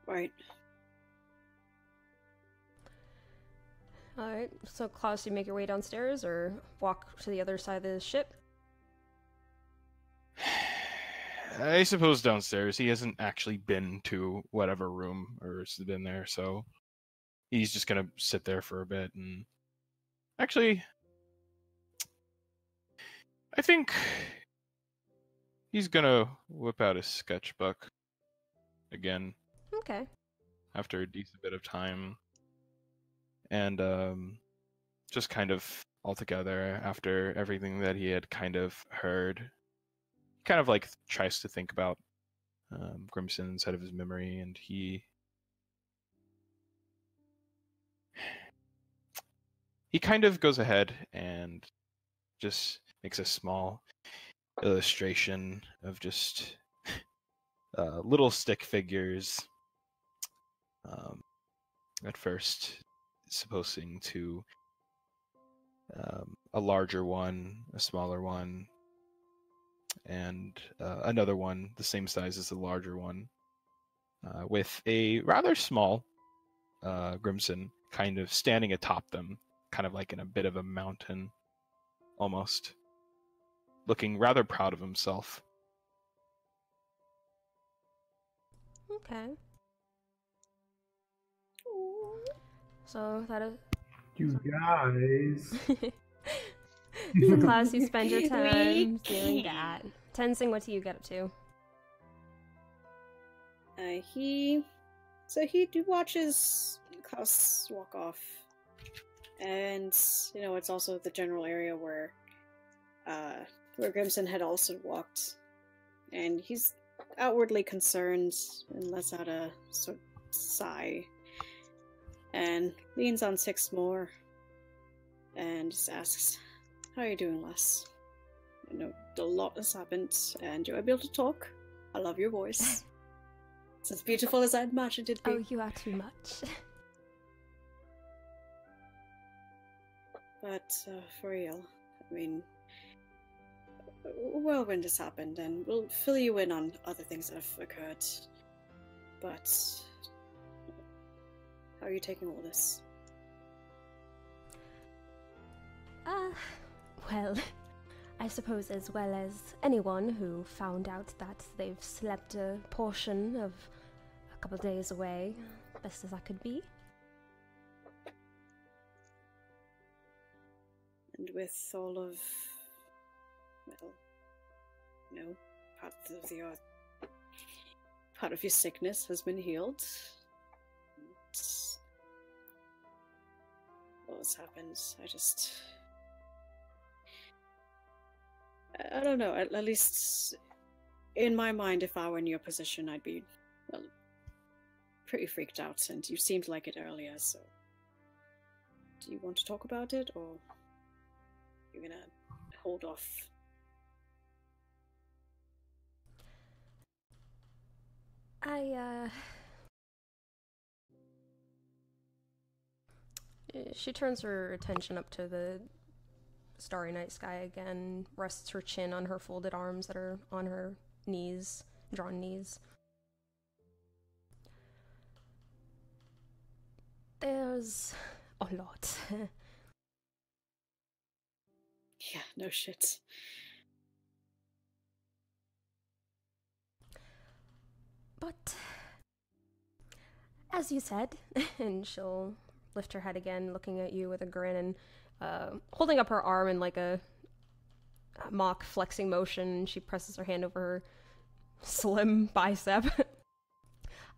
Right. Alright, so Klaus, you make your way downstairs or walk to the other side of the ship? I suppose downstairs. He hasn't actually been to whatever room or has been there, so he's just gonna sit there for a bit and actually I think he's gonna whip out his sketchbook again Okay. after a decent bit of time. And just kind of altogether, after everything that he had kind of heard, kind of like tries to think about Grimson inside of his memory, and he kind of goes ahead and just makes a small illustration of just little stick figures. At first, supposing to a larger one, a smaller one, and another one the same size as the larger one, with a rather small Grimson kind of standing atop them, kind of like in a bit of a mountain, almost, looking rather proud of himself. Okay. So that is... You guys. So Klaus, you spend your time doing that. Tenzing, what do you get up to? He watches Klaus walk off, and it's also the general area where Grimson had also walked, and he's outwardly concerned and lets out a sort of sigh, and leans on Six more, and just asks, "How are you doing, Les? I know a lot has happened, and you're able to talk. I love your voice. It's as beautiful as I imagined it'd be." Oh, you are too much. But for real, I mean, whirlwind has happened, and we'll fill you in on other things that have occurred. But How are you taking all this? Well, I suppose as well as anyone who found out that they've slept a portion of a couple days away, best as I could be. And with all of, well, part of your sickness has been healed. What has happened? I don't know. At least in my mind, if I were in your position, I'd be, well, pretty freaked out. And you seemed like it earlier. So, do you want to talk about it, or you're gonna hold off? She turns her attention up to the starry night sky again, rests her chin on her folded arms that are on her knees, drawn knees. There's a lot. Yeah, no shit. But, as you said, And she'll lift her head again, looking at you with a grin, and holding up her arm in like a mock flexing motion. She presses her hand over her slim bicep.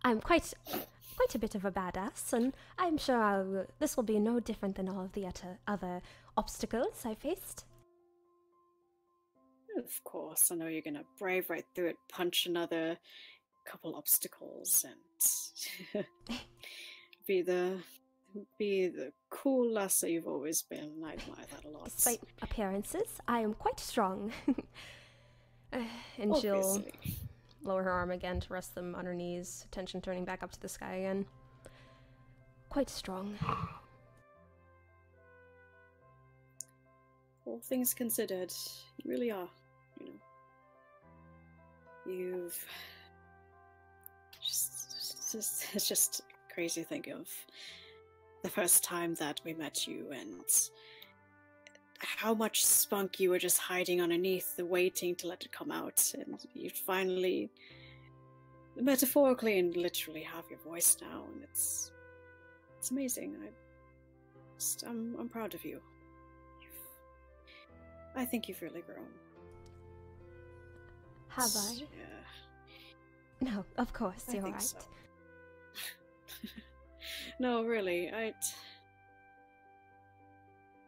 I'm quite a bit of a badass, and I'm sure this will be no different than all of the other obstacles I faced. Of course, I know you're gonna brave right through it, punch another couple obstacles, and be the cool lass that you've always been. I admire that a lot. Despite appearances, I am quite strong. And Obviously. she'll lower her arm again to rest them on her knees, attention turning back up to the sky again. Quite strong. All things considered, you really are, you know. You've it's just crazy to think of the first time that we met you and how much spunk you were just hiding underneath, waiting to let it come out, and you finally, metaphorically and literally, have your voice now, and it's amazing. I'm proud of you. I think you've really grown. Have I? Yeah. No, of course, you're right. So. No, really,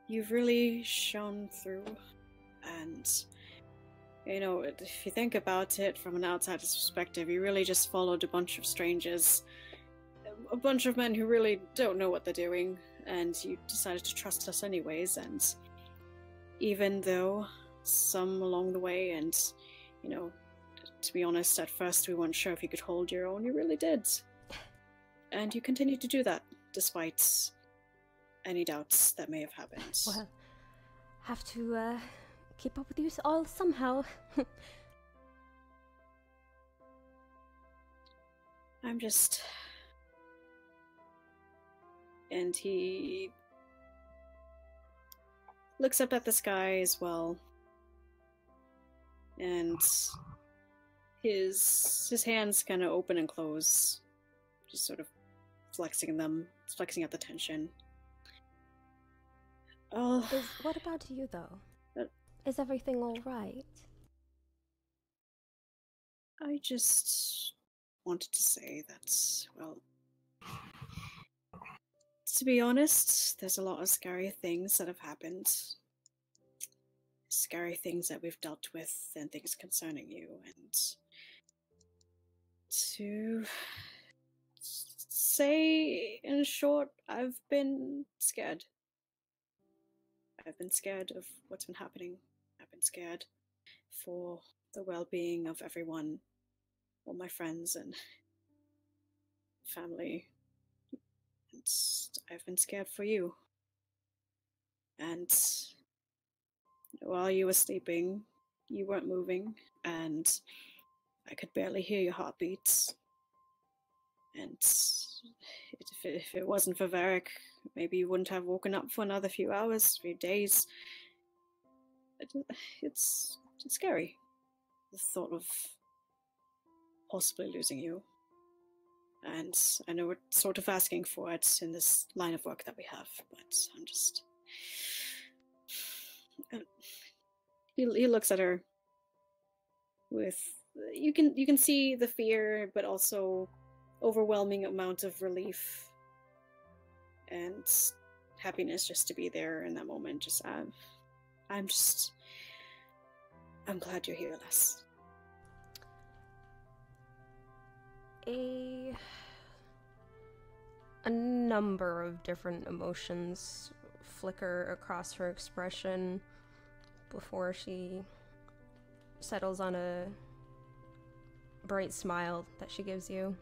you've really shone through, and you know, if you think about it from an outsider's perspective, you really just followed a bunch of strangers, a bunch of men who really don't know what they're doing, and you decided to trust us anyways, and even though some along the way, and you know, to be honest, at first we weren't sure if you could hold your own, you really did. And you continue to do that, despite any doubts that may have happened. Well, have to keep up with you all somehow. I'm just... And he looks up at the sky as well. And his hands kind of open and close, just sort of flexing at the tension. Oh, What about you, though? Is everything all right? I just wanted to say that, well, to be honest, there's a lot of scary things that have happened. Scary things that we've dealt with and things concerning you, and to say in short, I've been scared. I've been scared of what's been happening. I've been scared for the well-being of everyone, all my friends and family. And I've been scared for you. And while you were sleeping, you weren't moving, and I could barely hear your heartbeats. And if it wasn't for Varric, maybe you wouldn't have woken up for another few hours, few days. It's scary, the thought of possibly losing you. And I know we're sort of asking for it in this line of work that we have, but I'm just... He looks at her with... You can see the fear, but also overwhelming amount of relief and happiness just to be there in that moment. Just I'm glad you're here, Les. A number of different emotions flicker across her expression before she settles on a bright smile that she gives you.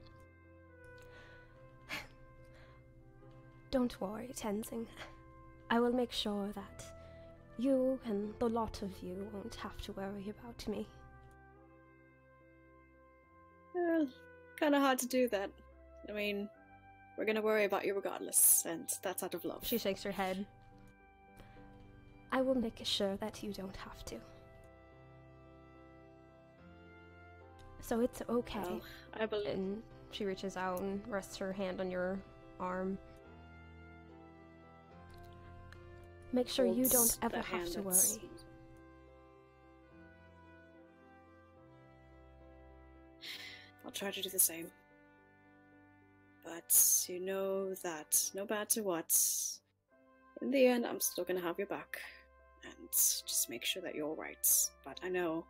Don't worry, Tenzing. I will make sure that you and the lot of you won't have to worry about me. Kind of hard to do that. I mean, we're gonna worry about you regardless, and that's out of love. She shakes her head. I will make sure that you don't have to. So it's okay. Well, I believe. And she reaches out and rests her hand on your arm. Make sure you don't ever have to worry. I'll try to do the same. But you know that no matter what, in the end, I'm still gonna have your back. And just make sure that you're alright. But I know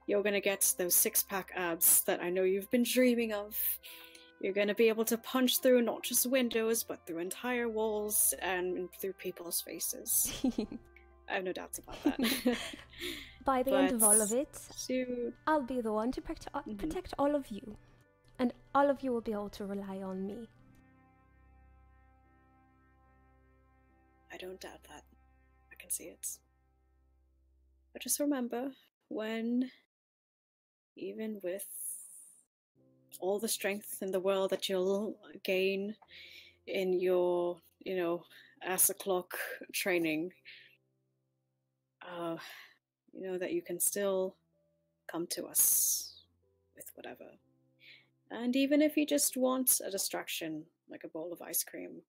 you're gonna get those six-pack abs that I know you've been dreaming of. You're gonna be able to punch through not just windows, but through entire walls and through people's faces. I have no doubts about that. By the end of all of it, to... I'll be the one to protect all of you. And all of you will be able to rely on me. I don't doubt that. I can see it. But just remember, when, even with all the strength in the world that you'll gain in your, ass o'clock training, that you can still come to us with whatever. And even if you just want a distraction, like a bowl of ice cream,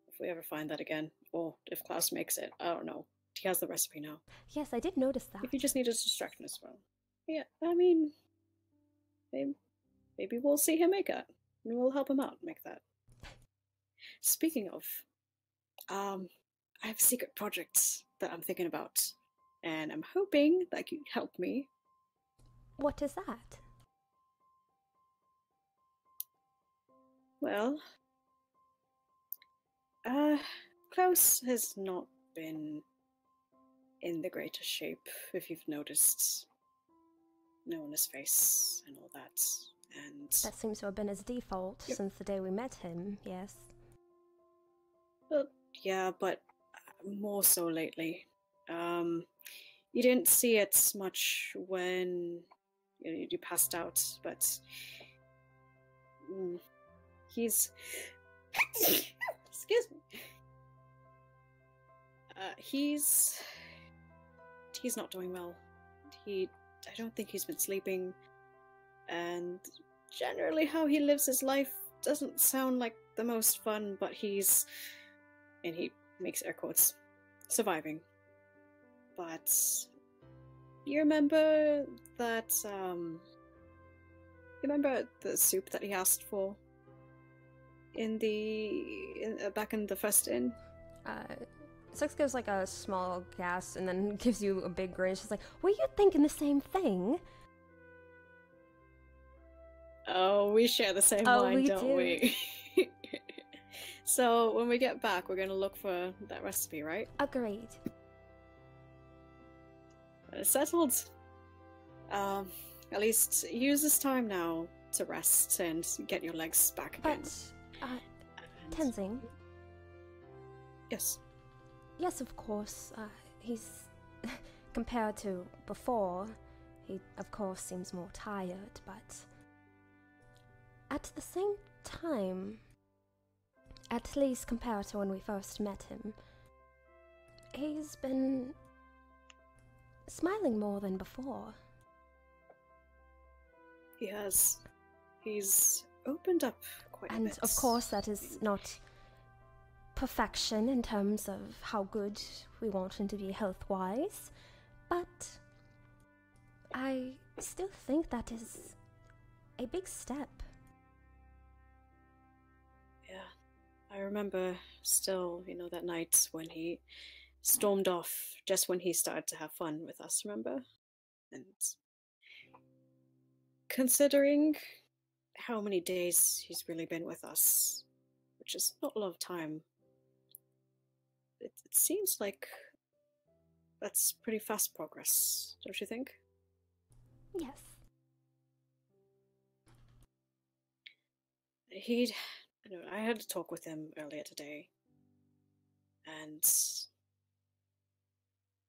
if we ever find that again, or if Klaus makes it, I don't know. He has the recipe now. Yes, I did notice that. If you just need a distraction as well. Yeah, I mean, maybe we'll see him make it, and we'll help him out make that. Speaking of, I have secret projects that I'm thinking about, and I'm hoping that you can help me. What is that? Well, Klaus has not been in the greatest shape, if you've noticed. Knowing his face and all that, and... That seems to have been his default since the day we met him, yes. Well, yeah, but more so lately. You didn't see it much when you passed out, but... he's... Excuse me. He's not doing well. I don't think he's been sleeping, and generally how he lives his life doesn't sound like the most fun, but he's, and he makes air quotes, surviving. But you remember that, you remember the soup that he asked for back in the first inn? Six gives like a small gasp and then gives you a big grin. She's like, were you thinking the same thing? Oh, we share the same mind, don't we? So when we get back, we're gonna look for that recipe, right? Agreed. It's settled. At least use this time now to rest and get your legs back again. But, Tenzing? Yes. Yes, of course. He's... compared to before, he, of course, seems more tired, but... At the same time, at least compared to when we first met him, he's been smiling more than before. He has. He's opened up quite a bit. And of course that is not perfection in terms of how good we want him to be health-wise, but I still think that is a big step. Yeah. I remember still, that night when he stormed off just when he started to have fun with us, remember? And considering how many days he's really been with us, which is not a lot of time, it seems like that's pretty fast progress, don't you think? Yes. I had a talk with him earlier today, and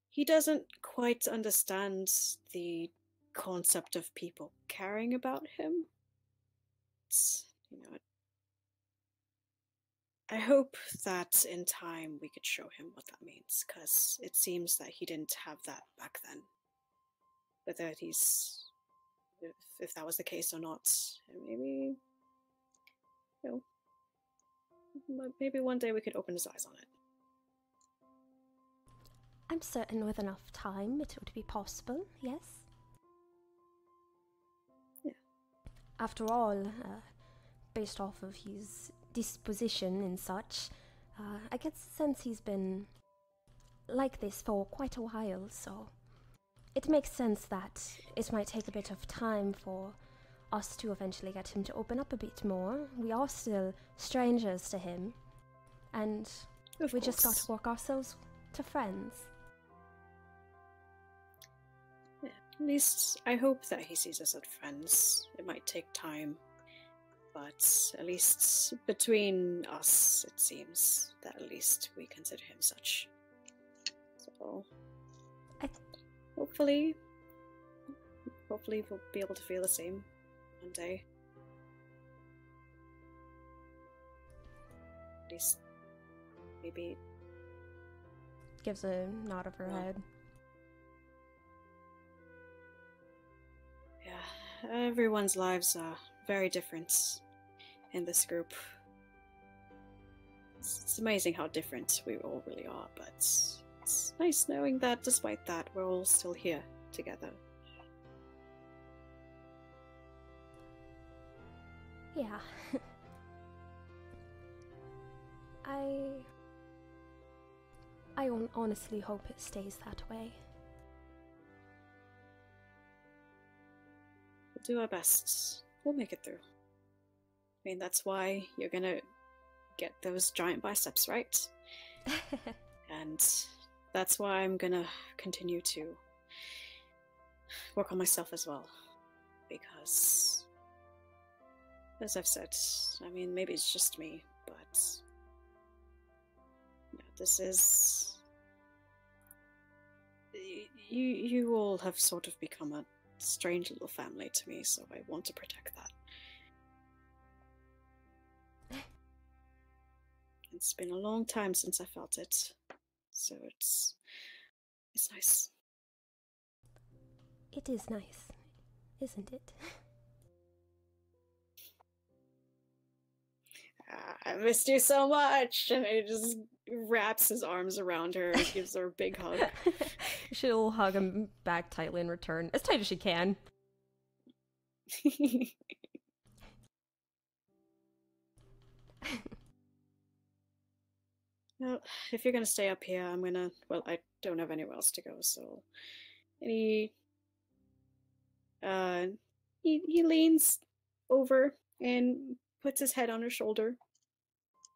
he doesn't quite understand the concept of people caring about him. I hope that in time we could show him what that means, because it seems that he didn't have that back then. Whether if that was the case or not, maybe, maybe one day we could open his eyes on it. I'm certain with enough time it would be possible, yes? Yeah. After all, based off of his disposition and such, I get the sense he's been like this for quite a while, so it makes sense that it might take a bit of time for us to eventually get him to open up a bit more. We are still strangers to him, and we just got to work ourselves to friends. Yeah, at least I hope that he sees us as friends. It might take time, but at least between us, it seems that at least we consider him such. So, hopefully we'll be able to feel the same one day. At least, maybe. Gives a nod of her head. Yeah, everyone's lives are very different in this group. It's amazing how different we all really are, but it's nice knowing that despite that, we're all still here together. Yeah. I honestly hope it stays that way. We'll do our best. We'll make it through. I mean, that's why you're gonna get those giant biceps, right? And that's why I'm gonna continue to work on myself as well. Because, as I've said, I mean, maybe it's just me, but this is... You all have sort of become a strange little family to me, so I want to protect that. It's been a long time since I felt it, so it's nice. It is nice, isn't it? I missed you so much, and he just wraps his arms around her and gives her a big hug. She'll hug him back tightly in return, as tight as she can. Well, if you're gonna stay up here, I'm gonna... Well, I don't have anywhere else to go, so... And he leans over and puts his head on her shoulder.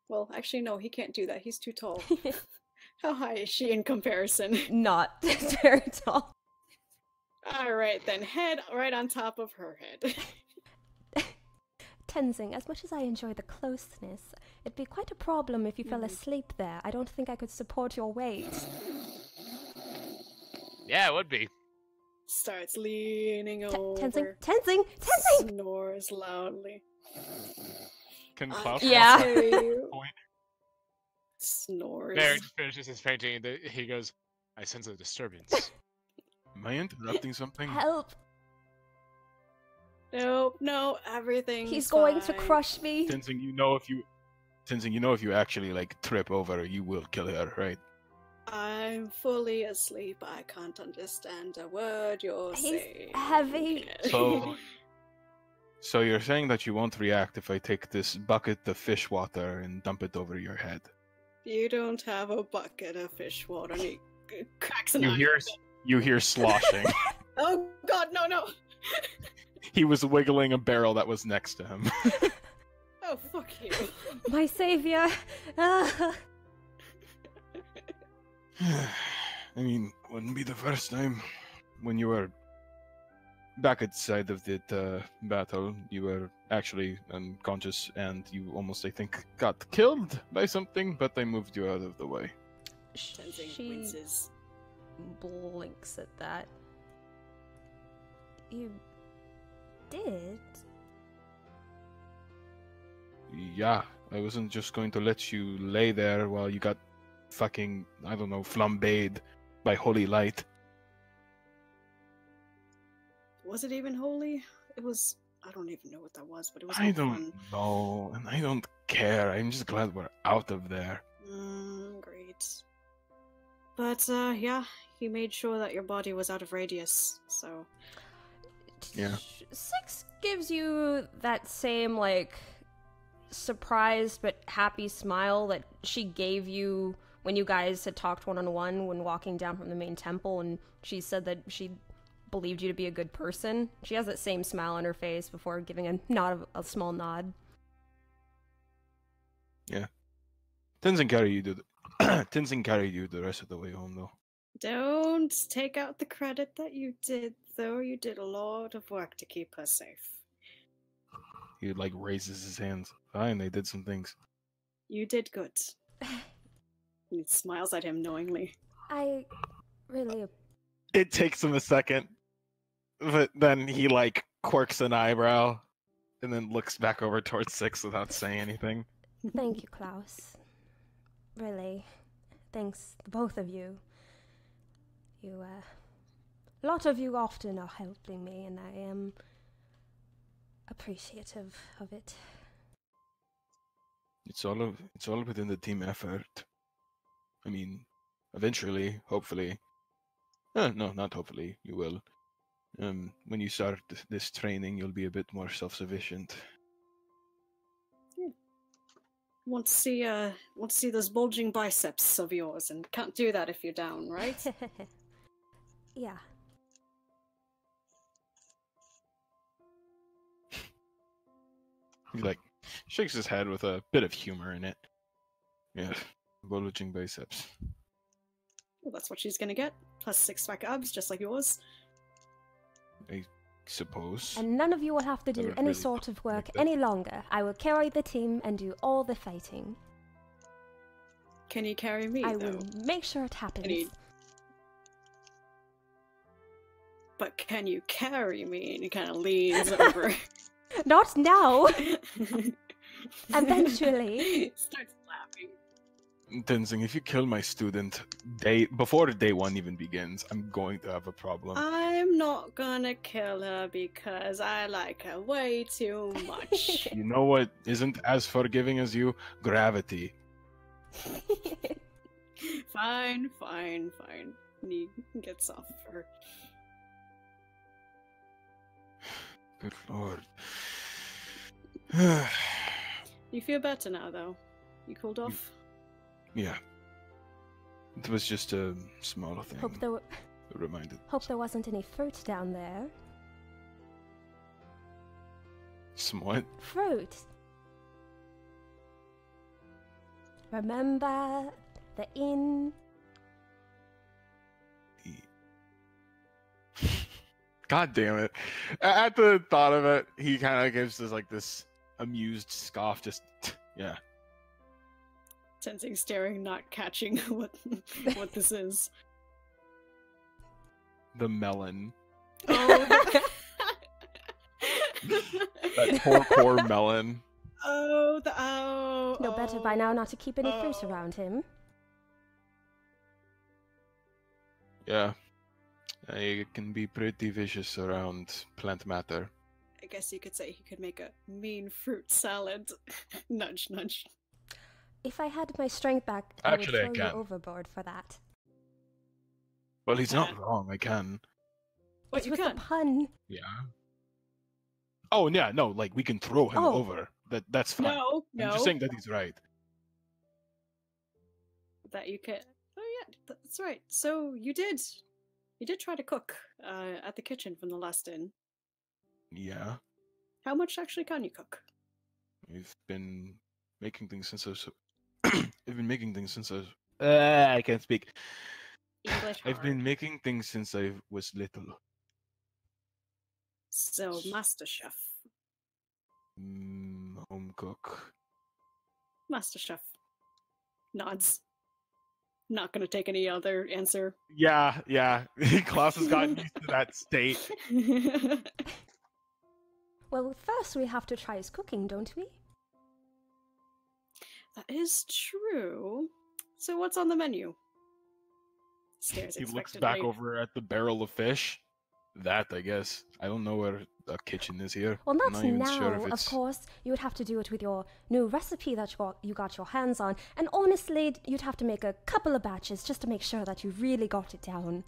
Well, actually, no, he can't do that. He's too tall. How high is she in comparison? Not very tall. Alright, then head right on top of her head. Tenzing, as much as I enjoy the closeness, it'd be quite a problem if you fell asleep there. I don't think I could support your weight. Yeah, it would be. Starts leaning over. Tenzing! Snores loudly. Can Klaus Yeah. point? Snores. Barry finishes his painting and he goes, I sense a disturbance. Am I interrupting something? Help! No, everything's He's going to fine. crush me. Tenzing, you know if you actually like trip over, you will kill her, right? I'm fully asleep. I can't understand a word you're He's saying. heavy. So you're saying that you won't react if I take this bucket of fish water and dump it over your head? You don't have a bucket of fish water. And he cracks an You eye. hear sloshing. Oh God, no! He was wiggling a barrel that was next to him. Oh fuck you! My savior. Ah. I mean, wouldn't be the first time. When you were back at the side of that battle, you were actually unconscious and you almost, I think, got killed by something, but they moved you out of the way. Tenzing She winces. blinks at that. You did? Yeah, I wasn't just going to let you lay there while you got fucking, I don't know, flambéed by holy light. Was it even holy? It was. I don't even know what that was, but it was. I not don't fun. know, and I don't care. I'm just glad we're out of there. Great. But yeah, he made sure that your body was out of radius. So Yeah. 6 gives you that same, like, surprised but happy smile that she gave you when you guys had talked one-on-one when walking down from the main temple, and she said that she believed you to be a good person. She has that same smile on her face before giving a small nod. Yeah. Tenzin carried you to the Tenzin carried you the rest of the way home, though. don't take out the credit that you did, though. You did a lot of work to keep her safe. He like raises his hands. Fine, they did some things. You did good. He smiles at him knowingly. I really. It takes him a second, but then he like quirks an eyebrow and then looks back over towards 6 without saying anything. Thank you, Klaus. Really. Thanks, the both of you. A lot of you often are helping me, and I am appreciative of it. It's all within the team effort. I mean, eventually, hopefully. No, not hopefully. You will. When you start this training, you'll be a bit more self-sufficient. Yeah. Want to see those bulging biceps of yours, and can't do that if you're down, right? Yeah. He like shakes his head with a bit of humor in it. Yeah, bulging biceps. Well, that's what she's gonna get. Plus 6-pack abs, just like yours. I suppose. And none of you will have to That do would any really sort of work make that- any longer. I will carry the team and do all the fighting. Can you carry me, I though? will make sure it happens. you- But can you carry me? And he kind of leans over. Not now! Eventually. Starts laughing. Tenzing, if you kill my student before day 1 even begins, I'm going to have a problem. I'm not gonna kill her because I like her way too much. You know what isn't as forgiving as you? Gravity. Fine. And he gets off her. Good lord. You feel better now, though? You cooled off? Yeah. It was just a small thing. Hope there wasn't any fruit down there. Somewhat. Fruit! Remember the inn? God damn it! At the thought of it, he kind of gives this amused scoff. Just Yeah. Tenzing staring, not catching what this is. the melon. Oh, That poor melon. No better by now not to keep any fruit around him. Yeah. It can be pretty vicious around plant matter. I guess you could say he could make a mean fruit salad. Nudge, nudge. If I had my strength back, Actually, I I would throw you can. overboard for that. Well, he's not wrong. I can. What, It you was can? a pun. Yeah. Oh, yeah, no, like, we can throw him over. That's fine. No. I'm just saying that he's right. That you could. Oh yeah, that's right. So you did try to cook at the kitchen from the last inn. Yeah. How much actually can you cook? We've been making things since I was... I've been making things since I was... I can't speak. English I've been hard. making things since I was little. So master chef. Home cook. Master chef. Nods. Not gonna take any other answer. Yeah. Klaus has gotten used to that state. Well, first we have to try his cooking, don't we? That is true. So what's on the menu? Stares He looks expectantly. back over at the barrel of fish. That, I guess. I don't know where a kitchen is here. Well, I'm not not even now, sure if of it's... course. You would have to do it with your new recipe that you got your hands on. And honestly, you'd have to make a couple of batches just to make sure that you really got it down.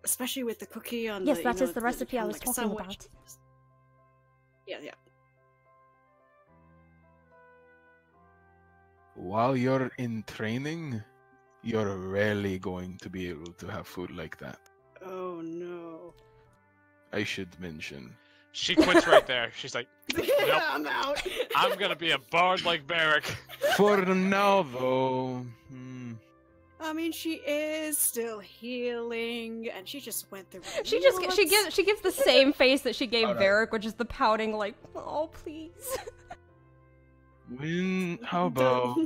Especially with the cookie on Yes, the... that is the recipe I was talking sandwich. about. Yeah. While you're in training, you're rarely going to be able to have food like that. Oh no. I should mention. She quits right there. She's like, nope, I'm out. I'm gonna be a bard like Barrack. For now, though... I mean, she is still healing, and she just went through. She gives the same face that she gave Alright. Varric, which is the pouting, like, oh please. How about...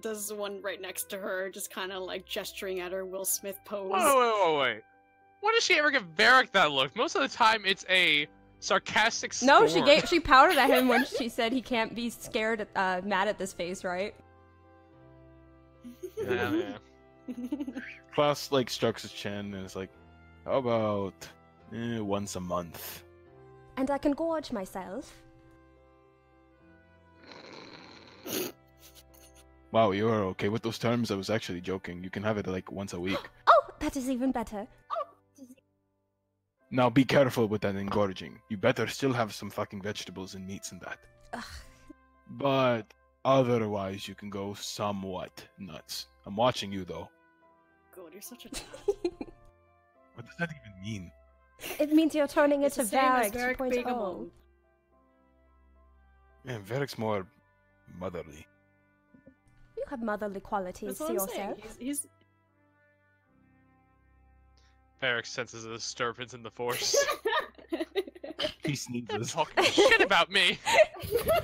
Does one right next to her, just kind of like gesturing at her Will Smith pose. Wait. When does she ever give Varric that look? Most of the time, it's a sarcastic No, scorn. she pouted at him when she said he can't be scared, mad at this face, right? Yeah. Klaus, like, strokes his chin and is like, how about once a month? And I can gorge myself. Wow, you are okay with those terms? I was actually joking. You can have it, like, once a week. Oh, that is even better. Now be careful with that engorging. You better still have some fucking vegetables and meats in that. Ugh. But otherwise, you can go somewhat nuts. I'm watching you, though. God, you're such a. What does that even mean? It means you're turning It's into the same as Varric Varric being a 2.0. mom. Yeah, Varric's more motherly. You have motherly qualities That's to what I'm saying. yourself. He's Varric senses a disturbance in the force. He sneezes. Talking shit about me.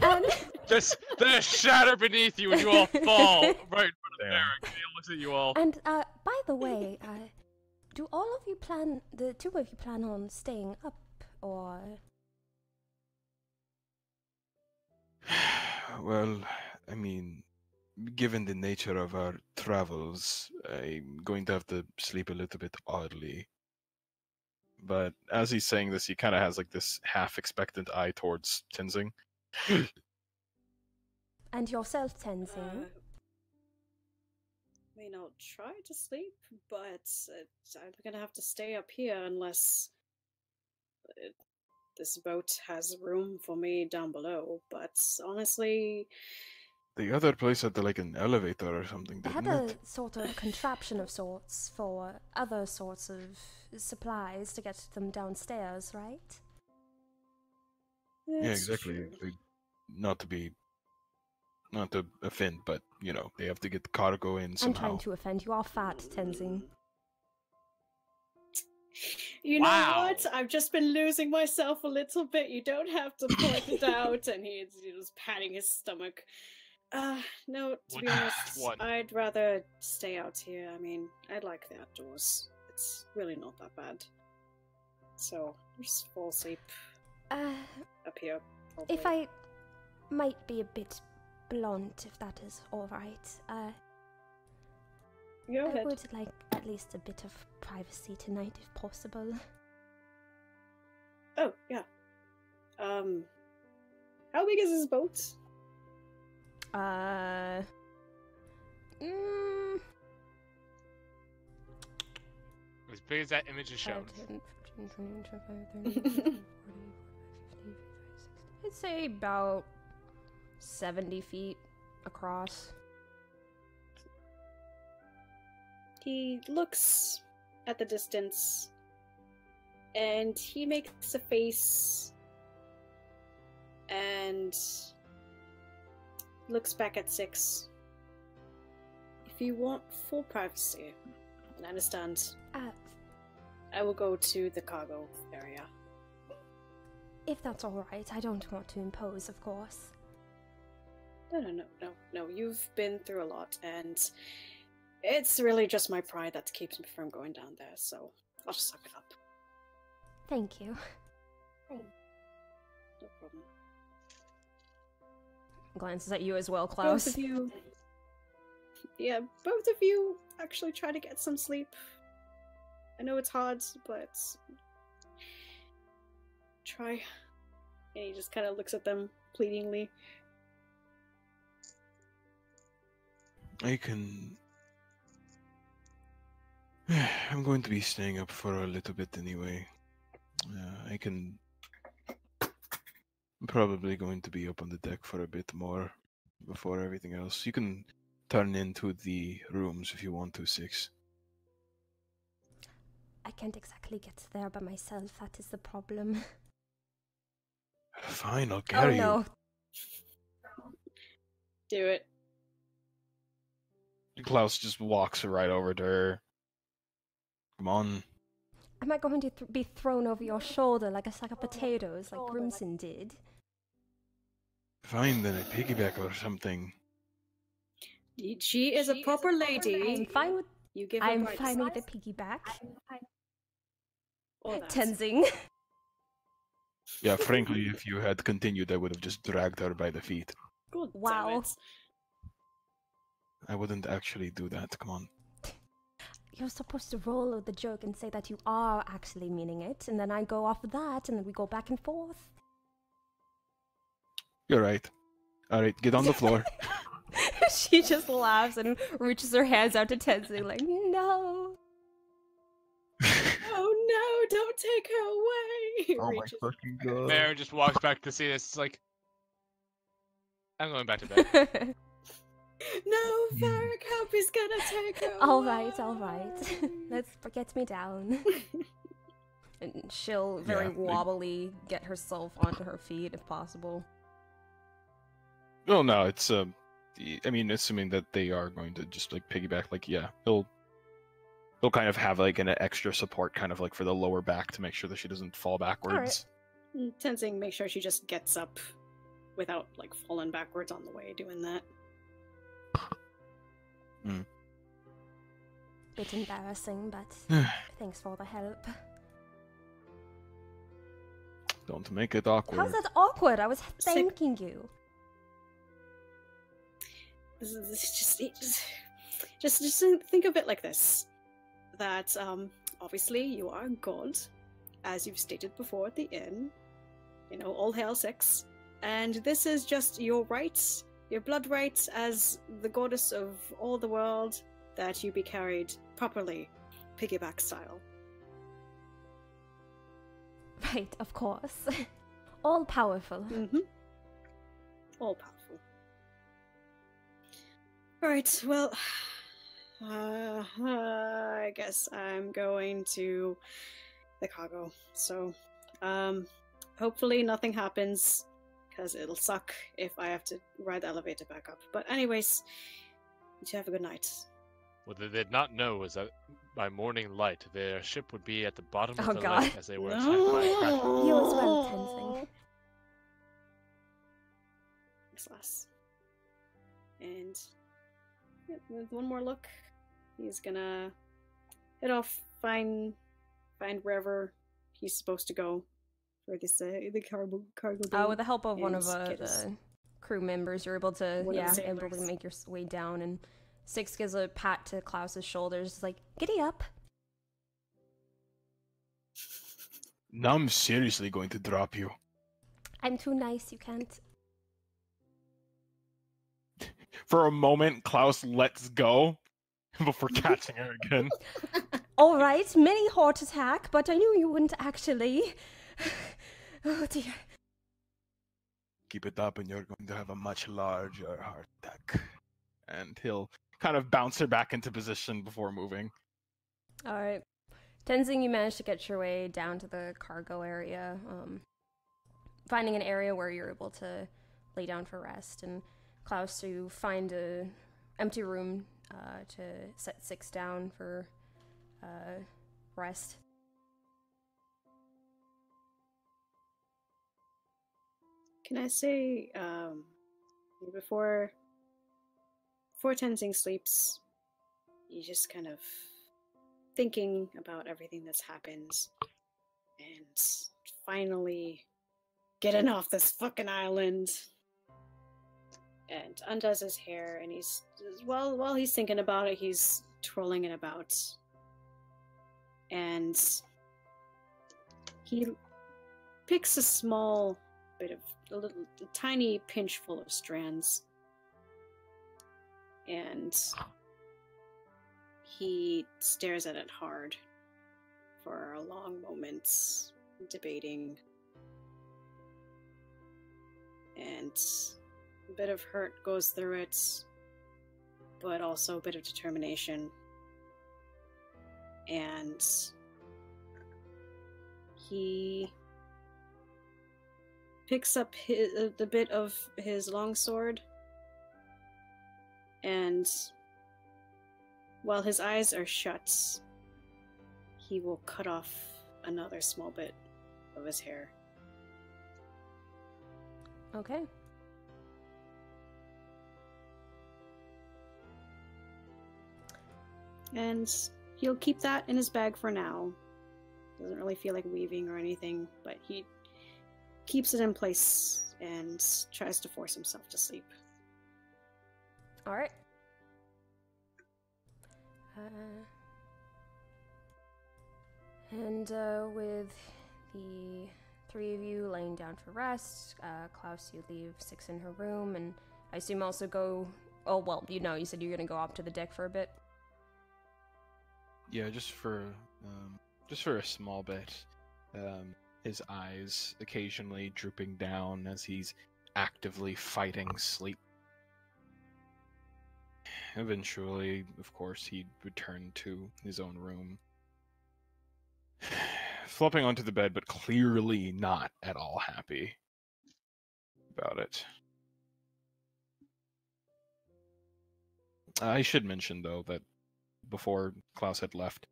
And Just shatter beneath you and you all fall right in front of Damn. Varric. He looks at you all. And by the way, do all of you the two of you plan on staying up, or? Well, I mean, given the nature of our travels, I'm going to have to sleep a little bit oddly. But as he's saying this, he kind of has like this half-expectant eye towards Tenzing. And yourself, Tenzing. I mean, I'll try to sleep, but I'm gonna have to stay up here unless this boat has room for me down below. But honestly, The other place had like an elevator or something, It had didn't a it? sort of contraption of sorts for other sorts of supplies to get them downstairs, right? Yeah, it's exactly. true. Not to offend, but you know, they have to get the cargo in I'm somehow. trying to offend you. Are fat, Tenzing. You know Wow. what? I've just been losing myself a little bit. You don't have to point it out. And he was patting his stomach. No, to be What- honest, what? I'd rather stay out here. I mean, I like the outdoors. It's really not that bad. So, just fall asleep. up here. If probably. I might be a bit blunt, if that is alright, Go I ahead. would like at least a bit of privacy tonight, if possible. Oh, yeah. How big is this boat? As big as that image is shown. 10, 15, 20, 25, 30, 40, 50, 60. I'd say about 70 feet across. He looks at the distance and he makes a face and looks back at Six. If you want full privacy, and I understand, I will go to the cargo area. If that's alright, I don't want to impose, of course. No. You've been through a lot, and it's really just my pride that keeps me from going down there, so I'll just suck it up. Thank you. No problem. Glances at you as well, Klaus. Both of you. Yeah, both of you actually try to get some sleep. I know it's hard, but try. And he just kind of looks at them pleadingly. I'm going to be staying up for a little bit anyway. I'm probably going to be up on the deck for a bit more before everything else. You can turn into the rooms if you want to, Six. I can't exactly get there by myself, that is the problem. Fine, I'll carry no. Do it. you. Klaus just walks right over to her. Come on. Am I going to be thrown over your shoulder like a sack of potatoes, like Grimson did? Fine, then I piggyback or something. She is a proper lady. I'm fine with. You give her I'm rights. fine with the piggyback. Or that. Tenzing. Yeah, frankly, if you had continued, I would have just dragged her by the feet. God Wow. damn it. I wouldn't actually do that, come on. You're supposed to roll with the joke and say that you are actually meaning it, and then I go off of that, and then we go back and forth. You're right. Alright, get on the floor. She just laughs and reaches her hands out to Tenzing, like, no. Oh no, don't take her away! Oh my Reaches- fucking god. Bear just walks back to see this. It's like, I'm going back to bed. No, Varric Hope is gonna take her Alright. Let's get me down. And she'll very Yeah, wobbly get herself onto her feet if possible. Well, no, it's, I mean, assuming that they are going to just, like, piggyback, like, yeah, he'll kind of have, like, an extra support kind of, like, for the lower back to make sure that she doesn't fall backwards. Tenzing, make sure she just gets up without, like, falling backwards on the way doing that. Bit embarrassing, but thanks for the help. Don't make it awkward. How's that awkward? I was thanking you. Just think of it like this. That, obviously you are god, as you've stated before at the inn. You know, all hail Six. And this is just your rights, your blood rights as the goddess of all the world, that you be carried properly, piggyback style. Right, of course. All powerful. Mm-hmm. All powerful. Alright, well, I guess I'm going to the cargo. So, hopefully nothing happens, because it'll suck if I have to ride the elevator back up. But anyways, you have a good night. What they did not know was that by morning light, their ship would be at the bottom of Oh, the God. lake as they were attacked by a crash. You as well, Tenzing. Thanks, lass. And yeah, with one more look, he's gonna head off, find wherever he's supposed to go, for this the cargo bay. With the help of one of and the crew members, you're able to One of the able to sailors. make your way down, and Six gives a pat to Klaus's shoulders, like, giddy up. Now I'm seriously going to drop you. I'm too nice, you can't. For a moment, Klaus lets go before catching her again. All right, mini heart attack, but I knew you wouldn't actually. Oh dear. Keep it up and you're going to have a much larger heart attack. And he'll kind of bounce her back into position before moving. Alright. Tenzing, you managed to get your way down to the cargo area, finding an area where you're able to lay down for rest, and Klaus, you find a empty room to set Six down for rest. Can I say, before Tenzing sleeps, you just kind of thinking about everything that's happened, and finally getting off this fucking island, and undoes his hair, and he's, while he's thinking about it, he's twirling it about, and he picks a small bit of a tiny pinch full of strands, and he stares at it hard for a long moment, debating, and a bit of hurt goes through it, but also a bit of determination, and he picks up the bit of his longsword, and while his eyes are shut, he will cut off another small bit of his hair. Okay. And he'll keep that in his bag for now. Doesn't really feel like weaving or anything, but he keeps it in place and tries to force himself to sleep. Alright. With the three of you laying down for rest, Klaus, you leave Six in her room, and I assume also go... Oh, well, you said you're gonna go up to the deck for a bit. Yeah, just for a small bit. His eyes occasionally drooping down as he's actively fighting sleep. Eventually, of course, he'd return to his own room. Flopping onto the bed, but clearly not at all happy about it. I should mention, though, that before Klaus had left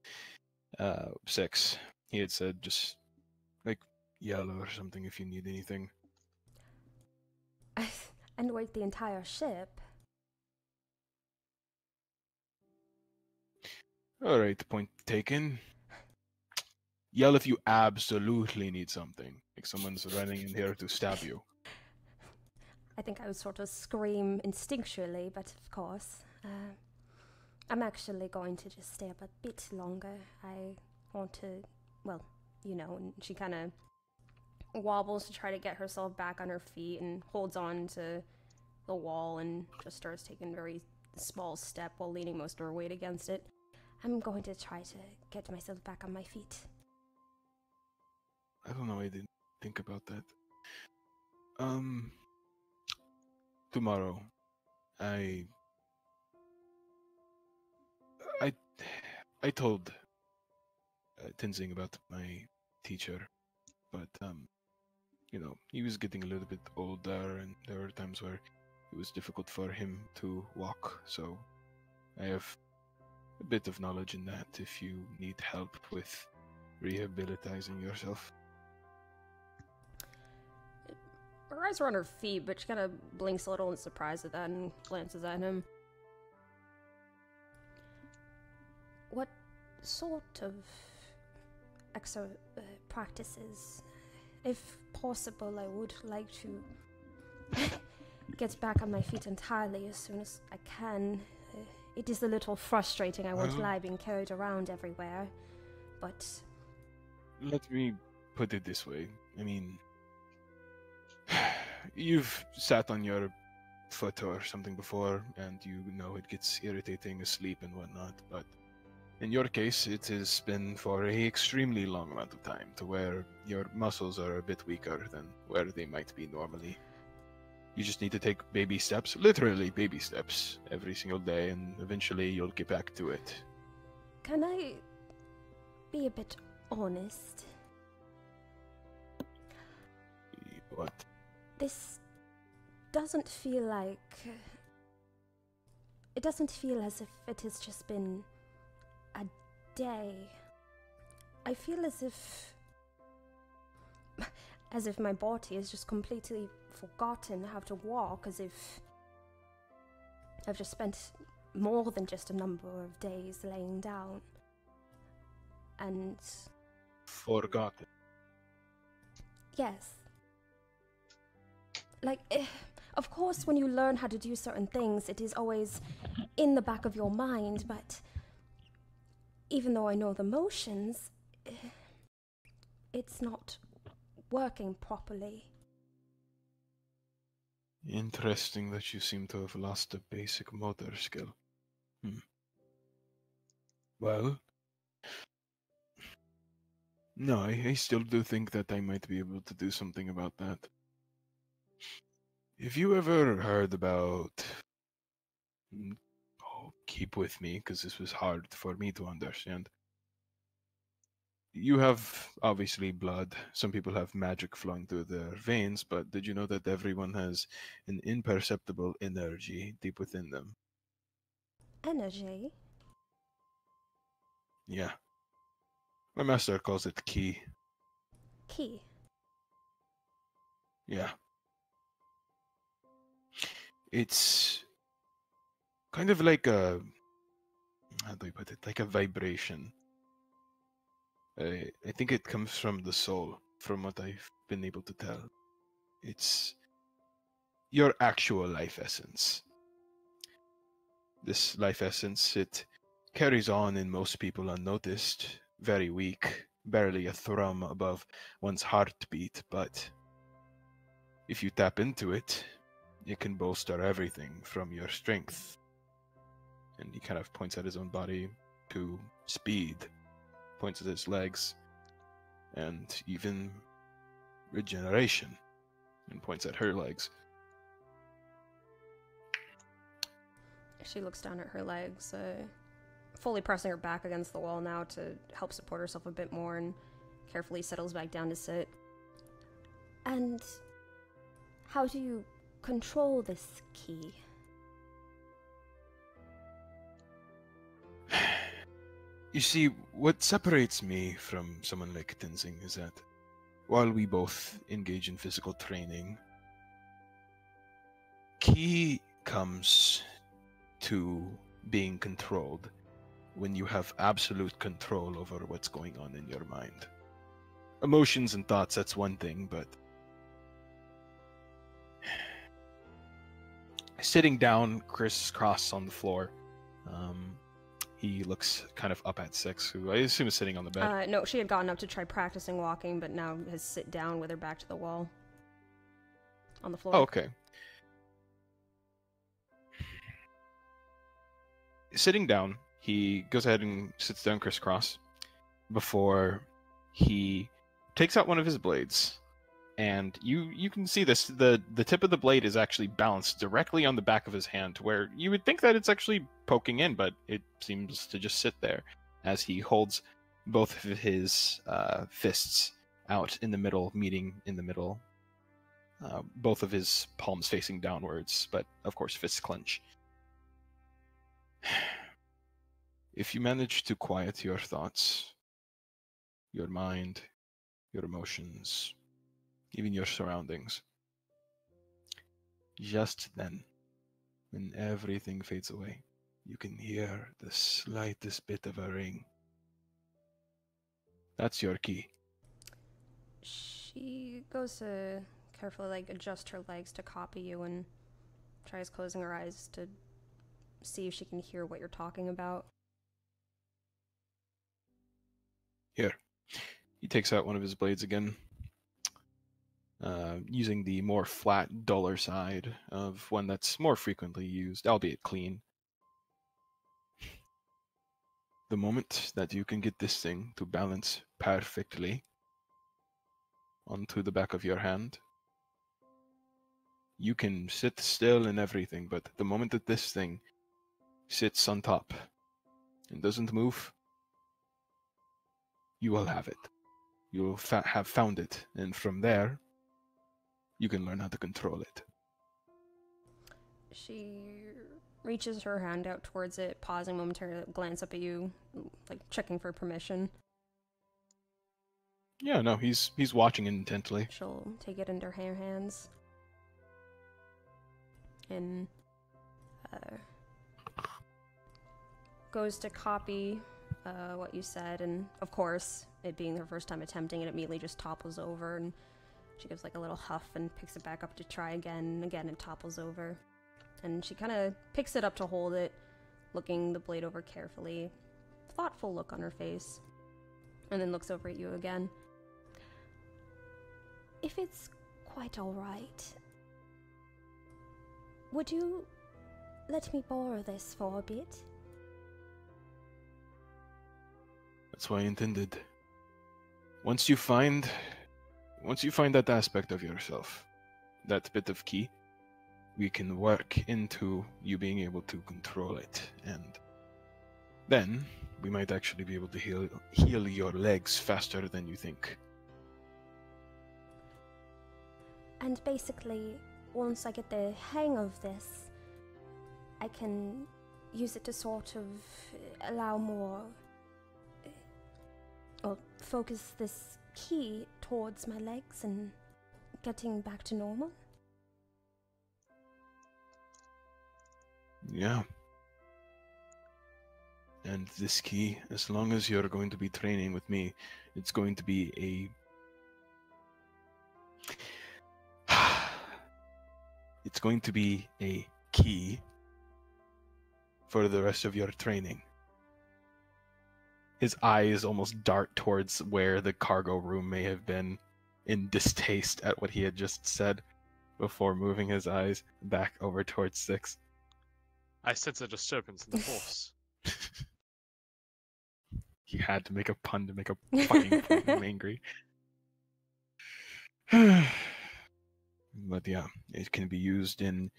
Six, he had said just, yell or something if you need anything. And wait, the entire ship? Alright, point taken. Yell if you absolutely need something. Like someone's running in here to stab you. I think I would sort of scream instinctually, but of course. I'm actually going to just stay up a bit longer. I want to, and she kind of wobbles to try to get herself back on her feet and holds on to the wall and just starts taking a very small step while leaning most of her weight against it. I'm going to try to get myself back on my feet. I don't know, I didn't think about that. Tomorrow, I told Tenzing about my teacher, but he was getting a little bit older, and there were times where it was difficult for him to walk, so I have a bit of knowledge in that if you need help with rehabilitizing yourself. Her eyes are on her feet, but she kind of blinks a little in surprise at that and glances at him. What sort of practices If possible, I would like to get back on my feet entirely as soon as I can. It is a little frustrating, I won't lie, being carried around everywhere, but... Let me put it this way. I mean, you've sat on your foot or something before, and you know it gets irritating asleep and whatnot, but in your case, it has been for a extremely long amount of time, to where your muscles are a bit weaker than where they might be normally. You just need to take baby steps, literally baby steps, every single day, and eventually you'll get back to it. Can I be a bit honest? What? This doesn't feel like... It doesn't feel as if it has just been a day. I feel as if my body has just completely forgotten how to walk, as if I've just spent more than just a number of days laying down. And... Forgotten. Yes. Like, of course, when you learn how to do certain things, it is always in the back of your mind, but even though I know the motions, it's not working properly. Interesting that you seem to have lost a basic motor skill. Well, no, I still do think that I might be able to do something about that. Have you ever heard about... Oh, keep with me, because this was hard for me to understand. You have, obviously, blood. Some people have magic flowing through their veins, but did you know that everyone has an imperceptible energy deep within them? Energy? Yeah. My master calls it ki. Key. Yeah. It's kind of like a... How do I put it? Like a vibration. I think it comes from the soul, from what I've been able to tell. It's your actual life essence. This life essence, it carries on in most people unnoticed, very weak, barely a thrum above one's heartbeat, but if you tap into it, it can bolster everything from your strength. And he kind of points at his own body to speed, points at his legs, and even regeneration, and points at her legs. She looks down at her legs, fully pressing her back against the wall now to help support herself a bit more, and carefully settles back down to sit. And how do you control this key? You see, what separates me from someone like Tenzing is that while we both engage in physical training, ki comes to being controlled when you have absolute control over what's going on in your mind. Emotions and thoughts, that's one thing, but sitting down crisscross on the floor, he looks kind of up at Six, who I assume is sitting on the bed. No, she had gotten up to try practicing walking, but now has sit down with her back to the wall. On the floor. Oh, okay. Sitting down, he goes ahead and sits down crisscross before he takes out one of his blades. And you can see this, the tip of the blade is actually balanced directly on the back of his hand, where you would think that it's actually poking in, but it seems to just sit there as he holds both of his fists out in the middle, meeting in the middle. Both of his palms facing downwards, but of course fists clench. If you manage to quiet your thoughts, your mind, your emotions, even your surroundings, just then, when everything fades away, you can hear the slightest bit of a ring. That's your key. She goes to carefully like adjust her legs to copy you and tries closing her eyes to see if she can hear what you're talking about. Here. He takes out one of his blades again, using the more flat, duller side of one that's more frequently used, albeit clean. The moment that you can get this thing to balance perfectly onto the back of your hand, you can sit still and everything, but the moment that this thing sits on top and doesn't move, you will have it. You will have found it, and from there, you can learn how to control it. She reaches her hand out towards it, pausing momentarily to glance up at you, like checking for permission. Yeah, no, he's watching intently. She'll take it into her hands and goes to copy what you said, and of course, it being her first time attempting it, immediately just topples over, and she gives like a little huff and picks it back up to try again, and again it topples over. And she kind of picks it up to hold it, looking the blade over carefully, thoughtful look on her face, and then looks over at you again. If it's quite alright, would you let me borrow this for a bit? That's what I intended. Once you find that aspect of yourself, that bit of key, we can work into you being able to control it, and then we might actually be able to heal your legs faster than you think. And basically, once I get the hang of this, I can use it to sort of allow more, or focus this key towards my legs and getting back to normal. Yeah. And this key, as long as you're going to be training with me, it's going to be it's going to be a key for the rest of your training. His eyes almost dart towards where the cargo room may have been in distaste at what he had just said before moving his eyes back over towards Six. I sense a disturbance in the force. He had to make a pun to make a fucking point him angry. But yeah, it can be used in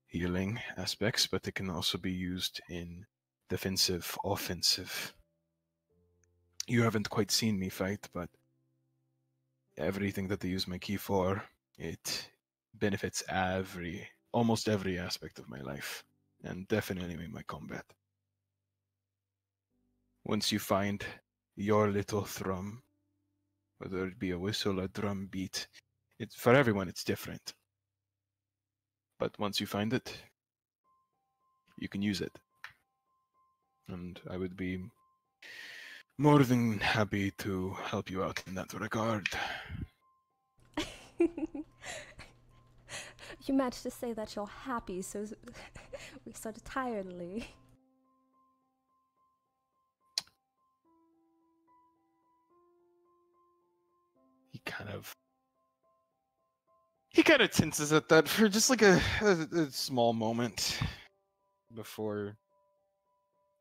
healing aspects, but it can also be used in defensive, offensive. You haven't quite seen me fight, but everything that I use my key for, it benefits almost every aspect of my life, and definitely in my combat. Once you find your little thrum, whether it be a whistle, a drum beat, for everyone it's different. But once you find it, you can use it. And I would be more than happy to help you out in that regard. You managed to say that you're happy so tiredly. He kind of tenses at that for just like a small moment before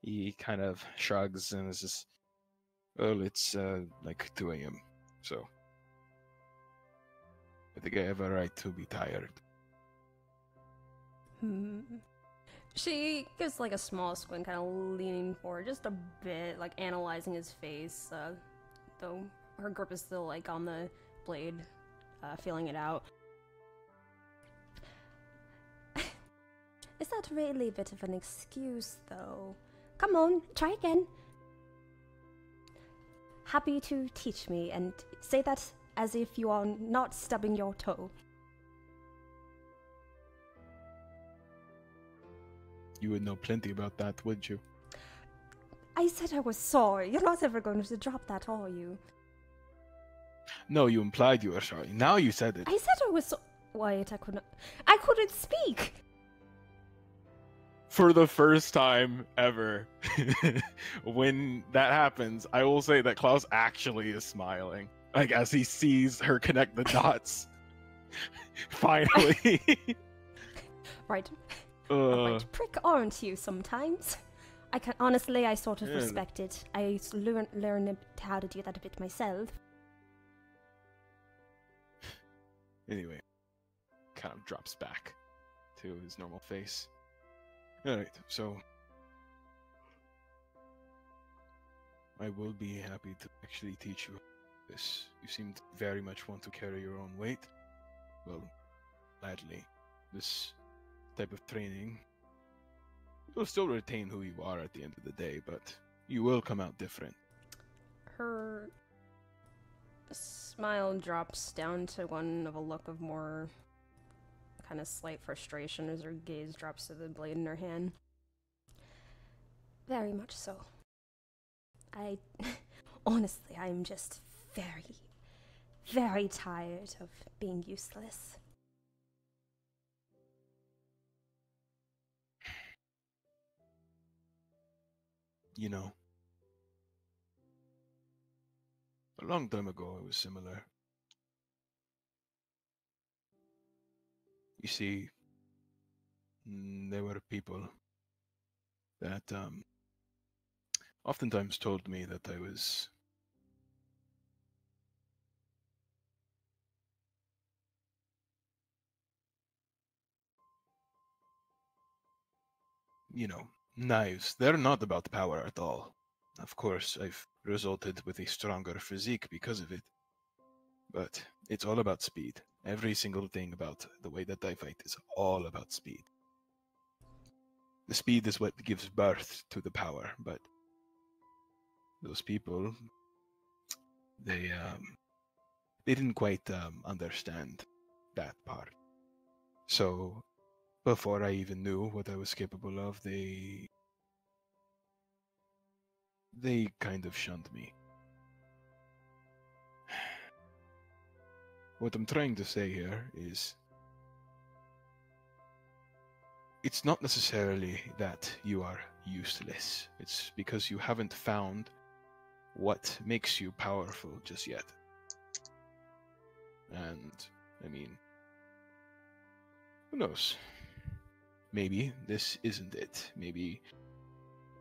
he kind of shrugs and is just, well, it's like 2 a.m. So I think I have a right to be tired. She gives like a small squint, kind of leaning forward just a bit, like analyzing his face, though her grip is still like on the blade, feeling it out. Is that really a bit of an excuse, though? Come on, try again. Happy to teach me, and say that as if you are not stubbing your toe. You would know plenty about that, would you? I said I was sorry. You're not ever going to drop that, are you? No, you implied you were sorry. Now you said it. I said I was so... Wyatt, I couldn't speak! For the first time ever, when that happens, I will say that Klaus actually is smiling. Like, as he sees her connect the dots. Finally. Right. Right. Prick, aren't you sometimes? I sort of respect it. I learn how to do that a bit myself. Anyway, kind of drops back to his normal face. Alright, so I will be happy to actually teach you this. You seem to very much want to carry your own weight. Well, gladly. This type of training, you'll still retain who you are at the end of the day, but you will come out different. Her smile drops down to one of a look of more kind of slight frustration as her gaze drops to the blade in her hand. Very much so. Honestly, I'm just very, very tired of being useless. You know, a long time ago it was similar. You see, there were people that oftentimes told me that I was knives. They're not about power at all. Of course, I've resulted with a stronger physique because of it. But it's all about speed. Every single thing about the way that I fight is all about speed. The speed is what gives birth to the power, but those people, they didn't quite understand that part. So before I even knew what I was capable of, they kind of shunned me. What I'm trying to say here is, it's not necessarily that you are useless. It's because you haven't found what makes you powerful just yet. And, I mean, who knows? Maybe this isn't it. Maybe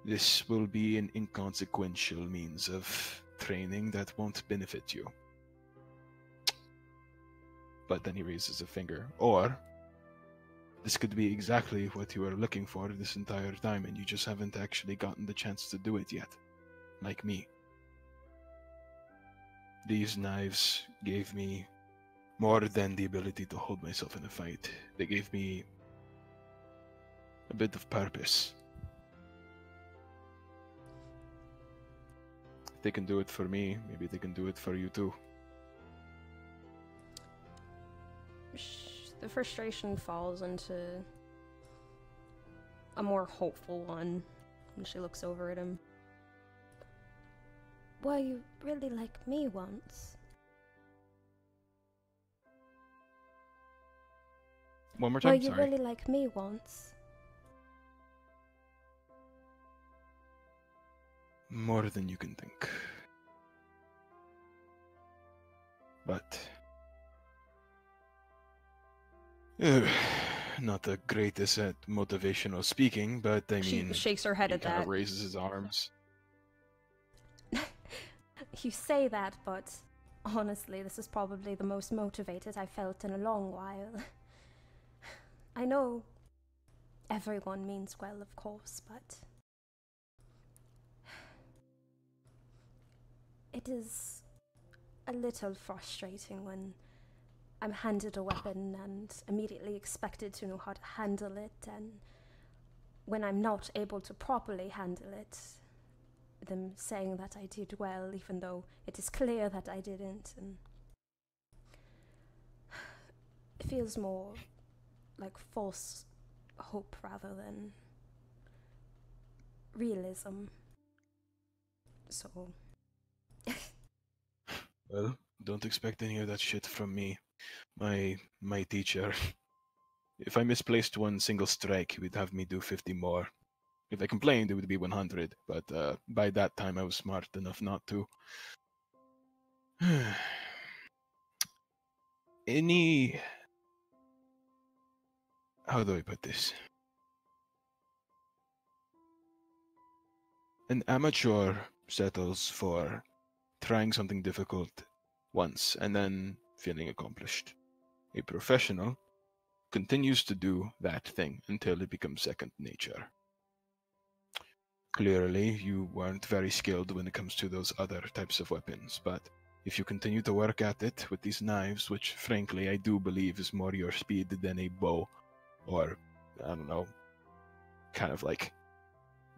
this will be an inconsequential means of training that won't benefit you. But then he raises a finger. Or this could be exactly what you were looking for this entire time, and you just haven't actually gotten the chance to do it yet. Like me. These knives gave me more than the ability to hold myself in a fight. They gave me a bit of purpose. If they can do it for me, maybe they can do it for you too. The frustration falls into a more hopeful one when she looks over at him. Were you really like me once? One more time, Were you sorry. really like me once? More than you can think. But not the greatest at motivational speaking, but I mean, She shakes her head he at kind that. of raises his arms. You say that, but honestly, this is probably the most motivated I've felt in a long while. I know everyone means well, of course, but it is a little frustrating when I'm handed a weapon and immediately expected to know how to handle it, and when I'm not able to properly handle it, them saying that I did well, even though it is clear that I didn't, and it feels more like false hope rather than realism. So Well, Don't expect any of that shit from me. My teacher. If I misplaced one single strike, he would have me do 50 more. If I complained, it would be 100, but by that time I was smart enough not to. Any... How do I put this? An amateur settles for trying something difficult once and then feeling accomplished. A professional continues to do that thing until it becomes second nature. Clearly, you weren't very skilled when it comes to those other types of weapons, but if you continue to work at it with these knives, which frankly I do believe is more your speed than a bow, or, I don't know, kind of like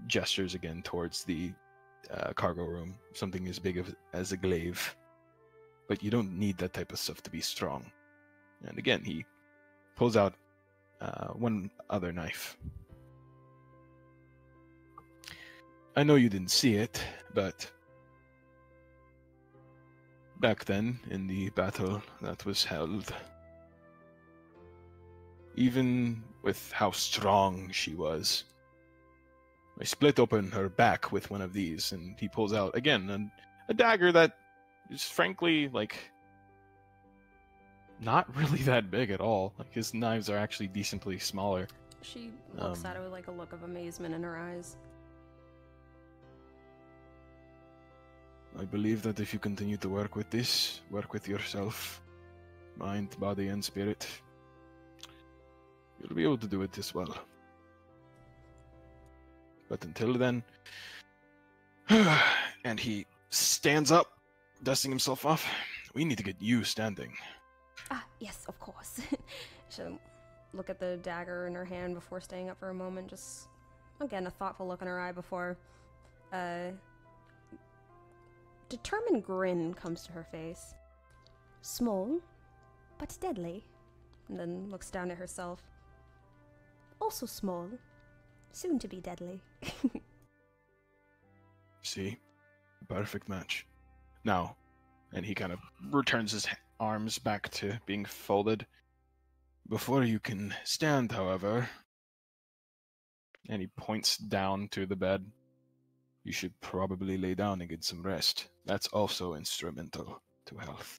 gestures again towards the cargo room, something as big as a glaive. But you don't need that type of stuff to be strong. And again, he pulls out one other knife. I know you didn't see it, but back then, in the battle that was held, even with how strong she was, I split open her back with one of these, and he pulls out, again, a dagger that is frankly, like, not really that big at all. Like, his knives are actually decently smaller. She looks at it with, like, a look of amazement in her eyes. I believe that if you continue to work with this, work with yourself, mind, body, and spirit, you'll be able to do it as well. But until then... And he stands up, dusting himself off. We need to get you standing. Ah, yes, of course. She'll look at the dagger in her hand before staying up for a moment, just, again, a thoughtful look in her eye before, determined grin comes to her face. Small, but deadly. And then looks down at herself. Also small, soon to be deadly. See? Perfect match. Now, and he kind of returns his arms back to being folded. Before you can stand, however, and he points down to the bed, you should probably lay down and get some rest. That's also instrumental to health.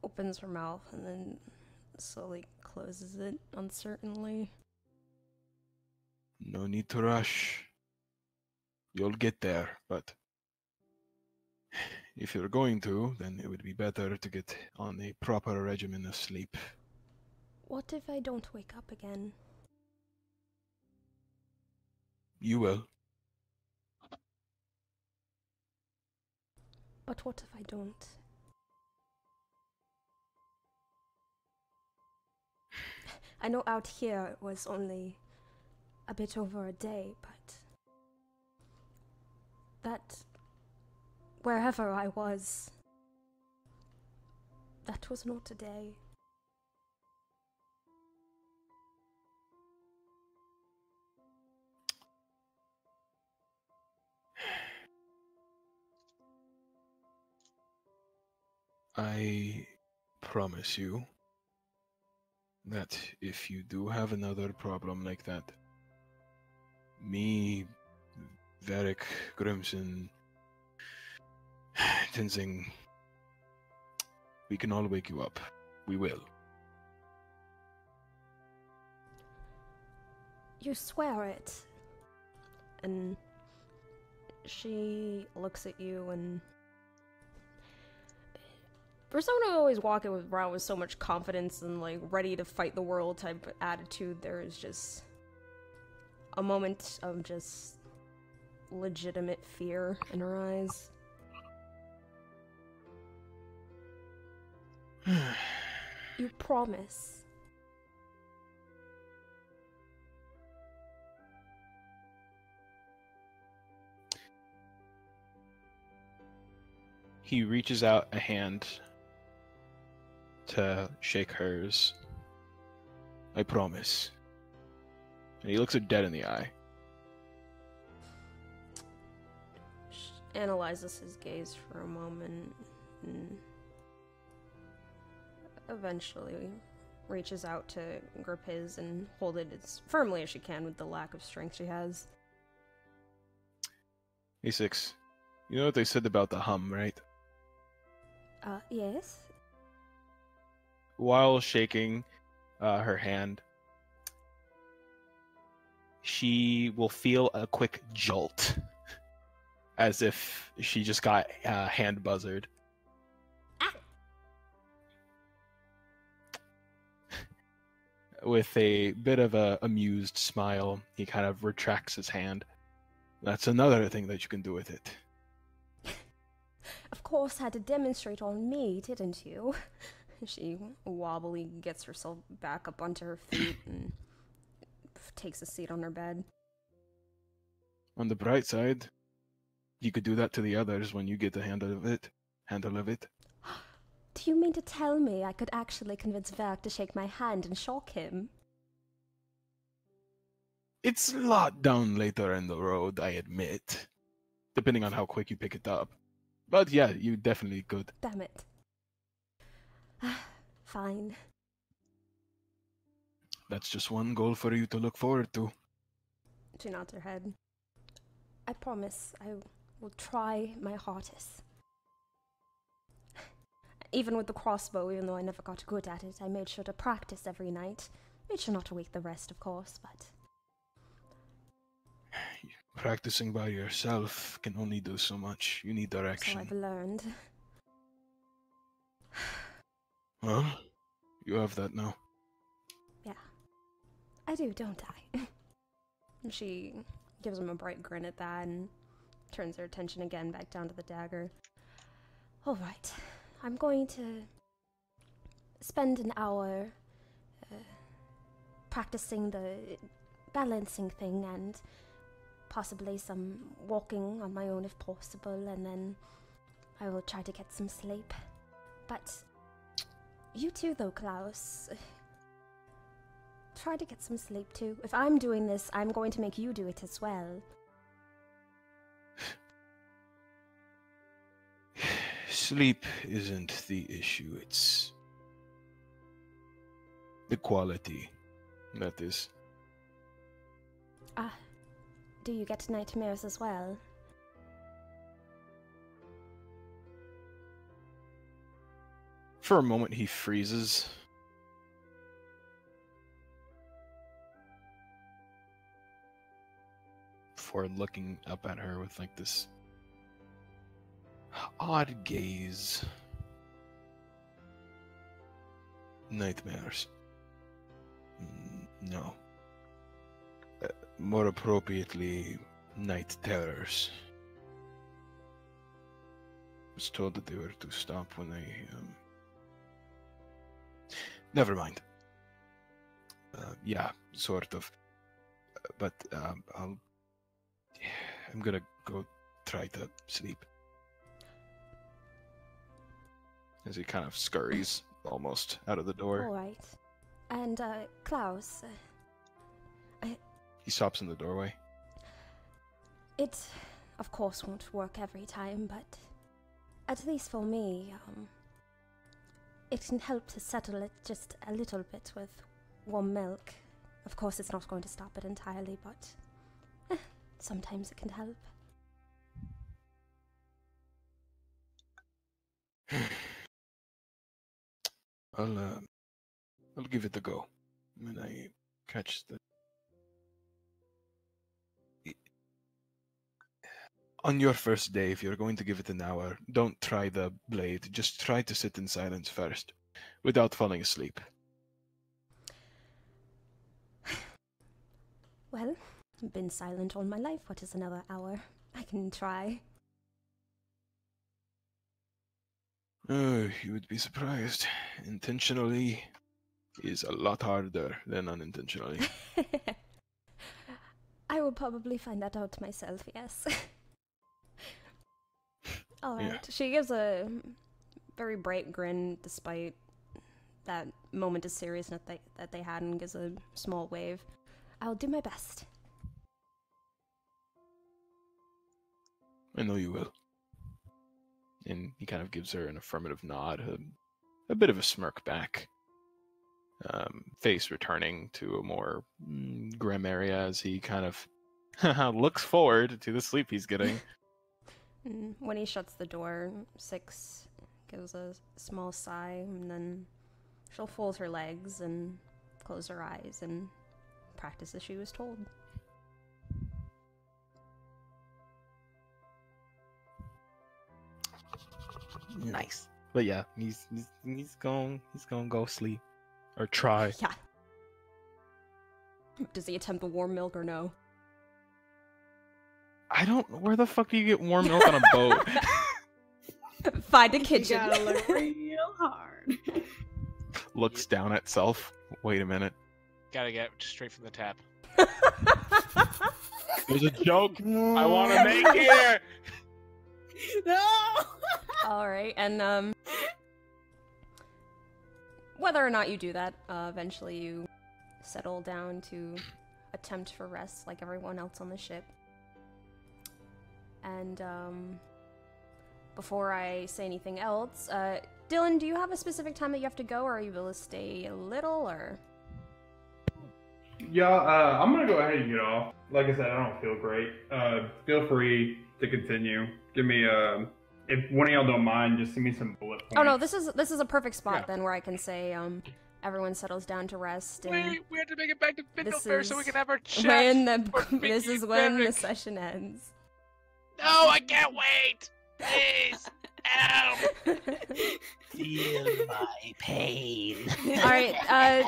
Opens her mouth and then slowly closes it uncertainly. No need to rush. You'll get there, but if you're going to, then it would be better to get on a proper regimen of sleep. What if I don't wake up again? You will. But what if I don't? I know out here it was only a bit over a day, but that, wherever I was, that was not a day. I promise you that if you do have another problem like that, me, Varric, Grimson, Tenzing, we can all wake you up. We will. You swear it. And she looks at you and... For someone who always walk around with so much confidence and, like, ready to fight the world type of attitude, there is just a moment of just legitimate fear in her eyes. You promise. He reaches out a hand to shake hers. I promise. And he looks her dead in the eye. analyzes his gaze for a moment and eventually reaches out to grip his and hold it as firmly as she can with the lack of strength she has. A6, you know what they said about the hum, right? Yes? While shaking her hand, she will feel a quick jolt, as if she just got hand buzzed. With a bit of a amused smile, he kind of retracts his hand. That's another thing that you can do with it. Of course, had to demonstrate on me, didn't you? She wobbly gets herself back up onto her feet and takes a seat on her bed. On the bright side, you could do that to the others when you get the handle of it. Do you mean to tell me I could actually convince Verk to shake my hand and shock him? It's a lot down later in the road, I admit. Depending on how quick you pick it up. But yeah, you definitely could. Damn it. Fine. That's just one goal for you to look forward to. She nods her head. I promise I will try my hardest. Even with the crossbow, even though I never got good at it, I made sure to practice every night. Made sure not to wake the rest, of course, but... Practicing by yourself can only do so much. You need direction. So I've learned. Well, you have that now. Yeah. I do, don't I? She gives him a bright grin at that and turns her attention again back down to the dagger. All right. I'm going to spend an hour practicing the balancing thing and possibly some walking on my own if possible, and then I will try to get some sleep. But you too, though, Klaus. Try to get some sleep too. If I'm doing this, I'm going to make you do it as well. Sleep isn't the issue, it's the quality, that is. Do you get nightmares as well? For a moment, he freezes. Before looking up at her with like this odd gaze. Nightmares. No. More appropriately, night terrors. I was told that they were to stop when they, Never mind. Yeah, sort of. But, I'm gonna go try to sleep. As he kind of scurries almost out of the door. Alright. And, Klaus, He stops in the doorway. it, of course, won't work every time, but at least for me, it can help to settle it just a little bit with warm milk. Of course, it's not going to stop it entirely, but sometimes it can help. I'll give it a go when I catch the. On your first day, if you're going to give it an hour, don't try the blade. Just try to sit in silence first, without falling asleep. Well, I've been silent all my life. What is another hour? I can try. Oh, you would be surprised. Intentionally is a lot harder than unintentionally. I will probably find that out myself, yes. Alright. Yeah. She gives a very bright grin despite that moment of seriousness that they had, and gives a small wave. I'll do my best. I know you will. And he kind of gives her an affirmative nod, a bit of a smirk back. Face returning to a more grim area as he kind of looks forward to the sleep he's getting. When he shuts the door, Six gives a small sigh, and then she'll fold her legs and close her eyes and practice as she was told. Nice. But yeah, he's going to go sleep or try. Yeah. Does he attempt the warm milk or no? I don't. Where the fuck do you get warm milk on a boat? Find a kitchen. You gotta look real hard. Looks down at self. Wait a minute. Gotta get straight from the tap. There's a joke I want to make here. No. All right, and whether or not you do that, eventually you settle down to attempt for rest like everyone else on the ship. And before I say anything else, Dylan, do you have a specific time that you have to go, or are you able to stay a little, or? Yeah, I'm gonna go ahead and get off. Like I said, I don't feel great. Feel free to continue. Give me if one of y'all don't mind, just send me some bullet points. Oh no, this is a perfect spot then where I can say everyone settles down to rest. And Wait, we have to make it back to Findle this Fair so we can have our chat. This is when the session ends. No, I can't wait. Please, help. Feel my pain. All right,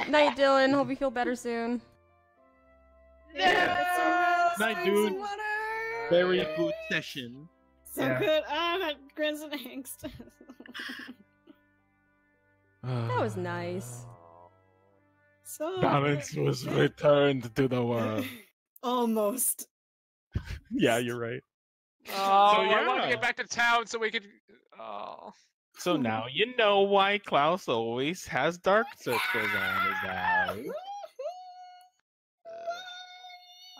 night, Dylan. Hope you feel better soon. Night, dude. Very good session. So good. Ah, that grins and angst. That was nice. So Balance was returned to the world. almost. Yeah, you're right. Oh, So, I want to yeah. get back to town so we could. Oh. So now you know why Klaus always has dark circles on his eyes.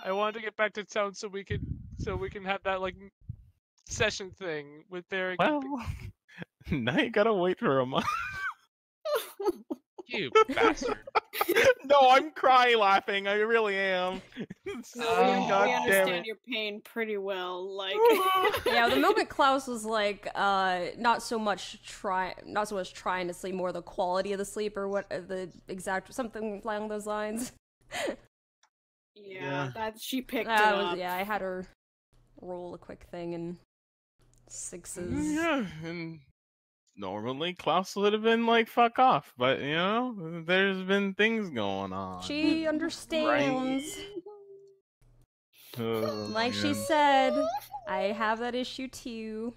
I wanted to get back to town so we can have that like session thing with Derek. Well, now you gotta wait for a month. You bastard. No, I'm cry laughing. I really am. We God damn understand it. your pain pretty well. Like, Yeah, the moment Klaus was like, not so much trying to sleep, more the quality of the sleep, or what the exact something along those lines. yeah, that she picked it That up. was, yeah, I had her roll a quick thing and sixes. Yeah, and normally Klaus would have been like, fuck off. But, you know, there's been things going on. She understands. Oh, Like she man. said, I have that issue too.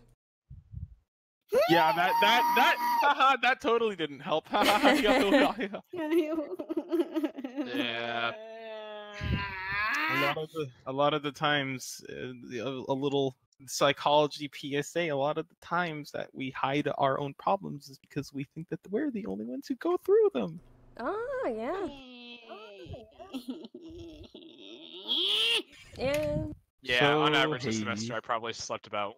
Yeah, that totally didn't help. Yeah. Yeah. A lot of the times, a little psychology PSA. A lot of the times that we hide our own problems is because we think that we're the only ones who go through them. Oh, yeah. Yeah. Yeah, So on average this Hades. semester I probably slept about